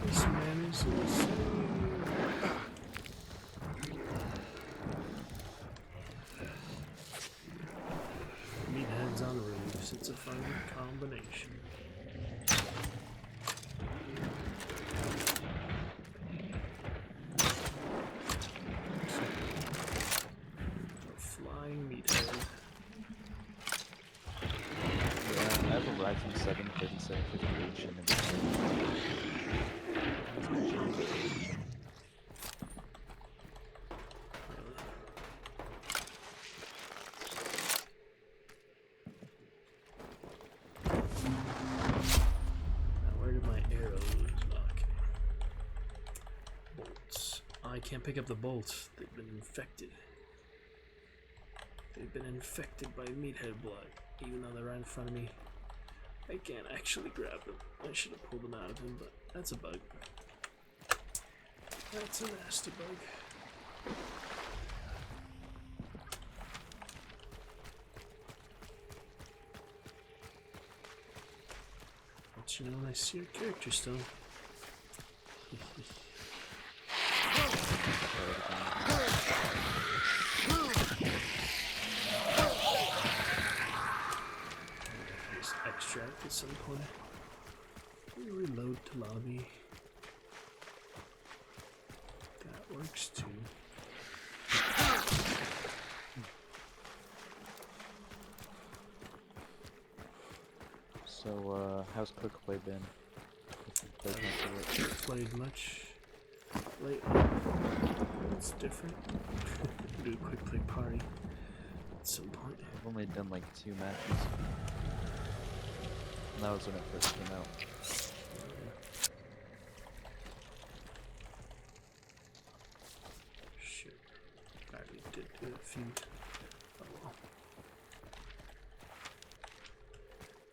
This man is insane. Meatheads on roofs, it's a fun combination. Flying meathead. Yeah, I have a Ryzen 7 3750H in it. Where did my arrows? Okay. Bolts. I can't pick up the bolts. They've been infected. They've been infected by meathead blood. Even though they're right in front of me, I can't actually grab them. I should have pulled them out of him, but that's a bug. That's a nasty bug. But you know, when I see your character still. Just extract at some point. Reload to lobby. That works too. So, how's Quick Play been? Played much lately. It's different. Do a quick play party at some point. I've only done like 2 matches. And that was when it first came out. Shit. I already did do a few. Oh well.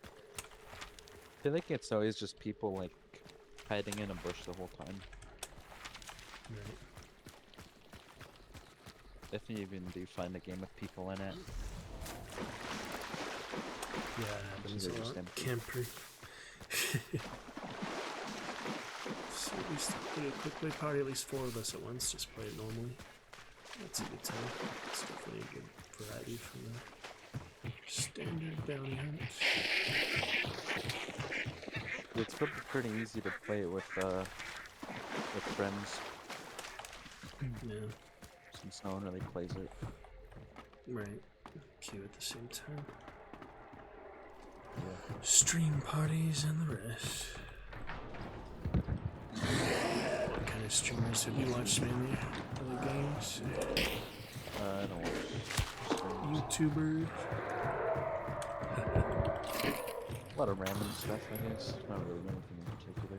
I feel like it's always just people like hiding in a bush the whole time. Right. If you even do find a game with people in it. Yeah, it happens a They're just lot. empty. Camper. So at least do a quick play party, at least 4 of us at once, just play it normally. That's a good time. It's definitely a good variety from the standard bounty hunt. It's pretty easy to play it with friends, Yeah, since no one really plays it. right. Queue at the same time. Yeah. Stream parties and the rest. What kind of streamers have you watched mainly? Other games? I don't watch YouTubers? a lot of random stuff, I guess. Not really anything in particular.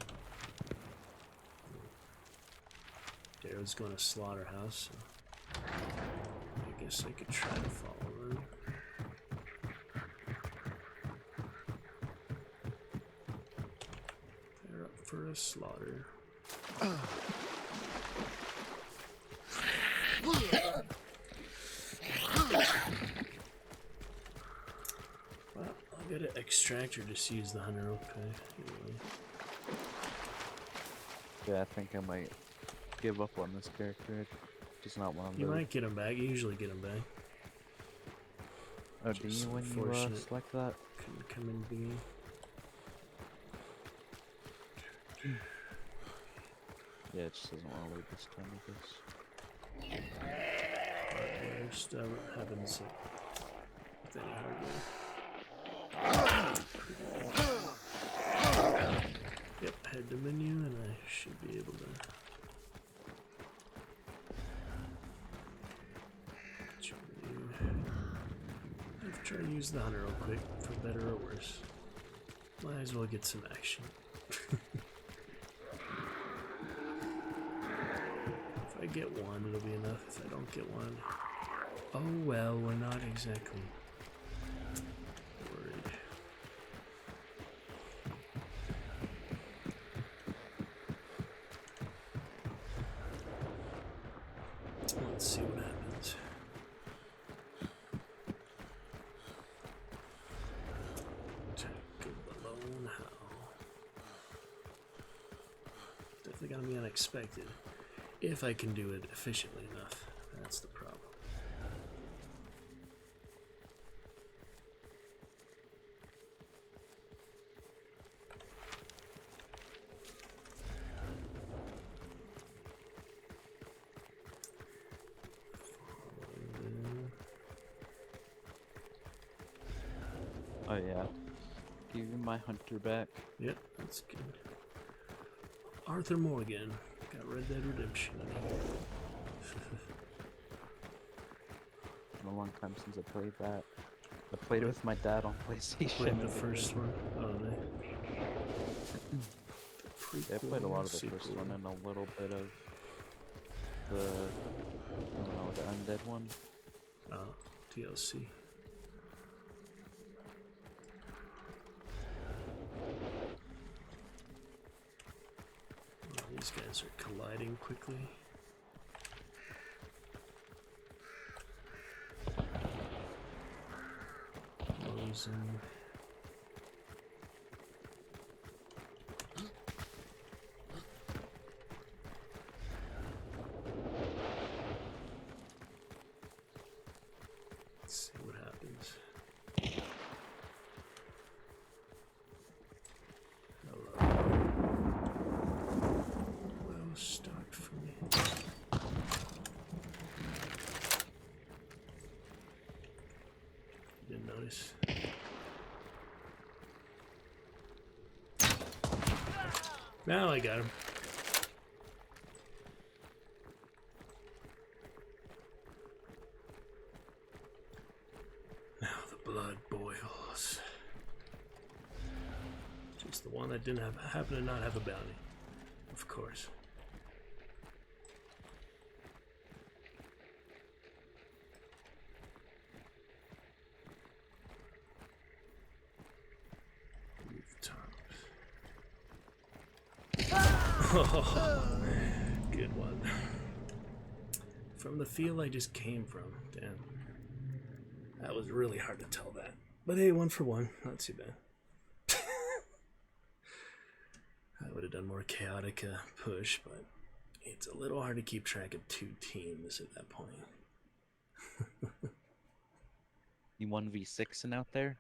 Daryl's going to Slaughterhouse, so I guess I could try to follow them. They're up for a slaughter. Well, I'll get an extractor to seize the hunter, okay. Anyway. Yeah, I think I might give up on this character. I just not want to You live. might get him back, you usually get him back. Oh, do Just you when you unfortunate. select that? Couldn't come in being. Yeah, it just doesn't want to load this time, I guess. Worst happens with any hardware. Yep, head to menu and I should be able to. I've tried to use the hunter real quick, for better or worse. Might as well get some action. If I get one, it'll be enough. If I don't get one, oh well, we're not exactly worried. Let's see what happens. Attack of the lone howl. Definitely gonna be unexpected. If I can do it efficiently enough, that's the problem. Oh yeah. Give you my hunter back. Yep, that's good. Arthur Morgan got Red Dead Redemption. Been a long time since I played that. I played it with my dad on PlayStation. Played the first one. Oh, Yeah, I played a lot of the first one and a little bit of the, I don't know, the undead one. Oh, DLC. Oh, these guys are colliding quickly. Losing. Let's see what happens. Hello. Well stocked for me. Didn't notice. Now I got him. blood boils. Just the one that didn't happen to not have a bounty. Of course. Oh, good one. From the field I just came from. Damn. That was really hard to tell that. But hey, 1 for 1. Not too bad. I would have done more chaotic push, but it's a little hard to keep track of 2 teams at that point. You 1v6ing out there?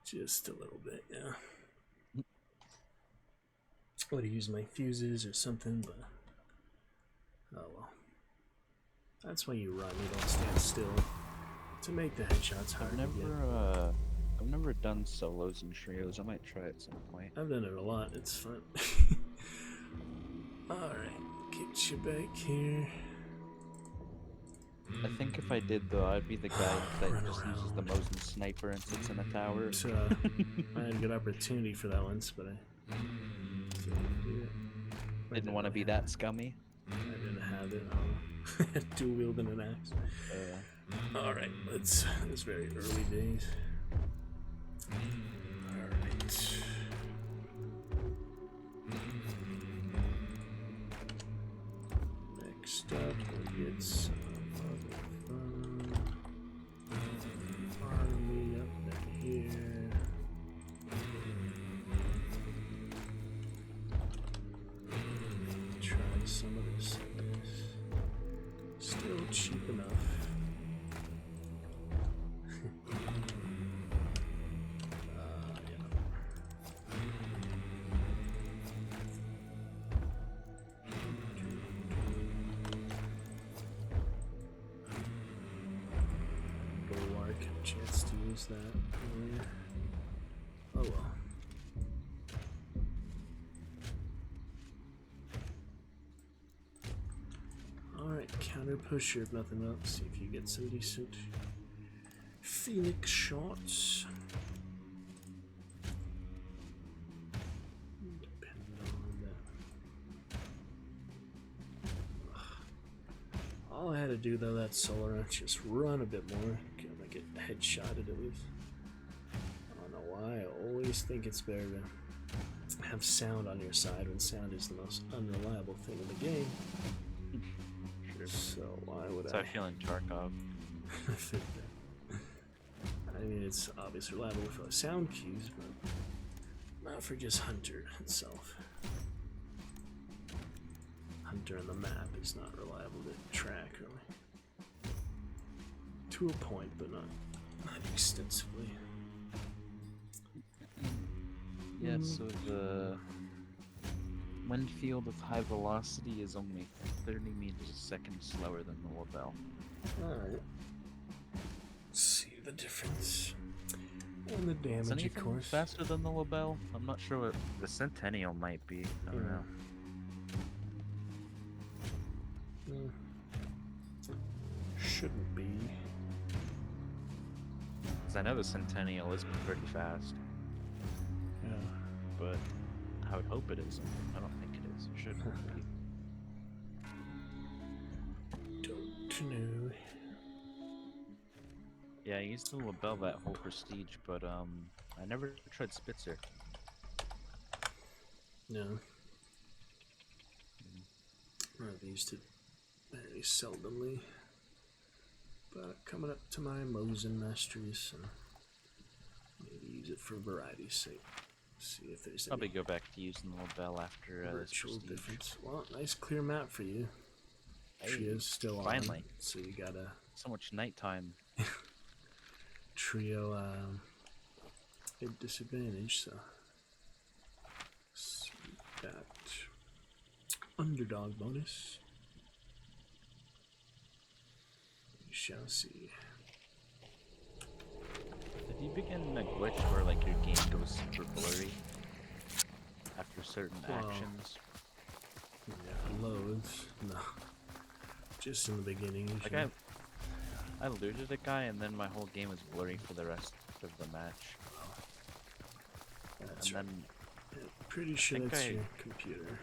Just a little bit, yeah. I would have used my fuses or something, but oh well. That's why you run, you don't stand still. To make the headshots hard to get. I've never done solos and trios. I might try it at some point. I've done it a lot, it's fun. Alright, get you back here. I think if I did though, I'd be the guy that just uses the Mosin sniper and sits in a tower. So, I had a good opportunity for that once, but I didn't want to be that scummy. I didn't have it. Dual wielding an axe. Alright, it's very early days. Alright. Next up, we'll get some army up in here. Try some of this. Still cheap enough. Chance to use that earlier. Oh well. Alright, counter pusher if nothing else. See if you get some decent Phoenix shots. Depending on that. All I had to do though, that solar, just run a bit more. Get headshotted at least. I don't know why. I always think it's better to have sound on your side when sound is the most unreliable thing in the game. Sure. So why would I feeling Tarkov. I mean, it's obviously reliable for sound cues, but not for just Hunter itself. Hunter on the map is not reliable to track, really. To a point, but not extensively. Yeah, so the wind field with high velocity is only 30 meters a second slower than the Labelle. Alright. See the difference. And the damage, Is anything of course. faster than the Labelle? I'm not sure what the Centennial might be. I don't know. Shouldn't be. I know the Centennial is pretty fast. Yeah. But I would hope it isn't. I don't think it is. It shouldn't be. Don't know. Yeah, I used the Labelle that whole prestige, but I never tried Spitzer. No. I've used it very seldomly. But coming up to my Mosin masteries, so maybe use it for variety's sake. See if there's Probably any go back to using the Labelle after virtual this difference. Well, nice clear map for you. Trio's still on, finally. so you got a So much nighttime. trio at disadvantage. So see that underdog bonus. We shall see. If you begin a glitch where like your game goes super blurry after certain actions, yeah, loads. No, just in the beginning. like I looted a guy and then my whole game was blurry for the rest of the match. That's And right. then Yeah, pretty sure think that's I- your computer.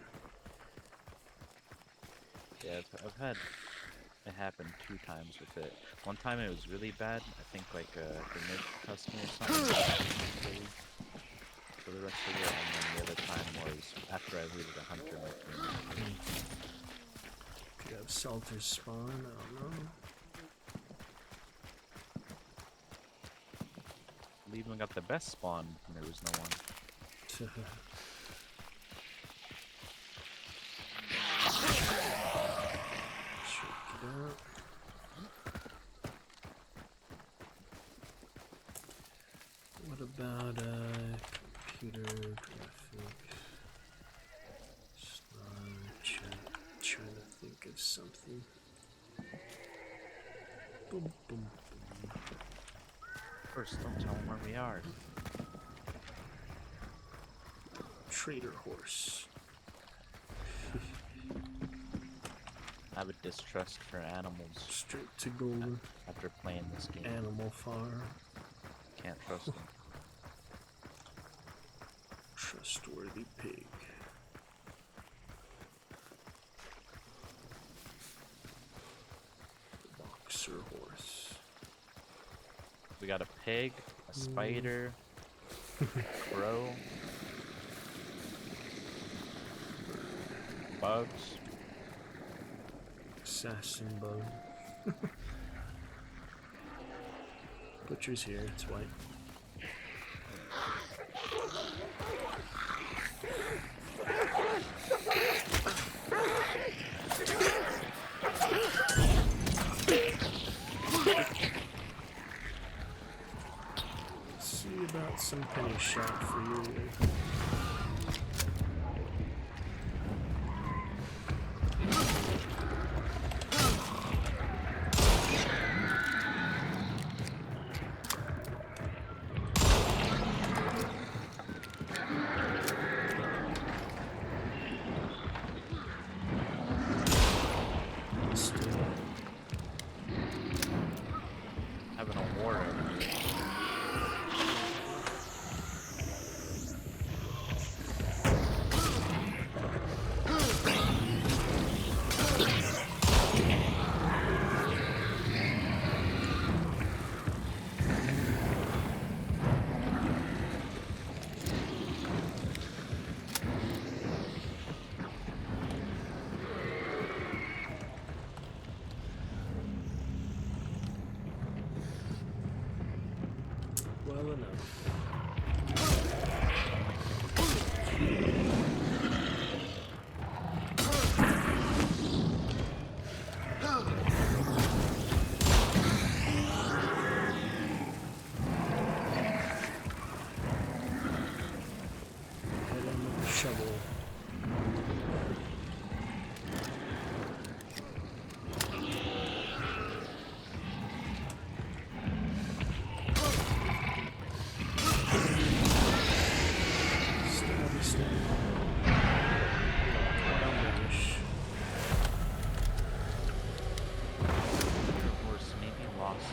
yeah, I've had it happen 2 times with it. One time it was really bad. I think like the mid customer or something really for the rest of it, and then the other time was after I looted a hunter my team. Could have Salter's spawn, I don't know. We even got the best spawn and there was no one. Check it out. What about computer graphics? Trying to think of something. Boom, boom, boom. First, don't tell them where we are. Trader horse. I have a distrust for animals Straight to golden. after playing this game. Animal farm. Can't trust them. Trustworthy pig. Boxer horse. We got a pig, a spider, crow, bugs. Assassin bug. Butcher's here, it's white. See about some penny shot for you. Having a war over here. Well enough. Head in with the shovel. Stabby, stabby. Down-ish. Horse maybe lost.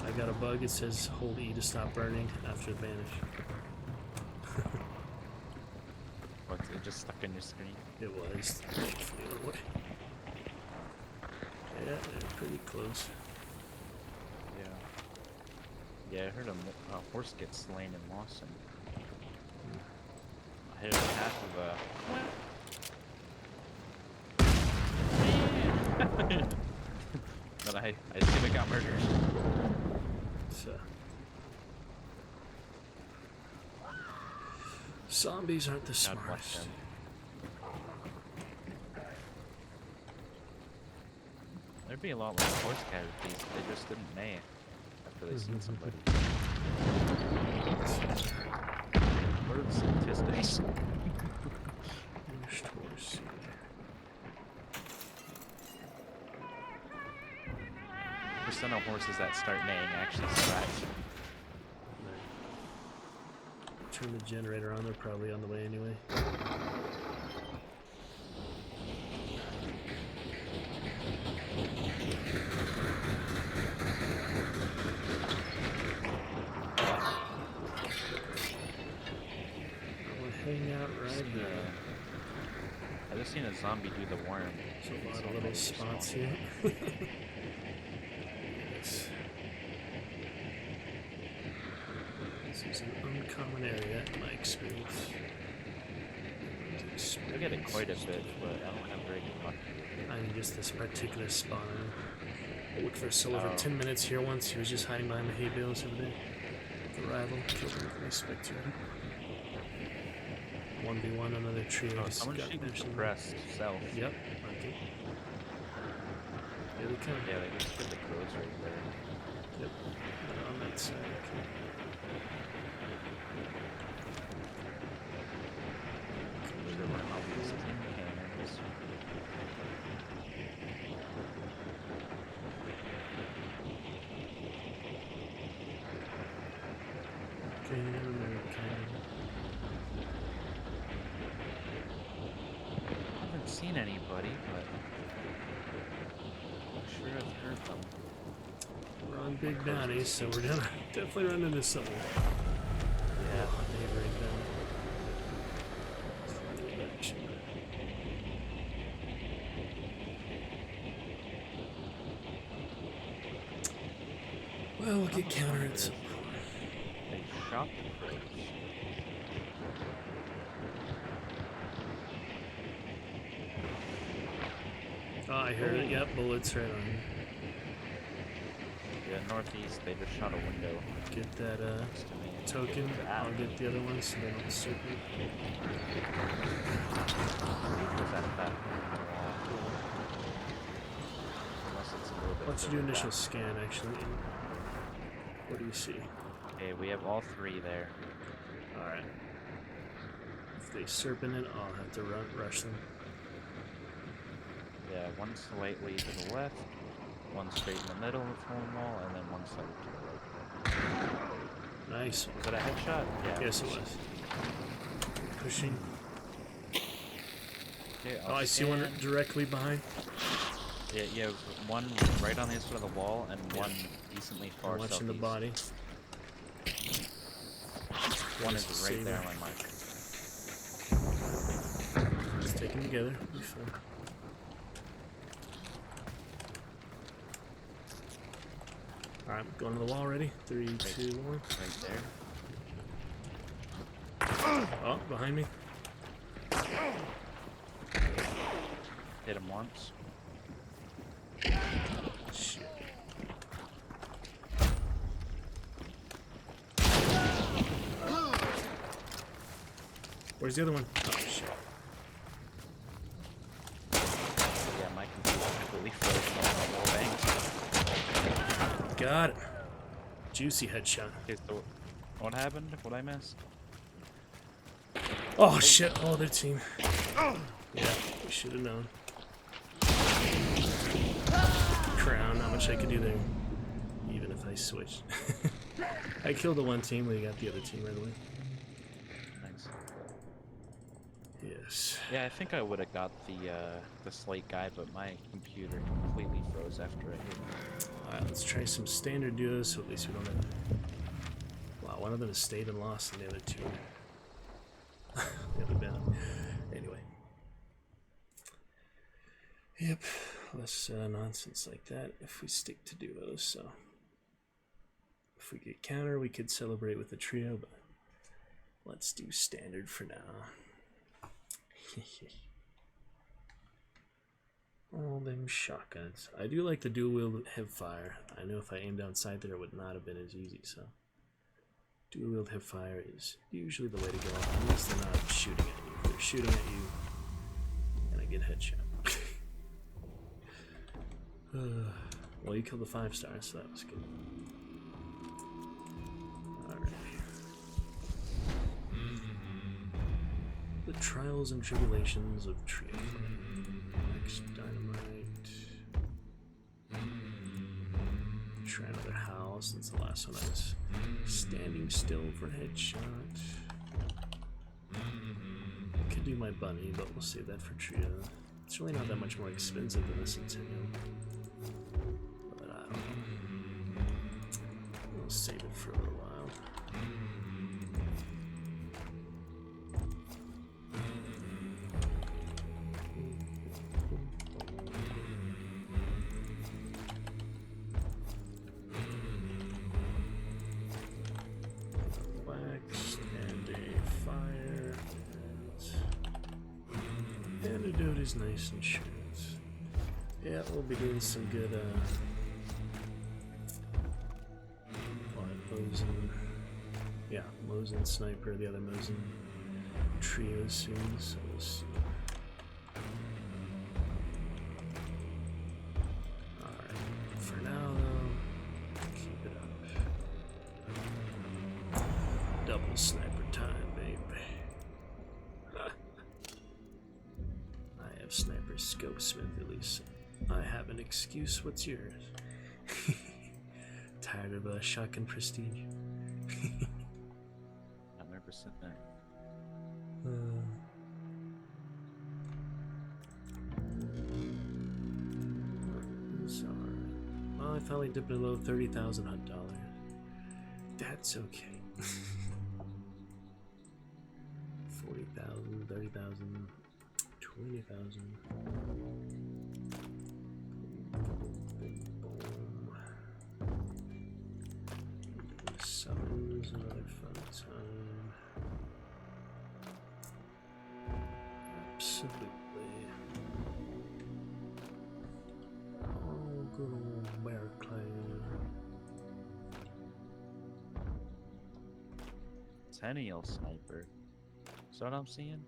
I got a bug, it says hold E to stop burning after vanish. What's it just stuck in your screen? It was. The other way. Yeah, they're pretty close. Yeah. Yeah, I heard a horse get slain in Lawson. I hit half of a. But I assume it got murdered. So. Zombies aren't the God bless smartest. them. There'd be a lot less horse casualties if they just didn't neigh after they seen somebody. What are the statistics? Finished horse. Percent of horses that start neighing actually survive. Turn the generator on, they're probably on the way anyway. hang out right there. I just seen a zombie do the worm. So a lot It's of on little the spots spawn. here. Yes. This is an uncommon area in my experience. I get it quite a bit, but I don't have very good luck. I mean, just this particular spawner. I looked for Soul over Oh. 10 minutes here once. He was just hiding behind the hay bales over there. The rival killed him with my spectre. 1v1, another trio. Oh, just someone's got shooting mentioned. suppressed self. Yep, okay. Here they come. Yeah, they just get the crows right there. Yep, they're on that side. Okay. Sure, we're all these tin cannons. I haven't seen anybody, but I'm sure I've heard them. We're on big bounties, so we're gonna definitely run into something. Yeah. Neighboring them. Direction. Well, we'll get countered at some point. They shot the crows. Oh, I heard it. Yep, bullets right on you. Yeah, northeast, they just shot a window. Get that next to me. token. Get that. I'll get the other one so they don't circle. Was that back on the wall? Unless it's a little bit Let's do further initial back. scan actually. What do you see? Okay, we have all three there. Alright. If they serpent it, I'll have to rush them. Yeah, one slightly to the left, one straight in the middle of the phone wall, and then one slightly to the right. Nice. Was it a headshot? Yeah. Yes, it was. Pushing. Okay, Oh, I see one directly behind. Yeah, you have one right on the other side of the wall, and one decently far I'm watching the southeast. body. One There's is the right there on saber. my mark. Just take them together. Be fine. Alright, going to the wall. Ready? 3, 2, 1. Right there. Oh, behind me. Hit him once. Shit. Where's the other one? Oh, shit. Yeah, my computer completely froze on the whole bank. Got it. Juicy headshot. Okay, so what happened? What I missed? Oh, shit. Oh, their team. Yeah, we should have known. Crown, not much I could do there. Even if I switched. I killed the one team, we got the other team right away. Nice. Yes. Yeah, I think I would have got the slate guy, but my computer completely froze after I hit him. Alright, let's try some standard duos, so at least we don't have... Wow, one of them has stayed and lost, and the other two... the other down. Anyway. Yep, less nonsense like that if we stick to duos, so... If we get counter, we could celebrate with a trio, but... Let's do standard for now. All them shotguns. I do like the dual wield hip fire. I know if I aimed outside there, it would not have been as easy, so... Dual wield hip fire is usually the way to go, unless they're not shooting at you. If they're shooting at you, and I get headshot. Well, you killed the 5-star, so that was good. Alright. The trials and tribulations of trio fighting. Next dynamite. Try another howl since the last one I was standing still for headshot. Could do my bunny, but we'll save that for trio. It's really not that much more expensive than the Centennial. But I don't know. We'll save it for a little while. fire. Antidote is nice and short. Yeah, we'll be doing some good, Mosin. Yeah, Mosin Sniper, the other Mosin trio soon, so we'll see. Alright, for now though, keep it up. Double sniper time, baby. I have sniper scope smith at least. I have an excuse. What's yours? Tired of a shotgun prestige? 100%. Sorry. Well, I finally dipped below 30,000 $100. That's okay. 40,000, 30,000, 20,000. Summons, another fun time. Absolutely. Oh, good old bear clan. Centennial Sniper. Is that what I'm seeing?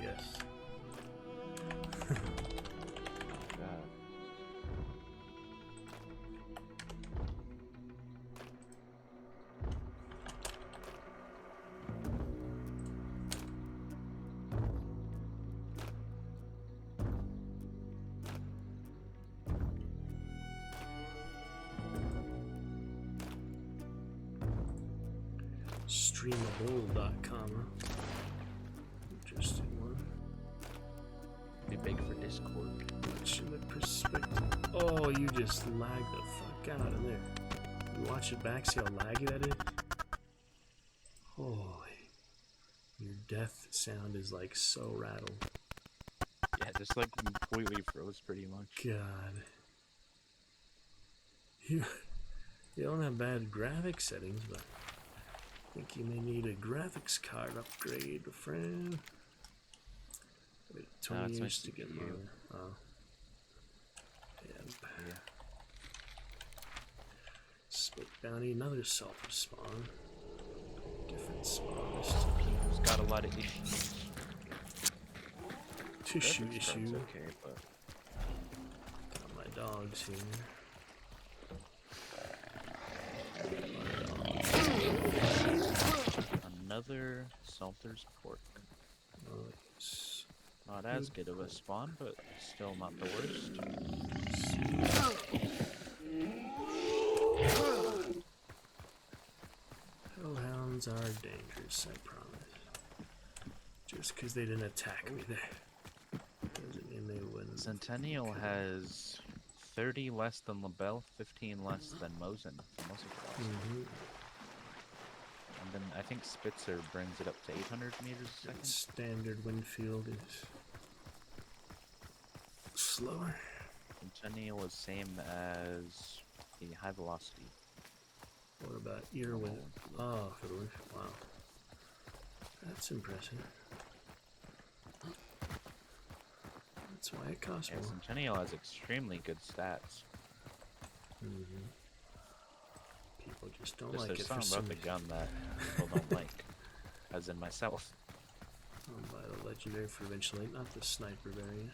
Yes. God. Streamable.com. Interesting one. Be big for Discord. Watching the perspective. Oh, you just lag the fuck out of there. You watch it back, see how laggy that is? Holy. Your death sound is like so rattled. Yeah, just like completely froze pretty much. God. You don't have bad graphics settings, but I think you may need a graphics card upgrade, friend. Wait 20 it's years my to get CPU. more. Oh. Yeah. Spoke bounty, another sulfur spawn. Different spawn this time. It's got a lot of issues. Tissue Graphics card's issue. okay, but Got my dogs here. another Salter's pork. Nice. Not as good of a spawn, but still not the worst. Hellhounds are dangerous, I promise. Just because they didn't attack me there doesn't mean they wouldn't. Centennial has 30 less than LaBelle, 15 less than Mosin. Mm-hmm. And then I think Spitzer brings it up to 800 meters a second. Standard Winfield is slower. Centennial is same as the high velocity. What about Earwin? Oh, for the Winfield. Wow. That's impressive. That's why it costs Yeah, more. Centennial has extremely good stats. Mm-hmm. People just don't Just like there's it for something some about the reason. gun that people don't like, as in myself. I'll buy the legendary for eventually, not the sniper variant.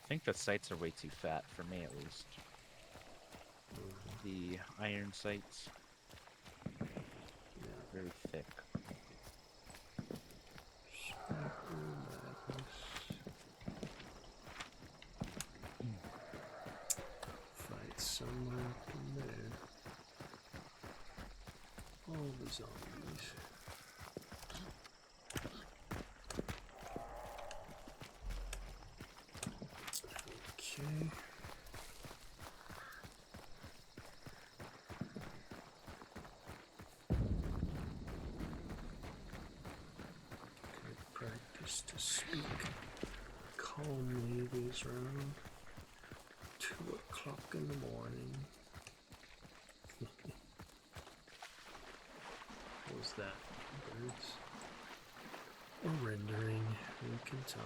I think the sights are way too fat, for me at least. The iron sights, very thick. Fight somewhere up in there. All the zombies. Okay. Good practice to speak calmly these around 2 o'clock in the morning. that? Birds. Or rendering, who can tell?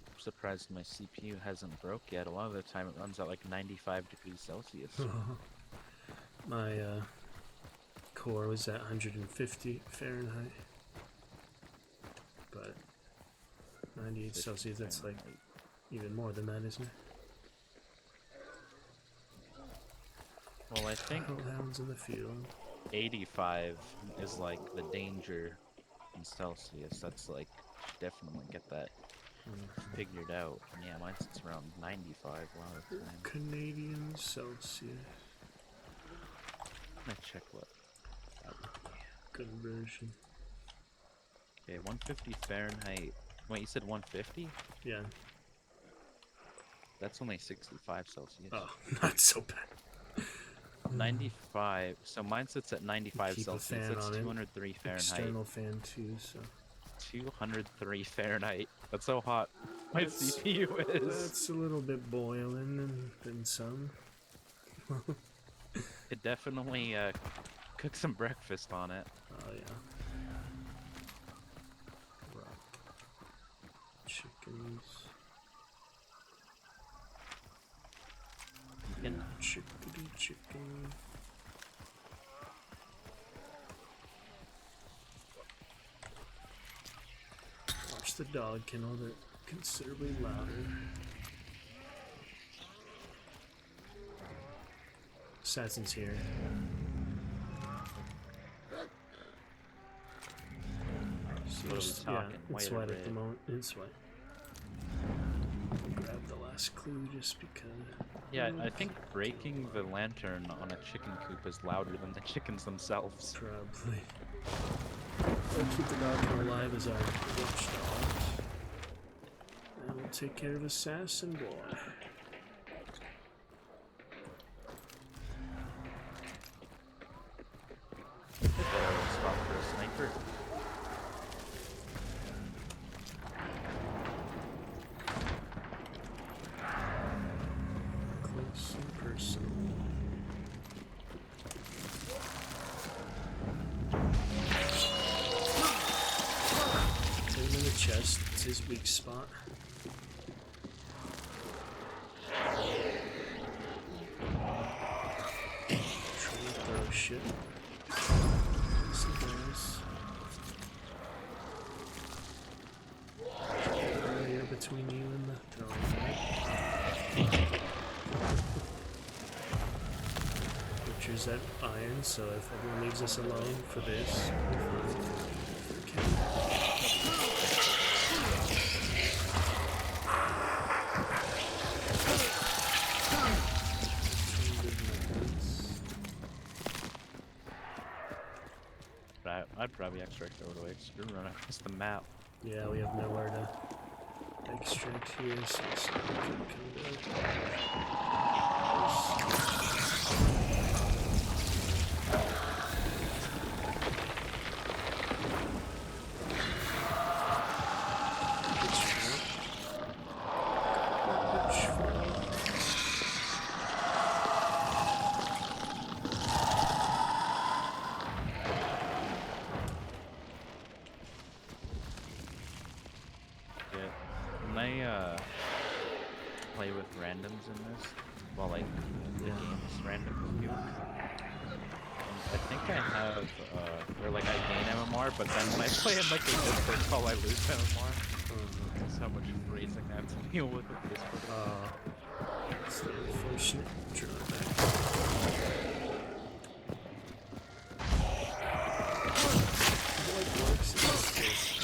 I'm surprised my CPU hasn't broke yet. A lot of the time it runs at like 95 degrees Celsius. My core was at 150 Fahrenheit. But 98 Celsius, that's like even more than that, isn't it? Well, I think Hellhounds in the field. 85 is like the danger in Celsius. That's like, definitely get that figured out. And yeah, mine's around 95 a lot of the time. Canadian Celsius. Let me check what that would be. Conversion. Okay, 150 Fahrenheit. Wait, you said 150? Yeah. That's only 65 Celsius. Oh, not so bad. 95. So mine sits at 95 Keep Celsius. a fan That's on 203 it. Fahrenheit. External fan too, so. 203 Fahrenheit. That's how hot my CPU is. That's a little bit boiling and then some. It definitely cook some breakfast on it. Oh yeah. Right. Chickens. Chickadee chicken. Watch the dog kennel, they're considerably louder. Assassin's here. So What are we yeah, talking? it's White or white at the red? moment. It's white. Grab the last clue just because. Yeah, I think breaking the lantern on a chicken coop is louder than the chickens themselves. Probably. We'll keep the dog alive as our watchdog. And we'll take care of Assassin Boy. Spot for a sniper. Close and personal. Hit him in the chest. It's his weak spot. Trying to throw shit. Yes, he does. Barrier between you and the throwing knife. Butcher's at iron, so if everyone leaves us alone for this, we're I'd probably extract all the way. Screw run across the map. yeah, we have nowhere to extract here, so it's not gonna come Play with randoms in this, well, like the game's random queue. I think I have, or like I gain MMR, but then when I play in like a Discord call, I lose MMR. That's how much freezing I have to deal with at this point. it's the unfortunate drawback. What works in this case,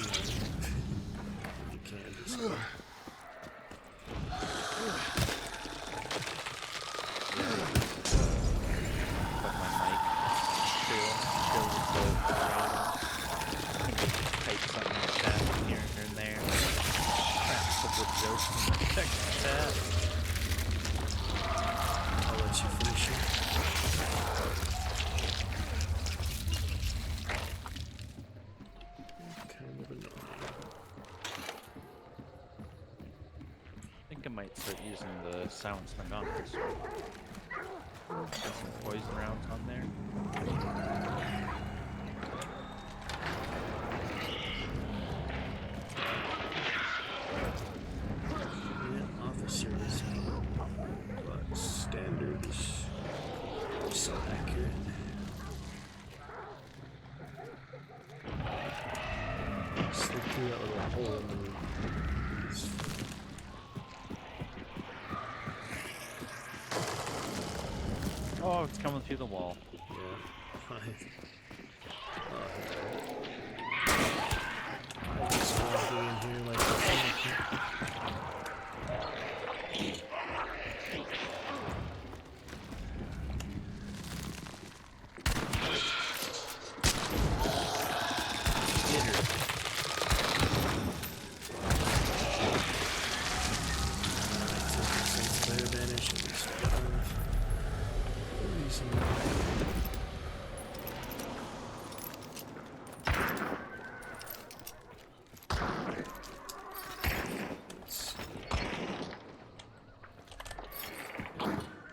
you can't just. I'll let you finish it. might start using the silence my gun pistol. Got some poison rounds on there. Yeah, officers. But standard is so accurate. Slip through that little hole in the roof. Oh, it's coming through the wall. Yeah, fine. I just walking in here like a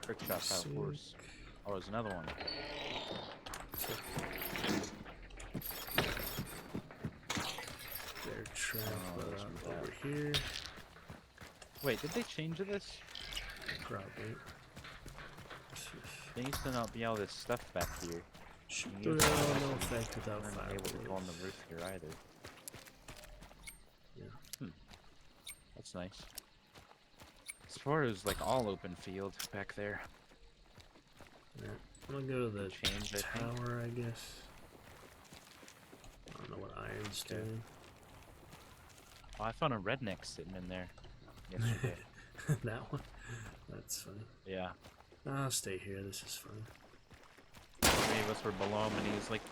Trick shot that horse. Oh, there's another one. Bear trap over here. Wait, did they change this? Probably. They used to not be all this stuff back here. No effect without We're not able to go on the roof here either. Yeah. That's nice. As far as like all open field back there. Yeah. I'm gonna go to the Change, I think. tower, I guess. I don't know what iron's doing. Oh, I found a redneck sitting in there yesterday. That one? That's funny. Yeah. I'll stay here, this is fun. Three of us were below him and he was like,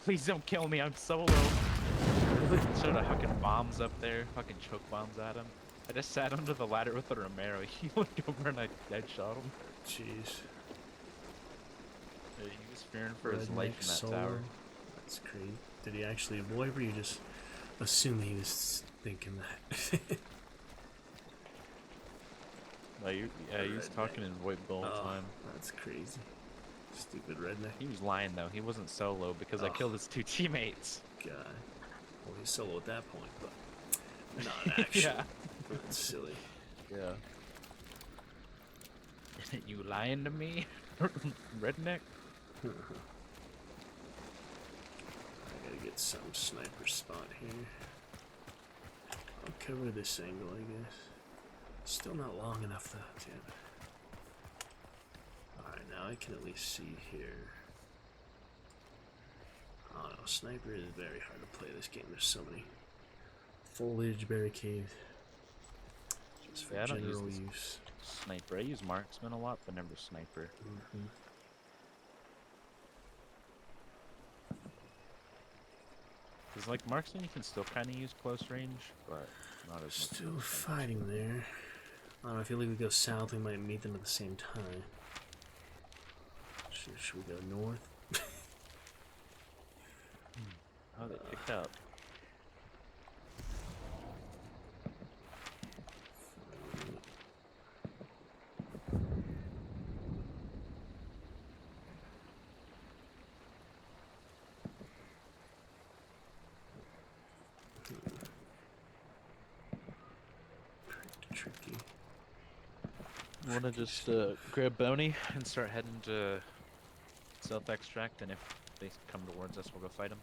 please don't kill me, I'm solo. Showed a fucking bombs up there, fucking choke bombs at him. I just sat under the ladder with a Romero. He looked over and I shot him. Jeez. He was fearing for his Redneck life in that solo. tower. That's crazy. Did he actually avoid, or you just assume he was thinking that? Like, he was talking in VoIP the whole time. That's crazy. Stupid redneck. He was lying though. He wasn't solo because I killed his two teammates. God. Well, he's solo at that point, but not actually. Yeah. That's silly. Yeah. You lying to me, redneck? I gotta get some sniper spot here. I'll cover this angle, I guess. Still not long enough though, damn it. Alright, now I can at least see here. I don't know, sniper is very hard to play this game. There's so many foliage barricades. Just for Yeah, I don't general use use. Sniper. I use marksman a lot, but never sniper. Because like marksman, you can still kind of use close range, but not as much. Still fighting there. I don't know, I feel like we go south, we might meet them at the same time. Should we go north? Oh, they picked up. Tricky. Want to just grab bounty and start heading to South Extract, and if they come towards us, we'll go fight them.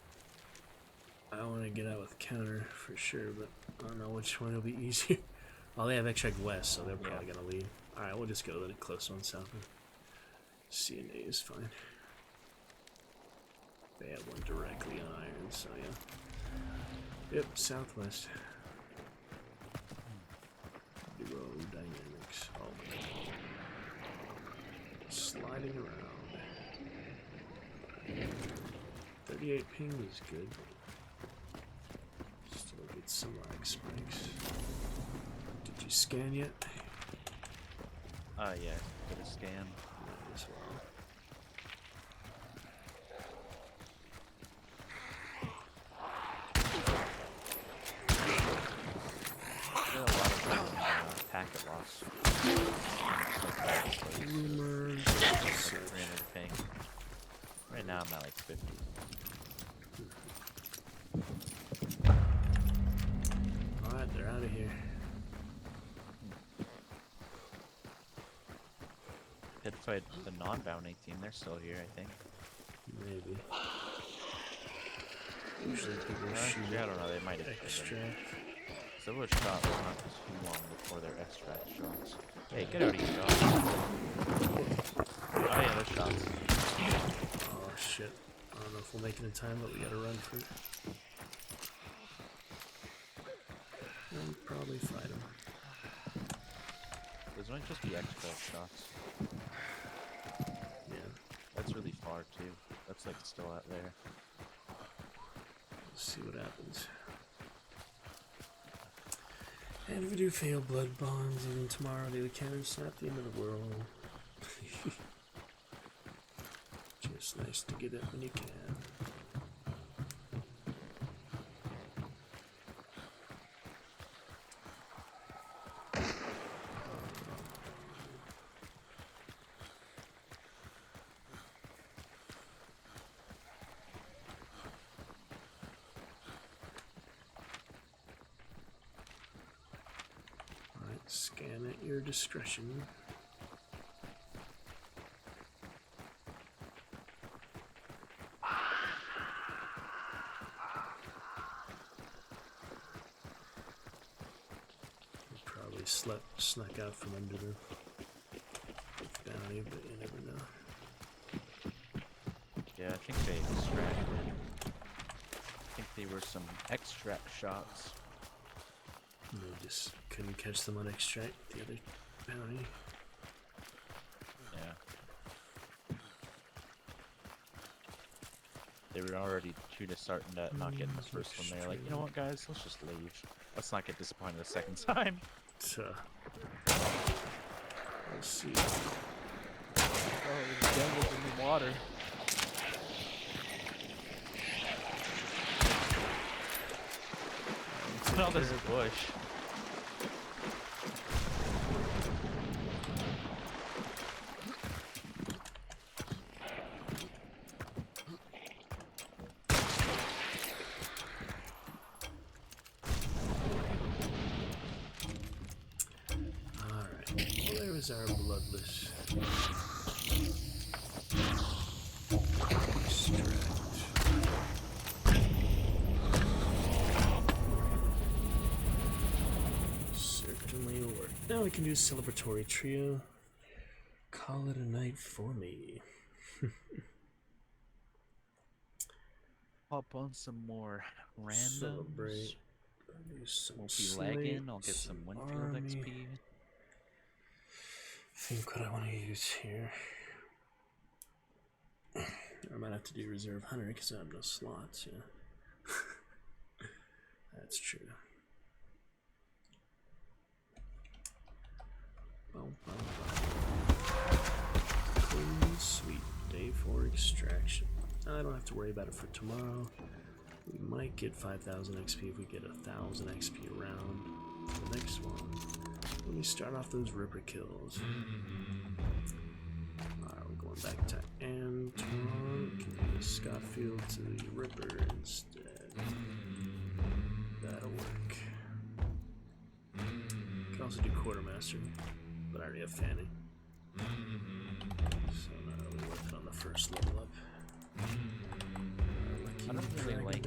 I want to get out with counter for sure, but I don't know which one will be easier. Well, they have Extract West, so they're probably going to leave. Alright, we'll just go to the close one south. CNA is fine. They have one directly on iron, so yeah. Yep, southwest. Duo dynamics. Oh my god. Sliding around. 38 ping is good. Still get some lag spikes. Did you scan yet? Yeah, get a scan. Might as well. packet loss. Rumors. 300 ping. Right now I'm at like 50. Alright, they're out of here. Pit fight the non-bounty team, they're still here, I think. Maybe. Usually people I shoot don't know, they might have extract. Civil shot was not too long before their extract shots. Hey, get out of here, dog. Oh yeah, there's shots. Oh shit. I don't know if we'll make it in time, but we gotta run for it. And probably fight him. Those might just be extract shots. Yeah. That's really far too. That's like still out there. Let's see what happens. And if we do fail blood bonds, even tomorrow, the cannon, it's not the end of the world. Just nice to get it when you can. Scan at your discretion. You probably snuck out from under the bounty, but you never know. Yeah, I think they extracted. I think they were some extract shots. You just couldn't catch them on extract, the other bounty. Yeah. They were already just starting to not getting the first one. They're like, you know what, guys, let's just leave. Let's not get disappointed a second time. So, we'll see. Oh, the devil's in the water. Look at all this bush. Alright, well, there is our bloodless. Certainly will work. Now we can do celebratory trio. Call it a night for me. Hop on some more randoms. Celebrate. Do some Won't be lagging. I'll get some some Winfield army. XP. Think what I want to use here. I might have to do reserve hunter because I have no slots. Yeah, that's true. Boom, boom, boom. Clean sweep. Day 4 extraction. I don't have to worry about it for tomorrow. We might get 5,000 XP if we get 1,000 XP around for the next one. Let me start off those ripper kills. Alright, we're going back to Antoine. Can do the Scotfield to the Ripper instead. That'll work. Can also do Quartermaster, but I already have Fanning. So not really worth it on the first level up. I don't really like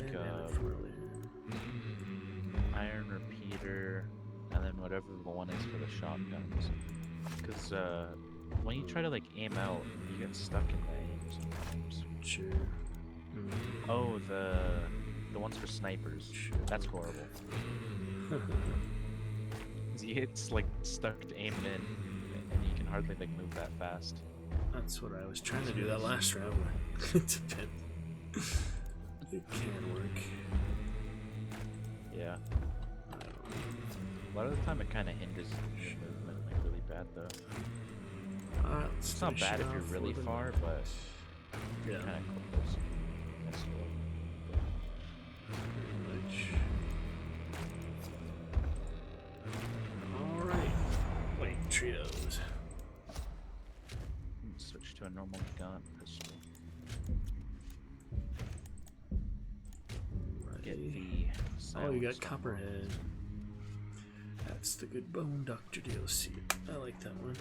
Iron Repeater, and then whatever the one is for the shotguns. Because when you try to like aim out, you get stuck in the aim sometimes. Sure. Oh, the ones for snipers. Sure. That's horrible. It's like stuck to aim in, and you can hardly like move that fast. That's what I was trying to do that last round. It depends. It can work. Yeah. A lot of the time it kind of hinders your movement like really bad though. It's not bad if you're really far, but yeah, kind of close. That's Alright. trios. Switch to a normal gun pistol. Get the Oh, you got silencer Copperhead. That's the good Bone Doctor DLC. I like that one.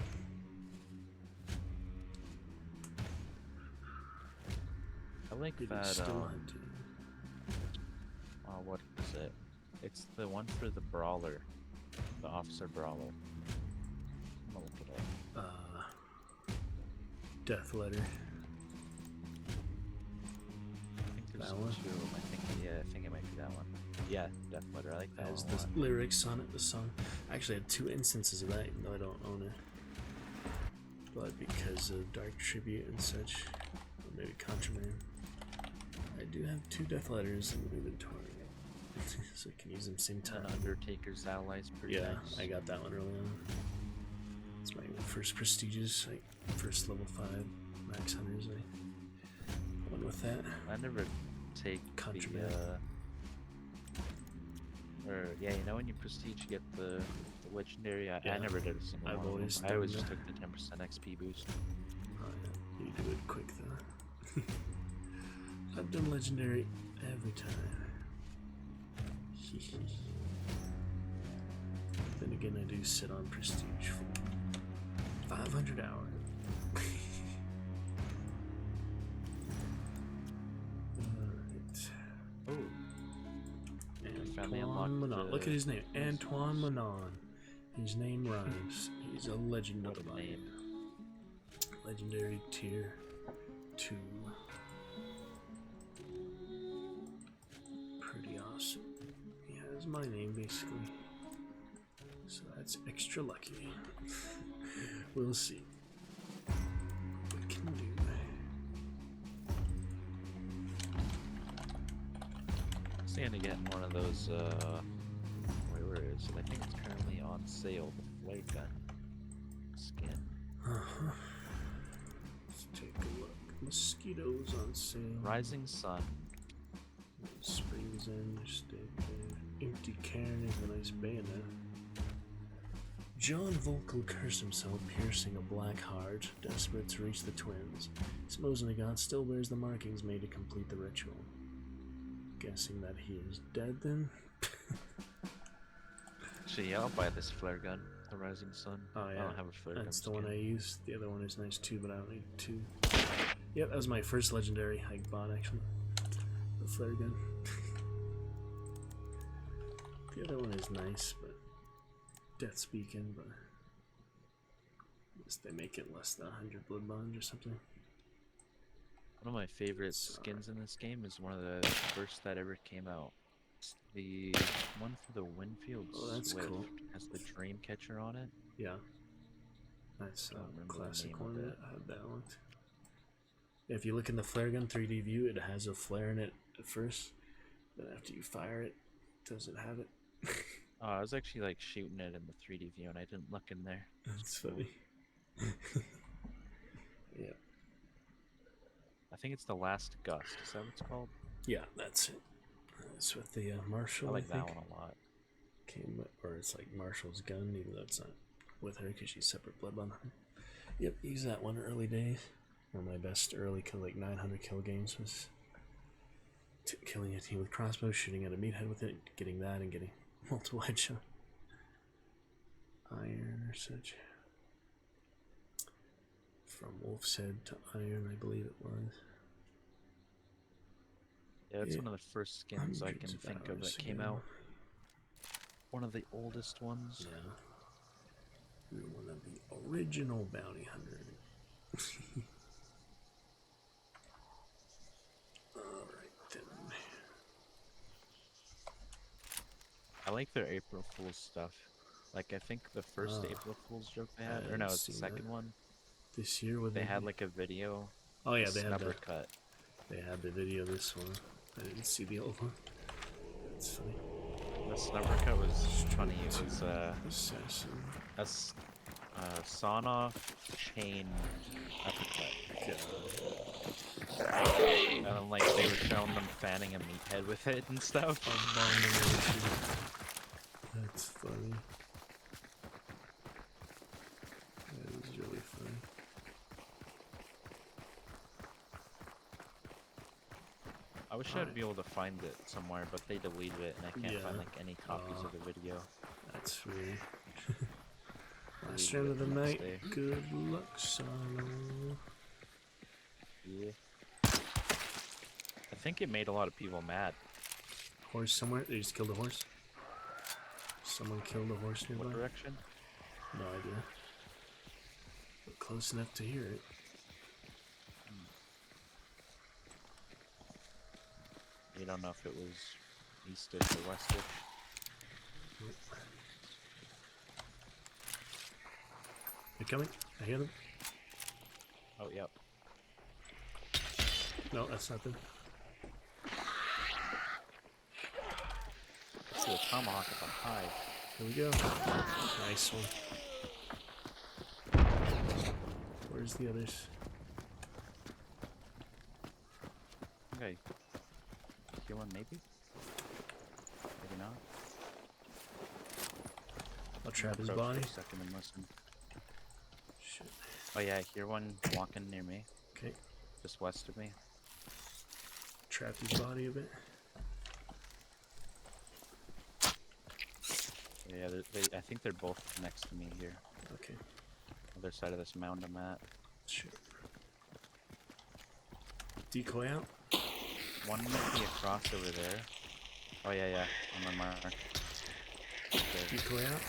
I like It is that. still hunting. What is it? It's the one for the brawler, the officer brawler. I'm gonna look it up. Death Letter. I think there's That one? two. I think it might be that one. Yeah, Death Letter. I like that Has one. a the lot. lyrics on it, the song. I actually had 2 instances of that, even though I don't own it. But because of Dark Tribute and such, or maybe Contraband, I do have 2 Death Letters in the inventory. So I can use them same time. And Undertaker's Allies pretty Yeah, nice. I got that one early on. It's my first prestigious, like first level 5 max hunters. I went with that. I never take Contraband. Yeah, you know when you prestige you get the legendary. I Yeah. never did a single I've one of always them. I done always that. just took the 10% XP boost. Oh, yeah. You do it quick though. I've done legendary every time. Then again, I do sit on prestige for 500 hours. Alright. Oh, finally Antoine unlocked Manon. the- Look at his name. Antoine Manon. His name rhymes. He's a legend of What the a game. name. Legendary tier 2. Pretty awesome. He has my name basically. So that's extra lucky. We'll see what we can do. I'm going to get one of those, where is it? I think it's currently on sale, the flare gun skin. Let's take a look. Mosquitoes on sale. Rising Sun. Springs End, Empty Cairn is a nice bayonet. John Volkel cursed himself, piercing a black heart, desperate to reach the twins. Smozenagot still bears the markings made to complete the ritual. Guessing that he is dead then? Actually, yeah, I'll buy this flare gun, the Rising Sun. Oh yeah, I don't have a flare gun. that's the one I skin. used. The other one is nice too, but I don't need 2. Yep, that was my first legendary I bought actually. The flare gun. The other one is nice, but death speaking, but I guess they make it less than 100 blood bonds or something. One of my favorite skins in this game is one of the first that ever came out. It's the one for the Winfield Oh, that's Swift. cool. Has the Dreamcatcher on it. Yeah. That's Don't a remember the classic name one. of it. I had that one. If you look in the flare gun 3D view, it has a flare in it at first. Then after you fire it, it doesn't have it. Oh, I was actually like shooting it in the 3D view and I didn't look in there. That's funny. Yeah. I think it's the Last Gust. Is that what it's called? Yeah, that's it. It's with the Marshall. I like think. that one a lot. Came with, or it's like Marshall's gun, even though it's not with her because she's separate bloodbond. Yep, use that one early days. One of my best early kill, like 900 kill games was killing a team with crossbow, shooting at a meathead with it, getting that, and getting multiple headshot. Iron or such. From Wolf's Head to Iron, I believe it was. Yeah, it's Yeah, one of the first skins I can hundreds of think of hours that came ago. out. One of the oldest ones. Yeah. You're one of the original bounty hunters. Alright then. I like their April Fool's stuff. Like, I think the first April Fool's joke they had, or no, I've it's the seen second that. one. This year with They had like a video. Oh yeah, a they had snubber that. cut. They had the video this one. I didn't see the old one. That's funny. The snubber cut was funny. It was Assassin. a sawn off chain uppercut. And then, like, they were showing them fanning a meathead with it and stuff. That's funny. wish I'd be able to find it somewhere, but they deleted it, and I can't find like any copies of the video. That's weird. Last Deleted round it of the the next night. day. Good luck, son. Yeah. I think it made a lot of people mad. Horse somewhere? They just killed a horse? Someone killed a horse nearby? What direction? No idea. But close enough to hear it. You don't know if it was eastish or westish. Nope. They're coming. I hear them. Oh, yep. No, that's not them. Let's do a tomahawk if I'm high. Here we go. Nice one. Where's the others? Okay. Get one, maybe? Maybe not. I'll trap his Approach body. for a second and listen. Shit. Oh yeah, I hear one walking near me. Okay. Just west of me. Trap his body a bit. Yeah, I think they're both next to me here. Okay. Other side of this mound I'm at. Shit. Decoy out. One might be across over there. Oh yeah, yeah, on my mark. Okay. Decoy out.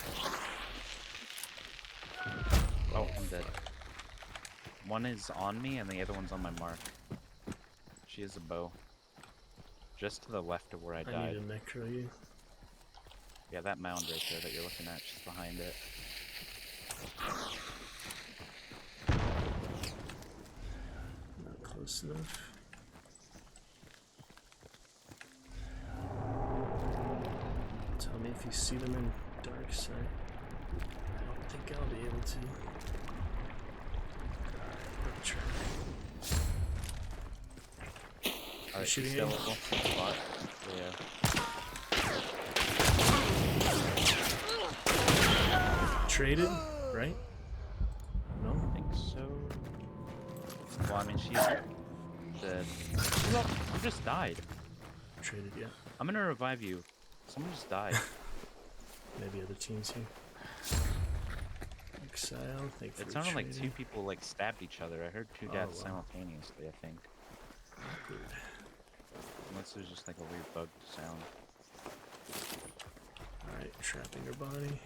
Oh, I'm dead. One is on me and the other one's on my mark. She has a bow. Just to the left of where I I died. need to necro you. Yeah, that mound right there that you're looking at, just behind it. Not close enough. Tell me if you see them in dark sight. I don't think I'll be able to. Alright, shooting still at at one spot. Yeah. Traded, right? No? I think so. Well, I mean, she's dead. Well, you just died. Traded, yeah. I'm gonna revive you. Someone just died. Maybe other teams here. Exile, thank you It for sounded like trading. two people like stabbed each other. I heard two deaths wow. simultaneously, I think. Awkward. Unless there's just like a weird bug sound. Alright, trapping her body.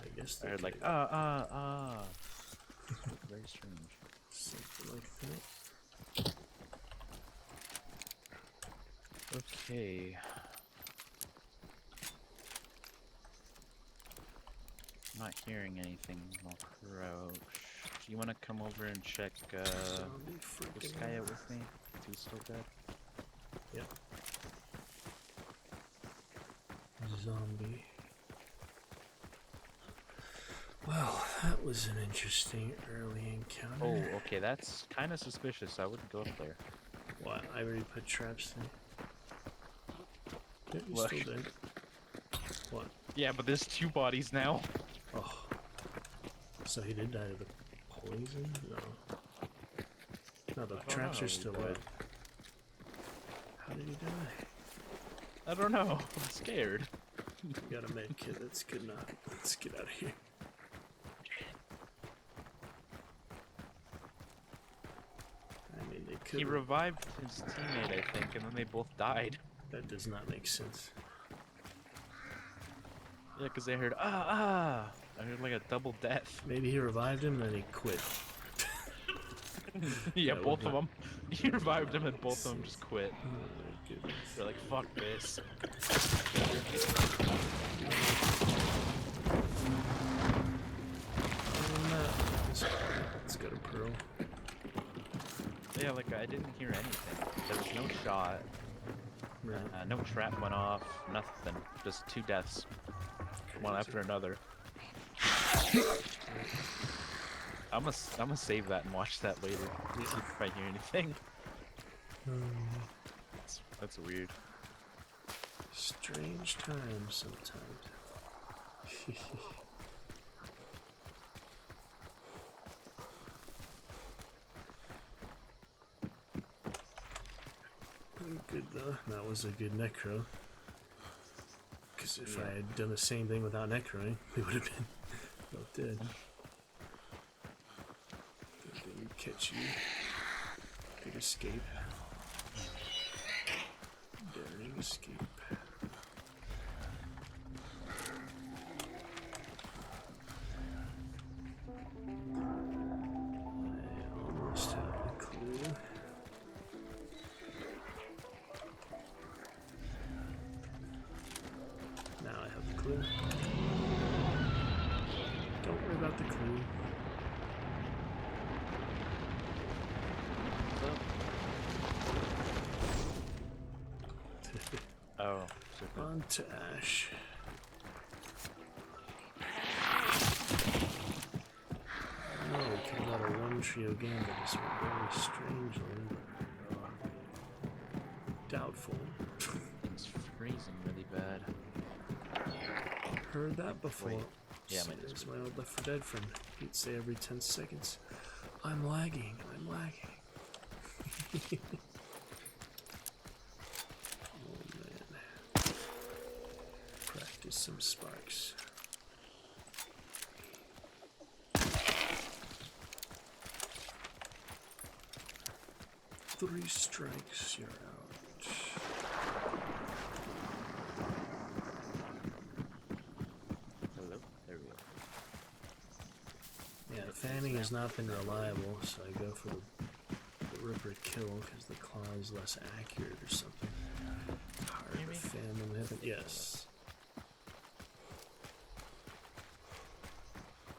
I guess I they heard like, could- Very strange. something like that. Okay. I'm not hearing anything. I'll crouch. Do you want to come over and check Zombie this freaking guy out. out with me? If he's still dead. Yep. Zombie. Well, that was an interesting early encounter. Oh, okay, that's kind of suspicious. I wouldn't go up there. What? I already put traps in. Yep, you're Look. still dead. What? Yeah, but there's two bodies now. Oh. So he did die to the poison? No. No, the traps know. are still He died. up. How did he die? I don't know. I'm scared. We got a med kit, that's good enough. Let's get out of here. I mean, they could. He revived his teammate, I think, and then they both died. That does not make sense. Yeah, because they heard, I heard like a double death. Maybe he revived him and then he quit. Yeah, That both would of them. He revived him and both of them just quit. Oh my goodness. They're like, fuck this. Other than that, let's go to Pearl. Yeah, like I didn't hear anything. There was no shot. Right. No trap went off. Nothing. Just two deaths. One after another. I'm gonna save that and watch that later. See if I hear anything. That's weird. Strange times sometimes. good though. That was a good necro. Because if Yeah. I had done the same thing without necroing, we would have been both dead. Didn't catch you. Good escape. Daring escape. I almost have a clue. Now I have the clue. Don't worry about the clue. Oh, super. On to Ash. Oh, we came out of one trio game, but this went very strangely. Doubtful. It's freezing really bad. Heard that before. Wait. Yeah, Same my as Discord. my old Left 4 Dead friend. He'd say every 10 seconds, I'm lagging, I'm lagging. Oh man. Practice some sparks. Three strikes, you're out. Hello? There we go. Yeah, fanning has not been reliable, so I go for the Ripper kill because the claw is less accurate or something. Hard Maybe? to fan them with it. Yes.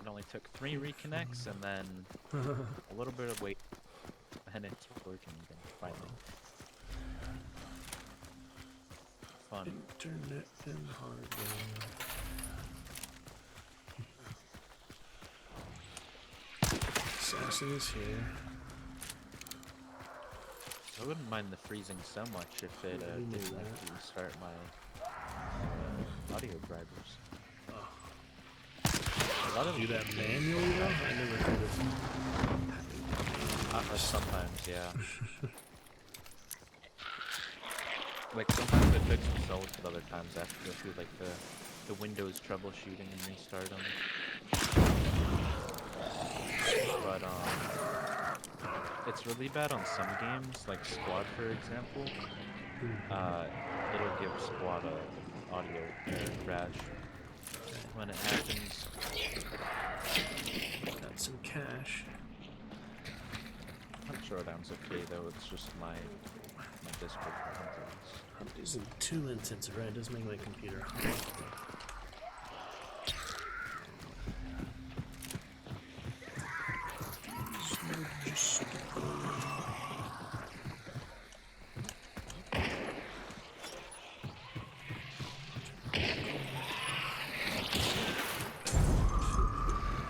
It only took 3 reconnects and then a little bit of wait. And it's working again, finally. Fun. Internet and hardware. Assassin is here. I wouldn't mind the freezing so much if it Yeah, we knew didn't that. restart my audio drivers. Oh. A lot of Do that manually though? I never could have. sometimes, yeah. Like sometimes it fixes themselves, but other times I have to go through like the Windows troubleshooting and restart them. But it's really bad on some games, like Squad for example. It'll give Squad a audio crash when it happens. Got some cash. I'm sure Showdown's okay though, it's just my Discord preferences. I'm using 2 intensive, right? It does make my computer hot.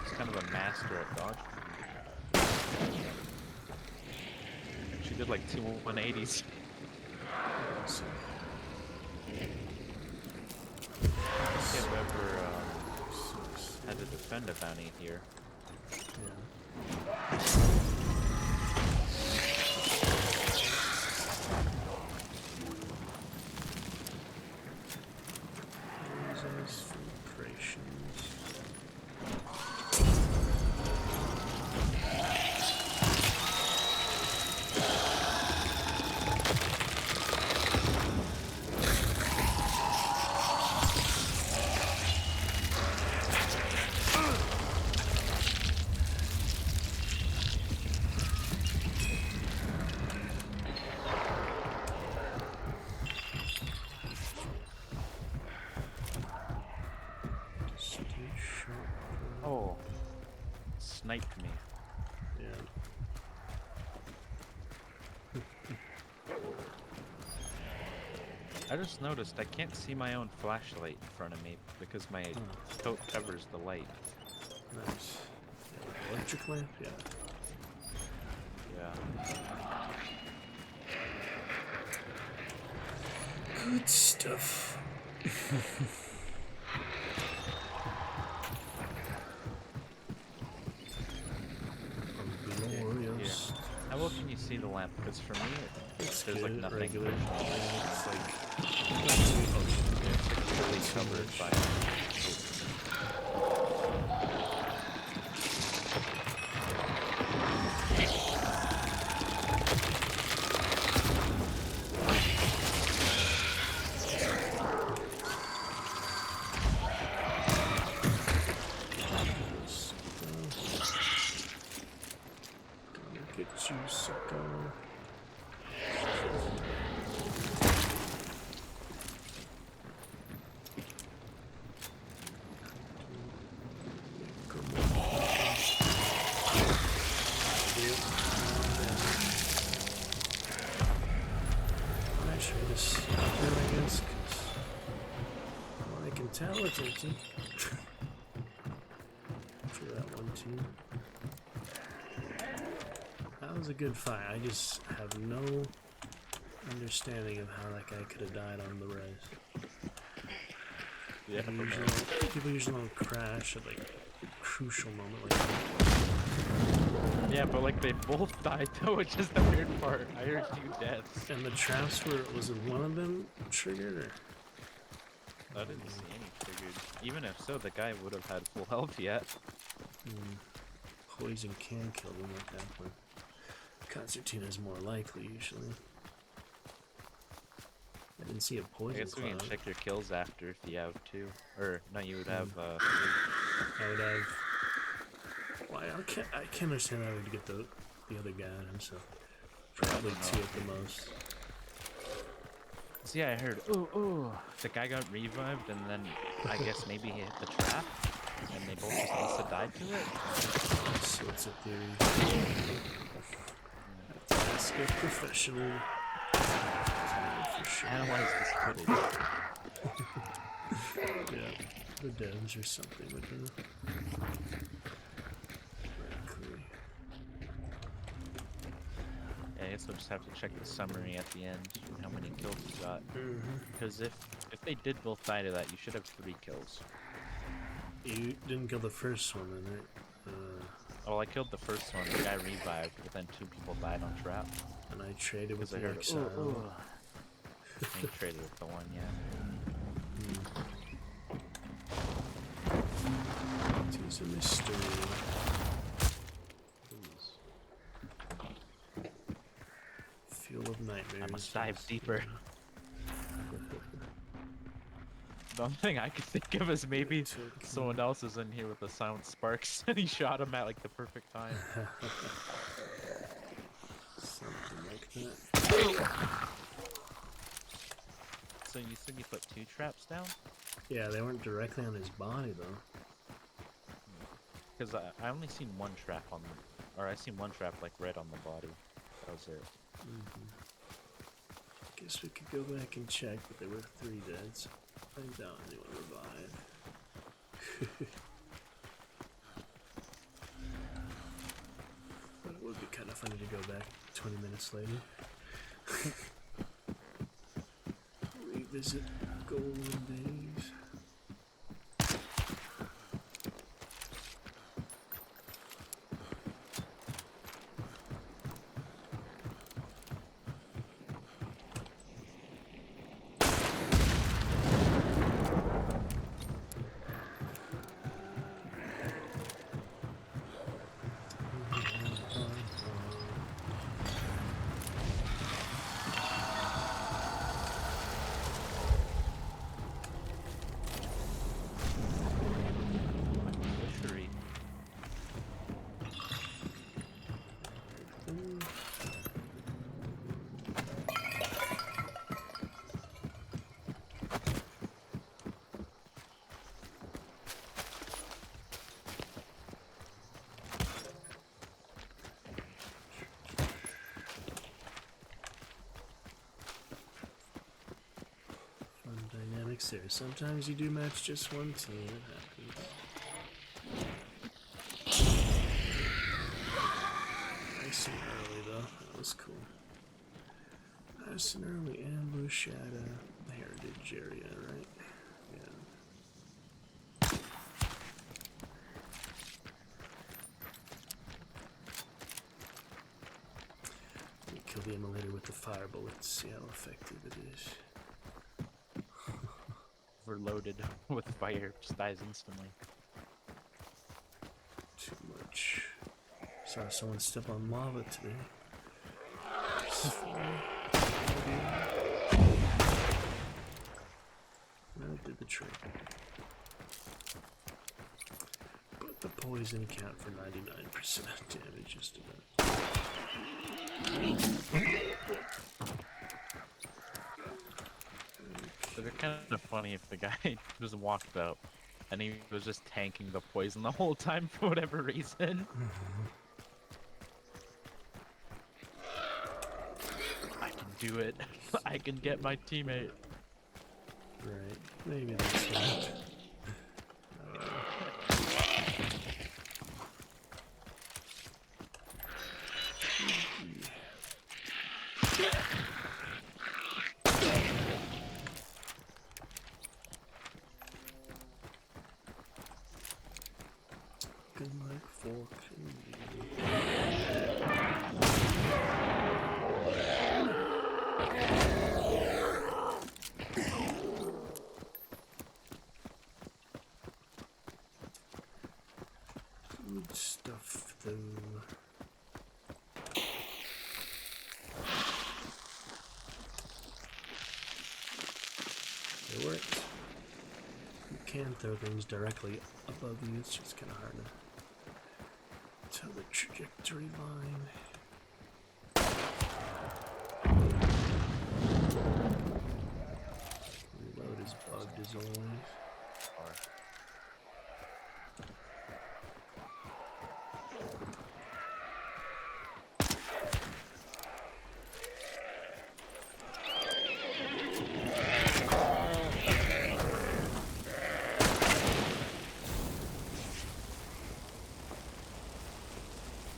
It's kind of a master at dodge. She did like 2 180s. I can't remember how to defend a bounty here. Oh, sniped me. I just noticed I can't see my own flashlight in front of me because my coat covers the light. Nice. Electric lamp? Yeah. Yeah. Good stuff. Glorious. How well can you see the lamp? Because for me, It's There's like good, nothing. regular. Yeah, it's like It's like fully covered by. gonna get you, sucker. Try this here, I guess, because well, I can tell it's empty. For that one too. That was a good fight. I just have no understanding of how that guy could have died on the res. Yeah, People usually don't crash at like a crucial moment like that. yeah, but like they both died though, which is the weird part. I heard 2 deaths. And the traps were, was it one of them triggered or? I didn't see any triggered. Even if so, the guy would have had full health yet. Poison can kill them at that point. Concertina is more likely usually. I didn't see a I poison guess we can cloud. check your kills after if you have 2. Or, no, you would have 3. I would have. Well, I can't understand how to get the other guy on him, so probably 2 at the most. So yeah, I heard, ooh, the guy got revived, and then I guess maybe he hit the trap, and they both just must have died to it. So it's a theory. Have to ask a professional. For sure. Analyze this footage. Yeah, the devs or something would know. Likely. Yeah, I guess we'll just have to check the summary at the end, how many kills you got. Because if they did both die to that, you should have 3 kills. You didn't kill the first one, then, right? Oh, I killed the first one, the guy revived, but then 2 people died on trap. And I traded with I the heard, exile. And you traded with the one, yeah. It is a mystery. Fuel of nightmares. I must dive deeper. The only thing I could think of is maybe someone else is in here with the silent sparks and he shot him at like the perfect time. Something like that. So you said you put 2 traps down? Yeah, they weren't directly on his body though. Because I only seen 1 trap on the, or I seen 1 trap like right on the body. That was it. Guess we could go back and check, but there were 3 dead, so I doubt anyone revived. But it would be kind of funny to go back 20 minutes later. Revisit golden days. Butchery. Fun dynamics there. Sometimes you do match just one team. It happens. Nice and early though. That was cool. Nice and early ambush at the heritage area, right? Yeah. We kill the immolator with the fire bullets, see how effective it is. Overloaded with fire, just dies instantly. Too much. Saw someone step on lava today. That did the trick. But the poison count for 99% damage just about. It'd be kind of funny if the guy just walked up and he was just tanking the poison the whole time for whatever reason. I can do it. I can get my teammate. Right, maybe that's it. Good luck, fork. Good stuff, though. It worked. You can throw things directly above you, it's just kind of hard to tell the trajectory line. Reload is bugged as always.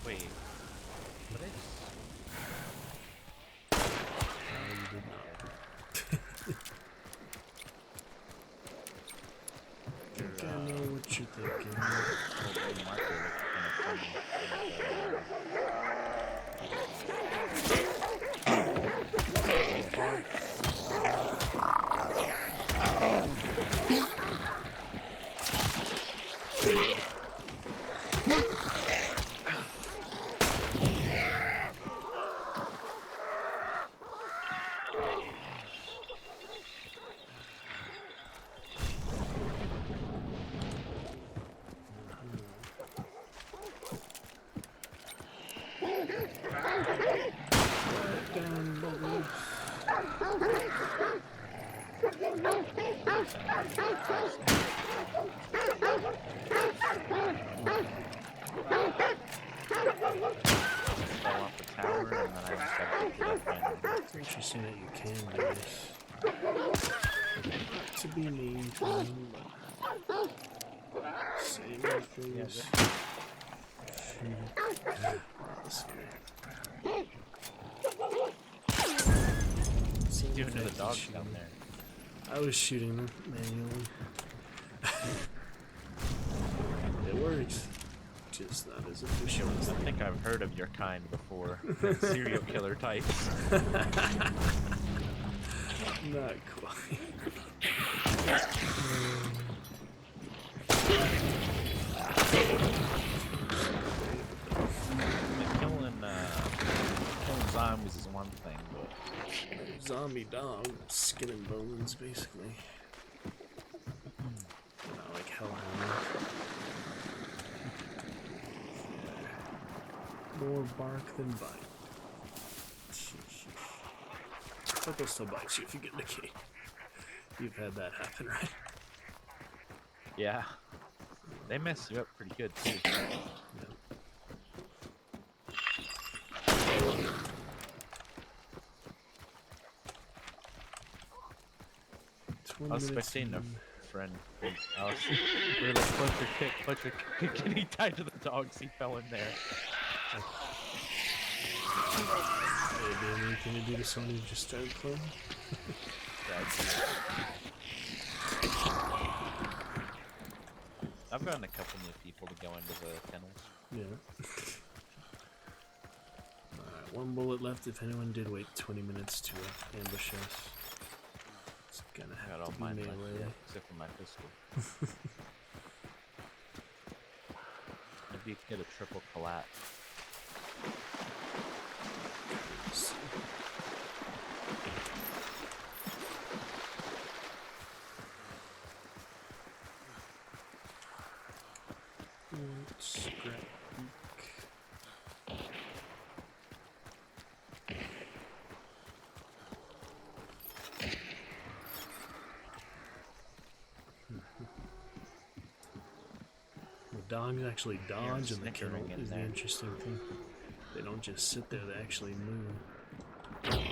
Wait. What is? You did not. I think I know what you're thinking. The marker looks kind of fell off the tower, and then I just got to get up and It's interesting that you can do this. Not to be mean to them, but same things. what's he doing to the dogs down there? I was shooting them manually. It works. Just not as efficient as I think I've heard of your kind before. Serial killer types. not quite. Killing zombies is one thing, but Zombie dog, skin and bones, basically. Not like hellhound. More bark than bite. But they'll still bite you if you get in the cave. You've had that happen, right? yeah, they mess you up pretty good too. Yeah. I was spectating a friend. I was really clutch your kick, and he tied to the dogs. He fell in there. Maybe anything to do to someone who just started playing? I've gotten a couple new people to go into the kennels. Yeah. Alright, one bullet left if anyone did wait 20 minutes to ambush us. It's gonna I got have all to be mine left, melee. yeah, except for my pistol. Maybe you could get a triple collapse. Scrap. The dogs actually dodge and the kill snickering in is the there. interesting thing. They don't just sit there, they actually move.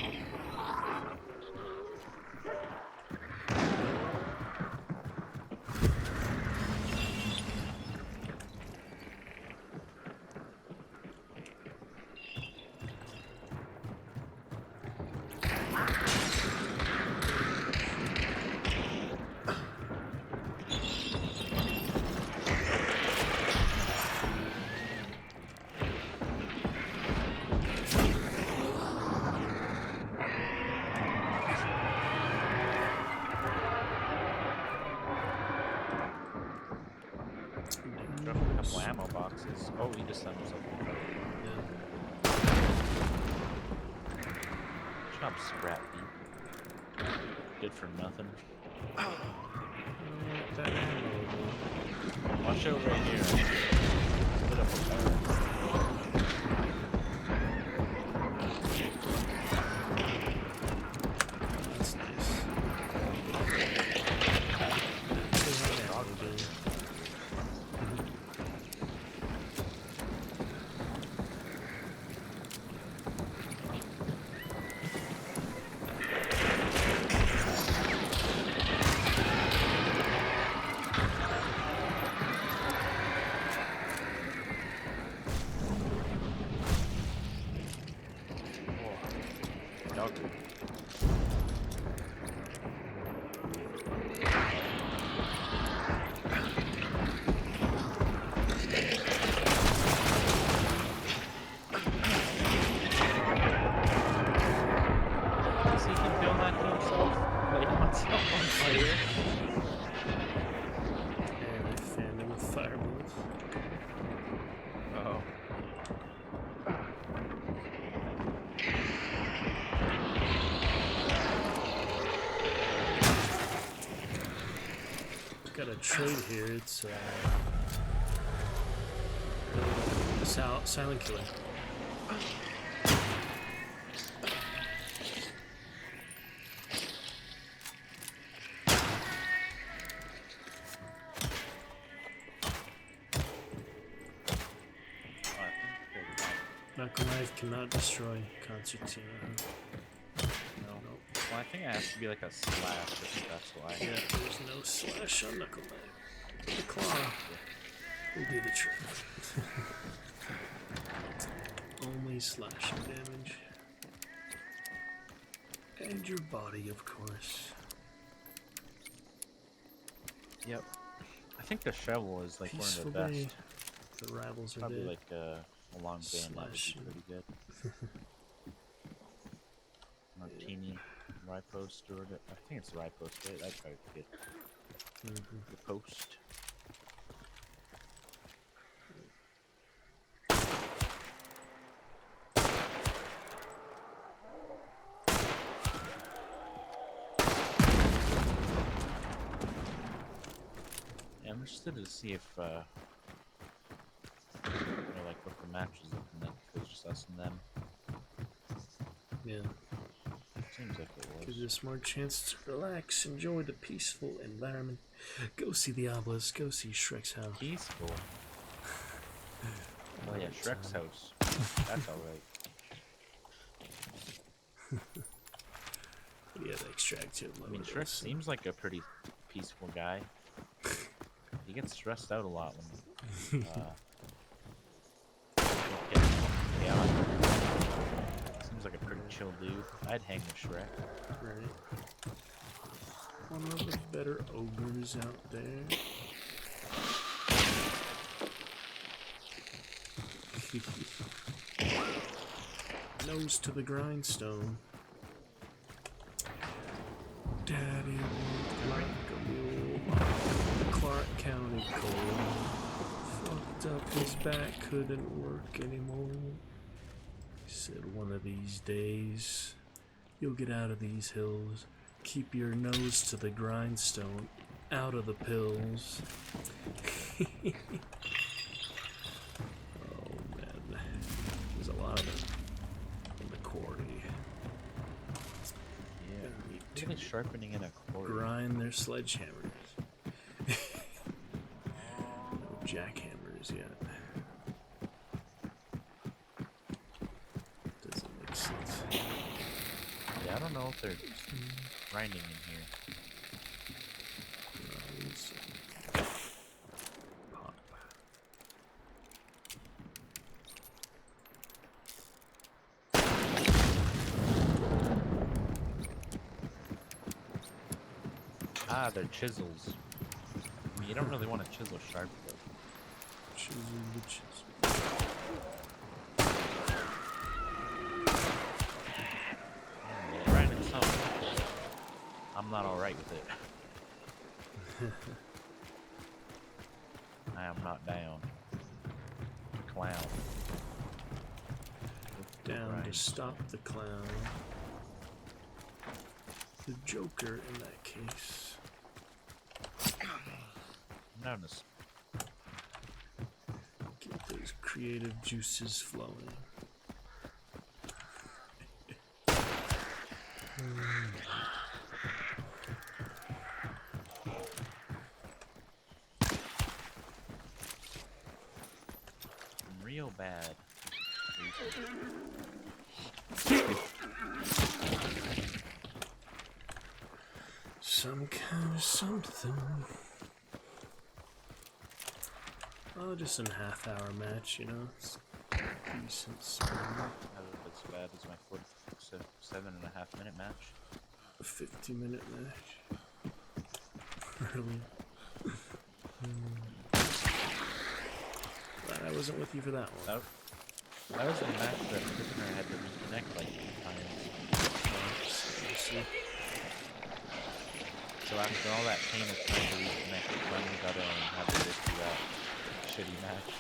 Drop a couple ammo boxes. Oh, he just sent himself in trouble. Yeah. Chop Scrappy. Good for nothing. Watch out right here. Put up a fire. That's nice. Dog. Does he can feel that to himself? Like on fire? And I fanned him with fireballs. Oh. Got a trade here. It's silent killer. Knuckle knife cannot destroy concertina. No. Well, I think it has to be like a slash, if that's why. Yeah, there's no slash on knuckle knife. The claw will do the trick. Only slashing damage. And your body, of course. Yep. I think the shovel is like Peaceful one of the day. best. The rivals are Probably dead. like a long band that would Slash. be pretty good. Martini, rye post, or I think it's rye post, right? I'd probably get the post. Yeah, I'm interested to see if you know, like what the match is looking like. If it's just us and them. Yeah. Seems like it was. Gives us more chance to relax, enjoy the peaceful environment. Go see the obelisk, go see Shrek's house. Peaceful. Oh yeah, Shrek's house. That's alright. Yeah, the extract too. I mean, Shrek seems like a pretty peaceful guy. He gets stressed out a lot when yeah. Seems like a pretty chill dude. I'd hang with Shrek. Right. One of the better ogres out there. Nose to the grindstone. Daddy walked like a mule. Clark County cold. Fucked up, his back couldn't work anymore. He said one of these days, you'll get out of these hills. Keep your nose to the grindstone. Out of the pills. Oh man. There's a lot of it in the quarry. Yeah. Need Look to at sharpening in a quarry. grind their sledgehammers. No jackhammers yet. Doesn't make sense. Yeah, I don't know if they're grinding in here. Grinds. Pop. Ah, they're chisels. I mean, you don't really want to chisel sharp though. Chisel the chisel. Grinding something. I'm not alright with it. I am not down. Clown. Down to stop the clown. The Joker in that case. I'm down to Get those creative juices flowing. I'm real bad. Some kind of something. Oh, just a half-hour match, you know. It's decent spin. Not as bad as my 47.5 minute match. A 50-minute match. Really? Glad I wasn't with you for that one. That was a match that Prisoner had to reconnect like 3 times. So after all that pain of trying to reconnect, we finally got to have to get through that shitty match.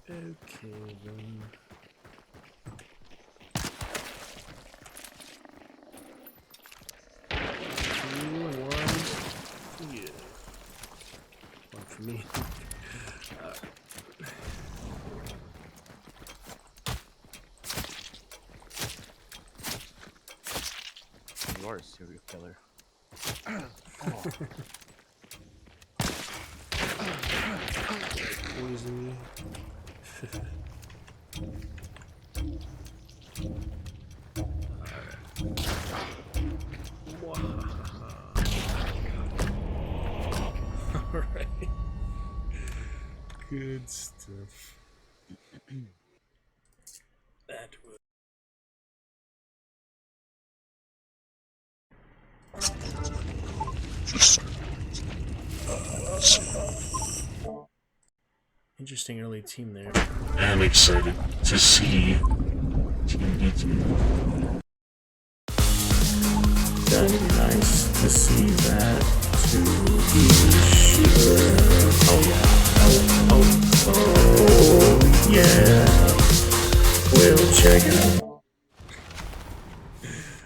Okay then. Two and one. Yeah. One for me. You are a serial killer. Poison me. Alright. Good stuff. That was. Interesting early team there. I'm excited to see. That'd be nice to see that to be sure. Oh yeah. Oh yeah. We'll check it out.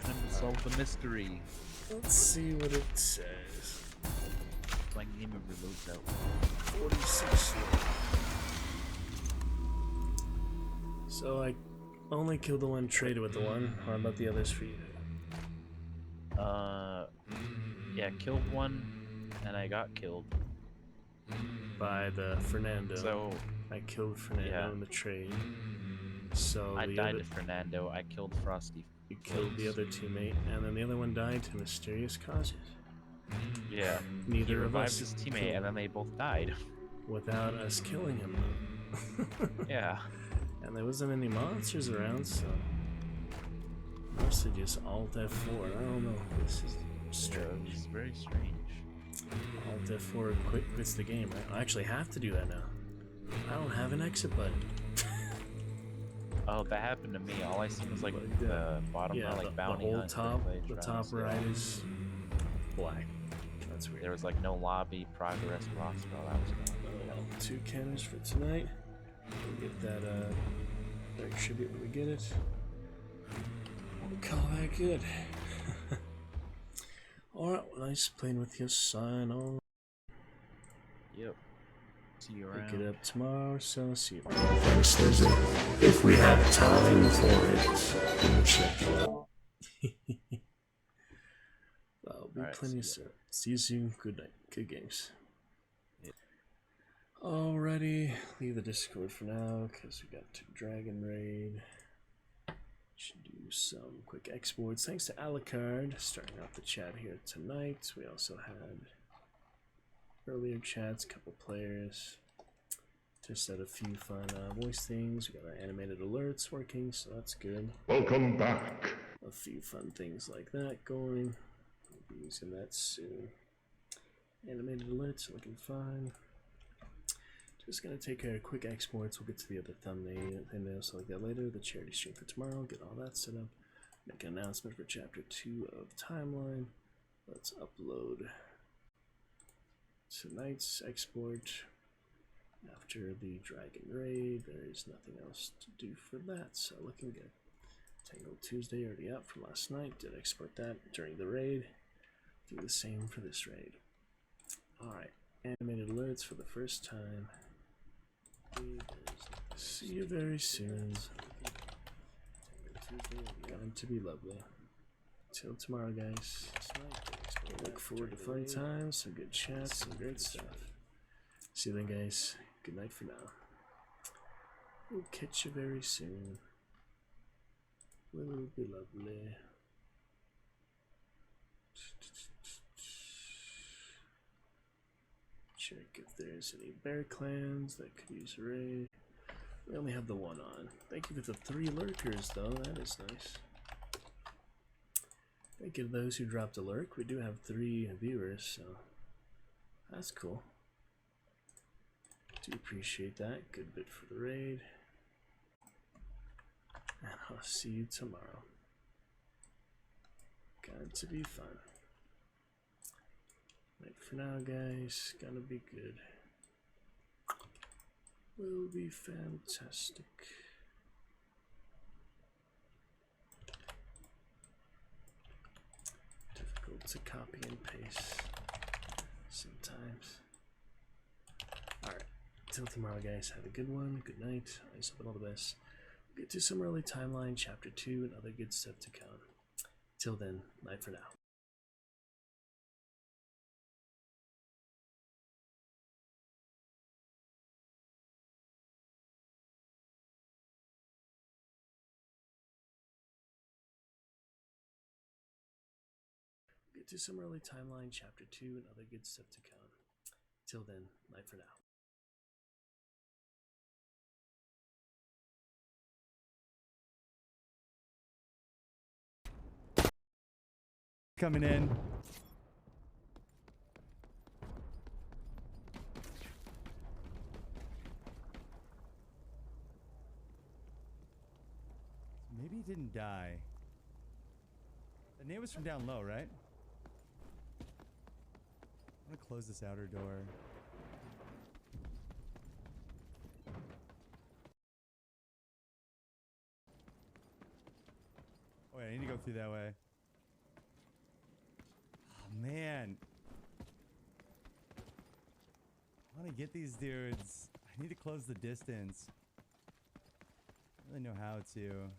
Time to solve the mystery. Let's see what it says. My game of reloads out. 46. So I only killed the one, traded with the one. How about the others for you? Yeah, killed one, and I got killed. By the Fernando. So I killed Fernando yeah. in the trade. So I the died other, to Fernando. I killed Frosty. you killed the other teammate, and then the other one died to mysterious causes. Yeah. Neither He of revived us his teammate, and then they both died. without us killing him. Yeah. And there wasn't any monsters around, so Must have just Alt F4. I don't know. This is strange. It's very strange. Alt F4 quits the game, right? I actually have to do that now. I don't have an exit button. Oh, that happened to me. All I see was like the bottom, yeah, like bounty the whole hunt, top, play the drugs, top yeah. right is black. That's weird. There was like no lobby progress crossbow. That was going on. Oh well, 2 cannons for tonight. We'll get that very tribute when we get it. We'll call that good. Alright, well, nice playing with your son. All Yep. See you around. pick it up tomorrow, so see you. Thanks, Lizzie. If we have time for it. Check it out. That'll be Alright, plenty of see ya. stuff. See you soon. Good night. Good games. Alrighty, leave the Discord for now because we got to Dragon Raid. Should do some quick exports. Thanks to Alucard starting out the chat here tonight. We also had earlier chats, couple players. Tested a few fun voice things. We got our animated alerts working, so that's good. Welcome back. A few fun things like that going. We'll be using that soon. Animated alerts looking fine. Just gonna take care of quick exports. We'll get to the other thumbnail and stuff like that later. The charity stream for tomorrow. Get all that set up. Make an announcement for chapter 2 of Timeline. Let's upload tonight's export. After the Dragon Raid, there is nothing else to do for that, so looking good. Tangle Tuesday already up from last night. Did export that during the raid. Do the same for this raid. Alright, animated alerts for the first time. See you very soon. Going to be lovely. Till tomorrow, guys. Look forward to fun times, some good chats, some great stuff. See you then, guys. Good night for now. We'll catch you very soon. Will be lovely. Check if there's any bear clans that could use a raid. We only have the one on. Thank you for the 3 lurkers, though. That is nice. Thank you to those who dropped a lurk. We do have 3 viewers, so that's cool. Do appreciate that. Good bit for the raid. And I'll see you tomorrow. Going to be fun. Right for now, guys. Gonna be good. Will be fantastic. Difficult to copy and paste sometimes. Alright. Till tomorrow, guys. Have a good one. Good night. I hope all the best. We'll get to some early timeline, chapter 2, and other good stuff to come. Till then, night for now. Get to some early timeline, chapter 2, and other good stuff to come. Till then, night for now. Coming in. Maybe he didn't die. The name was from down low, right? I'm gonna close this outer door. Oh wait, I need to go through that way. Oh man. I want to get these dudes. I need to close the distance. I don't really know how to.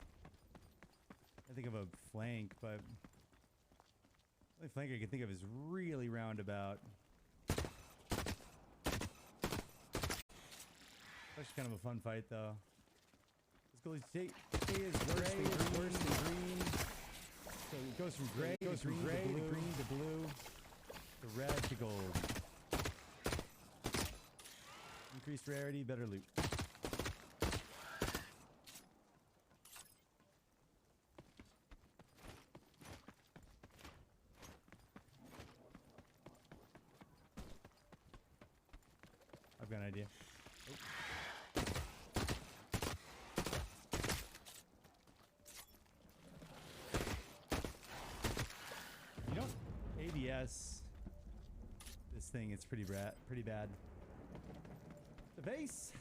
I think of a flank, but the only flank I can think of is really roundabout. That's kind of a fun fight, though. Let's go. Stay is worse than green. So it goes from gray to green to blue to red to gold. Increased rarity, better loot. I've got an idea. You know, ABS. This thing is pretty bad. The base.